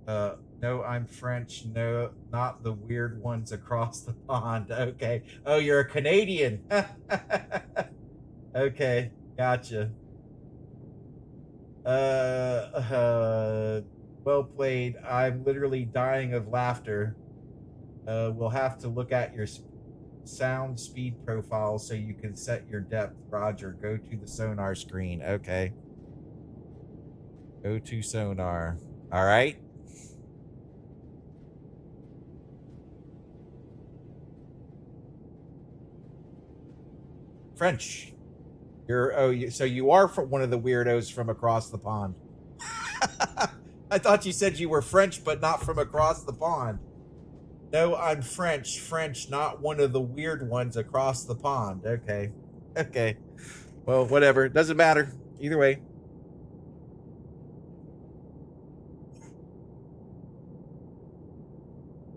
A: No, I'm French. No, not the weird ones across the pond. Okay. Oh, you're a Canadian. Okay, gotcha. Well played. I'm literally dying of laughter. We'll have to look at your sound speed profile so you can set your depth. Roger. Go to the sonar screen. Okay. Go to sonar. All right. French. So you are from one of the weirdos from across the pond. I thought you said you were French, but not from across the pond. No, I'm French. French, not one of the weird ones across the pond. Okay. Okay. Well, whatever. It doesn't matter. Either way.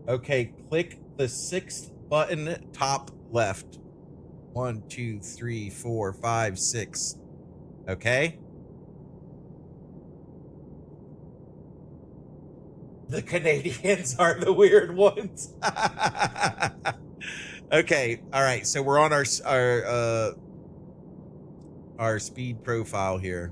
A: Okay, click the 6th button top left. 1, 2, 3, 4, 5, 6. Okay? The Canadians are the weird ones. Okay, all right. So we're on our speed profile here.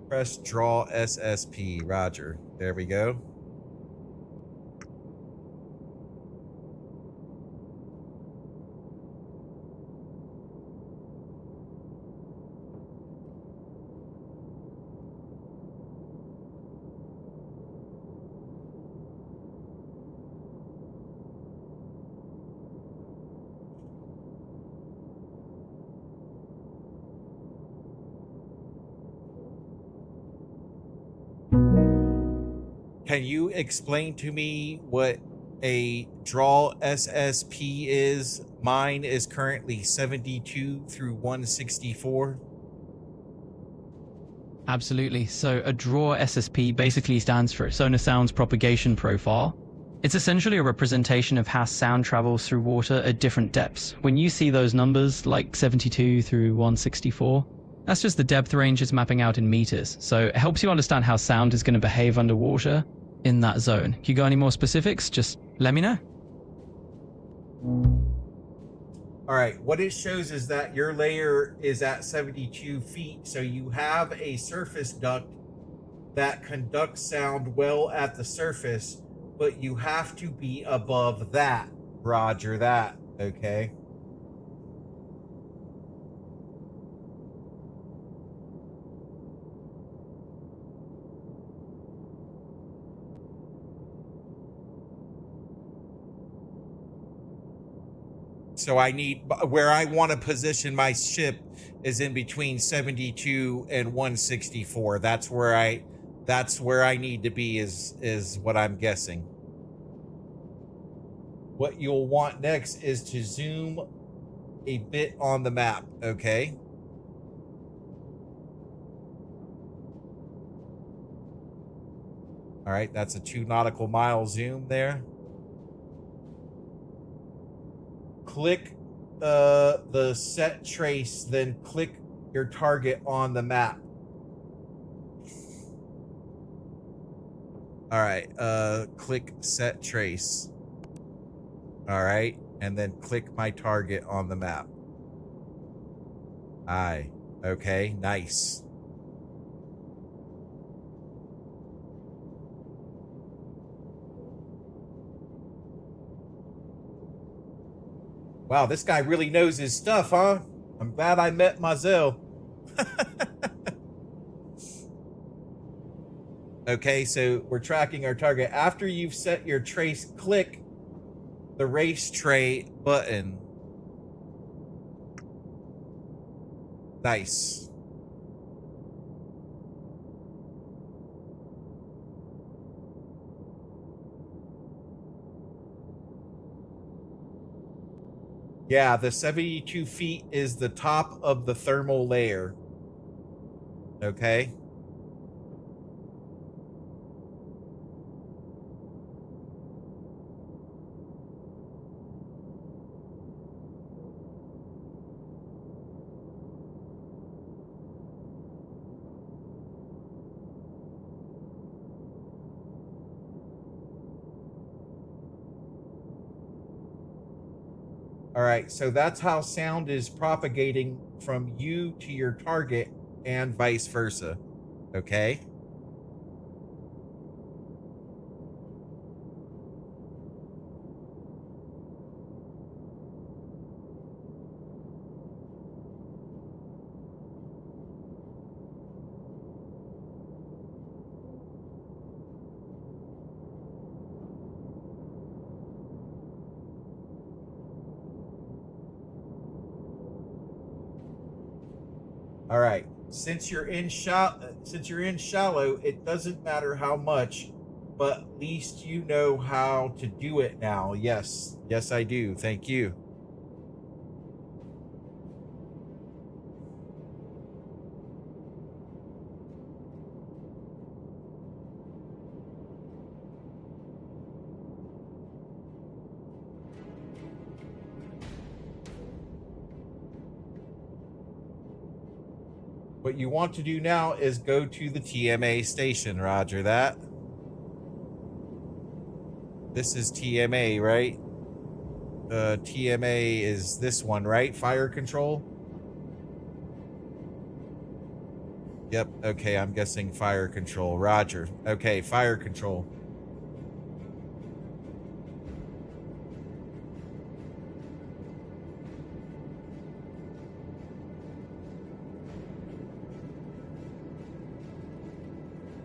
A: Press draw SSP. Roger. There we go. Can you explain to me what a draw SSP is? Mine is currently 72 through 164.
B: Absolutely. So a draw SSP basically stands for Sonar Sounds Propagation Profile. It's essentially a representation of how sound travels through water at different depths. When you see those numbers like 72 through 164, that's just the depth range it's mapping out in meters. So it helps you understand how sound is going to behave underwater in that zone. You got any more specifics? Just let me know.
A: All right, what it shows is that your layer is at 72 feet, so you have a surface duct that conducts sound well at the surface, but you have to be above that. Roger that, okay? So I need, where I want to position my ship is in between 72 and 164. That's where I need to be, is what I'm guessing. what you'll want next is to zoom a bit on the map, okay? All right, that's a 2 nautical mile zoom there. Click the set trace, then click your target on the map. All right, click set trace. All right, and then click my target on the map. Aye, okay, nice. Wow, this guy really knows his stuff, huh? I'm glad I met Mazel. Okay, so we're tracking our target. After you've set your trace, click the race tray button. Nice. Yeah, the 72 feet is the top of the thermal layer. Okay. All right, so that's how sound is propagating from you to your target and vice versa. Okay. All right. Since you're in shallow, it doesn't matter how much, but at least you know how to do it now. Yes. Yes, I do. Thank you. What you want to do now is go to the TMA station. Roger that. This is TMA, right? TMA is this one, right? Fire control? Yep, okay, I'm guessing fire control. Roger. Okay, fire control.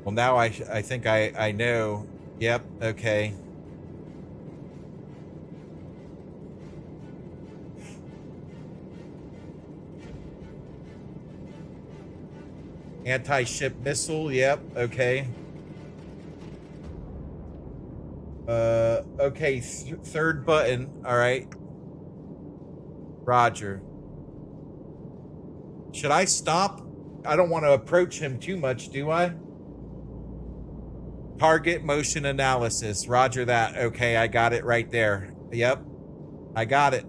A: Well, now I think I know. Yep, okay. Anti-ship missile, yep, okay. Okay, third button, all right. Roger. Should I stop? I don't want to approach him too much, do I? Target motion analysis. Roger that. Okay, I got it right there. Yep. I got it.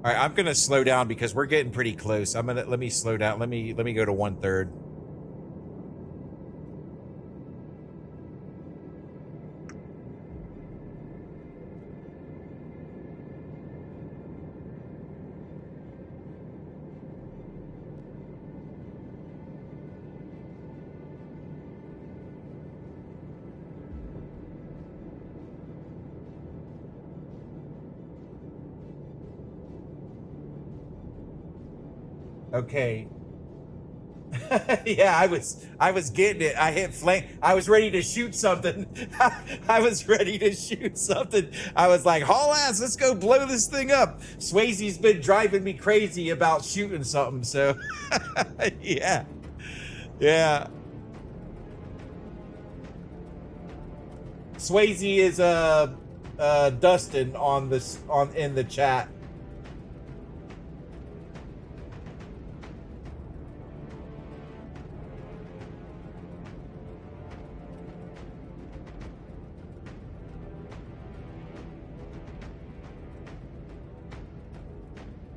A: All right, I'm going to slow down because we're getting pretty close. Let me slow down. Let me go to 1/3. Okay. Yeah, I was getting it. I hit flame. I was ready to shoot something. I was ready to shoot something. I was like, haul ass, let's go blow this thing up. Swayze's been driving me crazy about shooting something, so yeah. Yeah. Swayze is Dustin on this in the chat.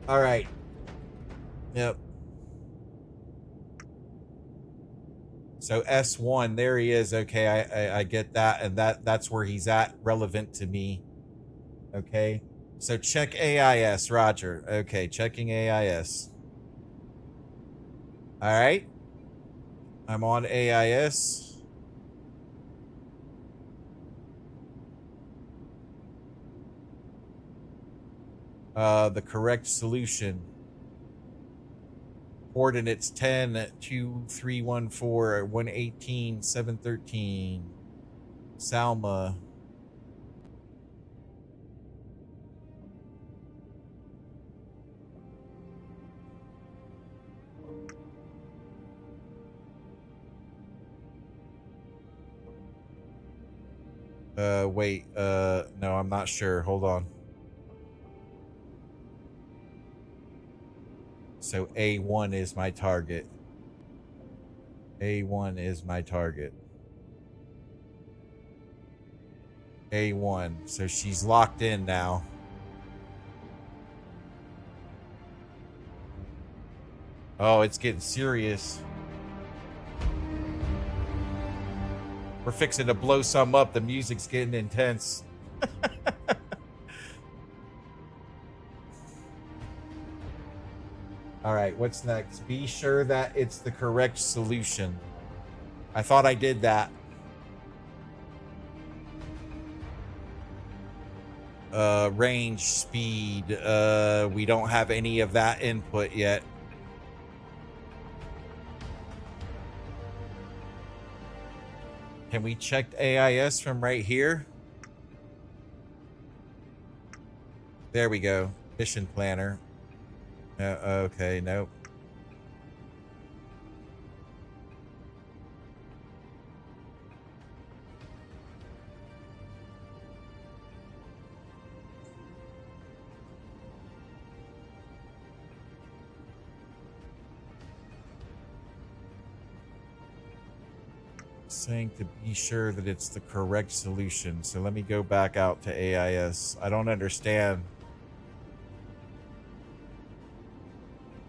A: All right. Yep. So S1, there he is. Okay, I get that, and that's where he's at, relevant to me. Okay. So check AIS, Roger. Okay, checking AIS. All right. I'm on AIS. The correct solution. Coordinates 10, 2, 3, 1, 4, 118, 713. Salma. Wait, no, I'm not sure. Hold on. So A1 is my target. A1 is my target. A1. So she's locked in now. Oh, it's getting serious. We're fixing to blow some up. The music's getting intense. All right, what's next? Be sure that it's the correct solution. I thought I did that. Range, speed. We don't have any of that input yet. Can we check AIS from right here? There we go. Mission planner. Okay, nope. Saying to be sure that it's the correct solution. So let me go back out to AIS. I don't understand.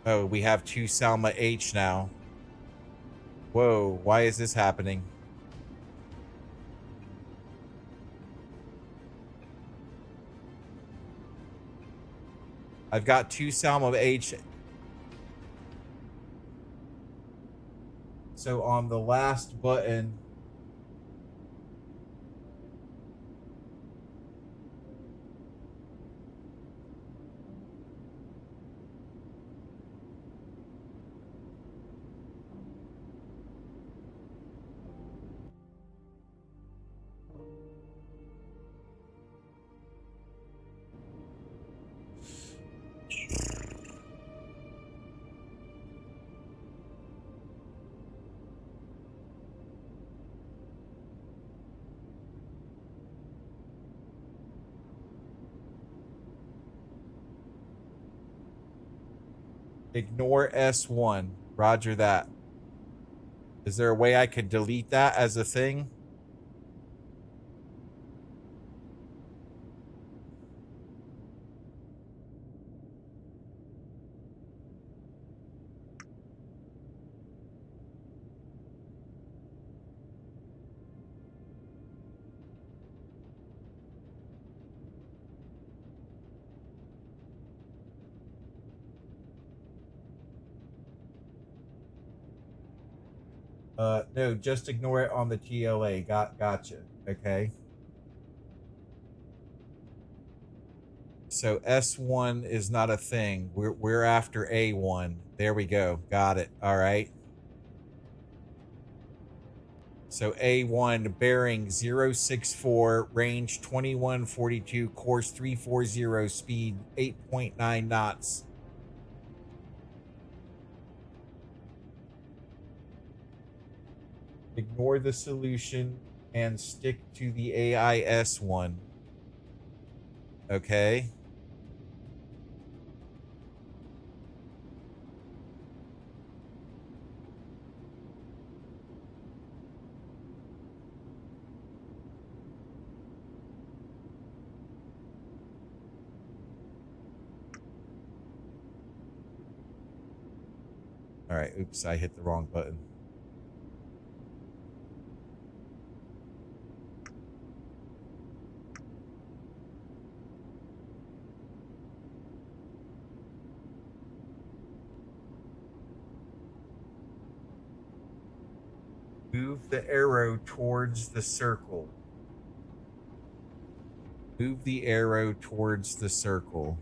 A: Oh, we have 2 Salma H now. Whoa, why is this happening? I've got 2 Salma H. So on the last button, ignore S1. Roger that. Is there a way I could delete that as a thing? No, just ignore it on the TLA. Gotcha. Okay. So S1 is not a thing. We're after A1. There we go. Got it. All right. So A1 bearing 064, range 2142, course 340, speed 8.9 knots. Ignore the solution and stick to the AIS one. Okay. All right, oops, I hit the wrong button. Move the arrow towards the circle. Move the arrow towards the circle.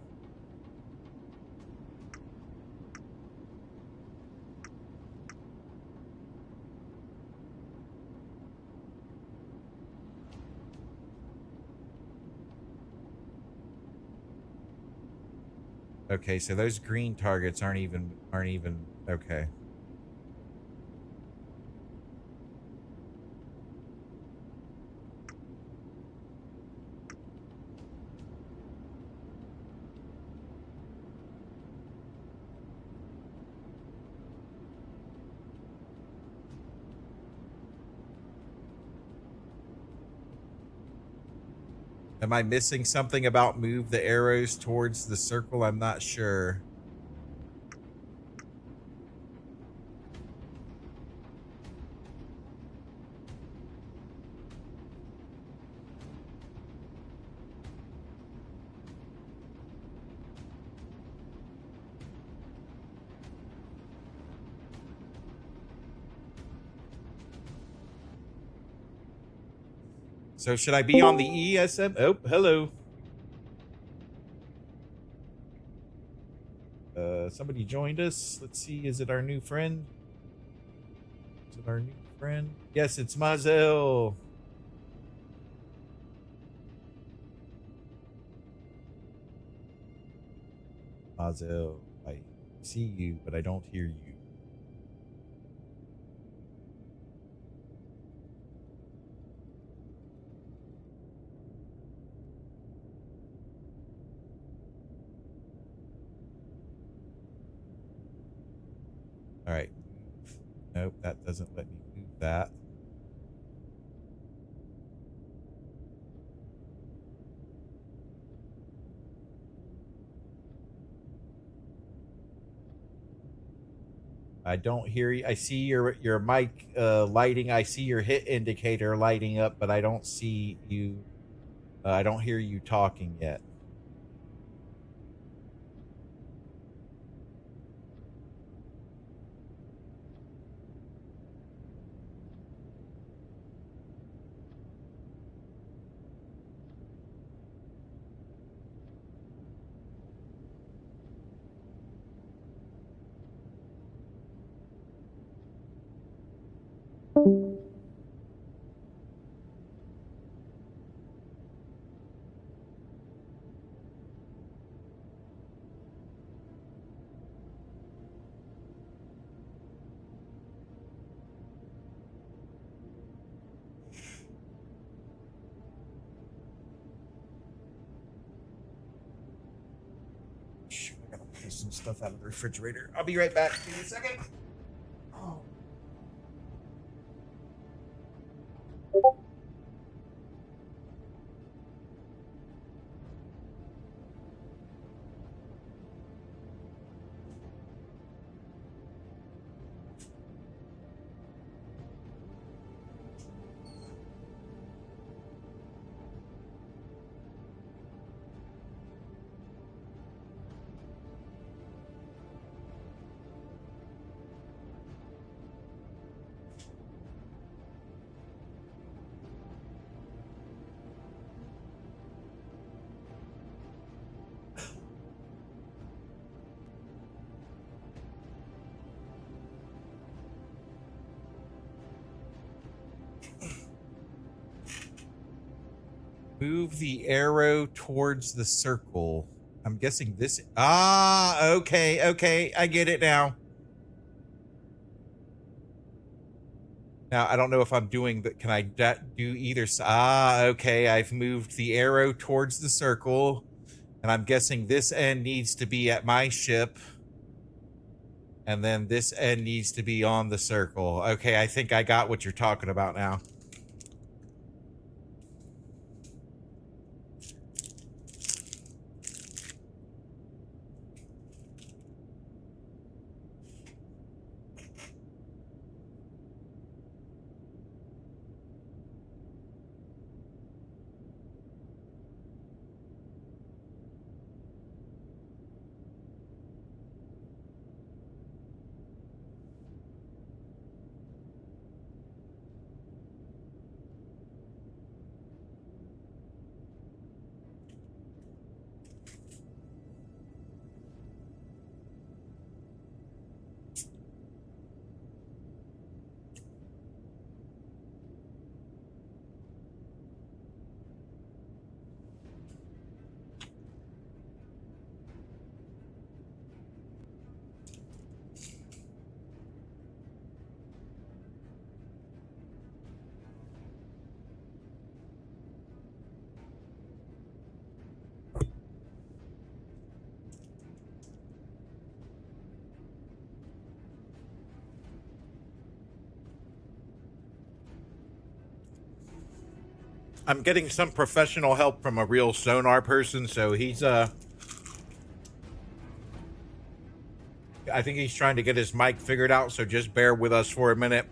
A: Okay, so those green targets aren't even okay. Am I missing something about move the arrows towards the circle? I'm not sure. So should I be on the ESM? Oh, hello. Somebody joined us. Let's see. Is it our new friend? Is it our new friend? Yes, it's Mazel. Mazel, I see you, but I don't hear you. All right. Nope, that doesn't let me move that. I don't hear you. I see your mic lighting. I see your hit indicator lighting up, but I don't see you. I don't hear you talking yet. Shoot, I gotta pull some stuff out of the refrigerator. I'll be right back. Give me a second. Oh. Move the arrow towards the circle. I'm guessing this. Ah, okay, okay. I get it now. Now, I don't know if I'm doing that. Can I do either? Ah, okay. I've moved the arrow towards the circle. And I'm guessing this end needs to be at my ship. And then this end needs to be on the circle. Okay, I think I got what you're talking about now. I'm getting some professional help from a real sonar person, so he's I think he's trying to get his mic figured out, so just bear with us for a minute.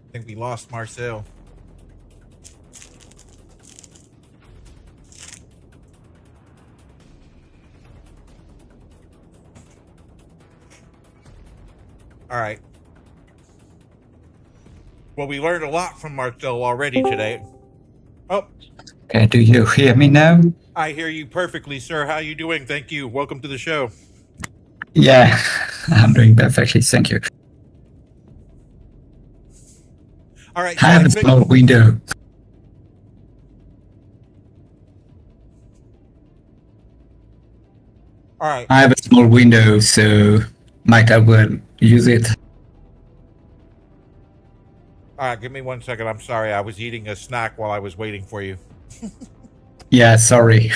A: I think we lost Marcel. All right. Well, we learned a lot from Marcel already today. Oh,
D: Okay, do you hear me now?
A: I hear you perfectly, sir. How you doing? Thank you. Welcome to the show.
D: Yeah, I'm doing perfectly, thank you.
A: All right.
D: I have a small window.
A: All right.
D: I have a small window, so might I well use it.
A: All right. Give me 1 second. I'm sorry. I was eating a snack while I was waiting for you.
D: Yeah, sorry.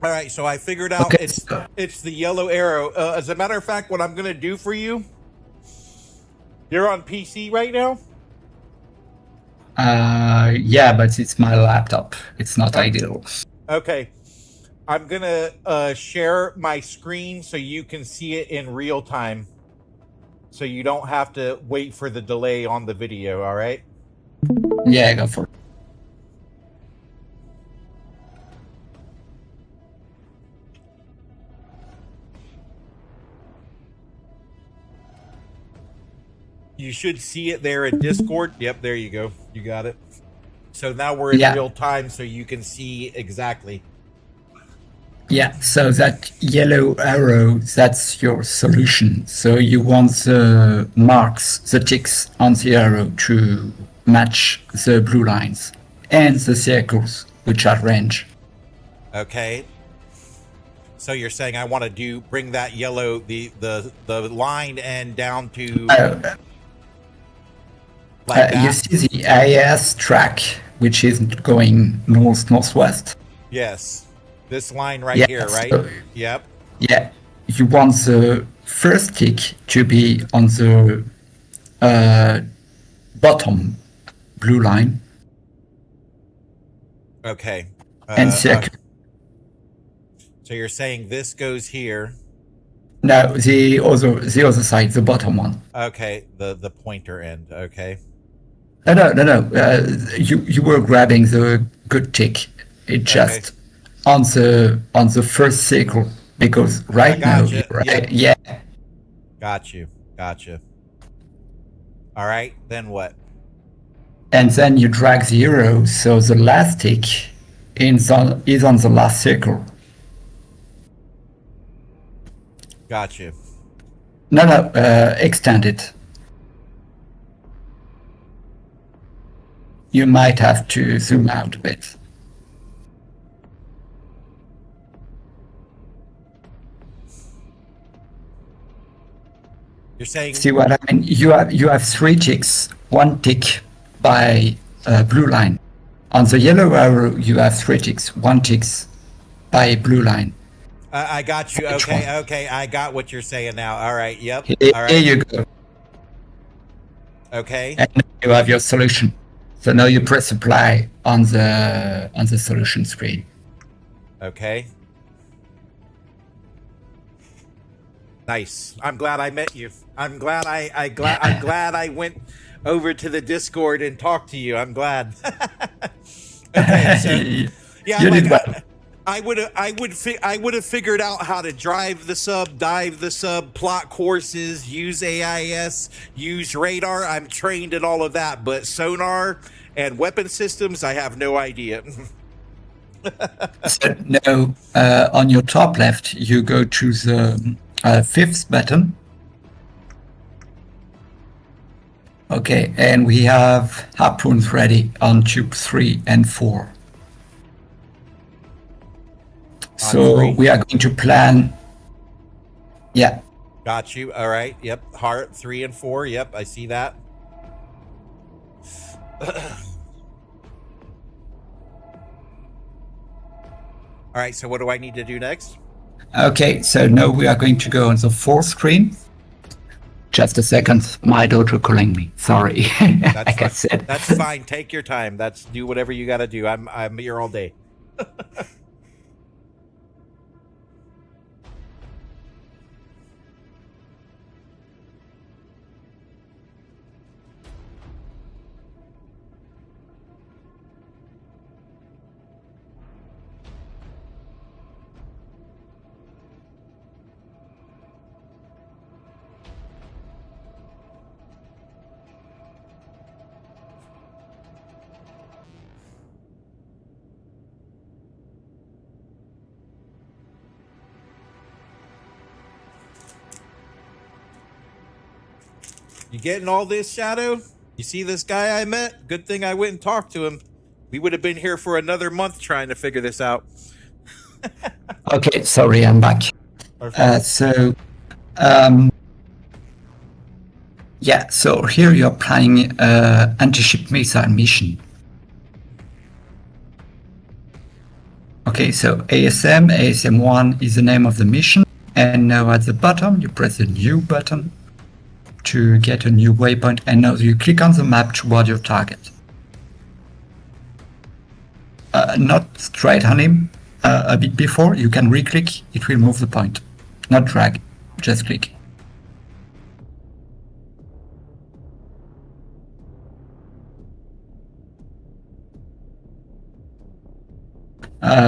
A: All right, so I figured out
D: Okay,
A: it's the yellow arrow. As a matter of fact, what I'm gonna do for you, you're on PC right now.
D: Yeah, but it's my laptop. It's not ideal.
A: Okay, I'm gonna share my screen so you can see it in real time, so you don't have to wait for the delay on the video. All right.
D: Yeah, go for it.
A: You should see it there in Discord. Yep, there you go. You got it. So now we're in
D: Yeah.
A: real time, so you can see exactly.
D: Yeah, so that yellow arrow, that's your solution. So you want the marks, the ticks on the arrow to match the blue lines and the circles, which are range.
A: Okay. So you're saying I want to bring that yellow, the line end down to like that?
D: You see the IS track, which is going northwest.
A: Yes. This line right here, right?
D: So,
A: Yep.
D: yeah, you want the first tick to be on the bottom blue line
A: Okay.
D: and circle.
A: So you're saying this goes here.
D: No, the other side, the bottom one.
A: Okay, the pointer end. Okay.
D: No. You were grabbing the good tick. It just on the first circle because right now,
A: gotcha.
D: right? Yeah.
A: Got you. All right. Then what?
D: And then you drag the arrow, so the last tick is on the last circle.
A: Got you.
D: No, extend it. You might have to zoom out a bit.
A: You're saying
D: See what I mean? You have 3 ticks, 1 tick by blue line. On the yellow arrow, you have 3 ticks, 1 ticks by blue line.
A: I got you. Okay. I got what you're saying now. All right. Yep. All right.
D: Here you go.
A: Okay.
D: And you have your solution. So now you press apply on the solution screen.
A: Okay. Nice. I'm glad I met you. I'm glad I'm glad I went over to the Discord and talked to you. I'm glad. Okay, so yeah,
D: You did
A: like,
D: well.
A: I would have figured out how to drive the sub, dive the sub, plot courses, use AIS, use radar. I'm trained in all of that, but sonar and weapon systems, I have no idea.
D: So now, on your top left, you go to the 5th button. Okay, and we have harpoons ready on tube 3 and 4. So
A: 3.
D: we are going to plan. Yeah.
A: Got you. All right. Yep. Heart 3 and 4. Yep. I see that. All right. So what do I need to do next?
D: Okay, so now we are going to go on the 4th screen. Just a second, my daughter calling me. Sorry. Like I said.
A: That's fine. Take your time. Do whatever you got to do. I'm here all day. You getting all this, Shadow? You see this guy I met? Good thing I went and talked to him. We would have been here for another month trying to figure this out.
D: Okay, sorry, I'm back. Yeah, so here you're planning anti-ship missile mission. Okay, so ASM1 is the name of the mission, and now at the bottom you press the new button to get a new waypoint, and now you click on the map toward your target. Not straight on him, a bit before, you can re-click, it will move the point. Not drag, just click.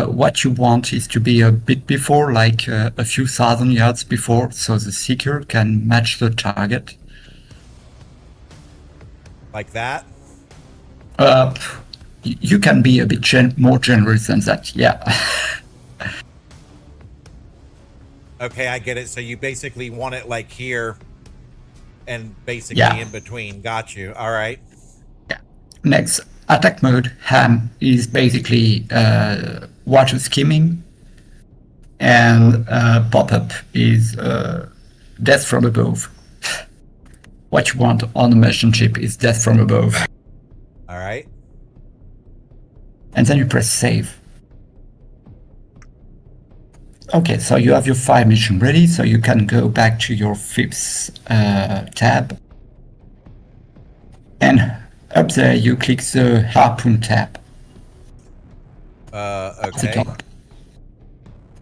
D: What you want is to be a bit before, like a few thousand yards before, so the seeker can match the target.
A: Like that?
D: You can be a bit more generous than that. Yeah.
A: Okay, I get it. So you basically want it like here and basically in between. Got you. All right.
D: Yeah. Next, attack mode ham is basically water skimming, and pop-up is death from above. What you want on a mission ship is death from above.
A: All right.
D: And then you press save. Okay, so you have your fire mission ready, so you can go back to your fifth tab. And up there you click the harpoon tab. At the
A: Okay.
D: top.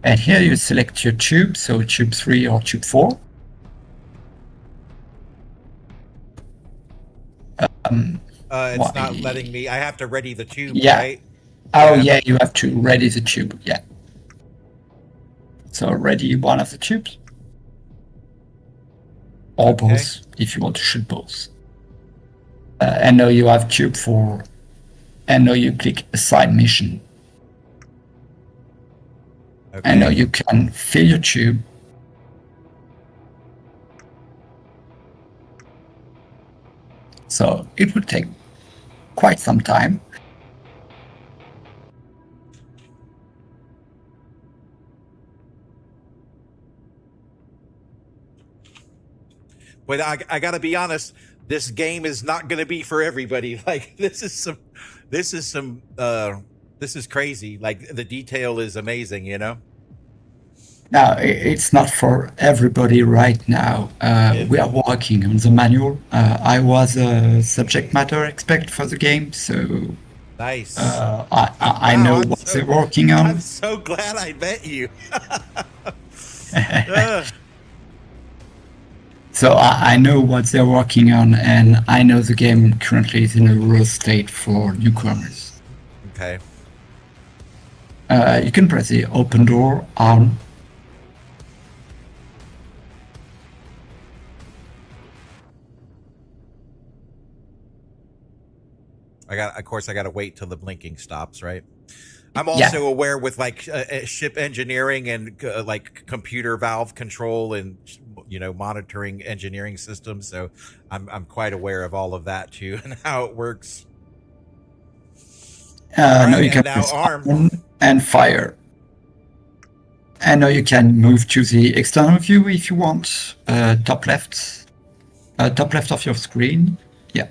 D: And here you select your tube, so tube 3 or tube 4.
A: It's not letting me. I have to ready the tube,
D: Yeah.
A: right?
D: Oh yeah, you have to ready the tube, yeah. So ready one of the tubes. Or both, if you want to shoot both. And now you have tube 4. And now you click assign mission.
A: Okay.
D: And now you can fill your tube. So it will take quite some time.
A: But I gotta be honest, this game is not gonna be for everybody. Like this is crazy. Like the detail is amazing, you know?
D: Now, it's not for everybody right now. We are working on the manual. I was a subject matter expert for the game, so
A: Nice.
D: I know what they're working on.
A: I'm so glad I met you.
D: So I know what they're working on, and I know the game currently is in a raw state for newcomers.
A: Okay.
D: You can press the open door on.
A: Of course, I got to wait till the blinking stops, right? I'm also aware with like ship engineering and like computer valve control and monitoring engineering systems. So I'm quite aware of all of that too and how it works.
D: Now you can
A: now
D: press
A: arm
D: on and fire. And now you can move to the external view if you want. Top left of your screen. Yeah.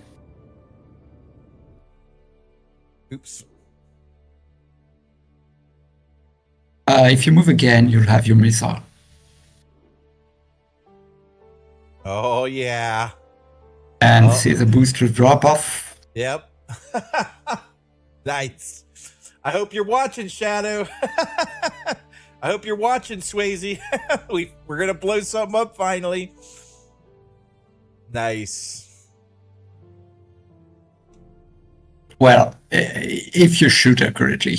A: Oops.
D: If you move again, you'll have your missile.
A: Oh yeah.
D: And see the booster drop off.
A: Yep. Nice. I hope you're watching, Shadow. I hope you're watching, Swayze. We're gonna blow something up finally. Nice.
D: Well, if you shoot accurately.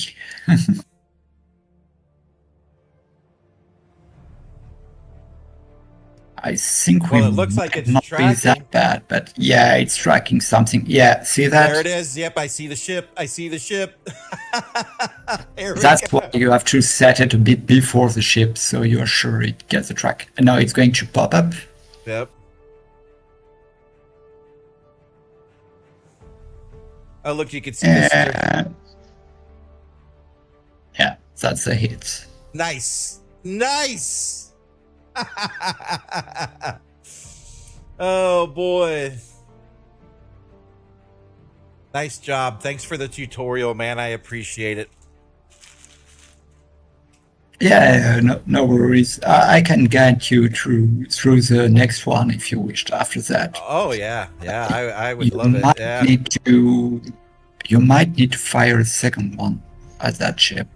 D: I think
A: it looks like it's
D: not
A: tracking.
D: be that bad, but yeah, it's tracking something. Yeah, see that?
A: There it is. Yep, I see the ship.
D: That's why you have to set it a bit before the ship, so you are sure it gets the track. And now it's going to pop up.
A: Yep. Oh, look, you can see this.
D: Yeah, that's a hit.
A: Nice. Oh boy. Nice job. Thanks for the tutorial, man. I appreciate it.
D: Yeah, no worries. I can guide you through the next one if you wished after that.
A: Oh yeah. I would love it. Yeah.
D: You might need to fire a second one at that ship.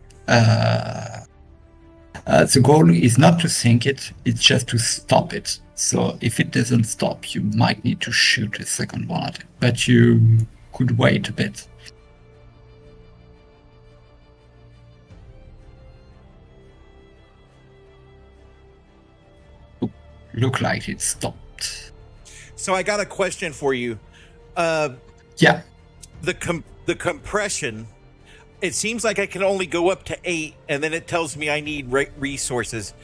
D: The goal is not to sink it, it's just to stop it. So if it doesn't stop, you might need to shoot a second one at it. But you could wait a bit. Look like it stopped.
A: So I got a question for you.
D: Yeah.
A: The compression, it seems like I can only go up to 8, and then it tells me I need resources.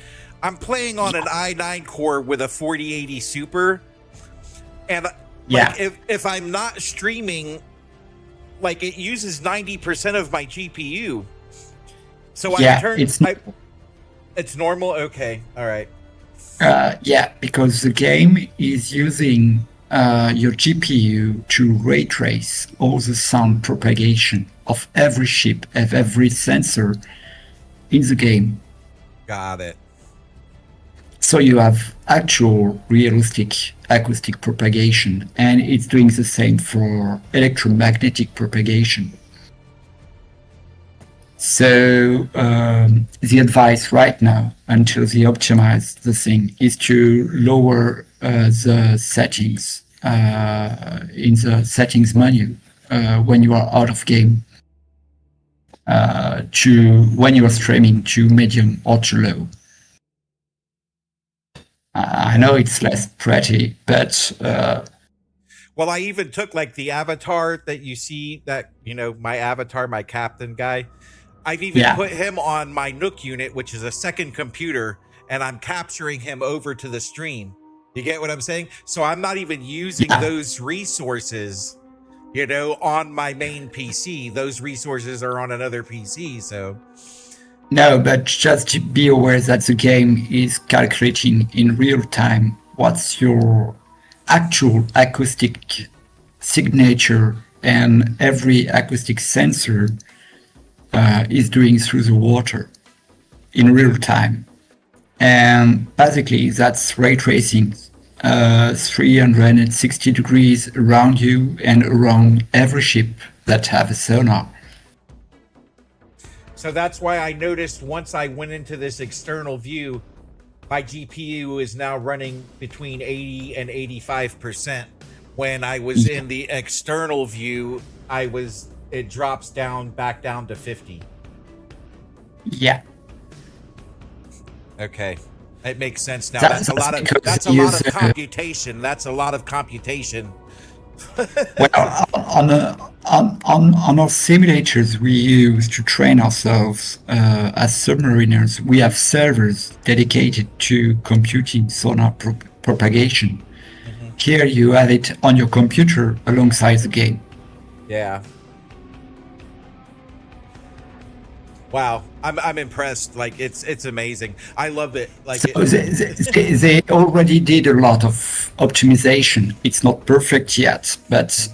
A: I'm playing on an i9 core with a 4080 Super, and like if I'm not streaming, like it uses 90% of my GPU. So it's normal. Okay, all right.
D: Because the game is using your GPU to ray trace all the sound propagation of every ship, of every sensor in the game.
A: Got it.
D: So you have actual realistic acoustic propagation, and it's doing the same for electromagnetic propagation. So the advice right now, until they optimize the thing, is to lower the settings in the settings menu when you are out of game, when you are streaming to medium or to low. I know it's less pretty, but
A: well, I even took like the avatar that you see, that, you know, my avatar, my captain guy. I've even put him on my Nook unit, which is a second computer, and I'm capturing him over to the stream. You get what I'm saying? So I'm not even using those resources, you know, on my main PC. Those resources are on another PC, so...
D: No, but just to be aware that the game is calculating in real time what's your actual acoustic signature, and every acoustic sensor is doing through the water in real time. And basically that's ray tracing 360 degrees around you and around every ship that have a sonar.
A: So that's why I noticed once I went into this external view, my GPU is now running between 80 and 85%. When I was in the external view, it drops back down to 50.
D: Yeah.
A: Okay. It makes sense now. That's a lot of computation. That's a lot of computation.
D: Well, on our simulators we use to train ourselves as submariners, we have servers dedicated to computing sonar propagation. Mm-hmm. Here you have it on your computer alongside the game.
A: Yeah. Wow, I'm impressed. Like it's amazing. I love it. Like
D: so they already did a lot of optimization. It's not perfect yet, but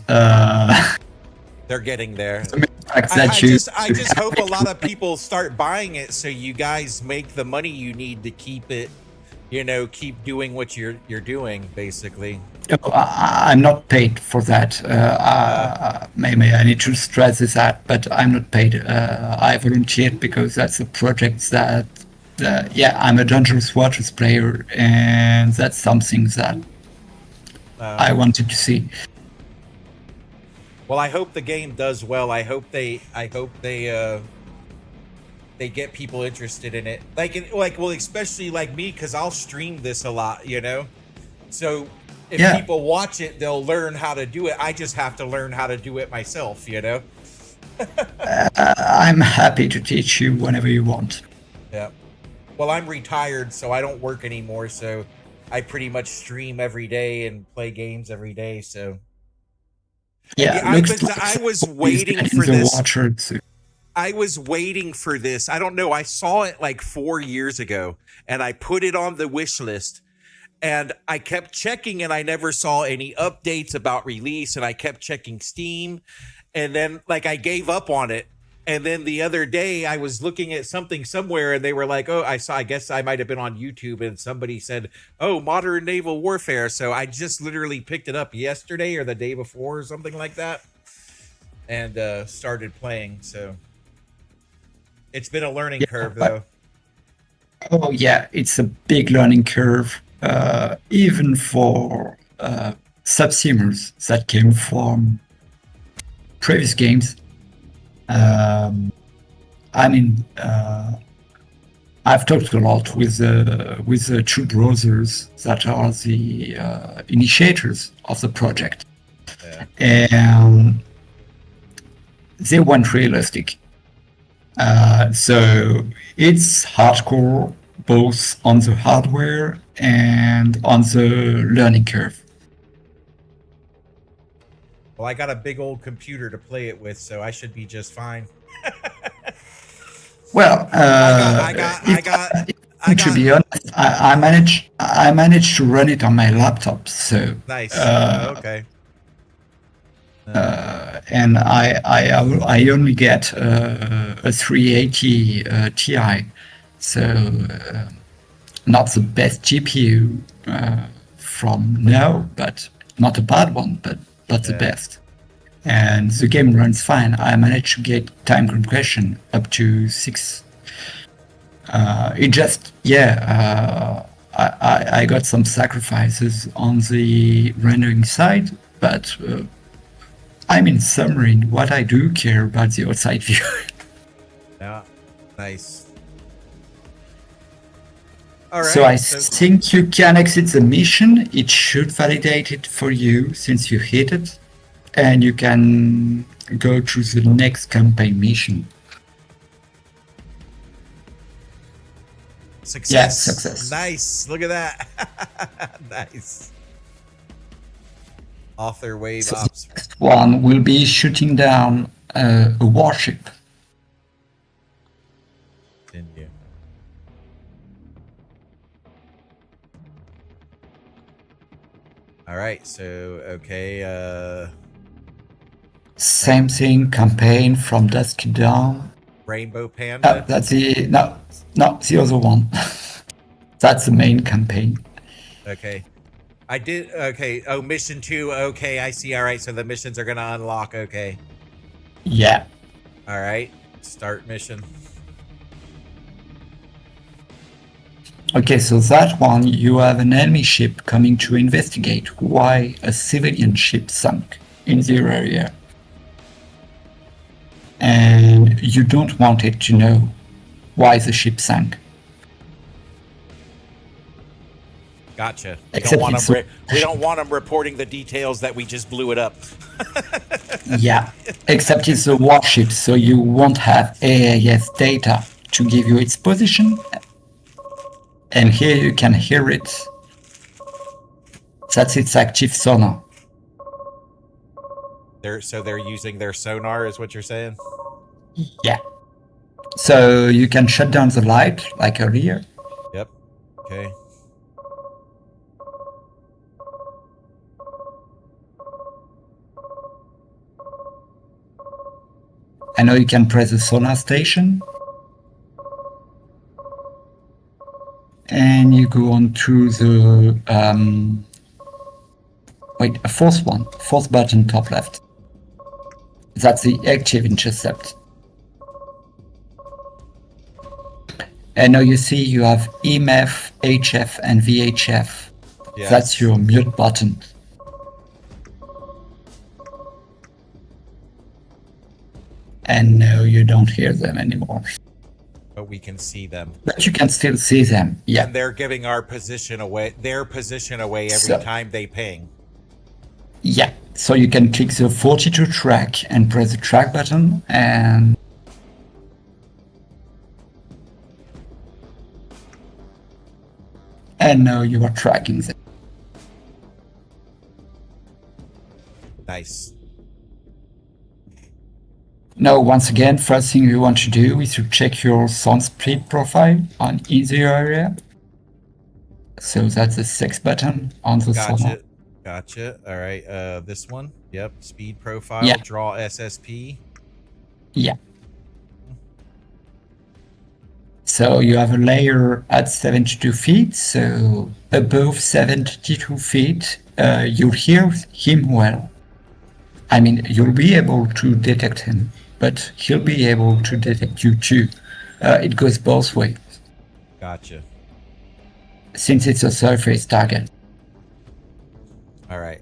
A: they're getting there.
D: I
A: just hope a lot of people start buying it, so you guys make the money you need to keep it. You know, keep doing what you're doing, basically.
D: I'm not paid for that. Maybe I need to stress this out, but I'm not paid. I volunteered because that's a project that, I'm a Dangerous Waters player, and that's something that I wanted to see.
A: Well, I hope the game does well. I hope they get people interested in it. Well, especially like me, because I'll stream this a lot, you know? So if people watch it, they'll learn how to do it. I just have to learn how to do it myself, you know?
D: I'm happy to teach you whenever you want.
A: Yeah. Well, I'm retired, so I don't work anymore, so I pretty much stream every day and play games every day, so...
D: Yeah,
A: I was waiting for this. I was waiting for this. I don't know. I saw it like 4 years ago, and I put it on the wish list, and I kept checking, and I never saw any updates about release, and I kept checking Steam, and then like I gave up on it. And then the other day I was looking at something somewhere, and they were like, oh, I guess I might have been on YouTube, and somebody said, oh, modern naval warfare. So I just literally picked it up yesterday or the day before or something like that, and started playing. So it's been a learning curve, though.
D: Oh, yeah, it's a big learning curve, even for subsumers that came from previous games. I've talked a lot with the two brothers that are the initiators of the project. And they weren't realistic. So it's hardcore both on the hardware and on the learning curve.
A: Well, I got a big old computer to play it with, so I should be just fine.
D: Well, to be honest, I managed to run it on my laptop. So
A: nice. Okay.
D: And I only get a 380 Ti, so not the best GPU from now, but not a bad one, but not the best. And the game runs fine. I managed to get time compression up to 6. It just, I got some sacrifices on the rendering side, but I'm in submarine. What I do care about the outside view.
A: Yeah, nice. All right.
D: So I think you can exit the mission. It should validate it for you since you hit it, and you can go to the next campaign mission.
A: Success.
D: Yeah, success.
A: Nice. Look at that. Nice. Author wave
D: So
A: ops.
D: the next one will be shooting down a warship.
A: Continue. All right. So okay.
D: Same thing. Campaign from dusk to dawn.
A: Rainbow Panda.
D: That's the the other one. That's the main campaign.
A: Okay. I did. Okay. Oh, mission 2. Okay, I see. All right. So the missions are gonna unlock. Okay.
D: Yeah.
A: All right. Start mission.
D: Okay, so that one, you have an enemy ship coming to investigate why a civilian ship sunk in their area. And you don't want it to know why the ship sank.
A: Gotcha.
D: Except
A: We don't want them reporting the details that we just blew it up.
D: Yeah, except it's a warship, so you won't have AIS data to give you its position. And here you can hear it. That's its active sonar.
A: They're using their sonar, is what you're saying?
D: Yeah. So you can shut down the light like earlier.
A: Yep. Okay.
D: I know you can press the sonar station. And you go on to the a fourth button top left. That's the active intercept. And now you see you have EMF, HF, and VHF.
A: Yes.
D: That's your mute button. And now you don't hear them anymore.
A: But we can see them.
D: But you can still see them, yeah.
A: And they're giving their position away every
D: So-
A: time they ping.
D: Yeah, so you can click the 42 track and press the track button and now you are tracking them.
A: Nice.
D: Now, once again, first thing you want to do is to check your sound speed profile on easy area. So that's the 6 button on the sonar.
A: Gotcha. All right. This one. Yep. Speed profile.
D: Yeah.
A: Draw SSP.
D: Yeah. So you have a layer at 72 feet. So above 72 feet, you'll hear him well. I mean, you'll be able to detect him, but he'll be able to detect you too. It goes both ways,
A: Gotcha.
D: since it's a surface target.
A: All right.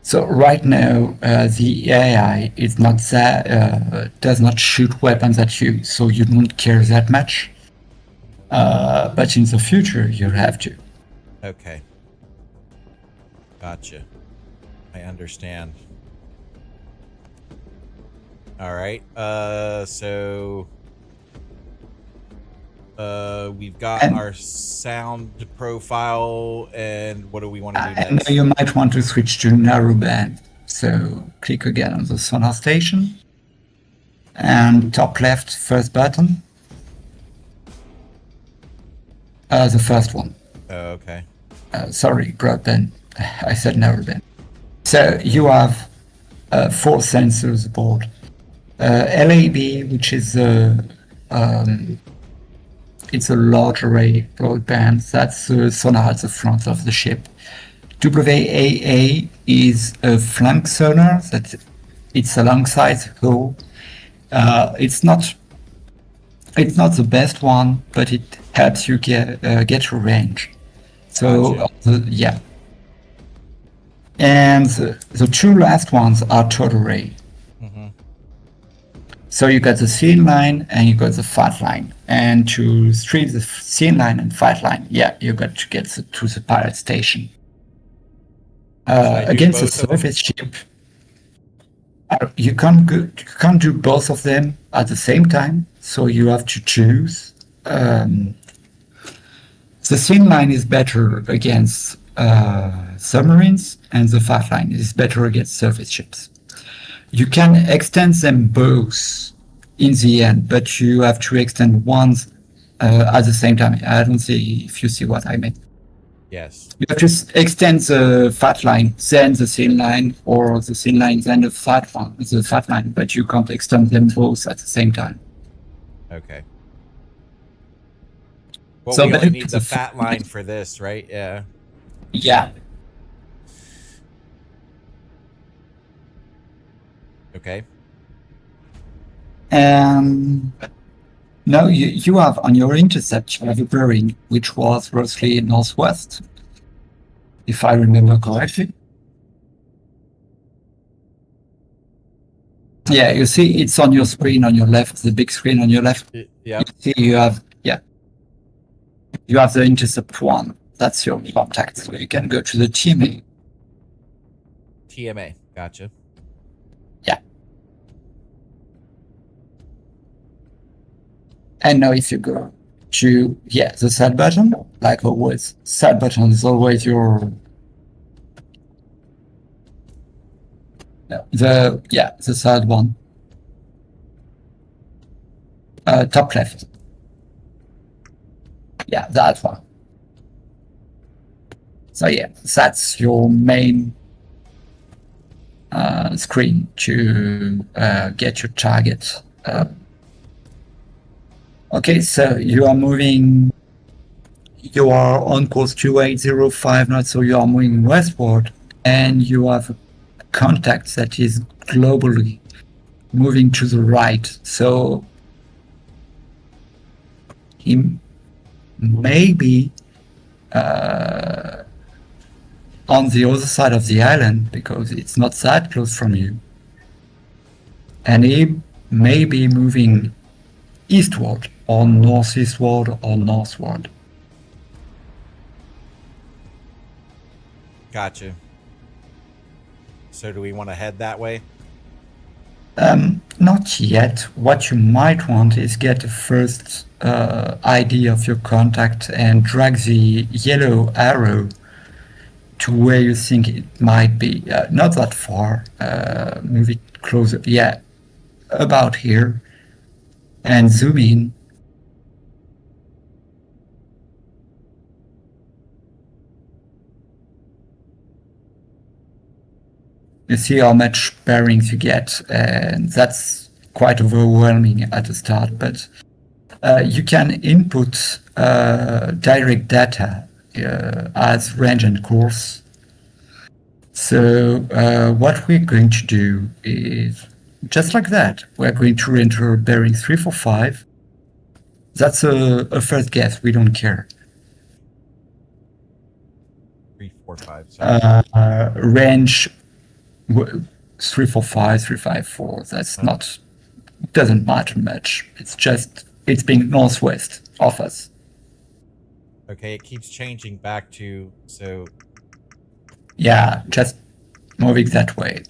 D: So right now, the AI is not that does not shoot weapons at you, so you don't care that much. But in the future, you'll have to.
A: Okay. Gotcha. I understand. All right. So we've got
D: And-
A: our sound profile, and what do we want to do
D: And
A: next?
D: now you might want to switch to narrowband. So click again on the sonar station. And top left, first button. The first one.
A: Oh, okay.
D: Sorry, broadband. I said narrowband. So you have 4 sensors aboard. LAB, which is it's a large array broadband. That's the sonar at the front of the ship. WAA is a flank sonar that it's alongside the hull. It's not the best one, but it helps you get a range. So
A: Gotcha.
D: yeah. And the 2 last ones are third array.
A: Mm-hmm.
D: So you got the scene line and you got the fight line. And to stream the scene line and fight line, yeah, you got to get to the pilot station.
A: I do
D: Against a
A: both of them?
D: surface ship, you can't do both of them at the same time. So you have to choose. The scene line is better against submarines, and the fight line is better against surface ships. You can extend them both in the end, but you have to extend one at the same time. I don't see if you see what I mean.
A: Yes.
D: You have to extend the fat line, then the thin line, or the thin line, then the fat line, but you can't extend them both at the same time.
A: Okay. Well,
D: So
A: we only
D: back
A: need
D: to
A: the
D: the
A: fat line for this, right? Yeah.
D: Yeah.
A: Okay.
D: Now you have on your intercept, you have a bearing which was roughly northwest, if I remember correctly. Yeah, you see it's on your screen on your left, the big screen on your left.
A: Yeah.
D: You see you have the intercept 1. That's your contact. So you can go to the TMA.
A: TMA. Gotcha.
D: Yeah. And now if you go to the set button, like always, set button is always your the third one. Top left. Yeah, that one. So yeah, that's your main screen to get your target. Okay, so you are moving. You are on course 2805 knots, so you are moving westward, and you have a contact that is globally moving to the right. So he may be on the other side of the island because it's not that close from you, and he may be moving eastward or northeastward or northward.
A: Gotcha. So do we want to head that way?
D: Not yet. What you might want is get a first ID of your contact and drag the yellow arrow to where you think it might be. Not that far. Move it closer. Yeah, about here. And zoom in. You see how much bearings you get, and that's quite overwhelming at the start, but you can input direct data as range and course. So what we're going to do is, just like that, we're going to enter bearing 345. That's a first guess, we don't care.
A: 3, 4, 5.
D: Range 345, 354. That's not, it doesn't matter much. It's just, it's being northwest of us.
A: Okay, it keeps changing back to, so...
D: Yeah, just moving that way.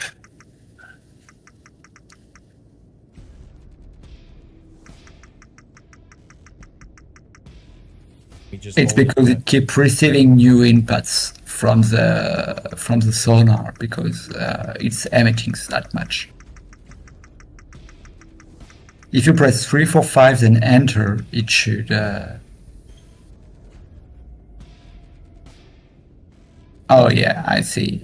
A: We just
D: It's
A: hold
D: because it keeps receiving new inputs from the sonar because it's emitting that much. If you press 3, 4, 5, then enter, it should. Oh yeah, I see.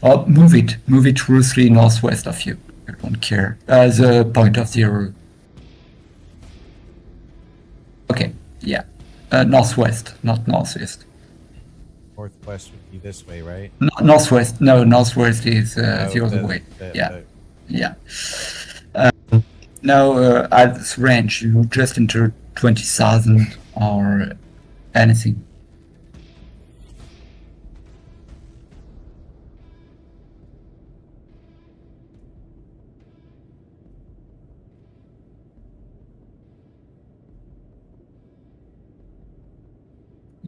D: Oh, move it roughly northwest of you. I don't care. The point of the arrow. Okay, yeah. Northwest, not northeast.
A: northwest would be this way, right?
D: Northwest. No, northwest is
A: Oh,
D: the other way. Yeah. Now at this range, you just enter 20,000 or anything.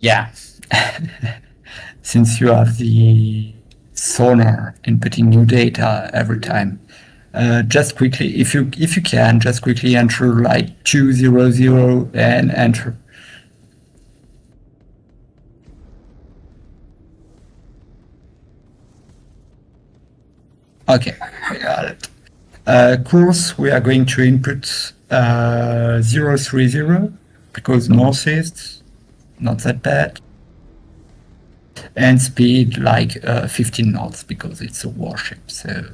D: Yeah. Since you have the sonar inputting new data every time, just quickly, if you can, just quickly enter like 200 and enter. Okay, I got it. Course, we are going to input 030 because northeast, not that bad. And speed like 15 knots because it's a warship, so.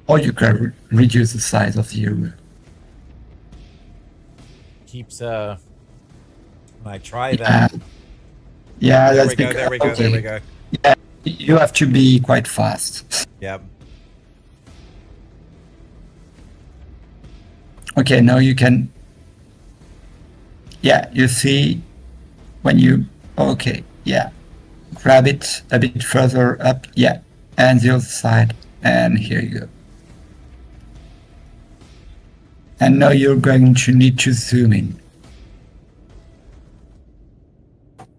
D: Or you can reduce the size of the arrow.
A: Keeps when I try that.
D: Yeah,
A: There
D: that's
A: we go,
D: because,
A: there we go,
D: okay.
A: there we go.
D: Yeah, you have to be quite fast.
A: Yep.
D: Okay, now you can. Yeah, you see when you. Okay, yeah. Grab it a bit further up. Yeah, and the other side. And here you go. And now you're going to need to zoom in.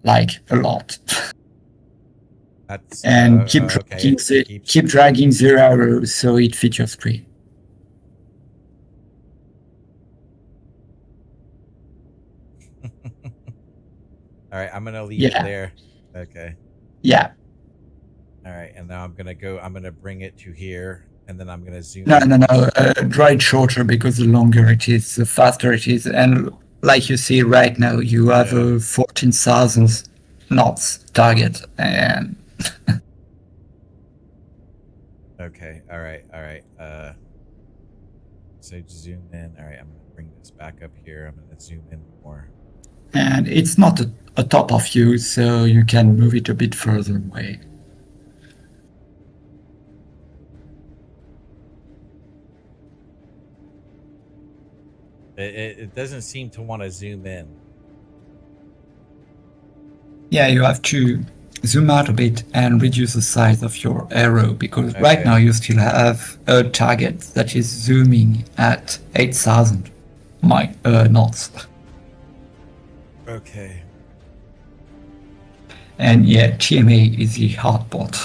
D: Like a lot.
A: That's
D: And keep
A: okay.
D: keep dragging the arrow so it fits your screen.
A: All right, I'm gonna leave it
D: Yeah.
A: there. Okay.
D: Yeah.
A: All right, and now I'm gonna bring it to here, and then I'm gonna zoom.
D: No,
A: in.
D: no, no. Draw it shorter because the longer it is, the faster it is. And like you see right now, you have a 14,000 knots target. And
A: Okay. All right. All right. So zoom in. All right, I'm gonna bring this back up here. I'm gonna zoom in more.
D: and it's not a top of you, so you can move it a bit further away.
A: It doesn't seem to want to zoom in.
D: Yeah, you have to zoom out a bit and reduce the size of your arrow because right
A: Okay.
D: now you still have a target that is zooming at 8,000 knots.
A: Okay.
D: And yeah, TMA is the hard part.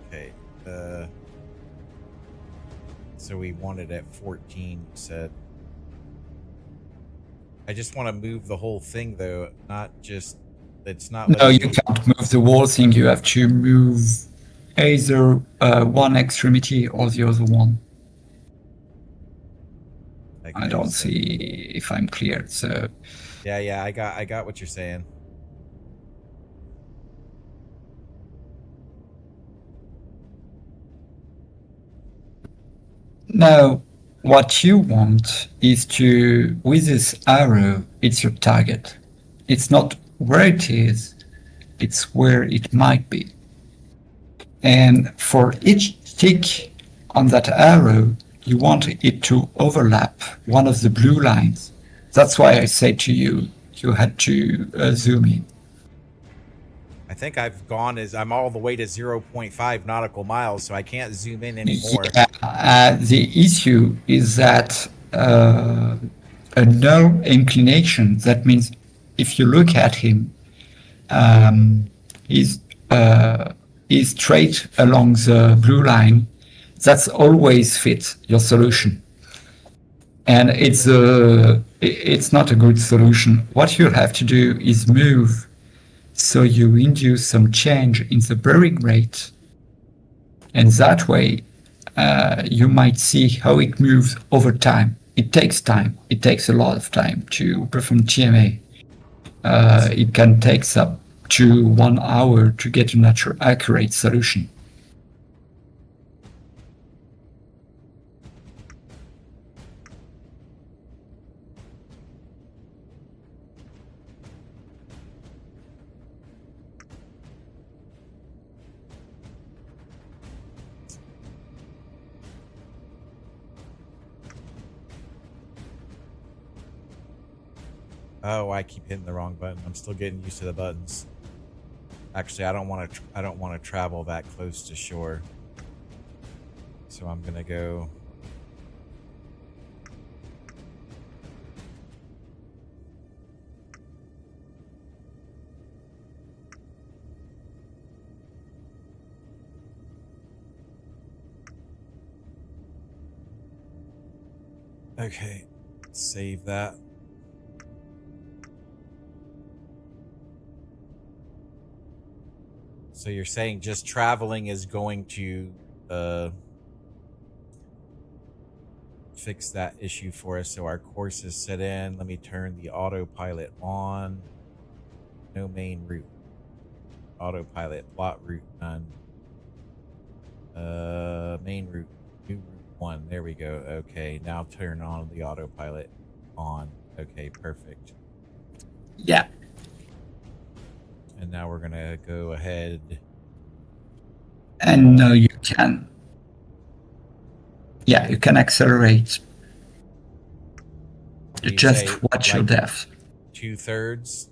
A: Okay. So we wanted at 14. Said. I just want to move the whole thing though, not just. It's not.
D: No,
A: letting
D: you
A: me-
D: can't move the whole thing. You have to move either one extremity or the other one.
A: Okay,
D: I don't
A: so-
D: see if I'm clear. So
A: Yeah, I got what you're saying.
D: now what you want is to, with this arrow, it's your target. It's not where it is, it's where it might be. And for each tick on that arrow, you want it to overlap one of the blue lines. That's why I said to you, you had to zoom in.
A: I think I'm all the way to 0.5 nautical miles, so I can't zoom in anymore.
D: Yeah, the issue is that a no inclination, that means if you look at him, he's straight along the blue line, that's always fit your solution. And it's not a good solution. What you have to do is move, so you induce some change in the bearing rate, and that way you might see how it moves over time. It takes time. It takes a lot of time to perform TMA. It can take up to 1 hour to get an accurate solution.
A: Oh, I keep hitting the wrong button. I'm still getting used to the buttons. Actually, I don't want to travel that close to shore. So I'm gonna go. Okay, save that. So you're saying just traveling is going to fix that issue for us. So our course is set in. Let me turn the autopilot on. No main route. Autopilot, plot route none. Main route, new route 1. There we go. Okay, now turn on the autopilot on. Okay, perfect.
D: Yeah.
A: And now we're gonna go ahead.
D: And now you can. Yeah, you can accelerate. You just watch your depth.
A: 2/3.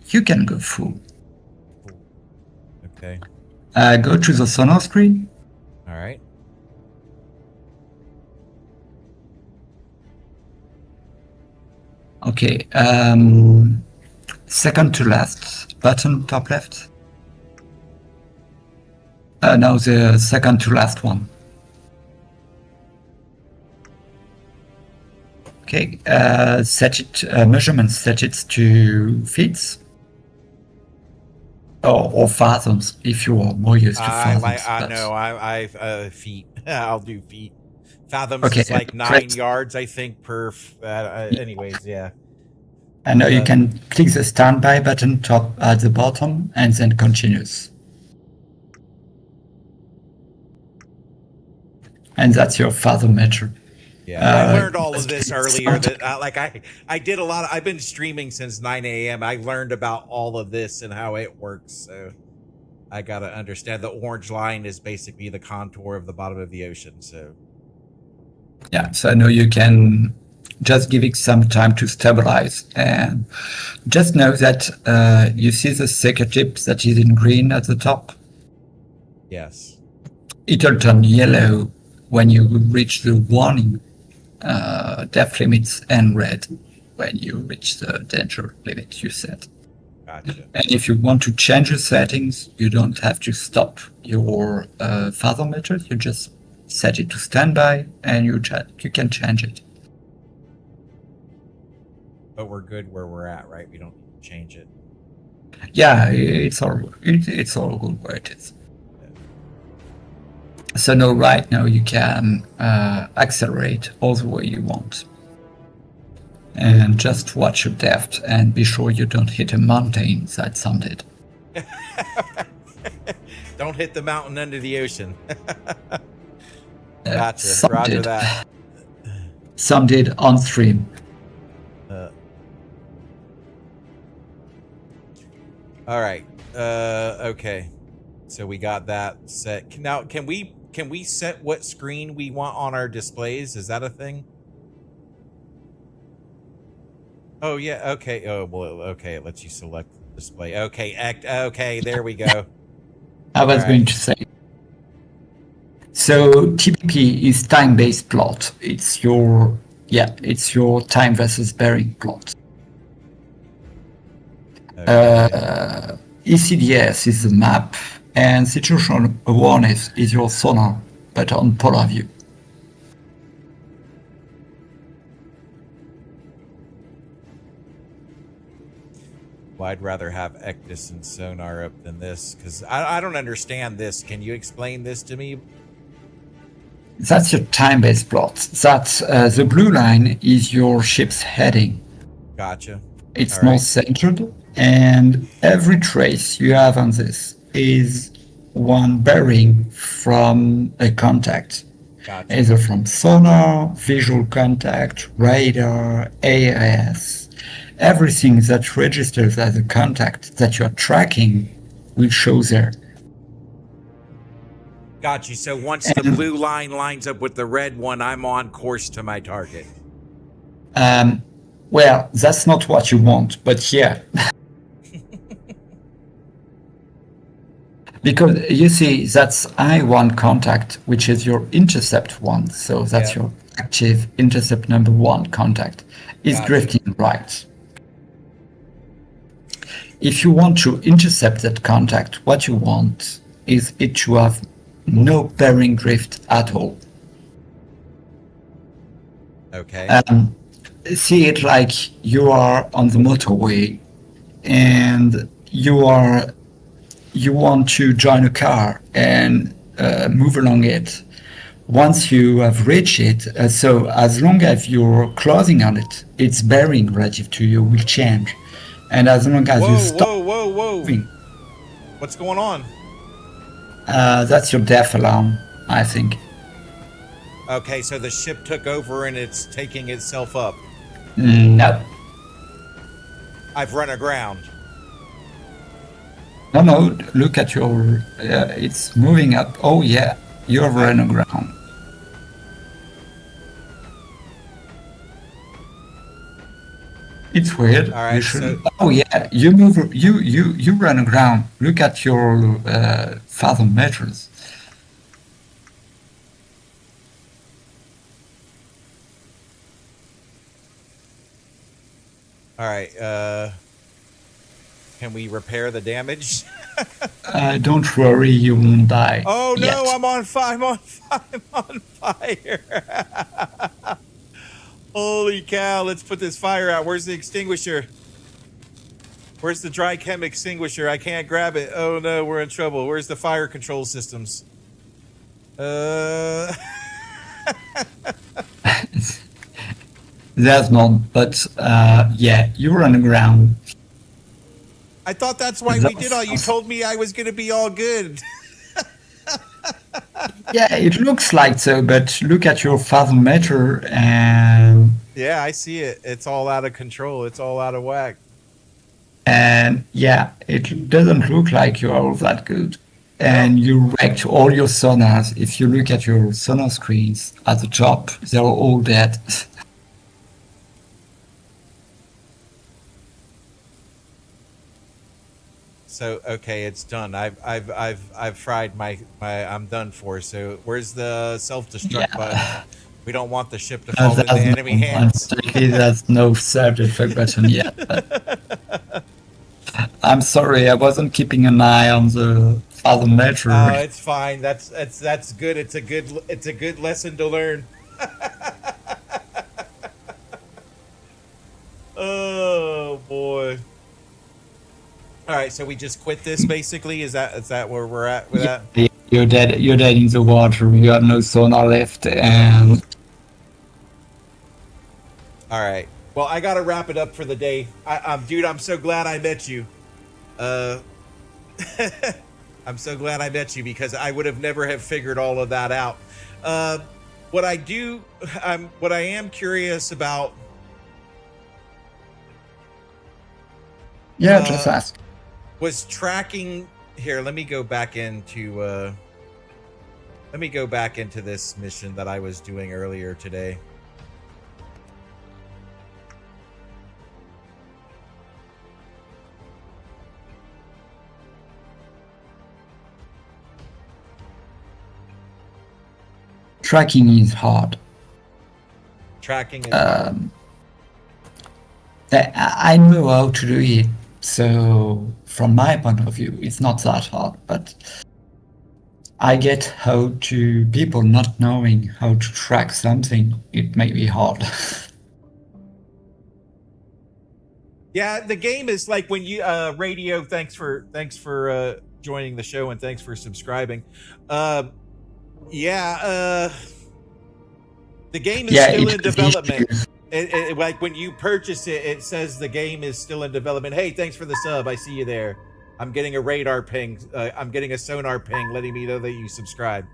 D: You can go full.
A: Okay.
D: Go to the sonar screen.
A: All right.
D: Okay. Second to last button, top left. No, the second to last one. Okay. Set it measurements. Set it to feet. Or fathoms, if you are more used to fathoms.
A: No, feet. I'll do feet. Fathoms
D: Okay,
A: is like 9
D: great.
A: yards, I think, per. Anyways, yeah.
D: And now you can click the standby button top at the bottom and then continues. And that's your fathometer.
A: Yeah, I learned all of this earlier. That I did a lot. I've been streaming since 9 a.m. I learned about all of this and how it works. So I gotta understand the orange line is basically the contour of the bottom of the ocean. So
D: yeah, so I know you can just give it some time to stabilize, and just know that you see the second tip that is in green at the top.
A: yes.
D: It'll turn yellow when you reach the warning depth limits, and red when you reach the danger limit you set.
A: Gotcha.
D: And if you want to change the settings, you don't have to stop your fathometer. You just set it to standby, and you can change it.
A: But we're good where we're at, right? We don't need to change it.
D: Yeah, it's all good where it is. So now, right now, you can accelerate all the way you want. And just watch your depth and be sure you don't hit a mountain that sounded.
A: Don't hit the mountain under the ocean.
D: Gotcha.
A: Roger that.
D: Some did on stream.
A: All right. Okay. So we got that set. Now, can we set what screen we want on our displays? Is that a thing? Oh yeah. Okay. Oh well. Okay. It lets you select the display. Okay. Okay. There we go.
D: I was
A: All
D: going
A: right.
D: to say. So TPP is time-based plot. It's your time versus bearing plot.
A: Okay.
D: ECDS is the map, and situational awareness is your sonar, but on polar view.
A: Well, I'd rather have ECDIS and sonar up than this because I don't understand this. Can you explain this to me?
D: That's your time-based plot. The blue line is your ship's heading.
A: Gotcha.
D: It's
A: All right.
D: north-centered, and every trace you have on this is one bearing from a contact,
A: Gotcha.
D: either from sonar, visual contact, radar, AIS. Everything that registers as a contact that you're tracking will show there.
A: Got you. So once the blue line lines up with the red one, I'm on course to my target.
D: Well, that's not what you want, but yeah. Because you see, that's I1 contact, which is your intercept one. So that's your active intercept number 1 contact, is drifting right. If you want to intercept that contact, what you want is it to have no bearing drift at all.
A: Okay.
D: See it like you are on the motorway and you want to join a car and move along it. Once you have reached it, so as long as you're closing on it, its bearing relative to you will change. And as long as you stop moving,
A: what's going on?
D: That's your death alarm, I think.
A: Okay, so the ship took over and it's taking itself up.
D: No.
A: I've run aground.
D: No, look at your... it's moving up. Oh yeah, you're run aground. It's weird.
A: All right,
D: oh yeah, you move. You run aground. Look at your fathom measures.
A: All right. Can we repair the damage?
D: Don't worry, you won't die.
A: Oh no,
D: yet.
A: I'm on fire. I'm on fire. Holy cow, let's put this fire out. Where's the extinguisher? Where's the dry chem extinguisher? I can't grab it. Oh no, we're in trouble. Where's the fire control systems?
D: There's none, but yeah, you're running around.
A: I thought that's why we did all. You told me I was going to be all good.
D: Yeah, it looks like so, but look at your fathom meter and...
A: Yeah, I see it. It's all out of control. It's all out of whack.
D: And yeah, it doesn't look like you're all that good. And you wrecked all your sonars. If you look at your sonar screens at the top, they're all dead.
A: So okay, it's done. I've fried my I'm done for. So where's the self-destruct button? We don't want the ship to fall into enemy hands.
D: There's no self-destruct button yet. But I'm sorry, I wasn't keeping an eye on the fathom meter.
A: Oh, it's fine. That's good. It's a good lesson to learn. Oh boy. All right, so we just quit this basically. Is that where we're at with that?
D: You're dead. You're dead in the water. We got no sonar left, and
A: all right. Well, I gotta wrap it up for the day. Dude, I'm so glad I met you. I'm so glad I met you because I would have never have figured all of that out. What I am curious about.
D: Yeah, just ask.
A: Was tracking here. Let me go back into this mission that I was doing earlier today.
D: tracking is hard.
A: Tracking is hard.
D: I know how to do it, so from my point of view, it's not that hard. But I get how to people not knowing how to track something. It may be hard.
A: Yeah, the game is like when you Radio. Thanks for joining the show and thanks for subscribing. The game is still in development. Like when you purchase it, it says the game is still in development. Hey, thanks for the sub. I see you there. I'm getting a radar ping. I'm getting a sonar ping, letting me know that you subscribe.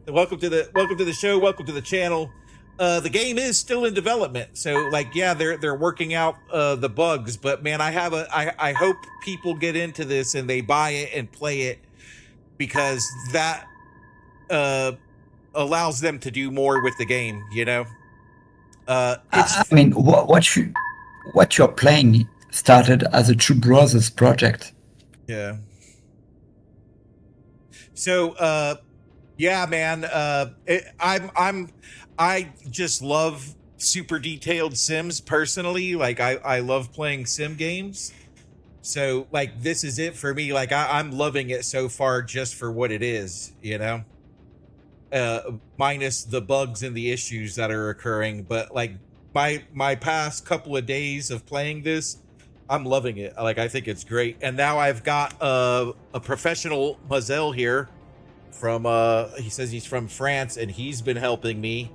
A: Welcome to the show. Welcome to the channel. The game is still in development, so like, yeah, they're working out the bugs. But man, I hope people get into this and they buy it and play it, because that allows them to do more with the game. You know.
D: I mean, what you're playing started as a Two Brothers project.
A: Yeah. So, yeah, man. I just love super detailed sims personally. Like I love playing sim games. So like this is it for me. Like I'm loving it so far just for what it is, you know. Minus the bugs and the issues that are occurring, but like my past couple of days of playing this, I'm loving it. Like I think it's great. And now I've got a professional Mazel here from he says he's from France and he's been helping me.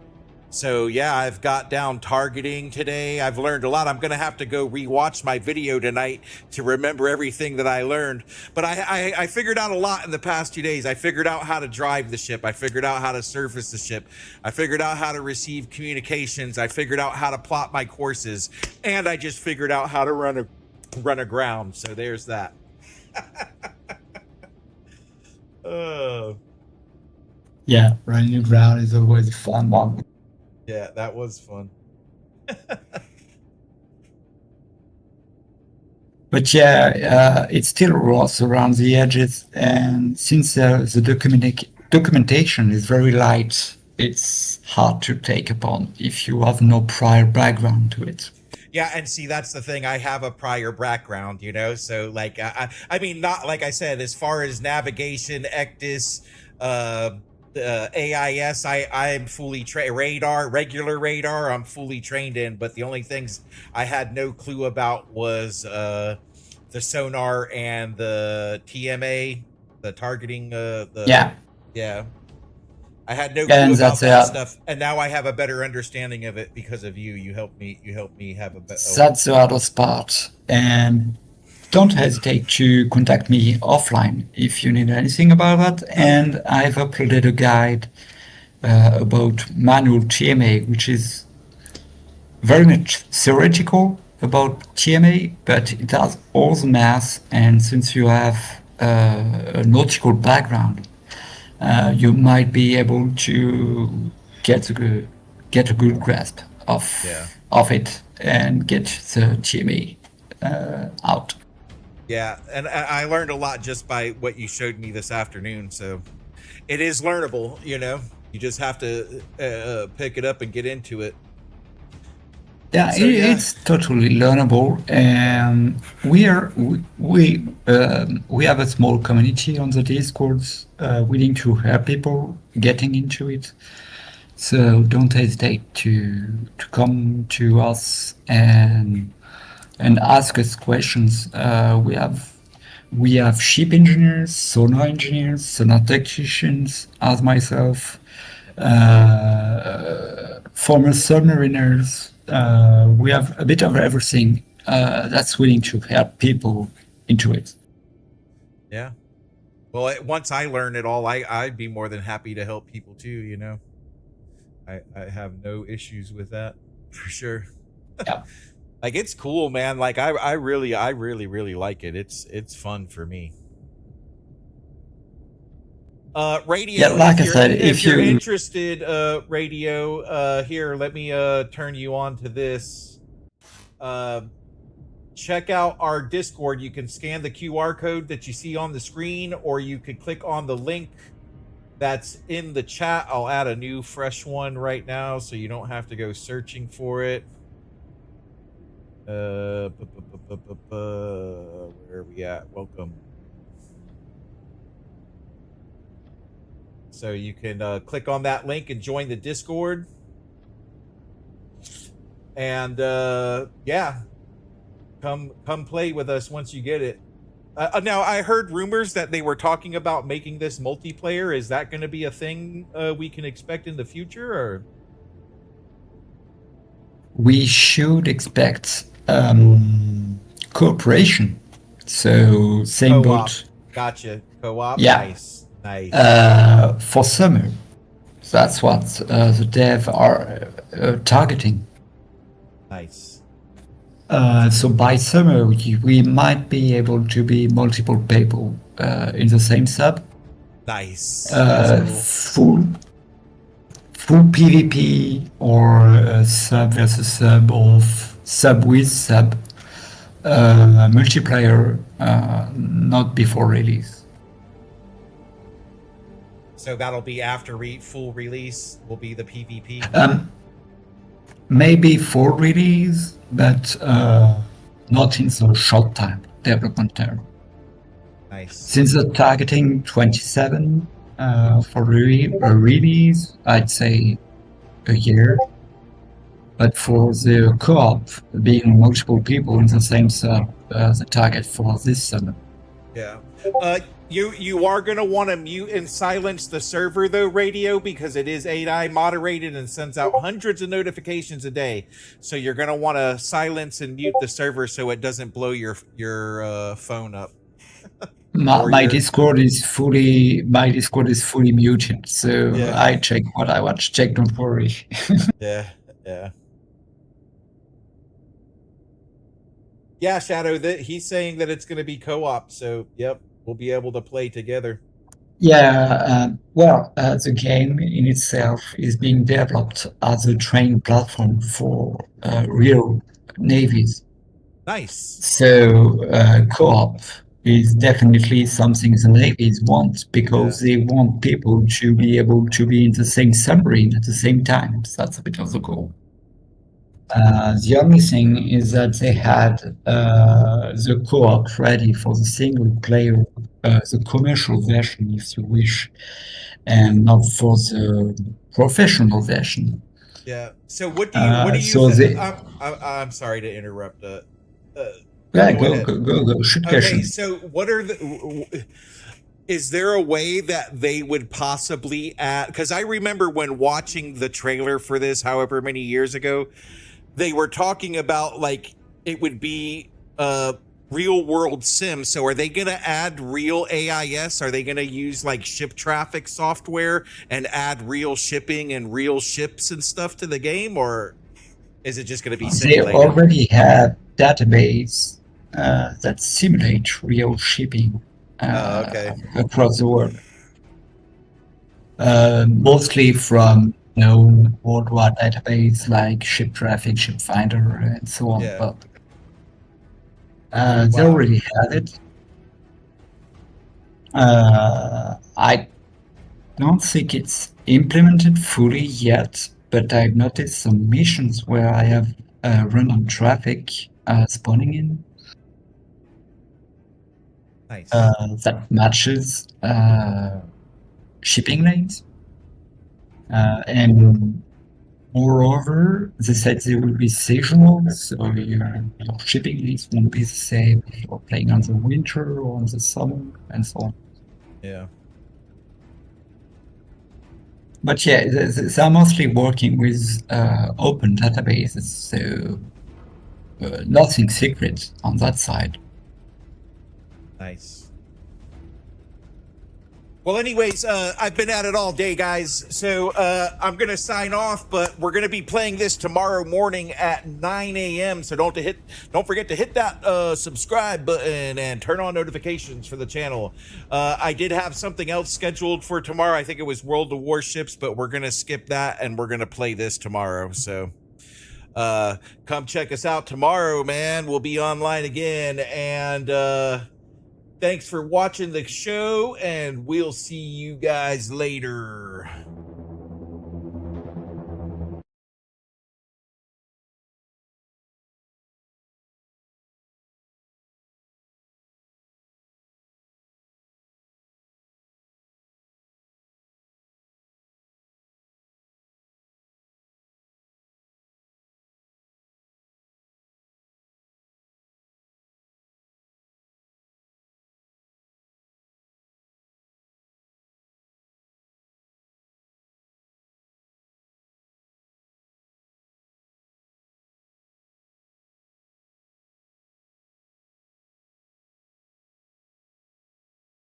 A: So yeah, I've got down targeting today. I've learned a lot. I'm gonna have to go rewatch my video tonight to remember everything that I learned. But I figured out a lot in the past 2 days. I figured out how to drive the ship. I figured out how to surface the ship. I figured out how to receive communications. I figured out how to plot my courses, and I just figured out how to run aground. So there's that.
D: Yeah, running aground is always a fun one.
A: Yeah, that was fun.
D: But yeah, it's still rough around the edges, and since the documentation is very light, it's hard to take upon if you have no prior background to it.
A: Yeah, and see, that's the thing. I have a prior background, you know, so like, I mean, not like I said, as far as navigation, ECDIS, AIS, I'm fully regular radar, I'm fully trained in, but the only things I had no clue about was the sonar and the TMA, the targeting, yeah. I had no clue about that stuff, and now I have a better understanding of it because of you. You helped me have a better.
D: That's the hardest part, and don't hesitate to contact me offline if you need anything about that. And I've uploaded a guide about manual TMA, which is very much theoretical about TMA, but it has all the math. And since you have a nautical background, you might be able to get a good grasp of it and get the TMA out.
A: Yeah, and I learned a lot just by what you showed me this afternoon. So it is learnable, you know. You just have to pick it up and get into it.
D: Yeah, so, it's totally learnable, and we have a small community on the Discords, willing to help people getting into it. So don't hesitate to come to us and ask us questions. We have ship engineers, sonar technicians, as myself, former submariners. We have a bit of everything that's willing to help people into it.
A: Yeah. Well, once I learn it all, I'd be more than happy to help people too, you know. I have no issues with that, for sure.
D: Yeah.
A: Like, it's cool, man. Like, I really like it. It's fun for me. Radio.
D: Yeah, like I said,
A: if you're interested, Radio, here, let me turn you on to this. Check out our Discord. You can scan the QR code that you see on the screen, or you could click on the link that's in the chat. I'll add a new fresh one right now so you don't have to go searching for it. Where are we at? Welcome. So you can click on that link and join the Discord. And yeah, come play with us once you get it. Now, I heard rumors that they were talking about making this multiplayer. Is that going to be a thing we can expect in the future, or?
D: We should expect cooperation. So same
A: Co-op.
D: boat.
A: Gotcha. Co-op.
D: Yeah.
A: Nice.
D: For summer. That's what the dev are targeting.
A: Nice.
D: So by summer, we might be able to be multiple people in the same sub.
A: Nice.
D: Full PvP or sub versus sub or sub with sub multiplayer, not before release.
A: So that'll be after full release. Will be the PvP.
D: Maybe full release, but not in so short time development term.
A: Nice.
D: Since they're targeting 27 for release, I'd say a year. But for the co-op, being multiple people in the same sub, the target for this summer.
A: Yeah. You are going to want to mute and silence the server, though, Radio, because it is AI moderated and sends out hundreds of notifications a day. So you're going to want to silence and mute the server so it doesn't blow your phone up.
D: My Discord is fully muted, so yeah. I check what I watch. Check, don't worry.
A: Yeah. Yeah, Shadow. He's saying that it's going to be co-op, so yep. We'll be able to play together.
D: Yeah, the game in itself is being developed as a training platform for real navies.
A: Nice.
D: So co-op is definitely something the navies want, because they want people to be able to be in the same submarine at the same time. So that's a bit of the goal. The only thing is that they had the co-op ready for the single player, the commercial version, if you wish, and not for the professional version.
A: Yeah. So what do you think? I'm sorry to interrupt.
D: Go. Shoot question.
A: So what are is there a way that they would possibly add? Because I remember when watching the trailer for this, however many years ago, they were talking about like it would be a real world sim. So are they going to add real AIS? Are they going to use like ship traffic software and add real shipping and real ships and stuff to the game? Or is it just going to be simulated?
D: They already have database that simulate real shipping across the world. Mostly from known worldwide database like ship traffic, ship finder, and so on.
A: Yeah.
D: But they already have it. I don't think it's implemented fully yet, but I've noticed some missions where I have random traffic spawning in.
A: Nice.
D: That matches shipping lanes. And moreover, they said they will be seasonal, so your shipping lanes won't be the same if you're playing on the winter or on the summer, and so on.
A: Yeah.
D: But yeah, they're mostly working with open databases, so nothing secret on that side.
A: Nice. Well, anyways, I've been at it all day, guys. So I'm going to sign off, but we're going to be playing this tomorrow morning at 9 a.m. So don't forget to hit that subscribe button and turn on notifications for the channel. I did have something else scheduled for tomorrow. I think it was World of Warships, but we're going to skip that and we're going to play this tomorrow. So come check us out tomorrow, man. We'll be online again. And Thanks for watching the show, and we'll see you guys later.